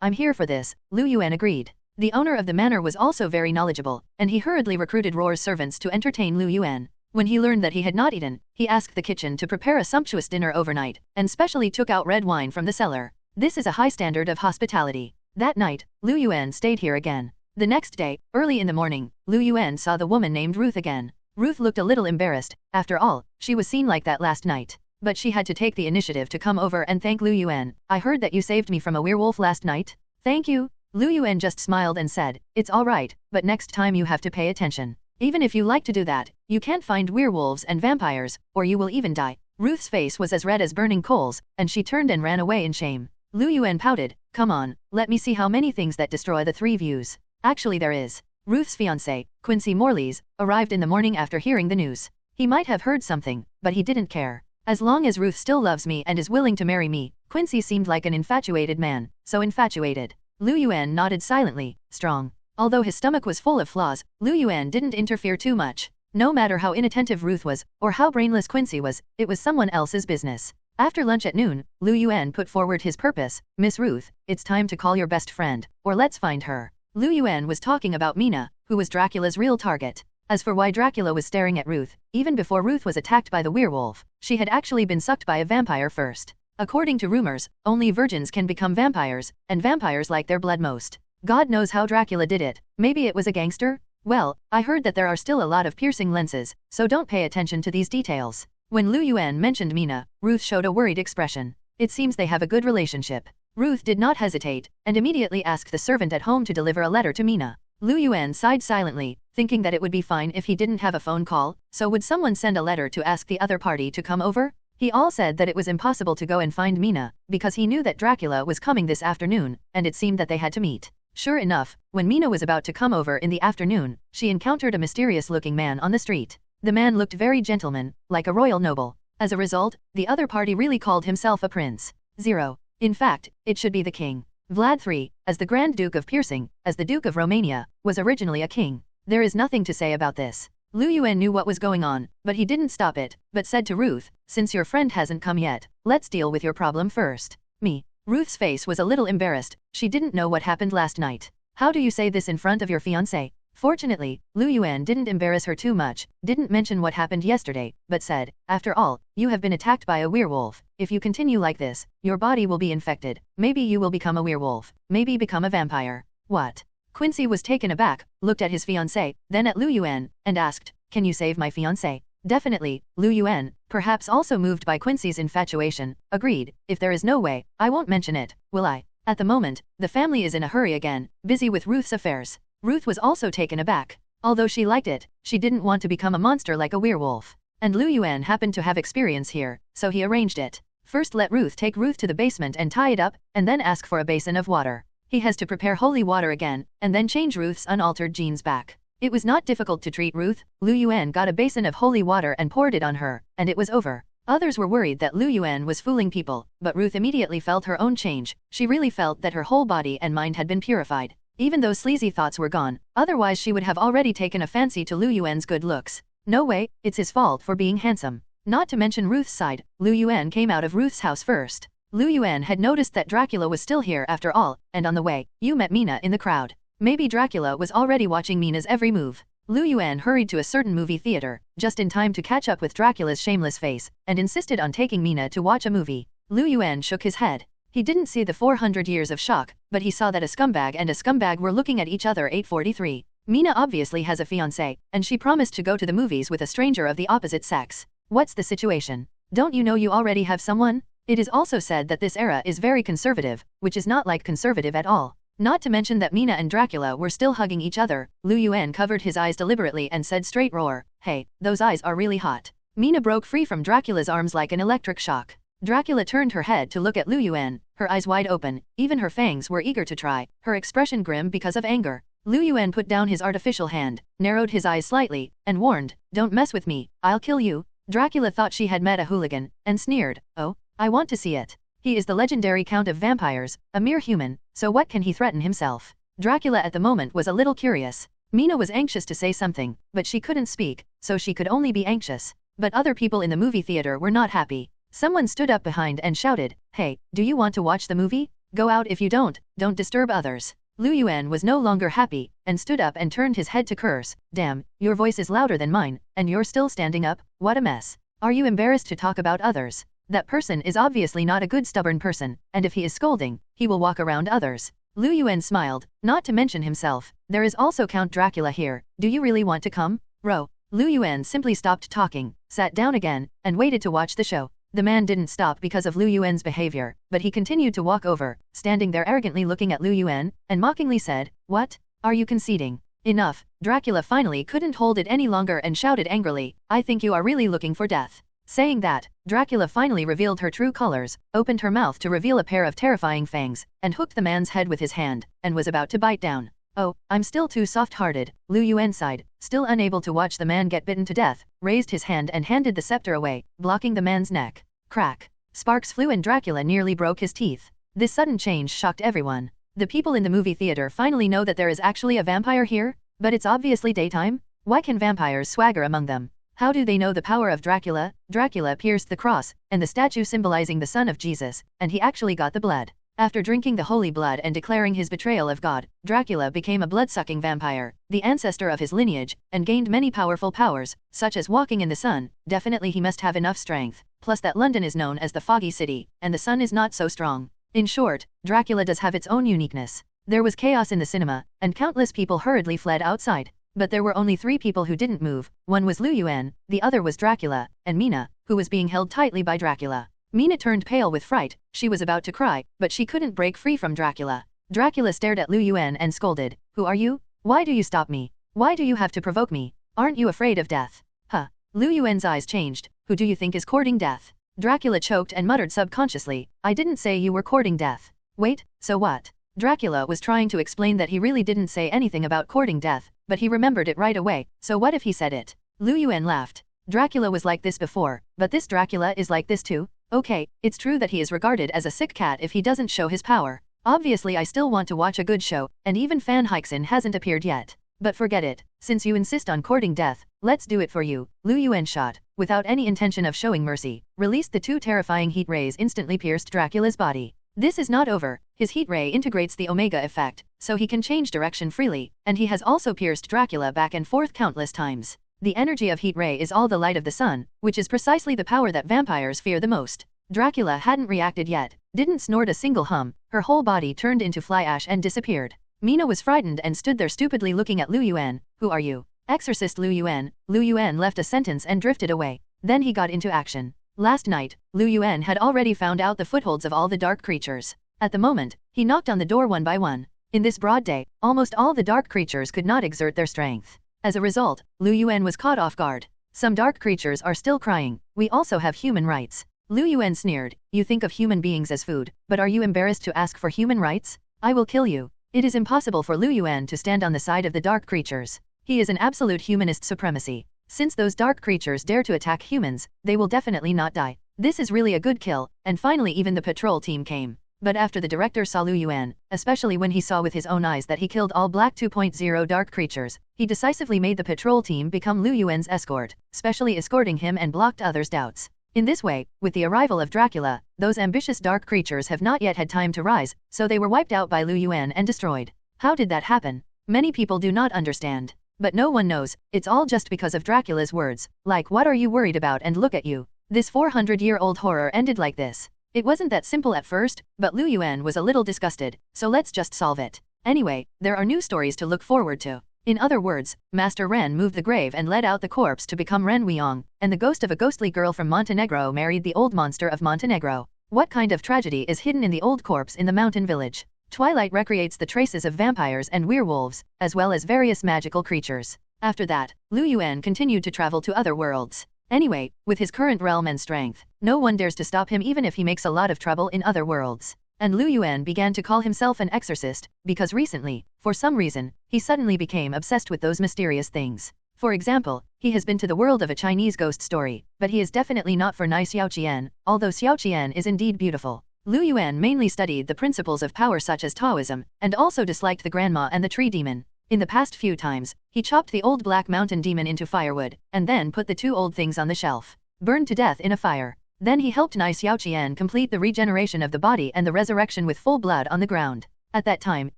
I'm here for this, Lu Yuan agreed. The owner of the manor was also very knowledgeable, and he hurriedly recruited Roar's servants to entertain Lu Yuan. When he learned that he had not eaten, he asked the kitchen to prepare a sumptuous dinner overnight, and specially took out red wine from the cellar. This is a high standard of hospitality. That night, Lu Yuan stayed here again. The next day, early in the morning, Lu Yuan saw the woman named Ruth again. Ruth looked a little embarrassed. After all, she was seen like that last night. But she had to take the initiative to come over and thank Lu Yuan. I heard that you saved me from a werewolf last night. Thank you. Lu Yuan just smiled and said, it's alright, but next time you have to pay attention. Even if you like to do that, you can't find werewolves and vampires, or you will even die. Ruth's face was as red as burning coals, and she turned and ran away in shame. Lu Yuan pouted, come on, let me see how many things that destroy the three views. Actually there is. Ruth's fiancé, Quincy Morley's, arrived in the morning after hearing the news. He might have heard something, but he didn't care. As long as Ruth still loves me and is willing to marry me, Quincy seemed like an infatuated man, so infatuated. Lu Yuan nodded silently, strong. Although his stomach was full of flaws, Lu Yuan didn't interfere too much. No matter how inattentive Ruth was, or how brainless Quincy was, it was someone else's business. After lunch at noon, Lu Yuan put forward his purpose, Miss Ruth, it's time to call your best friend, or let's find her. Lu Yuan was talking about Mina, who was Dracula's real target. As for why Dracula was staring at Ruth, even before Ruth was attacked by the werewolf, she had actually been sucked by a vampire first. According to rumors, only virgins can become vampires, and vampires like their blood most. God knows how Dracula did it. Maybe it was a gangster? Well, I heard that there are still a lot of piercing lenses, so don't pay attention to these details. When Lu Yuan mentioned Mina, Ruth showed a worried expression. It seems they have a good relationship. Ruth did not hesitate, and immediately asked the servant at home to deliver a letter to Mina. Lu Yuan sighed silently, thinking that it would be fine if he didn't have a phone call, so would someone send a letter to ask the other party to come over? He all said that it was impossible to go and find Mina, because he knew that Dracula was coming this afternoon, and it seemed that they had to meet. Sure enough, when Mina was about to come over in the afternoon, she encountered a mysterious-looking man on the street. The man looked very gentleman, like a royal noble. As a result, the other party really called himself a prince. 0. In fact, it should be the king. Vlad III, as the Grand Duke of Piercing, as the Duke of Romania, was originally a king. There is nothing to say about this. Lu Yuan knew what was going on, but he didn't stop it, but said to Ruth, since your friend hasn't come yet, let's deal with your problem first. Me. Ruth's face was a little embarrassed. She didn't know what happened last night. How do you say this in front of your fiancé? Fortunately, Lu Yuan didn't embarrass her too much, didn't mention what happened yesterday, but said, after all, you have been attacked by a werewolf. If you continue like this, your body will be infected. Maybe you will become a werewolf. Maybe become a vampire. What? Quincy was taken aback, looked at his fiancé, then at Lu Yuan, and asked, can you save my fiancé? Definitely, Lu Yuan, perhaps also moved by Quincy's infatuation, agreed, if there is no way, I won't mention it, will I? At the moment, the family is in a hurry again, busy with Ruth's affairs. Ruth was also taken aback. Although she liked it, she didn't want to become a monster like a werewolf. And Lu Yuan happened to have experience here, so he arranged it. First let Ruth take Ruth to the basement and tie it up, and then ask for a basin of water. He has to prepare holy water again, and then change Ruth's unaltered jeans back. It was not difficult to treat Ruth. Lu Yuan got a basin of holy water and poured it on her, and it was over. Others were worried that Lu Yuan was fooling people, but Ruth immediately felt her own change. She really felt that her whole body and mind had been purified. Even though sleazy thoughts were gone, otherwise she would have already taken a fancy to Lu Yuan's good looks. No way, it's his fault for being handsome. Not to mention Ruth's side, Lu Yuan came out of Ruth's house first. Lu Yuan had noticed that Dracula was still here after all, and on the way, you met Mina in the crowd. Maybe Dracula was already watching Mina's every move. Lu Yuan hurried to a certain movie theater, just in time to catch up with Dracula's shameless face, and insisted on taking Mina to watch a movie. Lu Yuan shook his head. He didn't see the 400 years of shock, but he saw that a scumbag and a scumbag were looking at each other. 843. Mina obviously has a fiancé, and she promised to go to the movies with a stranger of the opposite sex. What's the situation? Don't you know you already have someone? It is also said that this era is very conservative, which is not like conservative at all. Not to mention that Mina and Dracula were still hugging each other. Lu Yuan covered his eyes deliberately and said straight roar, hey, those eyes are really hot. Mina broke free from Dracula's arms like an electric shock. Dracula turned her head to look at Lu Yuan, her eyes wide open, even her fangs were eager to try, her expression grim because of anger. Lu Yuan put down his artificial hand, narrowed his eyes slightly, and warned, don't mess with me, I'll kill you. Dracula thought she had met a hooligan, and sneered, oh, I want to see it. He is the legendary Count of Vampires, a mere human, so what can he threaten himself? Dracula at the moment was a little curious. Mina was anxious to say something, but she couldn't speak, so she could only be anxious. But other people in the movie theater were not happy. Someone stood up behind and shouted, hey, do you want to watch the movie? Go out if you don't disturb others. Lu Yuan was no longer happy, and stood up and turned his head to curse, damn, your voice is louder than mine, and you're still standing up, what a mess. Are you embarrassed to talk about others? That person is obviously not a good stubborn person, and if he is scolding, he will walk around others. Lu Yuan smiled, not to mention himself. There is also Count Dracula here. Do you really want to come? Ro. Lu Yuan simply stopped talking, sat down again, and waited to watch the show. The man didn't stop because of Lu Yuan's behavior, but he continued to walk over, standing there arrogantly looking at Lu Yuan, and mockingly said, "What? Are you conceding? Enough." Dracula finally couldn't hold it any longer and shouted angrily, "I think you are really looking for death." Saying that, Dracula finally revealed her true colors, opened her mouth to reveal a pair of terrifying fangs, and hooked the man's head with his hand, and was about to bite down. "Oh, I'm still too soft-hearted," Lu Yuan sighed, still unable to watch the man get bitten to death, raised his hand and handed the scepter away, blocking the man's neck. Crack. Sparks flew and Dracula nearly broke his teeth. This sudden change shocked everyone. The people in the movie theater finally know that there is actually a vampire here? But it's obviously daytime? Why can vampires swagger among them? How do they know the power of Dracula? Dracula pierced the cross, and the statue symbolizing the son of Jesus, and he actually got the blood. After drinking the holy blood and declaring his betrayal of God, Dracula became a blood-sucking vampire, the ancestor of his lineage, and gained many powerful powers, such as walking in the sun. Definitely he must have enough strength. Plus that London is known as the Foggy City, and the sun is not so strong. In short, Dracula does have its own uniqueness. There was chaos in the cinema, and countless people hurriedly fled outside. But there were only 3 people who didn't move. One was Lu Yuan, the other was Dracula, and Mina, who was being held tightly by Dracula. Mina turned pale with fright. She was about to cry, but she couldn't break free from Dracula. Dracula stared at Lu Yuan and scolded, "Who are you? Why do you stop me? Why do you have to provoke me? Aren't you afraid of death?" Huh. Lu Yuan's eyes changed. "Who do you think is courting death?" Dracula choked and muttered subconsciously, "I didn't say you were courting death." "Wait, so what?" Dracula was trying to explain that he really didn't say anything about courting death, but he remembered it right away. So what if he said it? Lu Yuan laughed. Dracula was like this before, but this Dracula is like this too? Okay, it's true that he is regarded as a sick cat if he doesn't show his power. Obviously I still want to watch a good show, and even Fan Hixin hasn't appeared yet. But forget it, since you insist on courting death, let's do it for you. Lu Yuan shot, without any intention of showing mercy, released the 2 terrifying heat rays instantly pierced Dracula's body. This is not over. His heat ray integrates the Omega effect, so he can change direction freely, and he has also pierced Dracula back and forth countless times. The energy of heat ray is all the light of the sun, which is precisely the power that vampires fear the most. Dracula hadn't reacted yet, didn't snort a single hum, her whole body turned into fly ash and disappeared. Mina was frightened and stood there stupidly looking at Lu Yuan. "Who are you?" "Exorcist Lu Yuan." Lu Yuan left a sentence and drifted away. Then he got into action. Last night, Lu Yuan had already found out the footholds of all the dark creatures. At the moment, he knocked on the door one by one. In this broad day, almost all the dark creatures could not exert their strength. As a result, Lu Yuan was caught off guard. Some dark creatures are still crying, "We also have human rights." Lu Yuan sneered, "You think of human beings as food, but are you embarrassed to ask for human rights? I will kill you." It is impossible for Lu Yuan to stand on the side of the dark creatures. He is an absolute humanist supremacy. Since those dark creatures dare to attack humans, they will definitely not die. This is really a good kill, and finally even the patrol team came. But after the director saw Lu Yuan, especially when he saw with his own eyes that he killed all Black 2.0 dark creatures, he decisively made the patrol team become Lu Yuan's escort, specially escorting him and blocked others' doubts. In this way, with the arrival of Dracula, those ambitious dark creatures have not yet had time to rise, so they were wiped out by Lu Yuan and destroyed. How did that happen? Many people do not understand. But no one knows, it's all just because of Dracula's words, like "What are you worried about and look at you." This 400-year-old horror ended like this. It wasn't that simple at first, but Lu Yuan was a little disgusted, so let's just solve it. Anyway, there are new stories to look forward to. In other words, Master Ren moved the grave and led out the corpse to become Ren Weong, and the ghost of a ghostly girl from Montenegro married the old monster of Montenegro. What kind of tragedy is hidden in the old corpse in the mountain village? Twilight recreates the traces of vampires and werewolves, as well as various magical creatures. After that, Lu Yuan continued to travel to other worlds. Anyway, with his current realm and strength, no one dares to stop him even if he makes a lot of trouble in other worlds. And Lu Yuan began to call himself an exorcist, because recently, for some reason, he suddenly became obsessed with those mysterious things. For example, he has been to the world of a Chinese ghost story, but he is definitely not for Nai Xiaoqian, although Xiaoqian is indeed beautiful. Lu Yuan mainly studied the principles of power such as Taoism, and also disliked the grandma and the tree demon. In the past few times, he chopped the old black mountain demon into firewood, and then put the 2 old things on the shelf. Burned to death in a fire. Then he helped Nai Xiaoqian complete the regeneration of the body and the resurrection with full blood on the ground. At that time,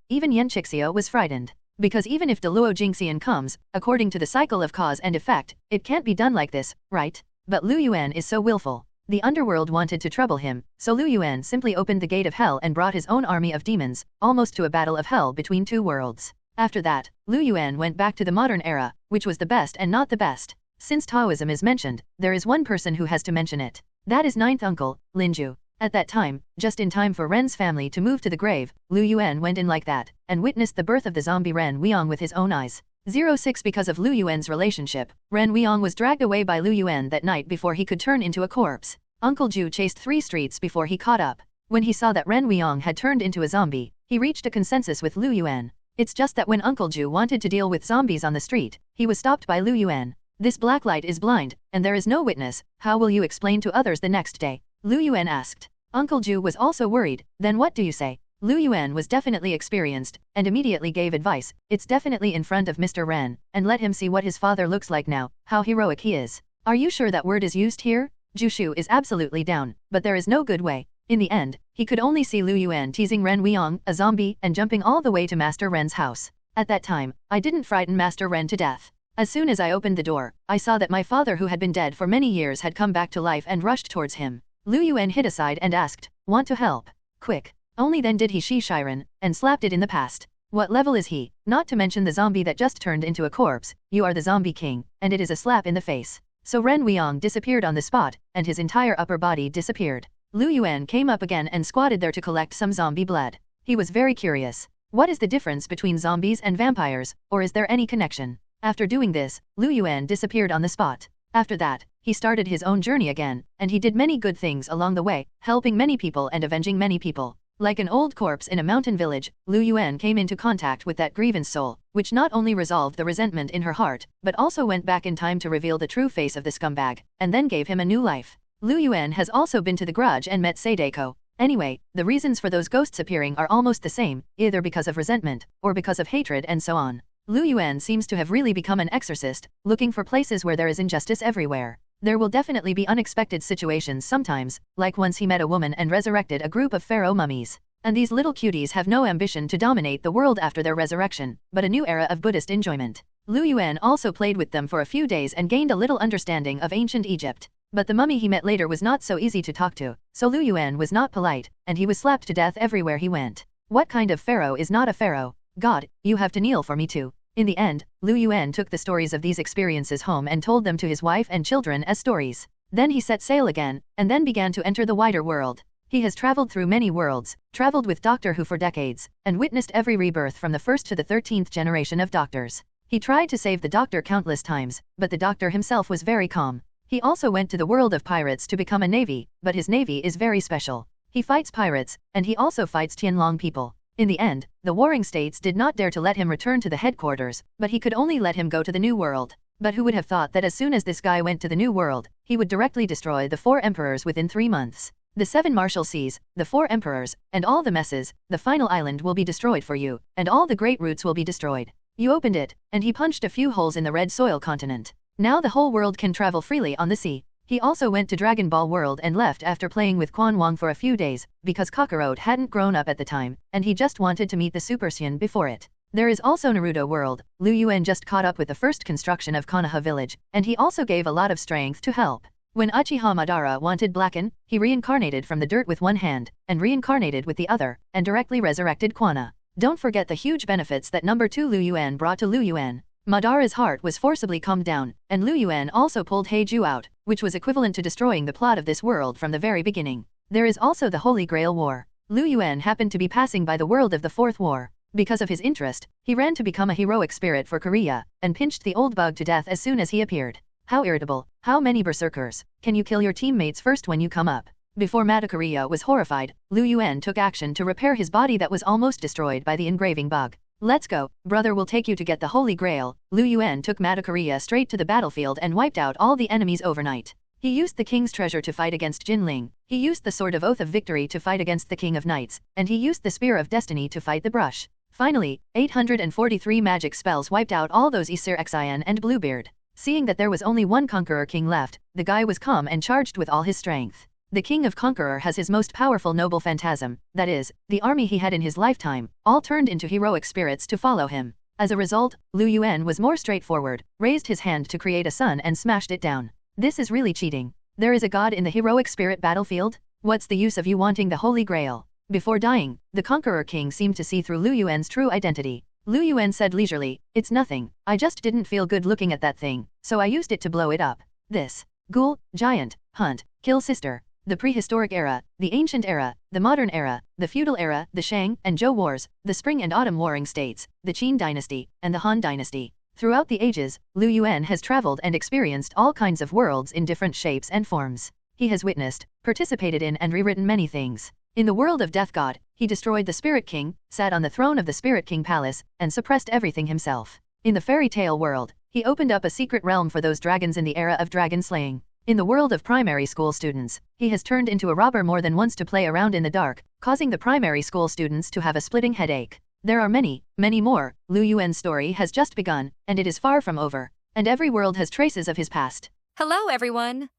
even Yan Chixia was frightened. Because even if Deluo Jingxian comes, according to the cycle of cause and effect, it can't be done like this, right? But Lu Yuan is so willful. The underworld wanted to trouble him, so Lu Yuan simply opened the gate of hell and brought his own army of demons, almost to a battle of hell between two worlds. After that, Lu Yuan went back to the modern era, which was the best and not the best. Since Taoism is mentioned, there is one person who has to mention it. That is ninth uncle, Linju. At that time, just in time for Ren's family to move to the grave, Lu Yuan went in like that, and witnessed the birth of the zombie Ren Weong with his own eyes. 06 Because of Lu Yuan's relationship, Ren Weong was dragged away by Lu Yuan that night before he could turn into a corpse. Uncle Ju chased 3 streets before he caught up. When he saw that Ren Weong had turned into a zombie, he reached a consensus with Lu Yuan. It's just that when Uncle Ju wanted to deal with zombies on the street, he was stopped by Lu Yuan. This black light is blind, and there is no witness, how will you explain to others the next day? Lu Yuan asked. Uncle Ju was also worried, then what do you say? Lu Yuan was definitely experienced, and immediately gave advice, it's definitely in front of Mr. Ren, and let him see what his father looks like now, how heroic he is. Are you sure that word is used here? Jushu is absolutely down, but there is no good way. In the end, he could only see Lu Yuan teasing Ren Weong, a zombie, and jumping all the way to Master Ren's house. At that time, I didn't frighten Master Ren to death. As soon as I opened the door, I saw that my father who had been dead for many years had come back to life and rushed towards him. Lu Yuan hid aside and asked, want to help? Quick. Only then did he see Shiren, and slapped it in the past. What level is he? Not to mention the zombie that just turned into a corpse, you are the zombie king, and it is a slap in the face. So Ren Weong disappeared on the spot, and his entire upper body disappeared. Lu Yuan came up again and squatted there to collect some zombie blood. He was very curious. What is the difference between zombies and vampires, or is there any connection? After doing this, Lu Yuan disappeared on the spot. After that, he started his own journey again, and he did many good things along the way, helping many people and avenging many people. Like an old corpse in a mountain village, Lu Yuan came into contact with that grievance soul, which not only resolved the resentment in her heart, but also went back in time to reveal the true face of the scumbag, and then gave him a new life. Lu Yuan has also been to the garage and met Sadeko. Anyway, the reasons for those ghosts appearing are almost the same, either because of resentment, or because of hatred and so on. Lu Yuan seems to have really become an exorcist, looking for places where there is injustice everywhere. There will definitely be unexpected situations sometimes, like once he met a woman and resurrected a group of pharaoh mummies. And these little cuties have no ambition to dominate the world after their resurrection, but a new era of Buddhist enjoyment. Lu Yuan also played with them for a few days and gained a little understanding of ancient Egypt. But the mummy he met later was not so easy to talk to, so Lu Yuan was not polite, and he was slapped to death everywhere he went. What kind of pharaoh is not a pharaoh? God, you have to kneel for me too. In the end, Lu Yuan took the stories of these experiences home and told them to his wife and children as stories. Then he set sail again, and then began to enter the wider world. He has traveled through many worlds, traveled with Doctor Who for decades, and witnessed every rebirth from the 1st to the 13th generation of doctors. He tried to save the Doctor countless times, but the Doctor himself was very calm. He also went to the world of pirates to become a navy, but his navy is very special. He fights pirates, and he also fights Tianlong people. In the end, the warring states did not dare to let him return to the headquarters, but he could only let him go to the new world. But who would have thought that as soon as this guy went to the new world, he would directly destroy the 4 emperors within 3 months. The 7 martial seas, the 4 emperors, and all the messes, the final island will be destroyed for you, and all the great roots will be destroyed. You opened it, and he punched a few holes in the red soil continent. Now the whole world can travel freely on the sea. He also went to Dragon Ball World and left after playing with Quan Wong for a few days, because Kakarot hadn't grown up at the time, and he just wanted to meet the Super Saiyan before it. There is also Naruto World. Lu Yuan just caught up with the first construction of Konoha village, and he also gave a lot of strength to help. When Uchiha Madara wanted Blacken, he reincarnated from the dirt with one hand, and reincarnated with the other, and directly resurrected Quana. Don't forget the huge benefits that number 2 Lu Yuan brought to Lu Yuan. Madara's heart was forcibly calmed down, and Lu Yuan also pulled Heiju out, which was equivalent to destroying the plot of this world from the very beginning. There is also the Holy Grail War. Lu Yuan happened to be passing by the world of the 4th war. Because of his interest, he ran to become a heroic spirit for Korea, and pinched the old bug to death as soon as he appeared. How irritable, how many berserkers, can you kill your teammates first when you come up? Before Matakorea was horrified, Lu Yuan took action to repair his body that was almost destroyed by the engraving bug. Let's go, brother will take you to get the Holy Grail. Lu Yuan took Matakorea straight to the battlefield and wiped out all the enemies overnight. He used the king's treasure to fight against Jinling, he used the sword of oath of victory to fight against the king of knights, and he used the spear of destiny to fight the brush. Finally, 843 magic spells wiped out all those Aesir Xian and Bluebeard. Seeing that there was only one conqueror king left, the guy was calm and charged with all his strength. The king of Conqueror has his most powerful noble phantasm, that is, the army he had in his lifetime, all turned into heroic spirits to follow him. As a result, Lu Yuan was more straightforward, raised his hand to create a sun and smashed it down. This is really cheating. There is a god in the heroic spirit battlefield? What's the use of you wanting the Holy Grail? Before dying, the Conqueror King seemed to see through Lu Yuan's true identity. Lu Yuan said leisurely, "It's nothing, I just didn't feel good looking at that thing, so I used it to blow it up. This. Ghoul, giant, hunt, kill sister. The prehistoric era, the ancient era, the modern era, the feudal era, the Shang and Zhou wars, the spring and autumn warring states, the Qin dynasty, and the Han dynasty. Throughout the ages, Lu Yuan has traveled and experienced all kinds of worlds in different shapes and forms. He has witnessed, participated in and rewritten many things. In the world of Death God, he destroyed the Spirit King, sat on the throne of the Spirit King Palace, and suppressed everything himself. In the fairy tale world, he opened up a secret realm for those dragons in the era of dragon slaying. In the world of primary school students, he has turned into a robber more than once to play around in the dark, causing the primary school students to have a splitting headache. There are many, many more. Lu Yuan's story has just begun, and it is far from over. And every world has traces of his past. Hello, everyone!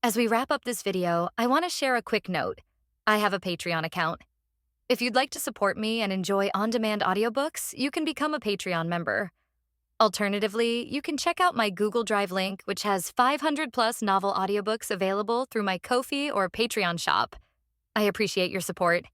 As we wrap up this video, I want to share a quick note. I have a Patreon account. If you'd like to support me and enjoy on-demand audiobooks, you can become a Patreon member. Alternatively, you can check out my Google Drive link, which has 500+ novel audiobooks available through my Ko-fi or Patreon shop. I appreciate your support.